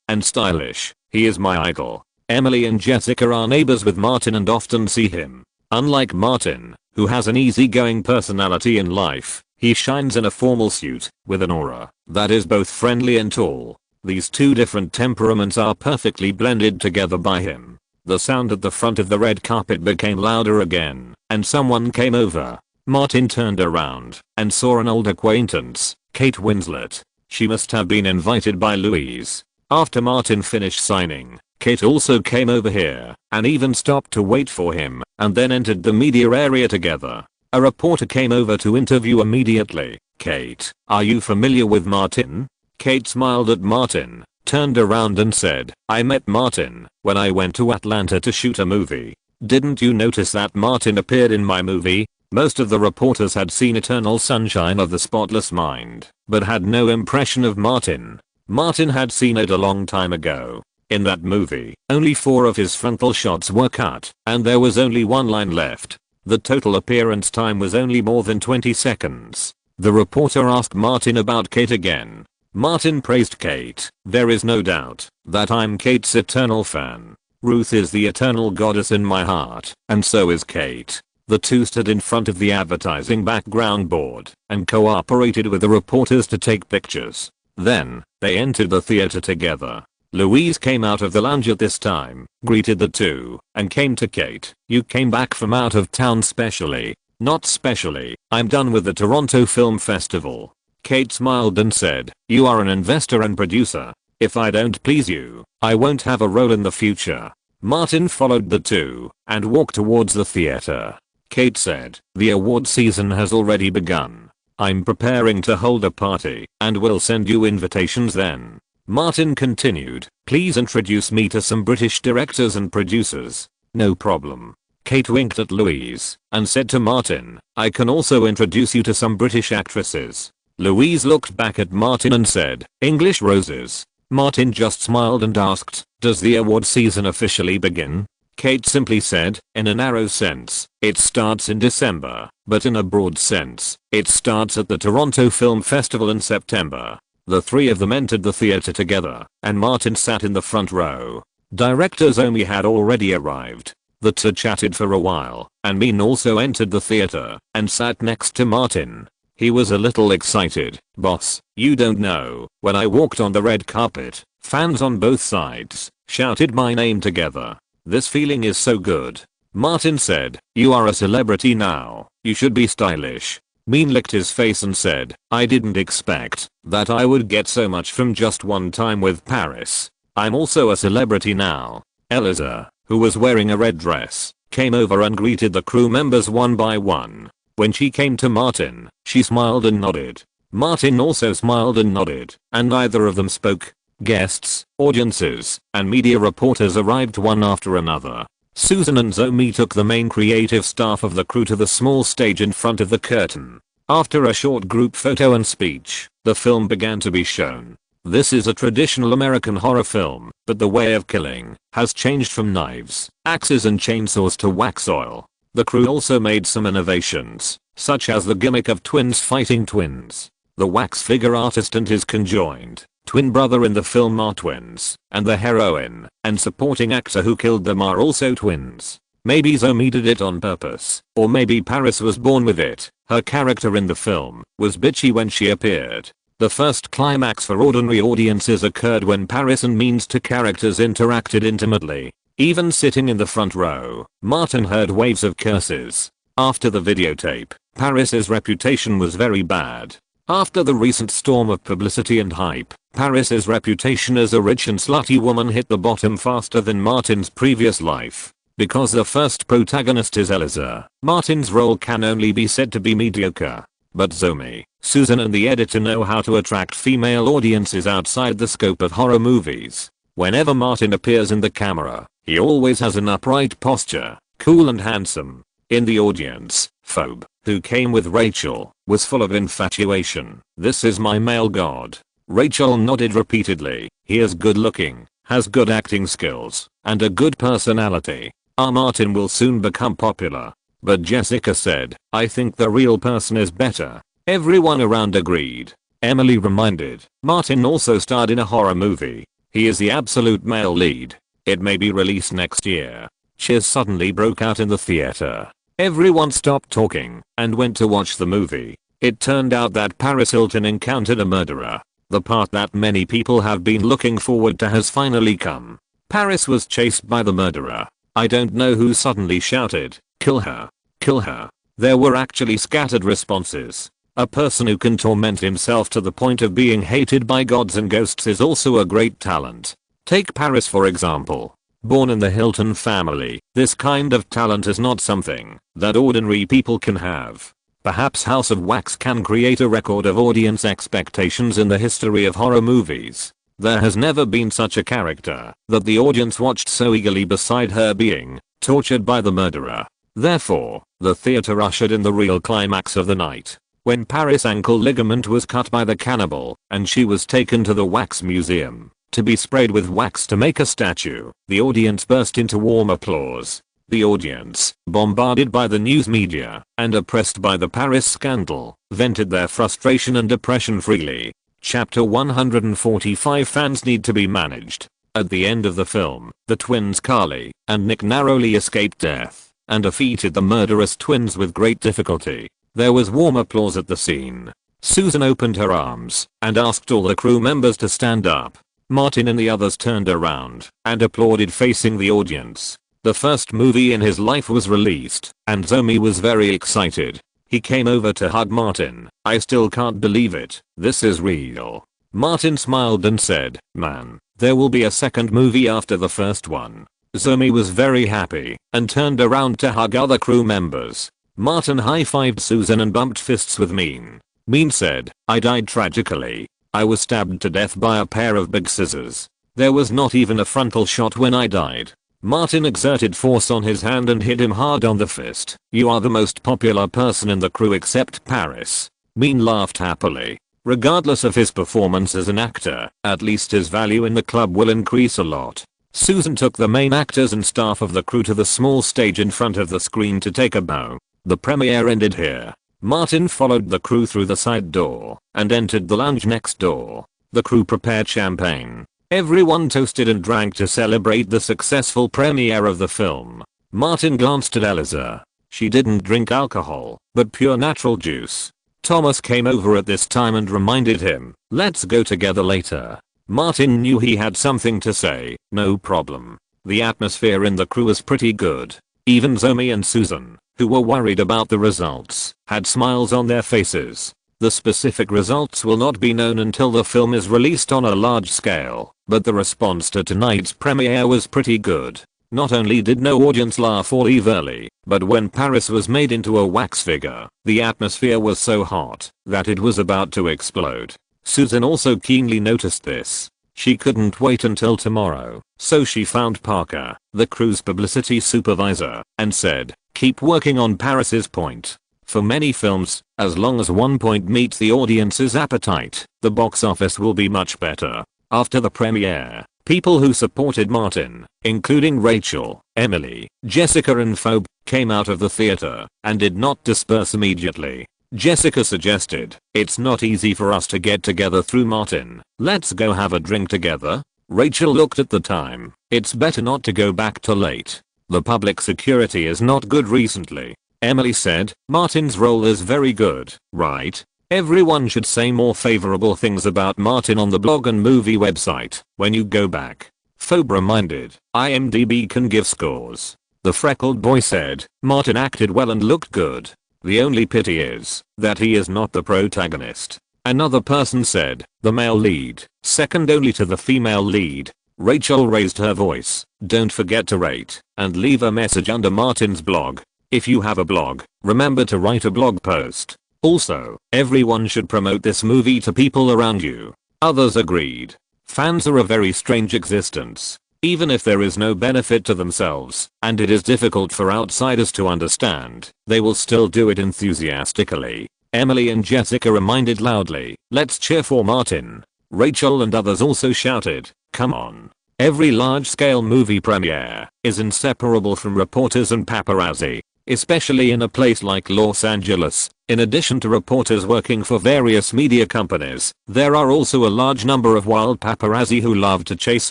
and stylish. He is my idol." Emily and Jessica are neighbors with Martin and often see him. Unlike Martin, who has an easygoing personality in life, he shines in a formal suit, with an aura that is both friendly and tall. These two different temperaments are perfectly blended together by him. The sound at the front of the red carpet became louder again, and someone came over. Martin turned around and saw an old acquaintance, Kate Winslet. She must have been invited by Louise. After Martin finished signing, Kate also came over here and even stopped to wait for him, and then entered the media area together. A reporter came over to interview immediately. "Kate, are you familiar with Martin?" Kate smiled at Martin, turned around and said, "I met Martin when I went to Atlanta to shoot a movie. Didn't you notice that Martin appeared in my movie?" Most of the reporters had seen Eternal Sunshine of the Spotless Mind, but had no impression of Martin. Martin had seen it a long time ago. In that movie, only 4 of his frontal shots were cut, and there was only 1 line left. The total appearance time was only more than 20 seconds. The reporter asked Martin about Kate again. Martin praised Kate. "There is no doubt that I'm Kate's eternal fan. Ruth is the eternal goddess in my heart, and so is Kate." The two stood in front of the advertising background board and cooperated with the reporters to take pictures. Then, they entered the theater together. Louise came out of the lounge at this time, greeted the two, and came to Kate. "You came back from out of town specially?" "Not specially, I'm done with the Toronto Film Festival." Kate smiled and said, "You are an investor and producer. If I don't please you, I won't have a role in the future." Martin followed the two and walked towards the theater. Kate said, "The award season has already begun. I'm preparing to hold a party and will send you invitations then." Martin continued, "Please introduce me to some British directors and producers." "No problem." Kate winked at Louise and said to Martin, "I can also introduce you to some British actresses." Louise looked back at Martin and said, "English roses." Martin just smiled and asked, "Does the award season officially begin?" Kate simply said, "In a narrow sense, it starts in December, but in a broad sense, it starts at the Toronto Film Festival in September." The 3 of them entered the theater together, and Martin sat in the front row. Director Zomi had already arrived. The two chatted for a while, and Min also entered the theater and sat next to Martin. He was a little excited. "Boss, you don't know, when I walked on the red carpet, fans on both sides shouted my name together. This feeling is so good." Martin said, "You are a celebrity now. You should be stylish." Min licked his face and said, "I didn't expect that I would get so much from just one time with Paris. I'm also a celebrity now." Eliza, who was wearing a red dress, came over and greeted the crew members one by one. When she came to Martin, she smiled and nodded. Martin also smiled and nodded, and neither of them spoke. Guests, audiences, and media reporters arrived one after another. Susan and Zomi took the main creative staff of the crew to the small stage in front of the curtain. After a short group photo and speech, the film began to be shown. This is a traditional American horror film, but the way of killing has changed from knives, axes and chainsaws to wax oil. The crew also made some innovations, such as the gimmick of twins fighting twins. The wax figure artist and his conjoined twin brother in the film are twins, and the heroine and supporting actor who killed them are also twins. Maybe Zoe did it on purpose, or maybe Paris was born with it. Her character in the film was bitchy when she appeared. The first climax for ordinary audiences occurred when Paris and Mean's two characters interacted intimately. Even sitting in the front row, Martin heard waves of curses. After the videotape, Paris's reputation was very bad. After the recent storm of publicity and hype, Paris's reputation as a rich and slutty woman hit the bottom faster than Martin's previous life. Because the first protagonist is Eliza, Martin's role can only be said to be mediocre. But Zoe, Susan and the editor know how to attract female audiences outside the scope of horror movies. Whenever Martin appears in the camera, he always has an upright posture, cool and handsome. In the audience, Phoebe, who came with Rachel, was full of infatuation. "This is my male god." Rachel nodded repeatedly. "He is good looking, has good acting skills, and a good personality. Our Martin will soon become popular." But Jessica said, "I think the real person is better." Everyone around agreed. Emily reminded, Martin also starred in a horror movie. He is the absolute male lead. It may be released next year. Cheers suddenly broke out in the theater. Everyone stopped talking and went to watch the movie. It turned out that Paris Hilton encountered a murderer. The part that many people have been looking forward to has finally come. Paris was chased by the murderer. I don't know who suddenly shouted, "Kill her! Kill her!" There were actually scattered responses. A person who can torment himself to the point of being hated by gods and ghosts is also a great talent. Take Paris for example. Born in the Hilton family, this kind of talent is not something that ordinary people can have. Perhaps House of Wax can create a record of audience expectations in the history of horror movies. There has never been such a character that the audience watched so eagerly beside her being tortured by the murderer. Therefore, the theater ushered in the real climax of the night. When Paris' ankle ligament was cut by the cannibal and she was taken to the wax museum to be sprayed with wax to make a statue, the audience burst into warm applause. The audience, bombarded by the news media and oppressed by the Paris scandal, vented their frustration and depression freely. Chapter 145 Fans need to be managed. At the end of the film, the twins Carly and Nick narrowly escaped death and defeated the murderous twins with great difficulty. There was warm applause at the scene. Susan opened her arms and asked all the crew members to stand up. Martin and the others turned around and applauded facing the audience. The first movie in his life was released, and Zoe was very excited. He came over to hug Martin. "I still can't believe it. This is real." Martin smiled and said, "Man, there will be a second movie after the first one." Zoe was very happy and turned around to hug other crew members. Martin high-fived Susan and bumped fists with Mean. Mean said, "I died tragically. I was stabbed to death by a pair of big scissors. There was not even a frontal shot when I died." Martin exerted force on his hand and hit him hard on the fist. "You are the most popular person in the crew except Paris." Mean laughed happily. Regardless of his performance as an actor, at least his value in the club will increase a lot. Susan took the main actors and staff of the crew to the small stage in front of the screen to take a bow. The premiere ended here. Martin followed the crew through the side door and entered the lounge next door. The crew prepared champagne. Everyone toasted and drank to celebrate the successful premiere of the film. Martin glanced at Eliza. She didn't drink alcohol, but pure natural juice. Thomas came over at this time and reminded him, "Let's go together later." Martin knew he had something to say. "No problem." The atmosphere in the crew was pretty good. Even Zoe and Susan, who were worried about the results, had smiles on their faces. The specific results will not be known until the film is released on a large scale, but the response to tonight's premiere was pretty good. Not only did no audience laugh or leave early, but when Paris was made into a wax figure, the atmosphere was so hot that it was about to explode. Susan also keenly noticed this. She couldn't wait until tomorrow, so she found Parker, the crew's publicity supervisor, and said, "Keep working on Paris's point." For many films, as long as one point meets the audience's appetite, the box office will be much better. After the premiere, People who supported Martin, including Rachel, Emily, Jessica and Phoebe, came out of the theater and did not disperse immediately. Jessica suggested, "It's not easy for us to get together through Martin. Let's go have a drink together." Rachel looked at the time. "It's better not to go back till late. The public security is not good recently." Emily said, "Martin's role is very good, right? Everyone should say more favorable things about Martin on the blog and movie website when you go back." Phoebe reminded, "IMDb can give scores." The freckled boy said, "Martin acted well and looked good. The only pity is that he is not the protagonist." Another person said, "The male lead, second only to the female lead." Rachel raised her voice, "Don't forget to rate and leave a message under Martin's blog. If you have a blog, remember to write a blog post. Also, everyone should promote this movie to people around you." Others agreed. Fans are a very strange existence. Even if there is no benefit to themselves, and it is difficult for outsiders to understand, they will still do it enthusiastically. Emily and Jessica reminded loudly, "Let's cheer for Martin." Rachel and others also shouted, "Come on." Every large-scale movie premiere is inseparable from reporters and paparazzi, especially in a place like Los Angeles. In addition to reporters working for various media companies, there are also a large number of wild paparazzi who love to chase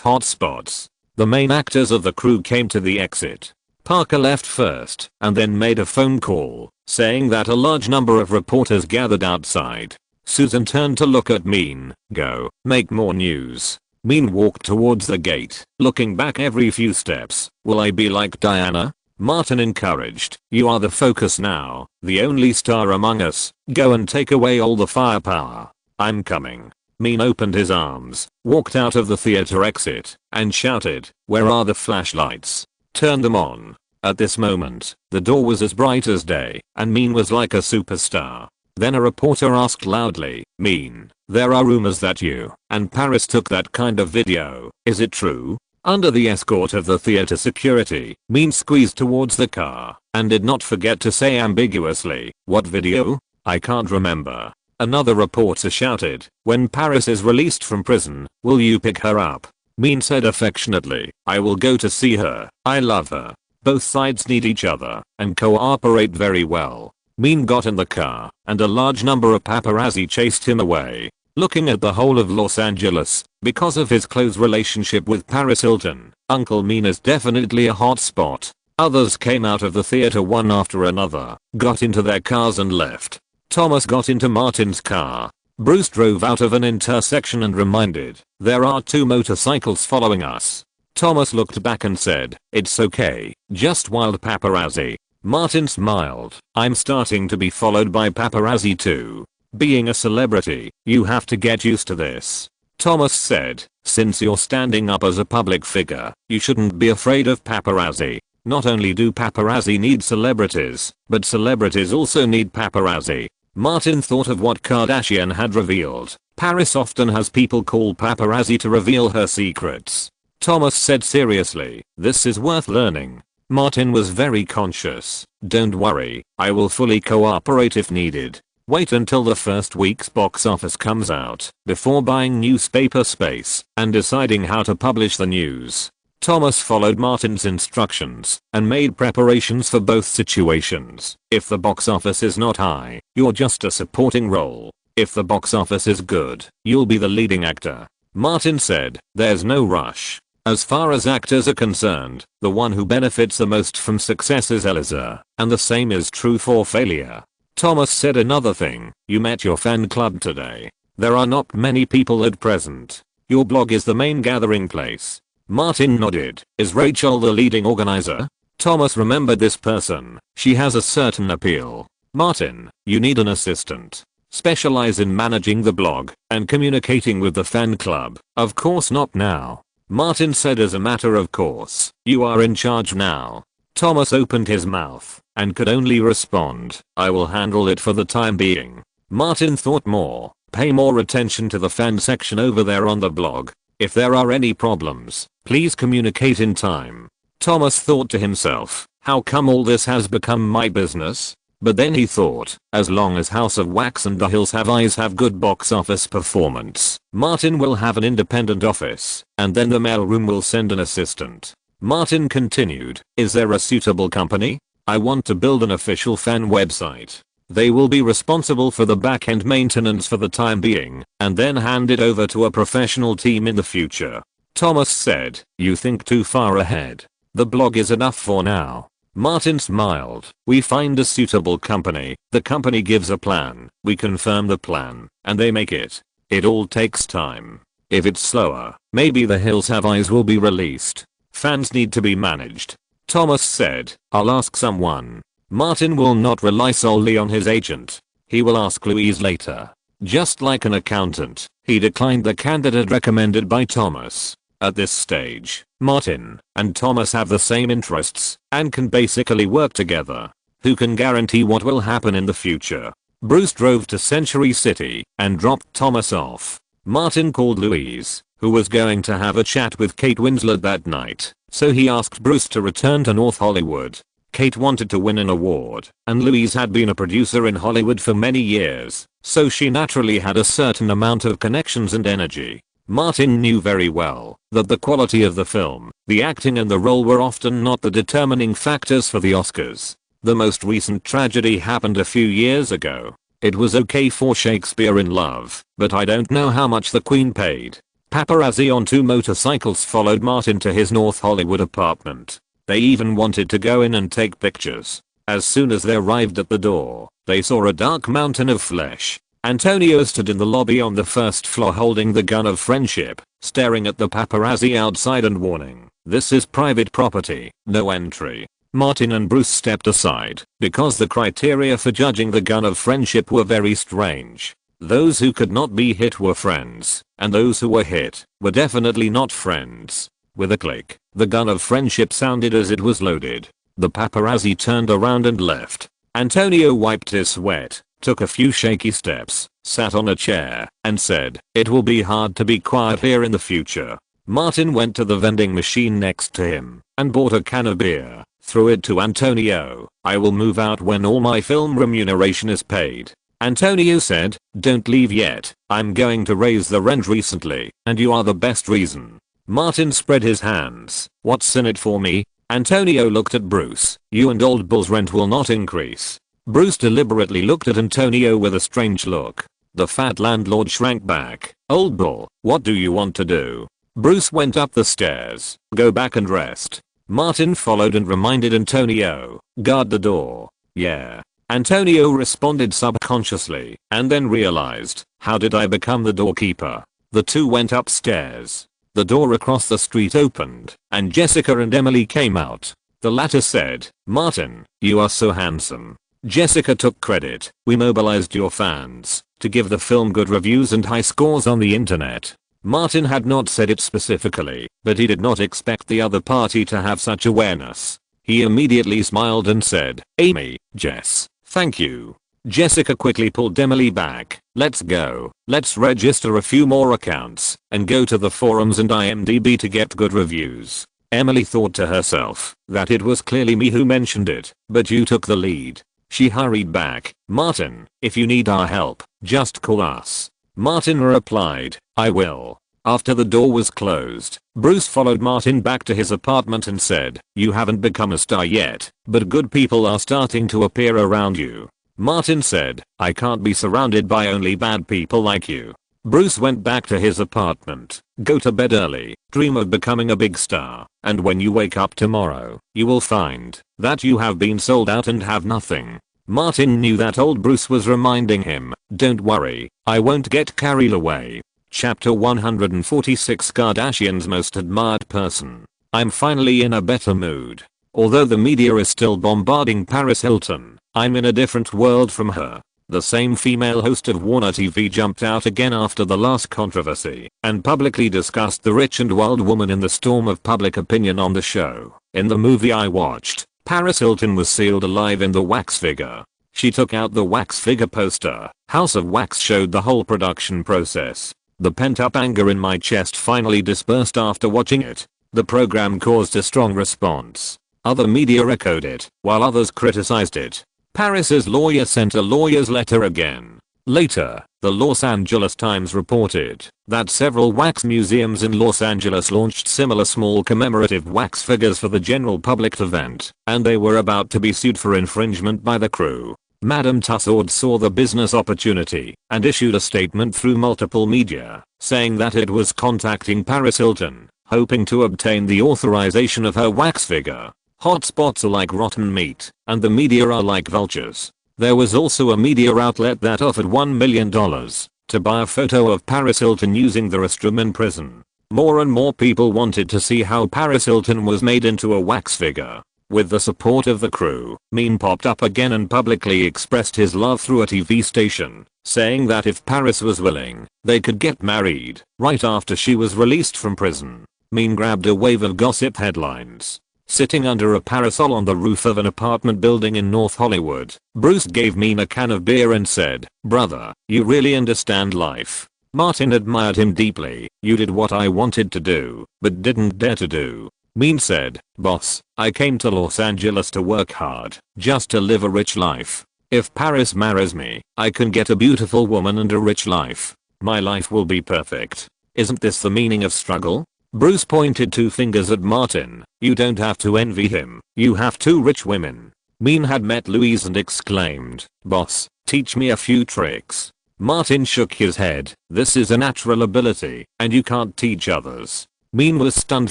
hotspots. The main actors of the crew came to the exit. Parker left first and then made a phone call, saying that a large number of reporters gathered outside. Susan turned to look at Mean, "Go, make more news." Mean walked towards the gate, looking back every few steps. "Will I be like Diana?" Martin encouraged, "You are the focus now, the only star among us. Go and take away all the firepower." "I'm coming." Mean opened his arms, walked out of the theater exit, and shouted, "Where are the flashlights? Turn them on." At this moment, the door was as bright as day, and Mean was like a superstar. Then a reporter asked loudly, "Mean, there are rumors that you and Paris took that kind of video. Is it true?" Under the escort of the theater security, Mean squeezed towards the car and did not forget to say ambiguously, "What video? I can't remember." Another reporter shouted, "When Paris is released from prison, will you pick her up?" Mean said affectionately, "I will go to see her. I love her." Both sides need each other and cooperate very well. Mean got in the car and a large number of paparazzi chased him away. Looking at the whole of Los Angeles, because of his close relationship with Paris Hilton, Uncle Mean is definitely a hot spot. Others came out of the theater one after another, got into their cars and left. Thomas got into Martin's car. Bruce drove out of an intersection and reminded, "There are 2 motorcycles following us." Thomas looked back and said, "It's okay, just wild paparazzi." Martin smiled, "I'm starting to be followed by paparazzi too. Being a celebrity, you have to get used to this." Thomas said, "Since you're standing up as a public figure, you shouldn't be afraid of paparazzi. Not only do paparazzi need celebrities, but celebrities also need paparazzi." Martin thought of what Kardashian had revealed. Paris often has people call paparazzi to reveal her secrets. Thomas said seriously, "This is worth learning." Martin was very conscious. "Don't worry, I will fully cooperate if needed. Wait until the first week's box office comes out before buying newspaper space and deciding how to publish the news." Thomas followed Martin's instructions and made preparations for both situations. If the box office is not high, you're just a supporting role. If the box office is good, you'll be the leading actor. Martin said, "There's no rush. As far as actors are concerned, the one who benefits the most from success is Eliza, and the same is true for failure." Thomas said another thing, "You met your fan club today. There are not many people at present. Your blog is the main gathering place." Martin nodded. "Is Rachel the leading organizer?" Thomas remembered this person. "She has a certain appeal." "Martin, you need an assistant. Specialize in managing the blog and communicating with the fan club." "Of course not now." Martin said, "As a matter of course, you are in charge now." Thomas opened his mouth and could only respond, "I will handle it for the time being." Martin thought more. Pay more attention to the fan section over there on the blog. If there are any problems, please communicate in time. Thomas thought to himself, how come all this has become my business? But then he thought, as long as House of Wax and The Hills Have Eyes have good box office performance, Martin will have an independent office, and then the mailroom will send an assistant. Martin continued, is there a suitable company? I want to build an official fan website. They will be responsible for the back-end maintenance for the time being, and then hand it over to a professional team in the future. Thomas said, you think too far ahead. The blog is enough for now. Martin smiled. We find a suitable company, the company gives a plan, we confirm the plan, and they make it. It all takes time. If it's slower, maybe The Hills Have Eyes will be released. Fans need to be managed. Thomas said, I'll ask someone. Martin will not rely solely on his agent. He will ask Louise later. Just like an accountant, he declined the candidate recommended by Thomas. At this stage, Martin and Thomas have the same interests and can basically work together. Who can guarantee what will happen in the future? Bruce drove to Century City and dropped Thomas off. Martin called Louise, who was going to have a chat with Kate Winslet that night, so he asked Bruce to return to North Hollywood. Kate wanted to win an award, and Louise had been a producer in Hollywood for many years, so she naturally had a certain amount of connections and energy. Martin knew very well that the quality of the film, the acting and the role were often not the determining factors for the Oscars. The most recent tragedy happened a few years ago. It was okay for Shakespeare in Love, but I don't know how much the Queen paid. Paparazzi on 2 motorcycles followed Martin to his North Hollywood apartment. They even wanted to go in and take pictures. As soon as they arrived at the door, they saw a dark mountain of flesh. Antonio stood in the lobby on the first floor holding the gun of friendship, staring at the paparazzi outside and warning, this is private property, no entry. Martin and Bruce stepped aside because the criteria for judging the gun of friendship were very strange. Those who could not be hit were friends, and those who were hit were definitely not friends. With a click, the gun of friendship sounded as it was loaded. The paparazzi turned around and left. Antonio wiped his sweat, took a few shaky steps, sat on a chair, and said, it will be hard to be quiet here in the future. Martin went to the vending machine next to him and bought a can of beer, threw it to Antonio. I will move out when all my film remuneration is paid. Antonio said, don't leave yet, I'm going to raise the rent recently, and you are the best reason. Martin spread his hands, what's in it for me? Antonio looked at Bruce, you and Old Bull's rent will not increase. Bruce deliberately looked at Antonio with a strange look. The fat landlord shrank back. Old Bull, what do you want to do? Bruce went up the stairs. Go back and rest. Martin followed and reminded Antonio, guard the door. Yeah. Antonio responded subconsciously, and then realized, how did I become the doorkeeper? The two went upstairs. The door across the street opened, and Jessica and Emily came out. The latter said, Martin, you are so handsome. Jessica took credit, we mobilized your fans to give the film good reviews and high scores on the internet. Martin had not said it specifically, but he did not expect the other party to have such awareness. He immediately smiled and said, Amy, Jess, thank you. Jessica quickly pulled Emily back. Let's go. Let's register a few more accounts and go to the forums and IMDb to get good reviews. Emily thought to herself that it was clearly me who mentioned it, but you took the lead. She hurried back. Martin, if you need our help, just call us. Martin replied, I will. After the door was closed, Bruce followed Martin back to his apartment and said, you haven't become a star yet, but good people are starting to appear around you. Martin said, I can't be surrounded by only bad people like you. Bruce went back to his apartment. Go to bed early, dream of becoming a big star, and when you wake up tomorrow, you will find that you have been sold out and have nothing. Martin knew that old Bruce was reminding him, don't worry, I won't get carried away. Chapter 146 Kardashian's most admired person. I'm finally in a better mood. Although the media is still bombarding Paris Hilton, I'm in a different world from her. The same female host of Warner TV jumped out again after the last controversy and publicly discussed the rich and wild woman in the storm of public opinion on the show. In the movie I watched, Paris Hilton was sealed alive in the wax figure. She took out the wax figure poster. House of Wax showed the whole production process. The pent-up anger in my chest finally dispersed after watching it. The program caused a strong response. Other media echoed it, while others criticized it. Paris's lawyer sent a lawyer's letter again. Later, the Los Angeles Times reported that several wax museums in Los Angeles launched similar small commemorative wax figures for the general public to vent, and they were about to be sued for infringement by the crew. Madame Tussauds saw the business opportunity and issued a statement through multiple media, saying that it was contacting Paris Hilton, hoping to obtain the authorization of her wax figure. Hotspots are like rotten meat, and the media are like vultures. There was also a media outlet that offered $1 million to buy a photo of Paris Hilton using the restroom in prison. More and more people wanted to see how Paris Hilton was made into a wax figure. With the support of the crew, Mean popped up again and publicly expressed his love through a TV station, saying that if Paris was willing, they could get married right after she was released from prison. Mean grabbed a wave of gossip headlines. Sitting under a parasol on the roof of an apartment building in North Hollywood, Bruce gave Mean a can of beer and said, "Brother, you really understand life." Martin admired him deeply. "You did what I wanted to do, but didn't dare to do." Mean said, "Boss, I came to Los Angeles to work hard, just to live a rich life. If Paris marries me, I can get a beautiful woman and a rich life. My life will be perfect. Isn't this the meaning of struggle?" Bruce pointed two fingers at Martin. "You don't have to envy him. You have two rich women." Mean had met Louise and exclaimed, "Boss, teach me a few tricks." Martin shook his head. "This is a natural ability, and you can't teach others." Mean was stunned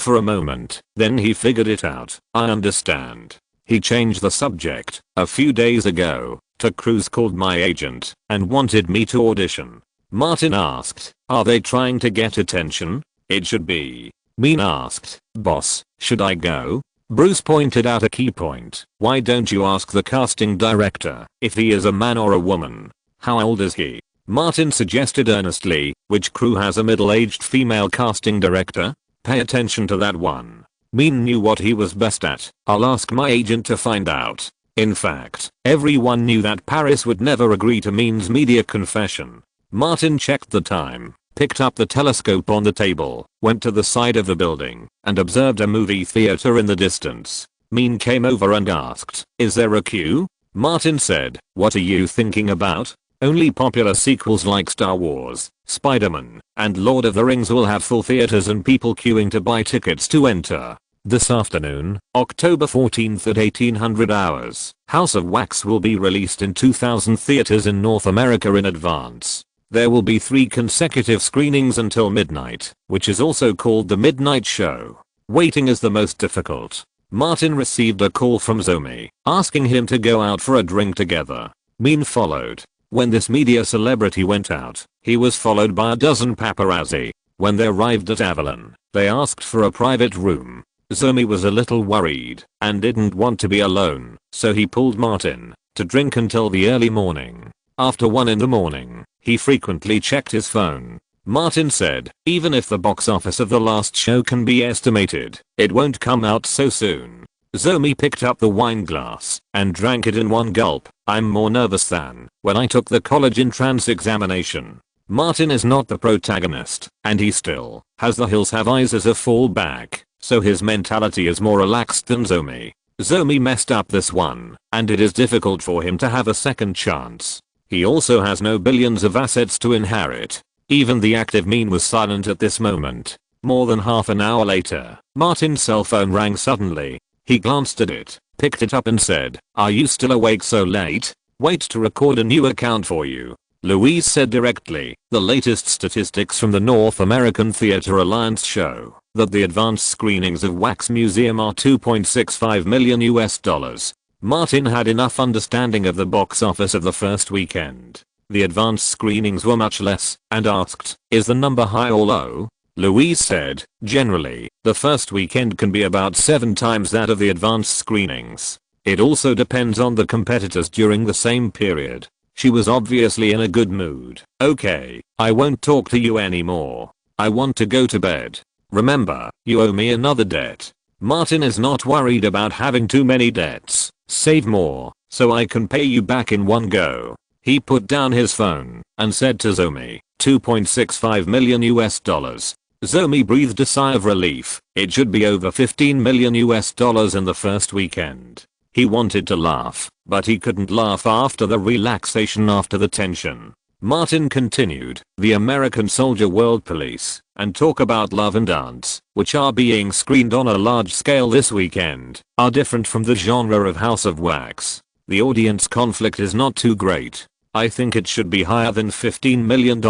for a moment, then he figured it out. "I understand." He changed the subject. "A few days ago, Ted Cruz called my agent and wanted me to audition." Martin asked, "Are they trying to get attention?" "It should be." Mean asked, "Boss, should I go?" Bruce pointed out a key point. "Why don't you ask the casting director if he is a man or a woman? How old is he?" Martin suggested earnestly, "Which crew has a middle-aged female casting director? Pay attention to that one." Mean knew what he was best at. "I'll ask my agent to find out." In fact, everyone knew that Paris would never agree to Mean's media confession. Martin checked the time, picked up the telescope on the table, went to the side of the building, and observed a movie theater in the distance. Mean came over and asked, "Is there a queue?" Martin said, "What are you thinking about? Only popular sequels like Star Wars, Spider-Man, and Lord of the Rings will have full theaters and people queuing to buy tickets to enter." This afternoon, October 14th at 1800 hours, House of Wax will be released in 2,000 theaters in North America in advance. There will be 3 consecutive screenings until midnight, which is also called the midnight show. Waiting is the most difficult. Martin received a call from Zomi, asking him to go out for a drink together. Mean followed. When this media celebrity went out, he was followed by a dozen paparazzi. When they arrived at Avalon, they asked for a private room. Zomi was a little worried and didn't want to be alone, so he pulled Martin to drink until the early morning. After 1 in the morning, he frequently checked his phone. Martin said, "Even if the box office of the last show can be estimated, it won't come out so soon." Zomi picked up the wine glass and drank it in one gulp. "I'm more nervous than when I took the college entrance examination." Martin is not the protagonist, and he still has The Hills Have Eyes as a fallback, so his mentality is more relaxed than Zomi. Zomi messed up this one, and it is difficult for him to have a second chance. He also has no billions of assets to inherit. Even the active Mean was silent at this moment. More than half an hour later, Martin's cell phone rang suddenly. He glanced at it, picked it up and said, "Are you still awake so late? Wait to record a new account for you." Louise said directly, "The latest statistics from the North American Theater Alliance show that the advanced screenings of Wax Museum are $2.65 million US. Martin had enough understanding of the box office of the first weekend. The advanced screenings were much less, and asked, "Is the number high or low?" Louise said, "Generally, the first weekend can be about 7 times that of the advanced screenings. It also depends on the competitors during the same period." She was obviously in a good mood. "Okay, I won't talk to you anymore. I want to go to bed. Remember, you owe me another debt." Martin is not worried about having too many debts. "Save more, so I can pay you back in one go." He put down his phone and said to Zomi, $2.65 million US. Zomi breathed a sigh of relief. It should be over $15 million US in the first weekend. He wanted to laugh, but he couldn't laugh after the relaxation, after the tension. Martin continued, the American Soldier World Police, and Talk About Love and Dance, which are being screened on a large scale this weekend, are different from the genre of House of Wax. The audience conflict is not too great. I think it should be higher than $15 million.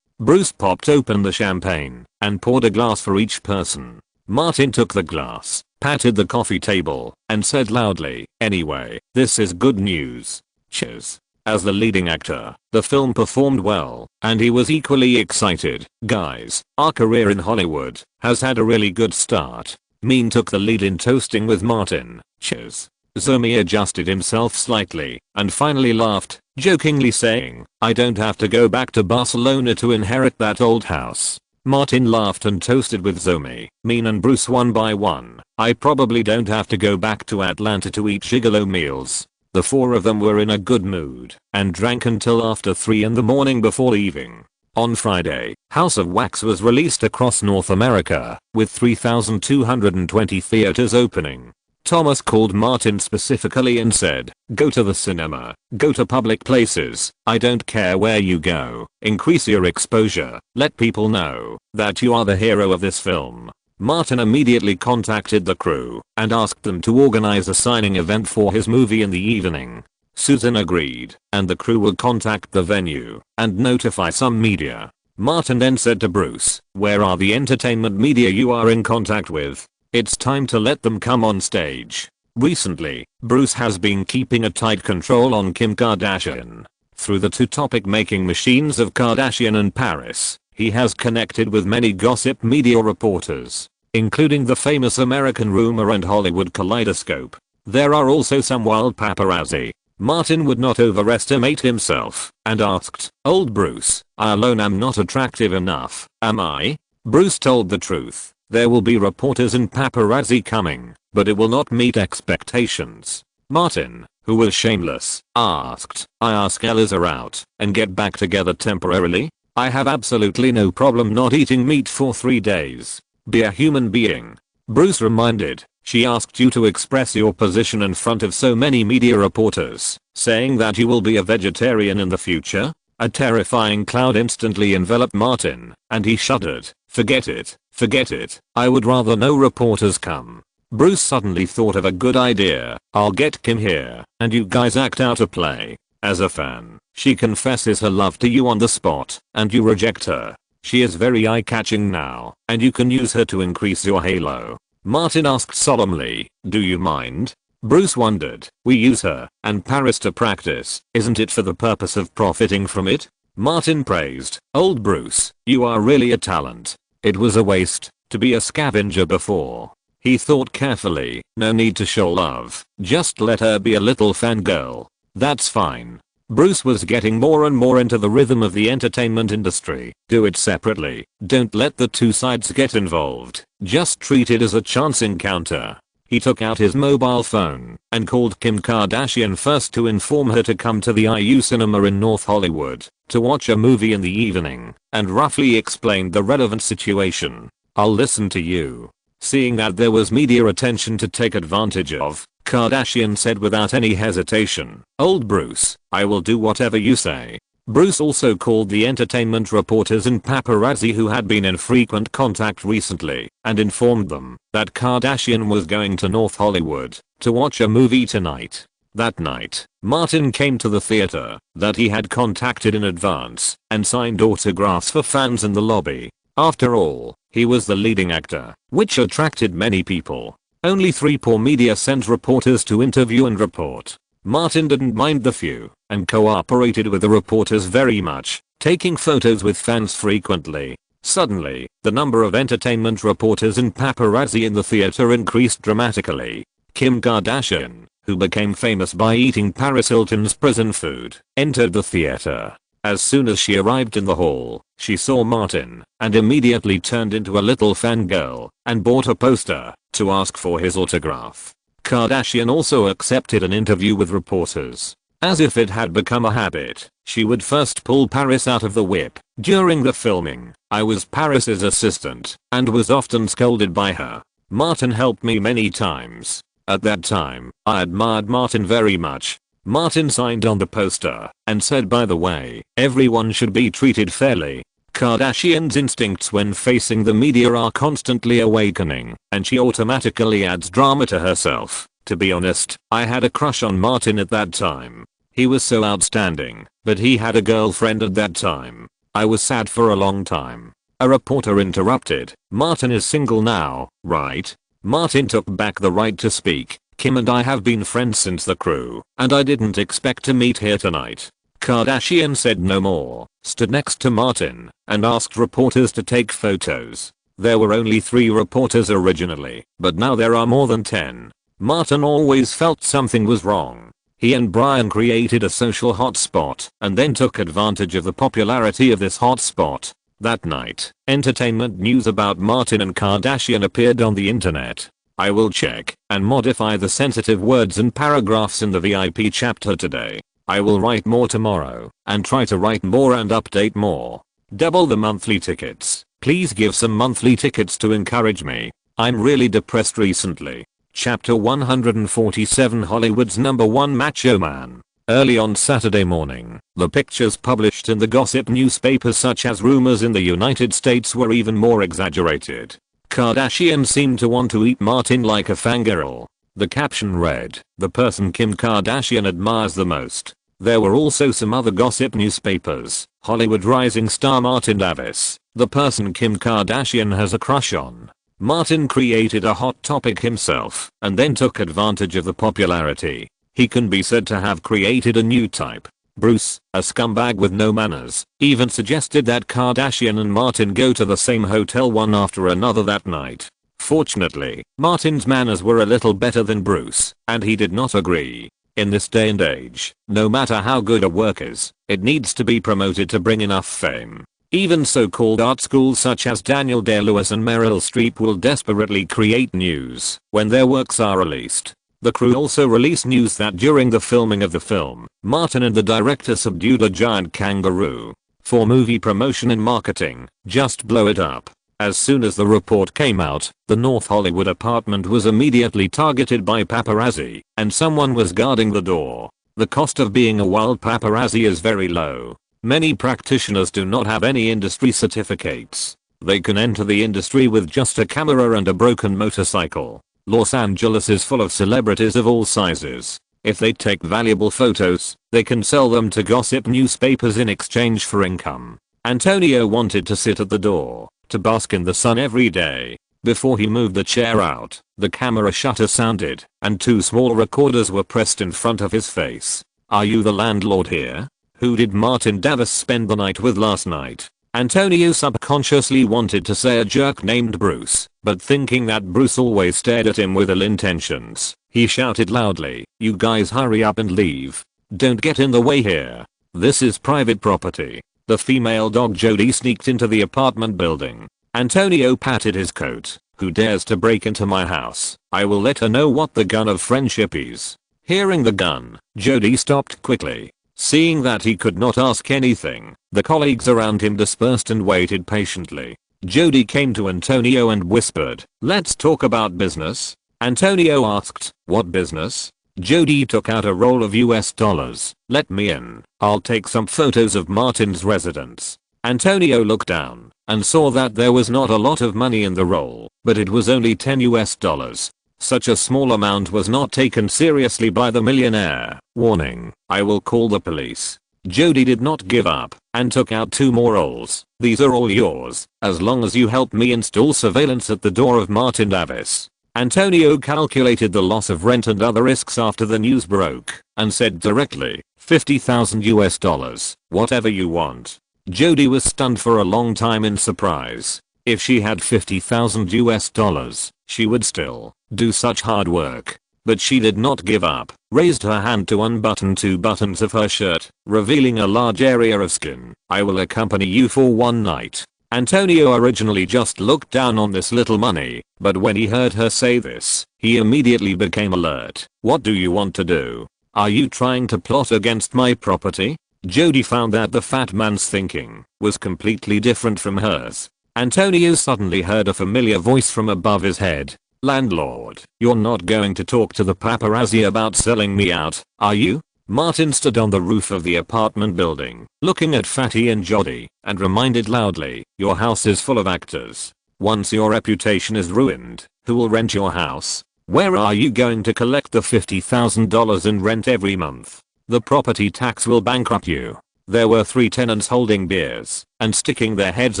Bruce popped open the champagne and poured a glass for each person. Martin took the glass, patted the coffee table, and said loudly, anyway, this is good news. Cheers. As the leading actor, the film performed well, and he was equally excited. Guys, our career in Hollywood has had a really good start. Mean took the lead in toasting with Martin. Cheers. Zomi adjusted himself slightly and finally laughed, jokingly saying, I don't have to go back to Barcelona to inherit that old house. Martin laughed and toasted with Zomi, Mean and Bruce one by one. I probably don't have to go back to Atlanta to eat gigolo meals. The four of them were in a good mood and drank until after 3 in the morning before leaving. On Friday, House of Wax was released across North America, with 3,220 theaters opening. Thomas called Martin specifically and said, go to the cinema, go to public places, I don't care where you go, increase your exposure, let people know that you are the hero of this film. Martin immediately contacted the crew and asked them to organize a signing event for his movie in the evening. Susan agreed, and the crew would contact the venue and notify some media. Martin then said to Bruce, where are the entertainment media you are in contact with? It's time to let them come on stage. Recently, Bruce has been keeping a tight control on Kim Kardashian. Through the two topic-making machines of Kardashian and Paris, he has connected with many gossip media reporters, including the famous American Rumor and Hollywood Kaleidoscope. There are also some wild paparazzi. Martin would not overestimate himself and asked, old Bruce, I alone am not attractive enough, am I? Bruce told the truth. There will be reporters and paparazzi coming, but it will not meet expectations. Martin, who was shameless, asked, I ask Eliza out and get back together temporarily? I have absolutely no problem not eating meat for 3 days. Be a human being. Bruce reminded, she asked you to express your position in front of so many media reporters, saying that you will be a vegetarian in the future? A terrifying cloud instantly enveloped Martin, and he shuddered. Forget it. Forget it. I would rather no reporters come. Bruce suddenly thought of a good idea. I'll get Kim here, and you guys act out a play. As a fan, she confesses her love to you on the spot, and you reject her. She is very eye-catching now, and you can use her to increase your halo. Martin asked solemnly, do you mind? Bruce wondered, we use her and Paris to practice, isn't it for the purpose of profiting from it? Martin praised, old Bruce, you are really a talent. It was a waste to be a scavenger before. He thought carefully, no need to show love, just let her be a little fangirl. That's fine. Bruce was getting more and more into the rhythm of the entertainment industry. Do it separately, don't let the two sides get involved, just treat it as a chance encounter. He took out his mobile phone and called Kim Kardashian first to inform her to come to the IU Cinema in North Hollywood to watch a movie in the evening, and roughly explained the relevant situation. I'll listen to you. Seeing that there was media attention to take advantage of, Kardashian said without any hesitation, old Bruce, I will do whatever you say. Bruce also called the entertainment reporters and paparazzi who had been in frequent contact recently and informed them that Kardashian was going to North Hollywood to watch a movie tonight. That night, Martin came to the theater that he had contacted in advance and signed autographs for fans in the lobby. After all, he was the leading actor, which attracted many people. Only 3 poor media sent reporters to interview and report. Martin didn't mind the few and cooperated with the reporters very much, taking photos with fans frequently. Suddenly, the number of entertainment reporters and paparazzi in the theater increased dramatically. Kim Kardashian, who became famous by eating Paris Hilton's prison food, entered the theater. As soon as she arrived in the hall, she saw Martin and immediately turned into a little fangirl and bought a poster to ask for his autograph. Kardashian also accepted an interview with reporters. As if it had become a habit, she would first pull Paris out of the whip. During the filming, I was Paris's assistant and was often scolded by her. Martin helped me many times. At that time, I admired Martin very much. Martin signed on the poster and said, by the way, everyone should be treated fairly. Kardashian's instincts when facing the media are constantly awakening, and she automatically adds drama to herself. To be honest, I had a crush on Martin at that time. He was so outstanding, but he had a girlfriend at that time. I was sad for a long time. A reporter interrupted. Martin is single now, right? Martin took back the right to speak. Kim and I have been friends since The Crew, and I didn't expect to meet here tonight. Kardashian said no more, stood next to Martin, and asked reporters to take photos. There were only 3 reporters originally, but now there are more than 10. Martin always felt something was wrong. He and Brian created a social hotspot and then took advantage of the popularity of this hotspot. That night, entertainment news about Martin and Kardashian appeared on the internet. I will check and modify the sensitive words and paragraphs in the VIP chapter today. I will write more tomorrow and try to write more and update more. Double the monthly tickets. Please give some monthly tickets to encourage me. I'm really depressed recently. Chapter 147 Hollywood's #1 macho man. Early on Saturday morning, the pictures published in the gossip newspapers such as rumors in the United States were even more exaggerated. Kardashian seemed to want to eat Martin like a fangirl. The caption read, "The person Kim Kardashian admires the most." There were also some other gossip newspapers. Hollywood rising star Martin Davis, the person Kim Kardashian has a crush on. Martin created a hot topic himself and then took advantage of the popularity. He can be said to have created a new type. Bruce, a scumbag with no manners, even suggested that Kardashian and Martin go to the same hotel one after another that night. Fortunately, Martin's manners were a little better than Bruce, and he did not agree. In this day and age, no matter how good a work is, it needs to be promoted to bring enough fame. Even so-called art schools such as Daniel Day-Lewis and Meryl Streep will desperately create news when their works are released. The Crew also released news that during the filming of the film, Martin and the director subdued a giant kangaroo. For movie promotion and marketing, just blow it up. As soon as the report came out, the North Hollywood apartment was immediately targeted by paparazzi, and someone was guarding the door. The cost of being a wild paparazzi is very low. Many practitioners do not have any industry certificates. They can enter the industry with just a camera and a broken motorcycle. Los Angeles is full of celebrities of all sizes. If they take valuable photos, they can sell them to gossip newspapers in exchange for income. Antonio wanted to sit at the door, to bask in the sun every day. Before he moved the chair out, the camera shutter sounded, and 2 small recorders were pressed in front of his face. "Are you the landlord here? Who did Martin Davis spend the night with last night?" Antonio subconsciously wanted to say a jerk named Bruce, but thinking that Bruce always stared at him with ill intentions, he shouted loudly, "You guys hurry up and leave. Don't get in the way here. This is private property." The female dog Jody sneaked into the apartment building. Antonio patted his coat. "Who dares to break into my house? I will let her know what the gun of friendship is." Hearing the gun, Jody stopped quickly. Seeing that he could not ask anything, the colleagues around him dispersed and waited patiently. Jody came to Antonio and whispered, "Let's talk about business." Antonio asked, "What business?" Jody took out a roll of US dollars. "Let me in. I'll take some photos of Martin's residence." Antonio looked down and saw that there was not a lot of money in the roll, but it was only 10 US dollars. Such a small amount was not taken seriously by the millionaire. Warning, I will call the police. Jody did not give up and took out 2 more rolls. "These are all yours, as long as you help me install surveillance at the door of Martin Davis." Antonio calculated the loss of rent and other risks after the news broke and said directly, $50,000 US, whatever you want. Jody was stunned for a long time in surprise. If she had $50,000 US, she would still do such hard work. But she did not give up, raised her hand to unbutton 2 buttons of her shirt, revealing a large area of skin. "I will accompany you for one night." Antonio originally just looked down on this little money, but when he heard her say this, he immediately became alert. "What do you want to do? Are you trying to plot against my property?" Jody found that the fat man's thinking was completely different from hers. Antonio suddenly heard a familiar voice from above his head. Landlord, you're not going to talk to the paparazzi about selling me out, are you? Martin stood on the roof of the apartment building, looking at Fatty and Jody, and reminded loudly, your house is full of actors. Once your reputation is ruined, who will rent your house? Where are you going to collect the $50,000 in rent every month? The property tax will bankrupt you. There were 3 tenants holding beers and sticking their heads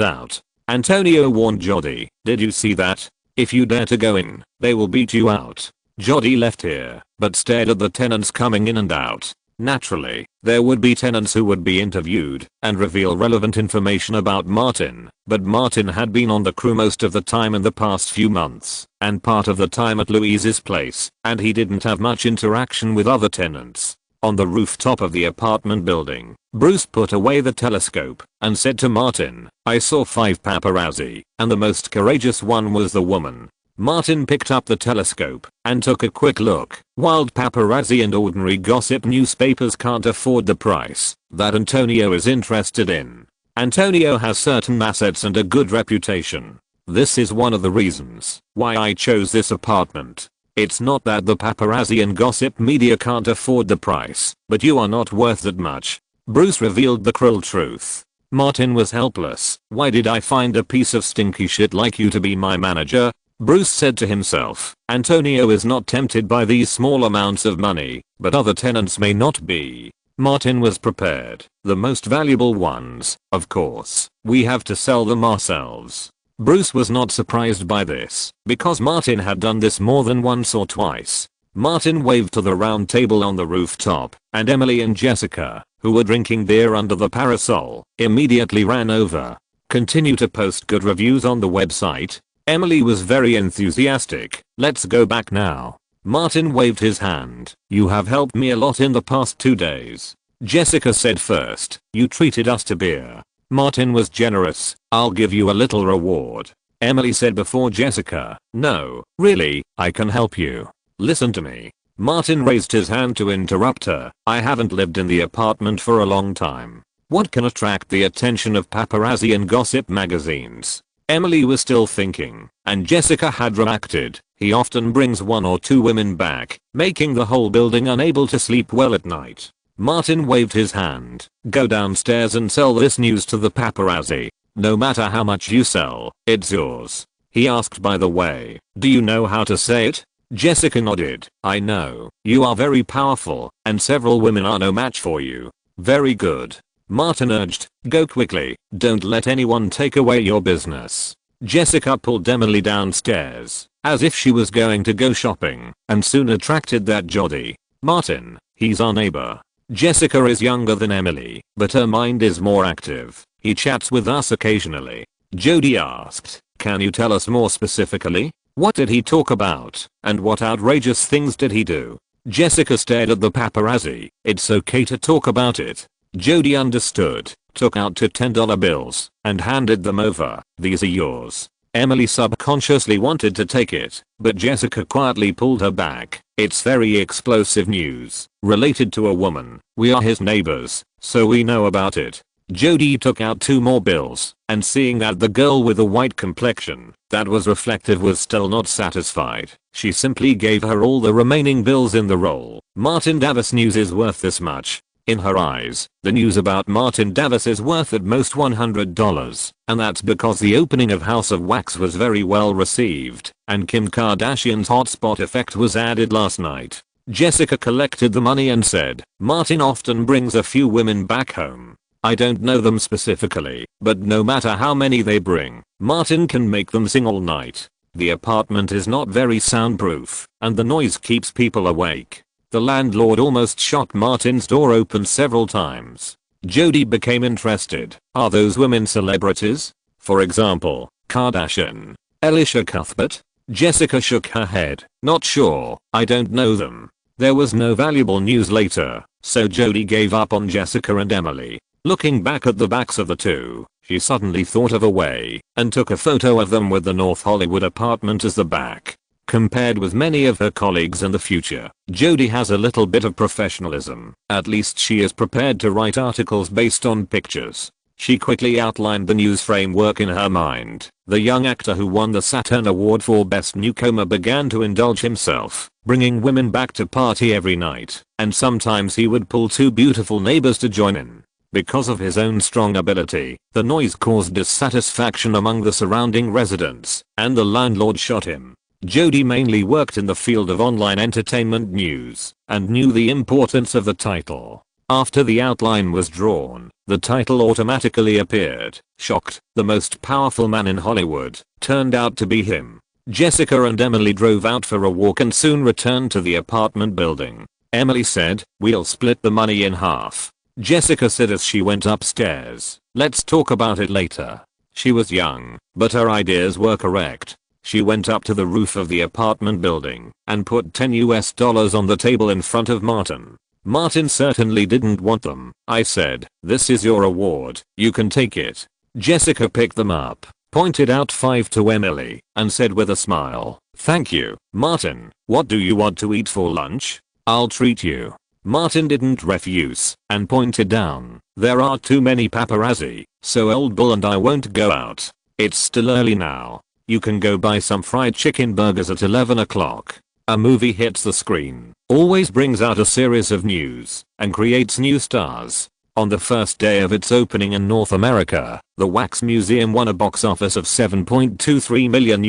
out. Antonio warned Jody, did you see that? If you dare to go in, they will beat you out. Jody left here, but stared at the tenants coming in and out. Naturally, there would be tenants who would be interviewed and reveal relevant information about Martin, but Martin had been on the crew most of the time in the past few months, and part of the time at Louise's place, and he didn't have much interaction with other tenants. On the rooftop of the apartment building, Bruce put away the telescope and said to Martin, I saw 5 paparazzi, and the most courageous one was the woman. Martin picked up the telescope and took a quick look. Wild paparazzi and ordinary gossip newspapers can't afford the price that Antonio is interested in. Antonio has certain assets and a good reputation. This is one of the reasons why I chose this apartment. It's not that the paparazzi and gossip media can't afford the price, but you are not worth that much. Bruce revealed the cruel truth. Martin was helpless. Why did I find a piece of stinky shit like you to be my manager? Bruce said to himself, Antonio is not tempted by these small amounts of money, but other tenants may not be. Martin was prepared. The most valuable ones, of course. We have to sell them ourselves. Bruce was not surprised by this, because Martin had done this more than once or twice. Martin waved to the round table on the rooftop, and Emily and Jessica, who were drinking beer under the parasol, immediately ran over. Continue to post good reviews on the website. Emily was very enthusiastic. Let's go back now. Martin waved his hand. You have helped me a lot in the past 2 days. Jessica said first. You treated us to beer. Martin was generous. I'll give you a little reward. Emily said before Jessica. No, really, I can help you. Listen to me. Martin raised his hand to interrupt her. I haven't lived in the apartment for a long time. What can attract the attention of paparazzi and gossip magazines? Emily was still thinking, and Jessica had reacted. He often brings 1 or 2 women back, making the whole building unable to sleep well at night. Martin waved his hand. Go downstairs and sell this news to the paparazzi. No matter how much you sell, it's yours. He asked, by the way, do you know how to say it? Jessica nodded. I know. You are very powerful, and several women are no match for you. Very good. Martin urged, go quickly, don't let anyone take away your business. Jessica pulled Emily downstairs, as if she was going to go shopping, and soon attracted that Jody. Martin, he's our neighbor. Jessica is younger than Emily, but her mind is more active. He chats with us occasionally. Jody asked, can you tell us more specifically? What did he talk about, and what outrageous things did he do? Jessica stared at the paparazzi. It's okay to talk about it. Jody understood, took out 2 $10 bills, and handed them over. These are yours. Emily subconsciously wanted to take it, but Jessica quietly pulled her back. It's very explosive news, related to a woman. We are his neighbors, so we know about it. Jody took out 2 more bills, and seeing that the girl with the white complexion that was reflective was still not satisfied, she simply gave her all the remaining bills in the roll. Martin Davis news is worth this much. In her eyes, the news about Martin Davis is worth at most $100, and that's because the opening of House of Wax was very well received, and Kim Kardashian's hotspot effect was added last night. Jessica collected the money and said, Martin often brings a few women back home. I don't know them specifically, but no matter how many they bring, Martin can make them sing all night. The apartment is not very soundproof, and the noise keeps people awake. The landlord almost shot Martin's door open several times. Jody became interested. Are those women celebrities? For example, Kardashian, Elisha Cuthbert? Jessica shook her head. Not sure, I don't know them. There was no valuable news later, so Jody gave up on Jessica and Emily. Looking back at the backs of the 2, she suddenly thought of a way and took a photo of them with the North Hollywood apartment as the back. Compared with many of her colleagues in the future, Jody has a little bit of professionalism. At least she is prepared to write articles based on pictures. She quickly outlined the news framework in her mind. The young actor who won the Saturn Award for Best Newcomer began to indulge himself, bringing women back to party every night, and sometimes he would pull two beautiful neighbors to join in. Because of his own strong ability, the noise caused dissatisfaction among the surrounding residents, and the landlord shot him. Jody mainly worked in the field of online entertainment news, and knew the importance of the title. After the outline was drawn, the title automatically appeared. Shocked, the most powerful man in Hollywood turned out to be him. Jessica and Emily drove out for a walk and soon returned to the apartment building. Emily said, "We'll split the money in half." Jessica said as she went upstairs, "Let's talk about it later." She was young, but her ideas were correct. She went up to the roof of the apartment building and put $10 on the table in front of Martin. Martin certainly didn't want them. I said, "This is your award, you can take it." Jessica picked them up, pointed out 5 to Emily, and said with a smile, "Thank you, Martin. What do you want to eat for lunch? I'll treat you." Martin didn't refuse and pointed down. "There are too many paparazzi, so Old Bull and I won't go out. It's still early now. You can go buy some fried chicken burgers at 11 o'clock. A movie hits the screen, always brings out a series of news, and creates new stars. On the first day of its opening in North America, the Wax Museum won a box office of $7.23 million,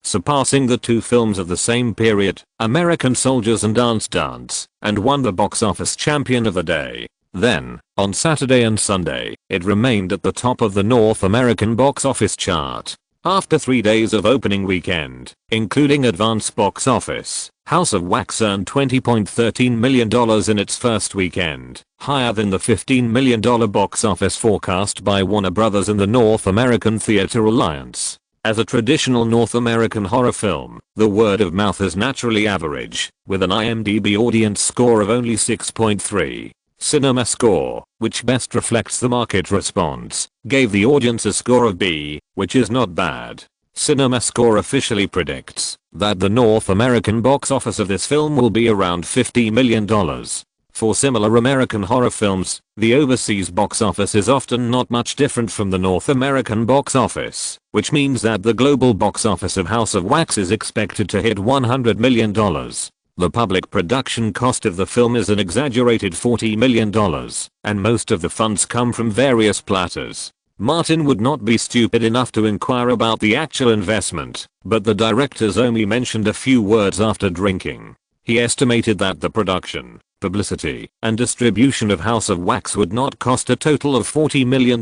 surpassing the two films of the same period, American Soldiers and Dance, and won the box office champion of the day. Then, on Saturday and Sunday, it remained at the top of the North American box office chart. After 3 days of opening weekend, including advance box office, House of Wax earned $20.13 million in its first weekend, higher than the $15 million box office forecast by Warner Brothers and the North American Theater Alliance. As a traditional North American horror film, the word of mouth is naturally average, with an IMDb audience score of only 6.3. CinemaScore, which best reflects the market response, gave the audience a score of B, which is not bad. CinemaScore officially predicts that the North American box office of this film will be around $50 million. For similar American horror films, the overseas box office is often not much different from the North American box office, which means that the global box office of House of Wax is expected to hit $100 million. The public production cost of the film is an exaggerated $40 million, and most of the funds come from various platters. Martin would not be stupid enough to inquire about the actual investment, but the directors only mentioned a few words after drinking. He estimated that the production, publicity, and distribution of House of Wax would not cost a total of $40 million.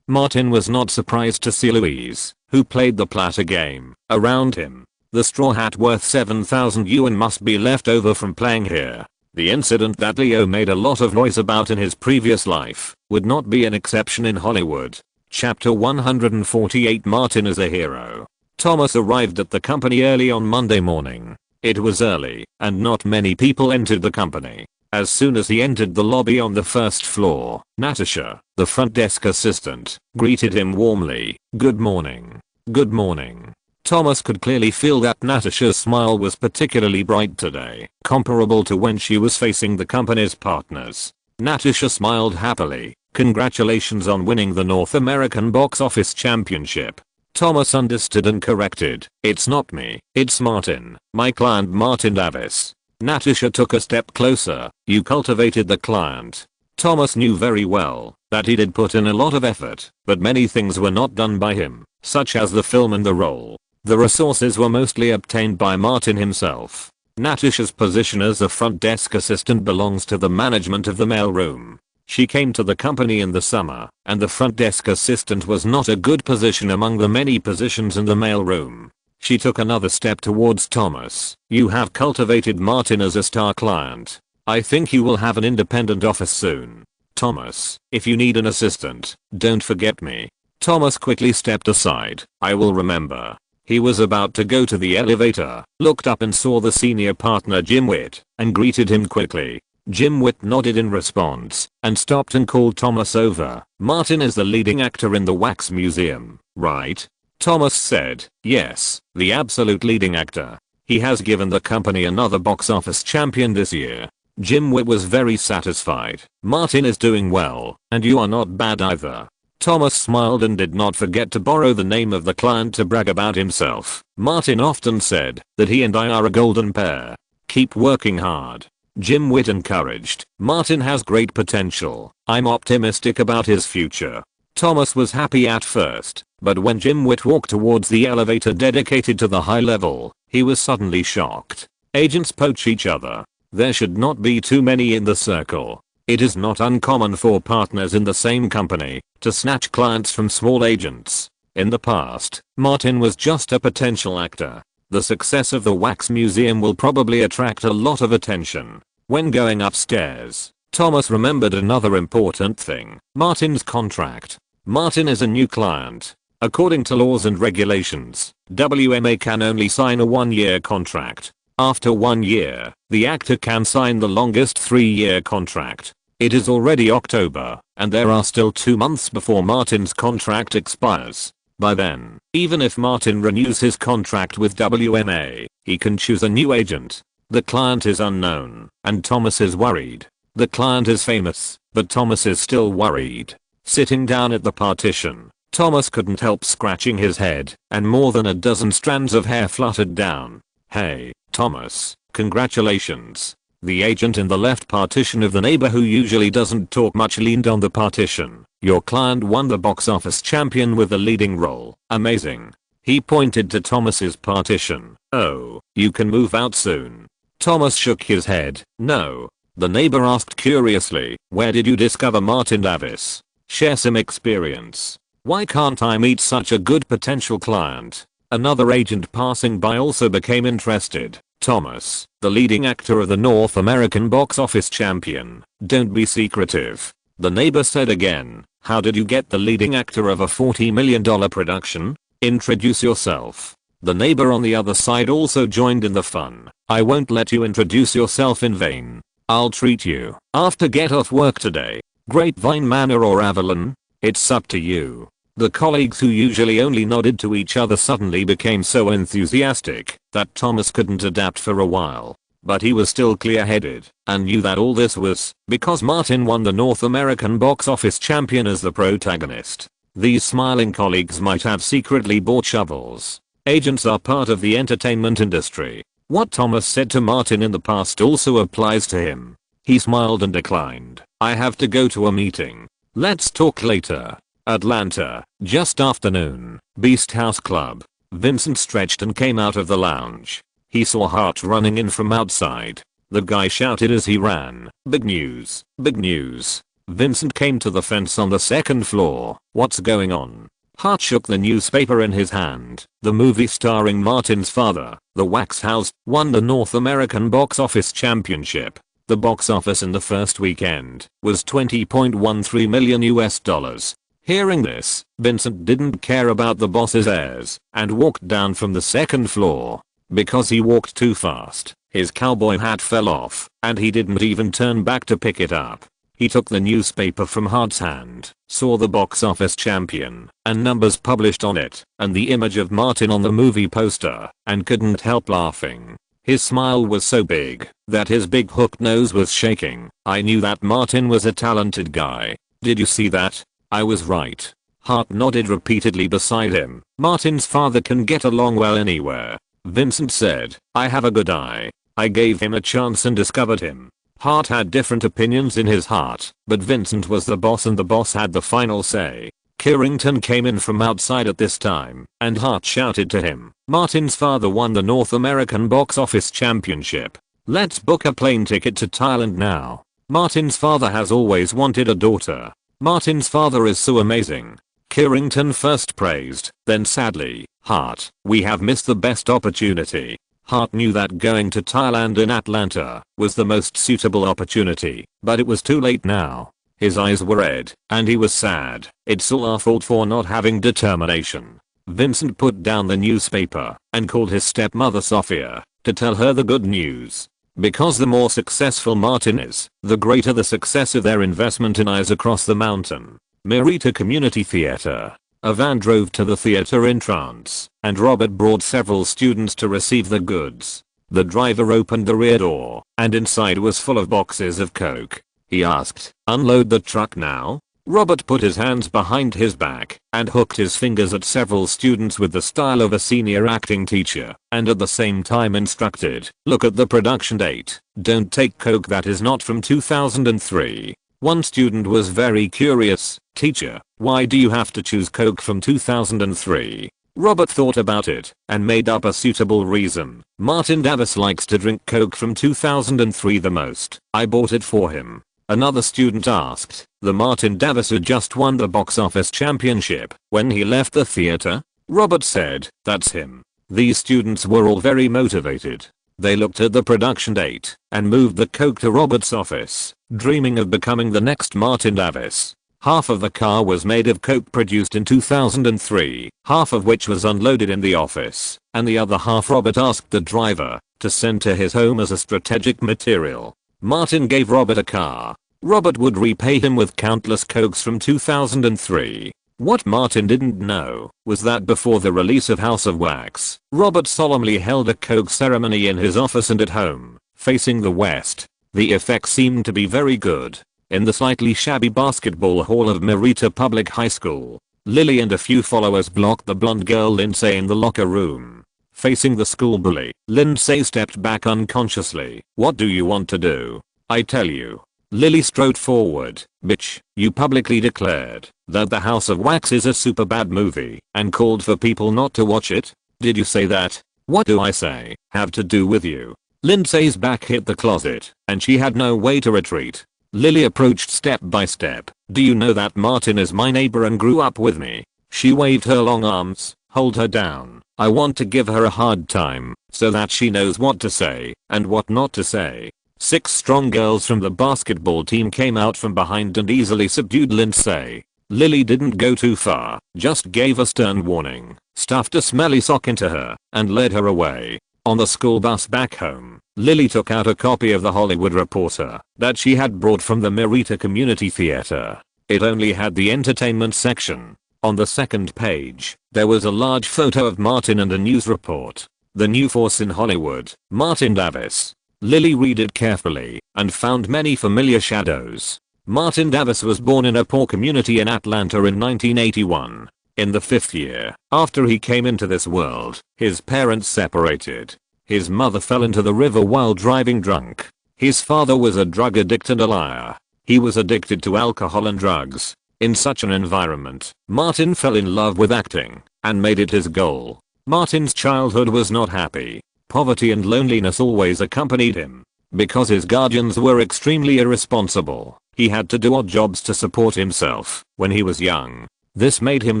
Martin was not surprised to see Louise, who played the platter game, around him. The straw hat worth 7,000 yuan must be left over from playing here. The incident that Leo made a lot of noise about in his previous life would not be an exception in Hollywood. Chapter 148 Martin is a hero. Thomas arrived at the company early on Monday morning. It was early, and not many people entered the company. As soon as he entered the lobby on the first floor, Natasha, the front desk assistant, greeted him warmly. "Good morning. Good morning." Thomas could clearly feel that Natasha's smile was particularly bright today, comparable to when she was facing the company's partners. Natasha smiled happily. "Congratulations on winning the North American box office championship." Thomas understood and corrected, "It's not me, it's Martin, my client Martin Davis." Natasha took a step closer. "You cultivated the client." Thomas knew very well that he did put in a lot of effort, but many things were not done by him, such as the film and the role. The resources were mostly obtained by Martin himself. Natasha's position as a front desk assistant belongs to the management of the mailroom. She came to the company in the summer, and the front desk assistant was not a good position among the many positions in the mailroom. She took another step towards Thomas. "You have cultivated Martin as a star client. I think you will have an independent office soon. Thomas, if you need an assistant, don't forget me." Thomas quickly stepped aside. "I will remember." He was about to go to the elevator, looked up and saw the senior partner Jim Witt, and greeted him quickly. Jim Witt nodded in response, and stopped and called Thomas over. "Martin is the leading actor in the Wax Museum, right?" Thomas said, "Yes, the absolute leading actor. He has given the company another box office champion this year." Jim Witt was very satisfied. Martin is doing well, and you are not bad either. Thomas smiled and did not forget to borrow the name of the client to brag about himself. Martin often said that he and I are a golden pair. Keep working hard. Jim Witt encouraged. Martin has great potential. I'm optimistic about his future. Thomas was happy at first, but when Jim Witt walked towards the elevator dedicated to the high level, he was suddenly shocked. Agents poach each other. There should not be too many in the circle. It is not uncommon for partners in the same company to snatch clients from small agents. In the past, Martin was just a potential actor. The success of the Wax Museum will probably attract a lot of attention. When going upstairs, Thomas remembered another important thing. Martin's contract. Martin is a new client. According to laws and regulations, WMA can only sign a 1-year contract. After 1 year, the actor can sign the longest 3-year contract. It is already October, and there are still 2 months before Martin's contract expires. By then, even if Martin renews his contract with WMA, he can choose a new agent. The client is unknown, and Thomas is worried. The client is famous, but Thomas is still worried. Sitting down at the partition, Thomas couldn't help scratching his head, and more than a dozen strands of hair fluttered down. Hey, Thomas, congratulations. The agent in the left partition of the neighbor who usually doesn't talk much leaned on the partition. Your client won the box office champion with the leading role. Amazing. He pointed to Thomas's partition. Oh, you can move out soon. Thomas shook his head. No. The neighbor asked curiously, where did you discover Martin Davis? Share some experience. Why can't I meet such a good potential client? Another agent passing by also became interested. Thomas, the leading actor of the North American box office champion. Don't be secretive. The neighbor said again. How did you get the leading actor of a $40 million production? Introduce yourself. The neighbor on the other side also joined in the fun. I won't let you introduce yourself in vain. I'll treat you. After get off work today. Grapevine Manor or Avalon? It's up to you. The colleagues who usually only nodded to each other suddenly became so enthusiastic that Thomas couldn't adapt for a while. But he was still clear-headed and knew that all this was because Martin won the North American box office champion as the protagonist. These smiling colleagues might have secretly bought shovels. Agents are part of the entertainment industry. What Thomas said to Martin in the past also applies to him. He smiled and declined. I have to go to a meeting. Let's talk later. Atlanta, just afternoon, Beast House Club. Vincent stretched and came out of the lounge. He saw Hart running in from outside. The guy shouted as he ran, big news, big news. Vincent came to the fence on the second floor. What's going on? Hart shook the newspaper in his hand. The movie starring Martin's father, The Wax House, won the North American box office championship. The box office in the first weekend was $20.13 million. Hearing this, Vincent didn't care about the boss's airs and walked down from the second floor. Because he walked too fast, his cowboy hat fell off, and he didn't even turn back to pick it up. He took the newspaper from Hart's hand, saw the box office champion, and numbers published on it, and the image of Martin on the movie poster, and couldn't help laughing. His smile was so big that his big hooked nose was shaking. I knew that Martin was a talented guy. Did you see that? I was right. Hart nodded repeatedly beside him. Martin's father can get along well anywhere. Vincent said, I have a good eye. I gave him a chance and discovered him. Hart had different opinions in his heart, but Vincent was the boss and the boss had the final say. Kierrington came in from outside at this time, and Hart shouted to him, Martin's father won the North American box office championship. Let's book a plane ticket to Thailand now. Martin's father has always wanted a daughter. Martin's father is so amazing. Kierrington first praised, then sadly, Hart, we have missed the best opportunity. Hart knew that going to Thailand in Atlanta was the most suitable opportunity, but it was too late now. His eyes were red, and he was sad. It's all our fault for not having determination. Vincent put down the newspaper and called his stepmother Sophia to tell her the good news. Because the more successful Martin is, the greater the success of their investment in Eyes Across the Mountain. Merita Community Theater. A van drove to the theater in trance, and Robert brought several students to receive the goods. The driver opened the rear door, and inside was full of boxes of coke. He asked, "Unload the truck now?" Robert put his hands behind his back and hooked his fingers at several students with the style of a senior acting teacher, and at the same time instructed, "Look at the production date. Don't take coke that is not from 2003. One student was very curious. "Teacher, why do you have to choose coke from 2003? Robert thought about it and made up a suitable reason. "Martin Davis likes to drink coke from 2003 the most. I bought it for him." Another student asked, "The Martin Davis who just won the box office championship when he left the theater?" Robert said, "That's him." These students were all very motivated. They looked at the production date and moved the coke to Robert's office, dreaming of becoming the next Martin Davis. Half of the car was made of coke produced in 2003, half of which was unloaded in the office, and the other half Robert asked the driver to send to his home as a strategic material. Martin gave Robert a car. Robert would repay him with countless cokes from 2003. What Martin didn't know was that before the release of House of Wax, Robert solemnly held a coke ceremony in his office and at home, facing the west. The effect seemed to be very good. In the slightly shabby basketball hall of Merita Public High School, Lily and a few followers blocked the blonde girl Lindsay in the locker room. Facing the school bully, Lindsay stepped back unconsciously. "What do you want to do? I tell you." Lily strode forward. "Bitch, you publicly declared that the House of Wax is a super bad movie and called for people not to watch it. Did you say that? What do I say have to do with you?" Lindsay's back hit the closet and she had no way to retreat. Lily approached step by step. "Do you know that Martin is my neighbor and grew up with me?" She waved her long arms. "Hold her down. I want to give her a hard time so that she knows what to say and what not to say." 6 strong girls from the basketball team came out from behind and easily subdued Lindsay. Lily didn't go too far, just gave a stern warning, stuffed a smelly sock into her, and led her away. On the school bus back home, Lily took out a copy of The Hollywood Reporter that she had brought from the Merita Community Theater. It only had the entertainment section. On the second page, there was a large photo of Martin and a news report. "The new force in Hollywood, Martin Davis." Lily read it carefully and found many familiar shadows. Martin Davis was born in a poor community in Atlanta in 1981. In the 5th year after he came into this world, his parents separated. His mother fell into the river while driving drunk. His father was a drug addict and a liar. He was addicted to alcohol and drugs. In such an environment, Martin fell in love with acting and made it his goal. Martin's childhood was not happy. Poverty and loneliness always accompanied him. Because his guardians were extremely irresponsible, he had to do odd jobs to support himself when he was young. This made him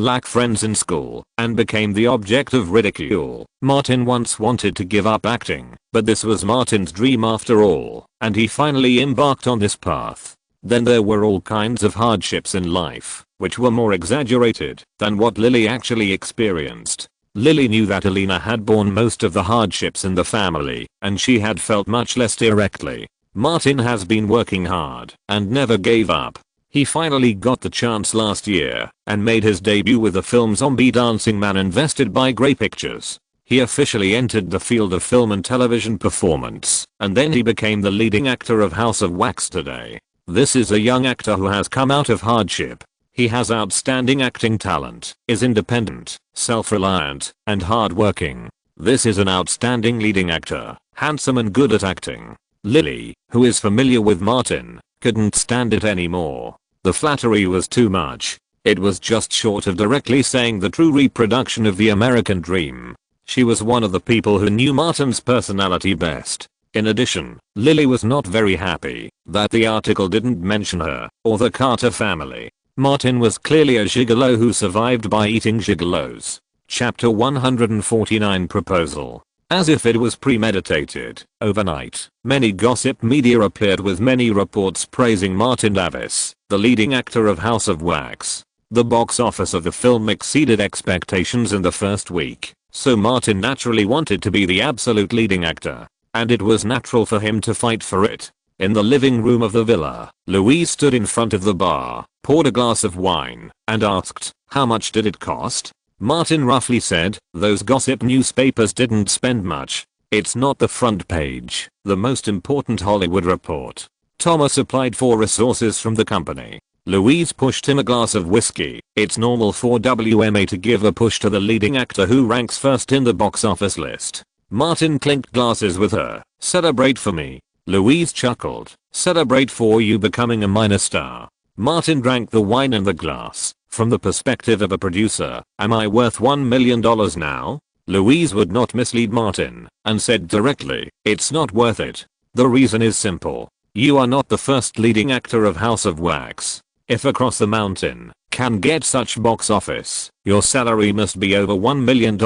lack friends in school and became the object of ridicule. Martin once wanted to give up acting, but this was Martin's dream after all, and he finally embarked on this path. Then there were all kinds of hardships in life, which were more exaggerated than what Lily actually experienced. Lily knew that Alina had borne most of the hardships in the family, and she had felt much less directly. Martin has been working hard and never gave up. He finally got the chance last year and made his debut with the film Zombie Dancing Man invested by Grey Pictures. He officially entered the field of film and television performance, and then he became the leading actor of House of Wax today. This is a young actor who has come out of hardship. He has outstanding acting talent, is independent, self-reliant, and hard-working. This is an outstanding leading actor, handsome and good at acting. Lily, who is familiar with Martin, couldn't stand it anymore. The flattery was too much. It was just short of directly saying the true reproduction of the American dream. She was one of the people who knew Martin's personality best. In addition, Lily was not very happy that the article didn't mention her or the Carter family. Martin was clearly a gigolo who survived by eating gigolos. Chapter 149 Proposal. As if it was premeditated, overnight, many gossip media appeared with many reports praising Martin Davis, the leading actor of House of Wax. The box office of the film exceeded expectations in the first week, so Martin naturally wanted to be the absolute leading actor, and it was natural for him to fight for it. In the living room of the villa, Louise stood in front of the bar, poured a glass of wine, and asked, "How much did it cost?" Martin roughly said, "Those gossip newspapers didn't spend much." It's not the front page. The most important Hollywood report. Thomas applied for resources from the company. Louise pushed him a glass of whiskey. It's normal for WMA to give a push to the leading actor who ranks first in the box office list. Martin clinked glasses with her. Celebrate for me. Louise chuckled. Celebrate for you becoming a minor star. Martin drank the wine in the glass. From the perspective of a producer, am I worth $1 million now? Louise would not mislead Martin and said directly, it's not worth it. The reason is simple. You are not the first leading actor of House of Wax. If Across the Mountain can get such box office, your salary must be over $1 million.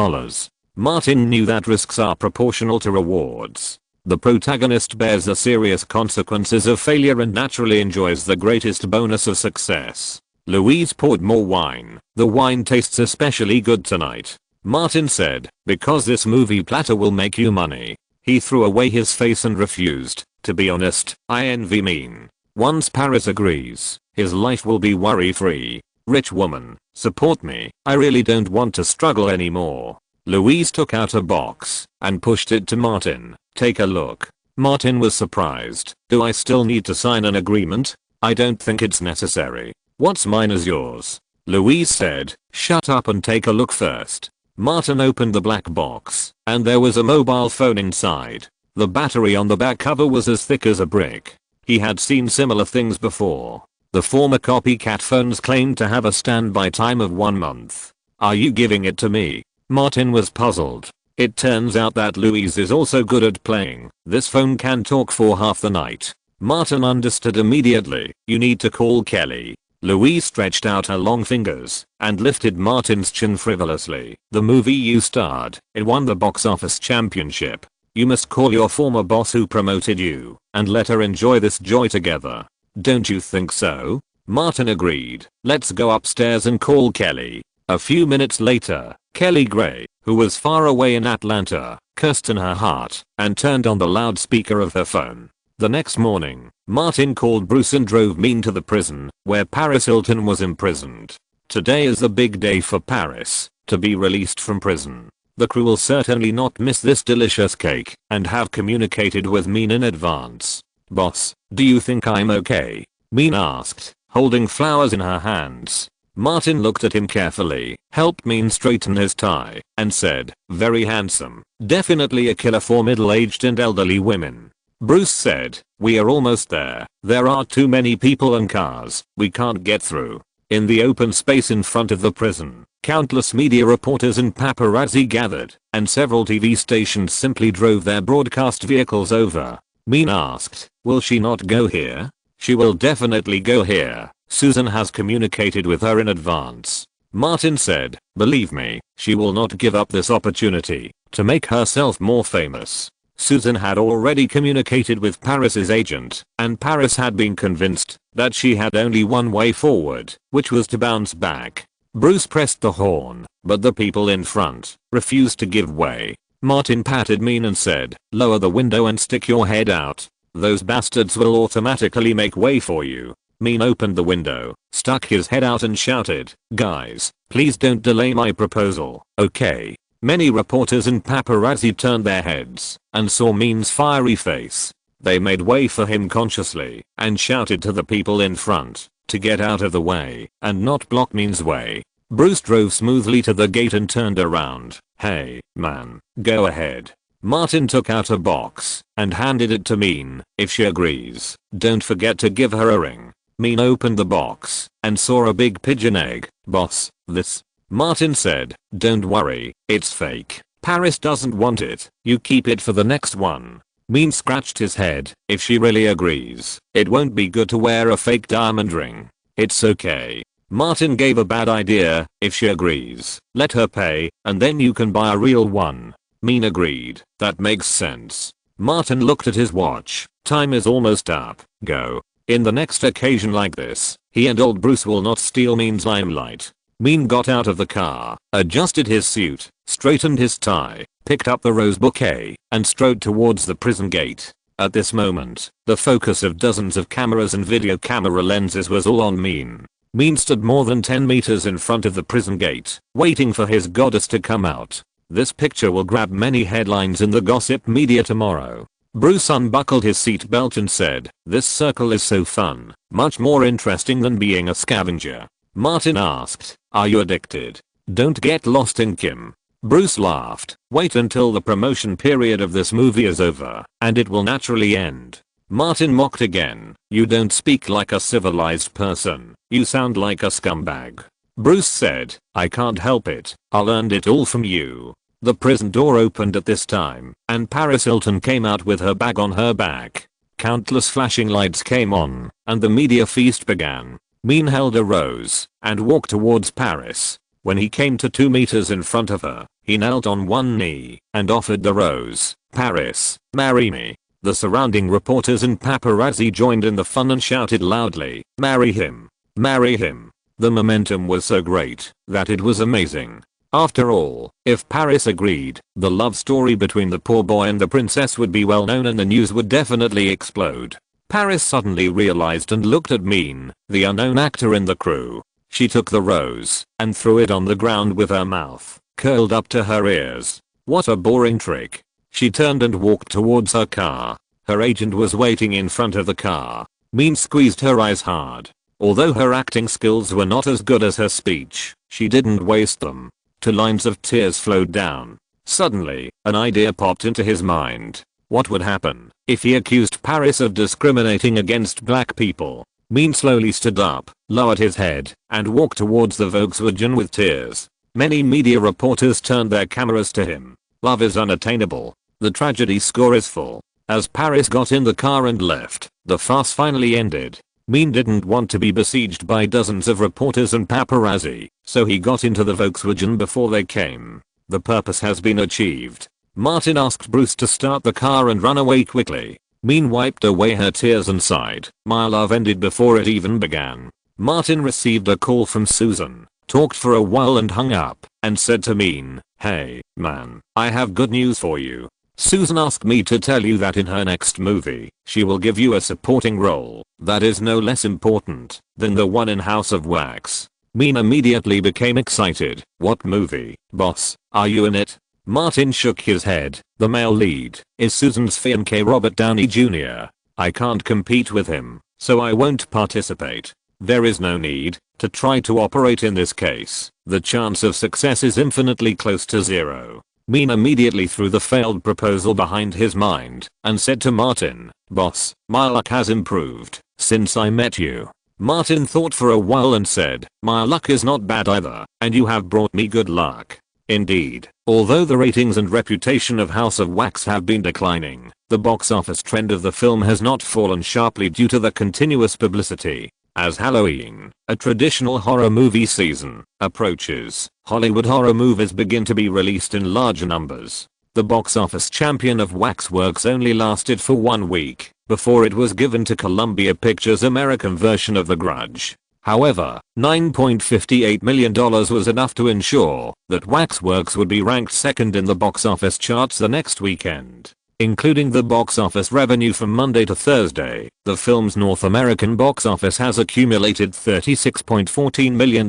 Martin knew that risks are proportional to rewards. The protagonist bears the serious consequences of failure and naturally enjoys the greatest bonus of success. Louise poured more wine. The wine tastes especially good tonight. Martin said, because this movie platter will make you money. He threw away his face and refused. To be honest, I envy Mean. Once Paris agrees, his life will be worry-free. Rich woman, support me. I really don't want to struggle anymore. Louise took out a box and pushed it to Martin. Take a look. Martin was surprised. Do I still need to sign an agreement? I don't think it's necessary. What's mine is yours. Louise said, shut up and take a look first. Martin opened the black box and there was a mobile phone inside. The battery on the back cover was as thick as a brick. He had seen similar things before. The former copycat phones claimed to have a standby time of 1 month. Are you giving it to me? Martin was puzzled. It turns out that Louise is also good at playing. This phone can talk for half the night. Martin understood immediately. You need to call Kelly. Louise stretched out her long fingers and lifted Martin's chin frivolously. The movie you starred, it won the box office championship. You must call your former boss who promoted you and let her enjoy this joy together. Don't you think so? Martin agreed. Let's go upstairs and call Kelly. A few minutes later, Kelly Gray, who was far away in Atlanta, cursed in her heart and turned on the loudspeaker of her phone. The next morning, Martin called Bruce and drove Mean to the prison where Paris Hilton was imprisoned. Today is the big day for Paris to be released from prison. The crew will certainly not miss this delicious cake and have communicated with Mean in advance. Boss, do you think I'm okay? Mean asked, holding flowers in her hands. Martin looked at him carefully, helped Mean straighten his tie, and said, very handsome. Definitely a killer for middle-aged and elderly women. Bruce said, we are almost there. There are too many people and cars. We can't get through. In the open space in front of the prison, countless media reporters and paparazzi gathered, and several TV stations simply drove their broadcast vehicles over. Mean asked, will she not go here? She will definitely go here. Susan has communicated with her in advance. Martin said, believe me, she will not give up this opportunity to make herself more famous. Susan had already communicated with Paris's agent, and Paris had been convinced that she had only one way forward, which was to bounce back. Bruce pressed the horn, but the people in front refused to give way. Martin patted Mean and said, lower the window and stick your head out. Those bastards will automatically make way for you. Mean opened the window, stuck his head out and shouted, guys, please don't delay my proposal, okay? Many reporters and paparazzi turned their heads and saw Mean's fiery face. They made way for him consciously and shouted to the people in front to get out of the way and not block Mean's way. Bruce drove smoothly to the gate and turned around. Hey, man, go ahead. Martin took out a box and handed it to Mean. If she agrees, don't forget to give her a ring. Mean opened the box and saw a big pigeon egg. Boss, this. Martin said, don't worry, it's fake. Paris doesn't want it. You keep it for the next one. Mean scratched his head. If she really agrees, it won't be good to wear a fake diamond ring. It's okay. Martin gave a bad idea. If she agrees, let her pay, and then you can buy a real one. Mean agreed. That makes sense. Martin looked at his watch. Time is almost up. Go. In the next occasion like this, he and old Bruce will not steal Mean's limelight. Mean got out of the car, adjusted his suit, straightened his tie, picked up the rose bouquet, and strode towards the prison gate. At this moment, the focus of dozens of cameras and video camera lenses was all on Mean. Mean stood more than 10 meters in front of the prison gate, waiting for his goddess to come out. This picture will grab many headlines in the gossip media tomorrow. Bruce unbuckled his seatbelt and said, "This circle is so fun, much more interesting than being a scavenger." Martin asked, "Are you addicted?" "Don't get lost in Kim." Bruce laughed. "Wait until the promotion period of this movie is over, and it will naturally end." Martin mocked again. "You don't speak like a civilized person. You sound like a scumbag." Bruce said, "I can't help it. I learned it all from you." The prison door opened at this time, and Paris Hilton came out with her bag on her back. Countless flashing lights came on, and the media feast began. Mean held a rose, and walked towards Paris. When he came to 2 meters in front of her, he knelt on one knee, and offered the rose. "Paris, marry me." The surrounding reporters and paparazzi joined in the fun and shouted loudly, "Marry him! Marry him!" The momentum was so great, that it was amazing. After all, if Paris agreed, the love story between the poor boy and the princess would be well known and the news would definitely explode. Paris suddenly realized and looked at Mean, the unknown actor in the crew. She took the rose, and threw it on the ground with her mouth curled up to her ears. What a boring trick. She turned and walked towards her car. Her agent was waiting in front of the car. Mean squeezed her eyes hard. Although her acting skills were not as good as her speech, she didn't waste them. 2 lines of tears flowed down. Suddenly, an idea popped into his mind. What would happen if he accused Paris of discriminating against black people? Mean slowly stood up, lowered his head, and walked towards the Volkswagen with tears. Many media reporters turned their cameras to him. Love is unattainable. The tragedy score is full. As Paris got in the car and left, the farce finally ended. Mean didn't want to be besieged by dozens of reporters and paparazzi, so he got into the Volkswagen before they came. The purpose has been achieved. Martin asked Bruce to start the car and run away quickly. Mean wiped away her tears and sighed. "My love ended before it even began." Martin received a call from Susan, talked for a while and hung up, and said to Mean, "Hey, man, I have good news for you. Susan asked me to tell you that in her next movie, she will give you a supporting role that is no less important than the one in House of Wax." Mean immediately became excited. "What movie, boss? Are you in it?" Martin shook his head. "The male lead is Susan's fiancé Robert Downey Jr. I can't compete with him, so I won't participate." "There is no need to try to operate in this case. The chance of success is infinitely close to zero." Mean immediately threw the failed proposal behind his mind and said to Martin, "Boss, my luck has improved since I met you." Martin thought for a while and said, "My luck is not bad either, and you have brought me good luck." Indeed, although the ratings and reputation of House of Wax have been declining, the box office trend of the film has not fallen sharply due to the continuous publicity. As Halloween, a traditional horror movie season, approaches, Hollywood horror movies begin to be released in large numbers. The box office champion of Waxworks only lasted for 1 week before it was given to Columbia Pictures' American version of The Grudge. However, $9.58 million was enough to ensure that Waxworks would be ranked second in the box office charts the next weekend. Including the box office revenue from Monday to Thursday, the film's North American box office has accumulated $36.14 million.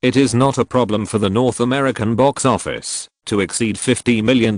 It is not a problem for the North American box office to exceed $50 million.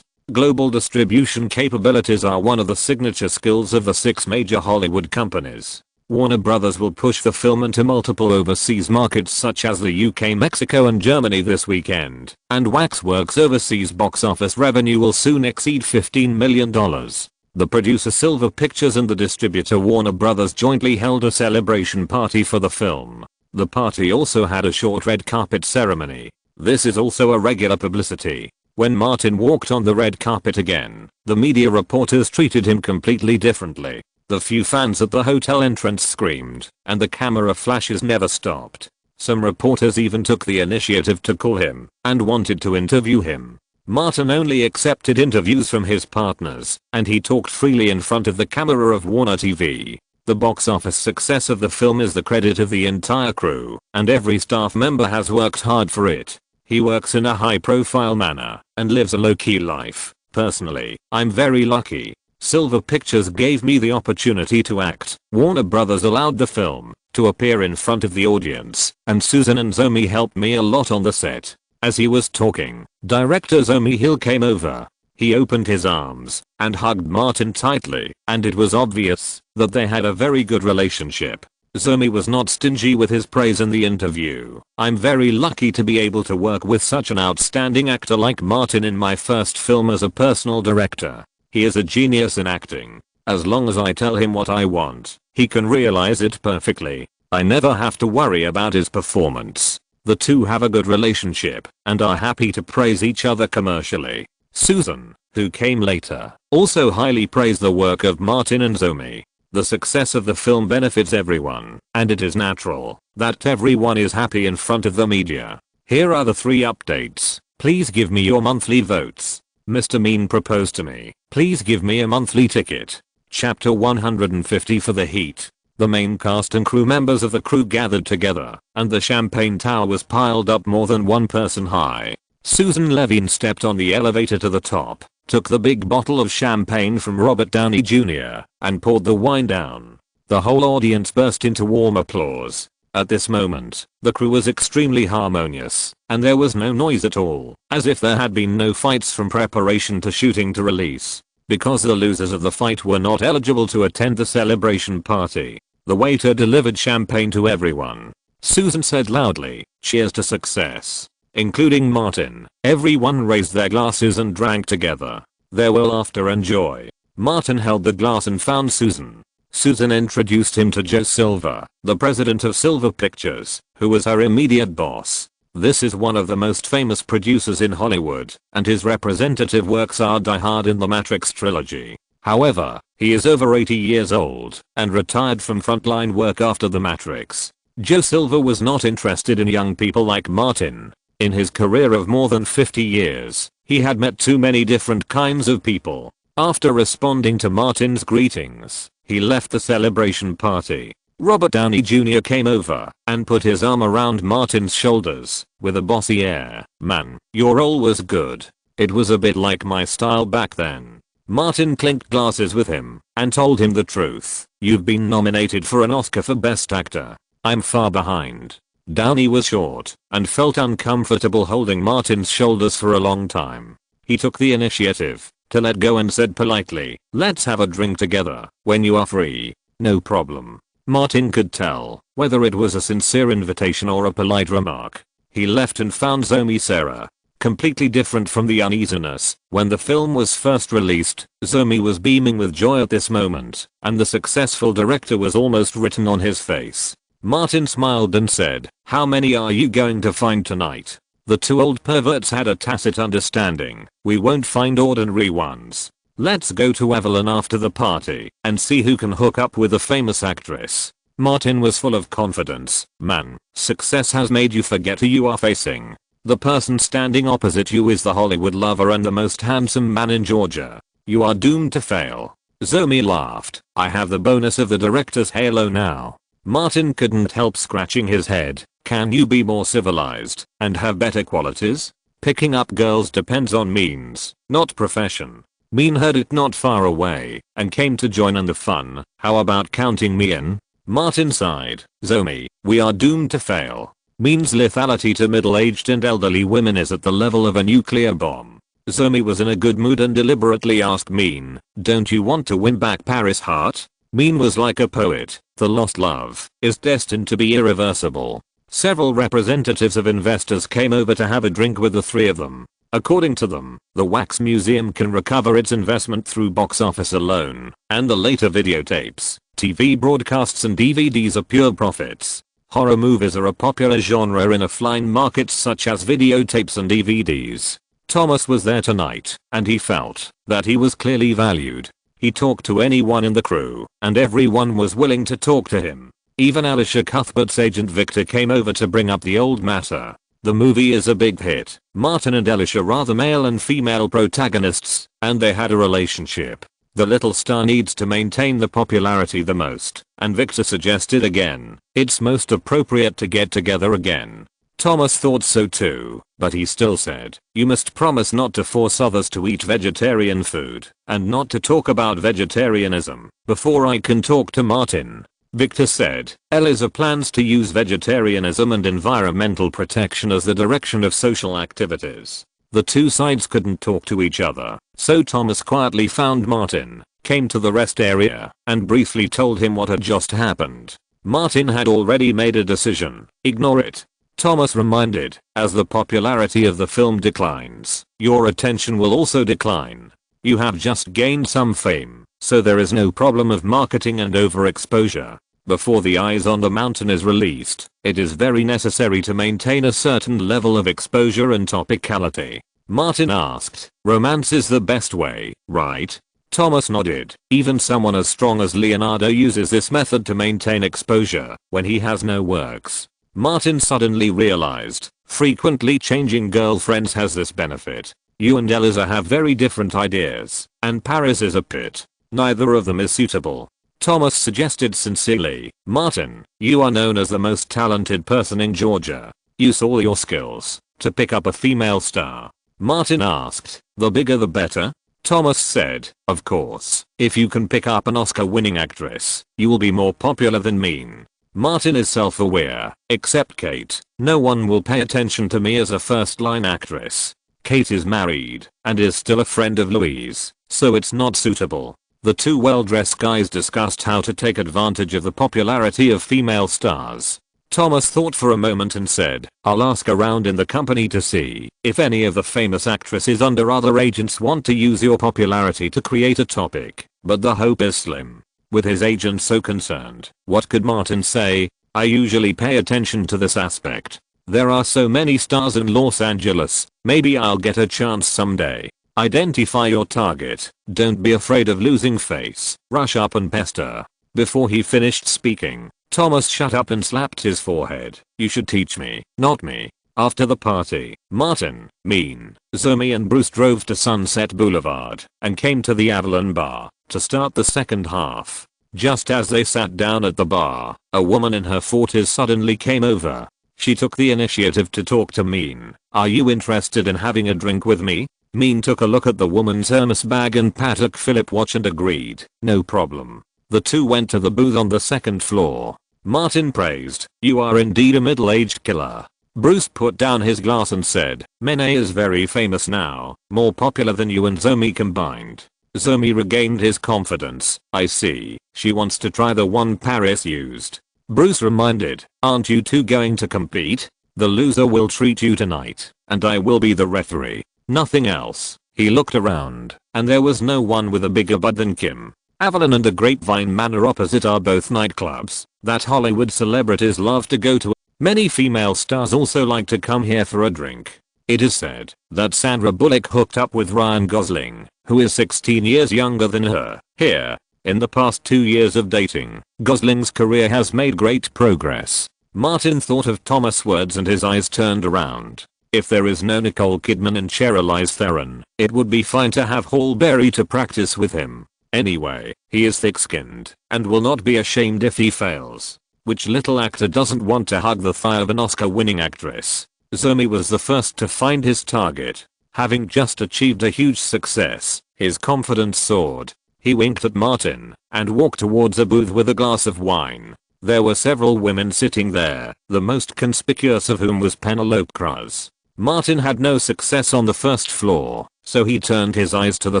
Global distribution capabilities are one of the signature skills of the 6 major Hollywood companies. Warner Brothers will push the film into multiple overseas markets such as the UK, Mexico and Germany this weekend, and Waxworks' overseas box office revenue will soon exceed $15 million. The producer Silver Pictures and the distributor Warner Brothers jointly held a celebration party for the film. The party also had a short red carpet ceremony. This is also a regular publicity. When Martin walked on the red carpet again, the media reporters treated him completely differently. The few fans at the hotel entrance screamed, and the camera flashes never stopped. Some reporters even took the initiative to call him and wanted to interview him. Martin only accepted interviews from his partners, and he talked freely in front of the camera of Warner TV. The box office success of the film is the credit of the entire crew, and every staff member has worked hard for it. He works in a high-profile manner and lives a low-key life. Personally, I'm very lucky. Silver Pictures gave me the opportunity to act. Warner Brothers allowed the film to appear in front of the audience, and Susan and Zomi helped me a lot on the set. As he was talking, director Zomi Hill came over. He opened his arms and hugged Martin tightly, and it was obvious that they had a very good relationship. Zomi was not stingy with his praise in the interview. I'm very lucky to be able to work with such an outstanding actor like Martin in my first film as a personal director. He is a genius in acting. As long as I tell him what I want, he can realize it perfectly. I never have to worry about his performance. The two have a good relationship and are happy to praise each other commercially. Susan, who came later, also highly praised the work of Martin and Zomi. The success of the film benefits everyone, and it is natural that everyone is happy in front of the media. Here are the 3 updates. Please give me your monthly votes. Mr. Mean proposed to me. Please give me a monthly ticket. Chapter 150 for the heat. The main cast and crew members of the crew gathered together, and the champagne tower was piled up more than 1 person high. Susan Levine stepped on the elevator to the top, took the big bottle of champagne from Robert Downey Jr., and poured the wine down. The whole audience burst into warm applause. At this moment, the crew was extremely harmonious, and there was no noise at all, as if there had been no fights from preparation to shooting to release. Because the losers of the fight were not eligible to attend the celebration party, the waiter delivered champagne to everyone. Susan said loudly, "Cheers to success." Including Martin. Everyone raised their glasses and drank together. There were laughter and joy. Martin held the glass and found Susan. Susan introduced him to Joe Silver, the president of Silver Pictures, who was her immediate boss. This is one of the most famous producers in Hollywood, and his representative works are Die Hard in the Matrix trilogy. However, he is over 80 years old and retired from frontline work after the Matrix. Joe Silver was not interested in young people like Martin. In his career of more than 50 years, he had met too many different kinds of people. After responding to Martin's greetings, he left the celebration party. Robert Downey Jr. came over and put his arm around Martin's shoulders with a bossy air. "Man, your role was good. It was a bit like my style back then." Martin clinked glasses with him and told him the truth. "You've been nominated for an Oscar for Best Actor. I'm far behind." Downey was short and felt uncomfortable holding Martin's shoulders for a long time. He took the initiative to let go and said politely, "Let's have a drink together when you are free." "No problem." Martin could tell whether it was a sincere invitation or a polite remark. He left and found Zomi Sarah. Completely different from the uneasiness when the film was first released, Zomi was beaming with joy at this moment, and the successful director was almost written on his face. Martin smiled and said, "How many are you going to find tonight?" The 2 old perverts had a tacit understanding. "We won't find ordinary ones. Let's go to Avalon after the party and see who can hook up with a famous actress." Martin was full of confidence. "Man, success has made you forget who you are facing. The person standing opposite you is the Hollywood lover and the most handsome man in Georgia. You are doomed to fail." Zomi laughed. "I have the bonus of the director's halo now." Martin couldn't help scratching his head. "Can you be more civilized and have better qualities? Picking up girls depends on means, not profession." Mean heard it not far away and came to join in the fun. "How about counting me in?" Martin sighed. "Zomi, we are doomed to fail. Mean's lethality to middle-aged and elderly women is at the level of a nuclear bomb." Zomi was in a good mood and deliberately asked Mean, "Don't you want to win back Paris' heart?" Mean was like a poet. "The lost love is destined to be irreversible." Several representatives of investors came over to have a drink with the 3 of them. According to them, the Wax Museum can recover its investment through box office alone, and the later videotapes, TV broadcasts and DVDs are pure profits. Horror movies are a popular genre in offline markets such as videotapes and DVDs. Thomas was there tonight, and he felt that he was clearly valued. He talked to anyone in the crew, and everyone was willing to talk to him. Even Alicia Cuthbert's agent Victor came over to bring up the old matter. The movie is a big hit. Martin and Alicia are the male and female protagonists, and they had a relationship. The little star needs to maintain the popularity the most, and Victor suggested again, it's most appropriate to get together again. Thomas thought so too, but he still said, "You must promise not to force others to eat vegetarian food, and not to talk about vegetarianism, before I can talk to Martin." Victor said. Eliza plans to use vegetarianism and environmental protection as the direction of social activities. The two sides couldn't talk to each other, so Thomas quietly found Martin, came to the rest area, and briefly told him what had just happened. Martin had already made a decision. Ignore it. Thomas reminded, as the popularity of the film declines, your attention will also decline. You have just gained some fame, so there is no problem of marketing and overexposure. Before The Eyes on the Mountain is released, it is very necessary to maintain a certain level of exposure and topicality. Martin asked, romance is the best way, right? Thomas nodded. Even someone as strong as Leonardo uses this method to maintain exposure when he has no works. Martin suddenly realized, frequently changing girlfriends has this benefit. You and Eliza have very different ideas, and Paris is a pit. Neither of them is suitable. Thomas suggested sincerely, Martin, you are known as the most talented person in Georgia. Use all your skills to pick up a female star. Martin asked, the bigger the better? Thomas said, of course, if you can pick up an Oscar-winning actress, you will be more popular than mean. Martin is self-aware, except Kate. No one will pay attention to me as a first-line actress. Kate is married, and is still a friend of Louise, so it's not suitable. The two well-dressed guys discussed how to take advantage of the popularity of female stars. Thomas thought for a moment and said, I'll ask around in the company to see if any of the famous actresses under other agents want to use your popularity to create a topic, but the hope is slim. With his agent so concerned, what could Martin say? I usually pay attention to this aspect. There are so many stars in Los Angeles, maybe I'll get a chance someday. Identify your target, don't be afraid of losing face, rush up and pester. Before he finished speaking, Thomas shut up and slapped his forehead. You should teach me, not me. After the party, Martin, Mean, Zomi and Bruce drove to Sunset Boulevard and came to the Avalon Bar to start the second half. Just as they sat down at the bar, a woman in her 40s suddenly came over. She took the initiative to talk to Mean. Are you interested in having a drink with me? Mean took a look at the woman's Hermes bag and Patek Philippe watch and agreed, no problem. The two went to the booth on the second floor. Martin praised, you are indeed a middle-aged killer. Bruce put down his glass and said, Mene is very famous now, more popular than you and Zomi combined. Zomi regained his confidence. I see, she wants to try the one Paris used. Bruce reminded, aren't you two going to compete? The loser will treat you tonight, and I will be the referee. Nothing else. He looked around, and there was no one with a bigger butt than Kim. Avalon and the Grapevine Manor opposite are both nightclubs that Hollywood celebrities love to go to. Many female stars also like to come here for a drink. It is said that Sandra Bullock hooked up with Ryan Gosling, who is 16 years younger than her. Here, in the past 2 years of dating, Gosling's career has made great progress. Martin thought of Thomas' words and his eyes turned around. If there is no Nicole Kidman and Charlize Theron, it would be fine to have Halle Berry to practice with him. Anyway, he is thick-skinned, and will not be ashamed if he fails. Which little actor doesn't want to hug the thigh of an Oscar-winning actress? Zomi was the first to find his target. Having just achieved a huge success, his confidence soared. He winked at Martin, and walked towards a booth with a glass of wine. There were several women sitting there, the most conspicuous of whom was Penelope Cruz. Martin had no success on the first floor, so he turned his eyes to the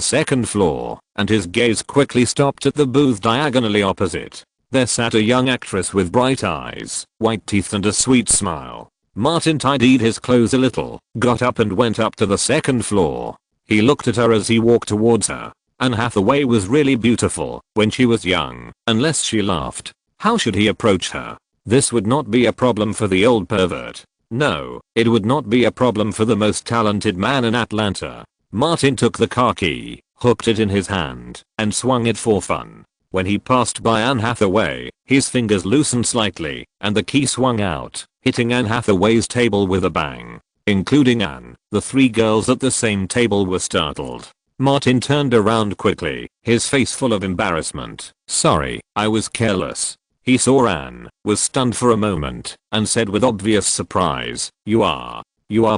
second floor, and his gaze quickly stopped at the booth diagonally opposite. There sat a young actress with bright eyes, white teeth and a sweet smile. Martin tidied his clothes a little, got up and went up to the second floor. He looked at her as he walked towards her. Anne Hathaway was really beautiful when she was young, unless she laughed. How should he approach her? This would not be a problem for the old pervert. No, it would not be a problem for the most talented man in Atlanta. Martin took the car key, hooked it in his hand, and swung it for fun. When he passed by Anne Hathaway, his fingers loosened slightly, and the key swung out, hitting Anne Hathaway's table with a bang. Including Anne, the three girls at the same table were startled. Martin turned around quickly, his face full of embarrassment. Sorry, I was careless. He saw Anne, was stunned for a moment, and said with obvious surprise, You are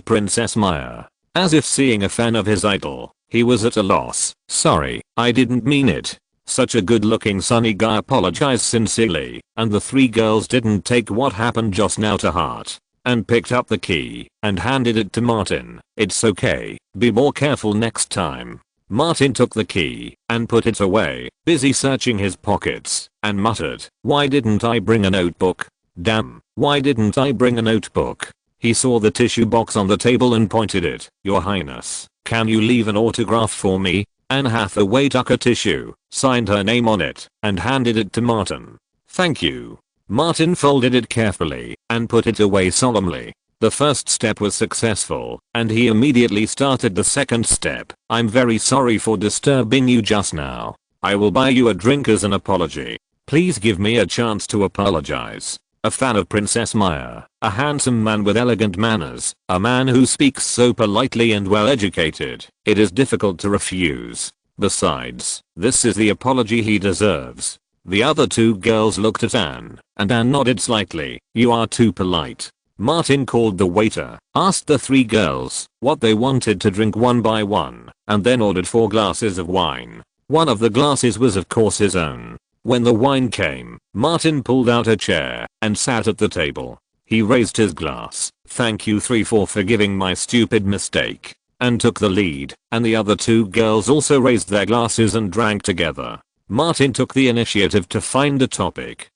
Princess Maya. As if seeing a fan of his idol, he was at a loss. Sorry, I didn't mean it. Such a good looking sunny guy apologized sincerely, and the three girls didn't take what happened just now to heart and picked up the key and handed it to Martin. "It's okay, be more careful next time." Martin took the key and put it away, busy searching his pockets, and muttered, "Why didn't I bring a notebook? Damn, why didn't I bring a notebook?" He saw the tissue box on the table and pointed it. "Your Highness, can you leave an autograph for me?" Anne Hathaway took a tissue, signed her name on it, and handed it to Martin. "Thank you." Martin folded it carefully and put it away solemnly. The first step was successful, and he immediately started the second step. "I'm very sorry for disturbing you just now. I will buy you a drink as an apology. Please give me a chance to apologize." A fan of Princess Maya, a handsome man with elegant manners, a man who speaks so politely and well educated, it is difficult to refuse. Besides, this is the apology he deserves. The other two girls looked at Anne, and Anne nodded slightly. "You are too polite." Martin called the waiter, asked the three girls what they wanted to drink one by one, and then ordered 4 glasses of wine. One of the glasses was of course his own. When the wine came, Martin pulled out a chair and sat at the table. He raised his glass, "Thank you three for forgiving my stupid mistake," and took the lead, and the other two girls also raised their glasses and drank together. Martin took the initiative to find a topic.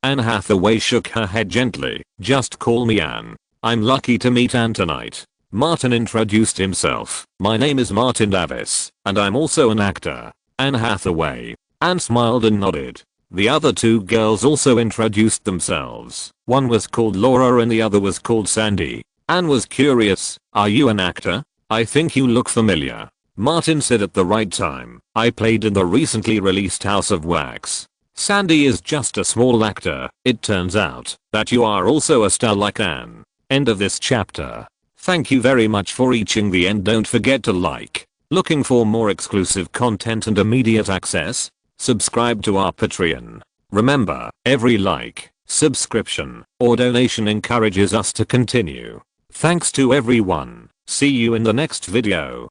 Anne Hathaway shook her head gently. "Just call me Anne. I'm lucky to meet Anne tonight." Martin introduced himself. "My name is Martin Davis, and I'm also an actor." "Anne Hathaway." Anne smiled and nodded. The other two girls also introduced themselves. One was called Laura and the other was called Sandy. Anne was curious. "Are you an actor? I think you look familiar." Martin said at the right time, "I played in the recently released House of Wax." "Sandy is just a small actor. It turns out that you are also a star like Anne." End of this chapter. Thank you very much for reaching the end. Don't forget to like. Looking for more exclusive content and immediate access? Subscribe to our Patreon. Remember, every like, subscription, or donation encourages us to continue. Thanks to everyone. See you in the next video.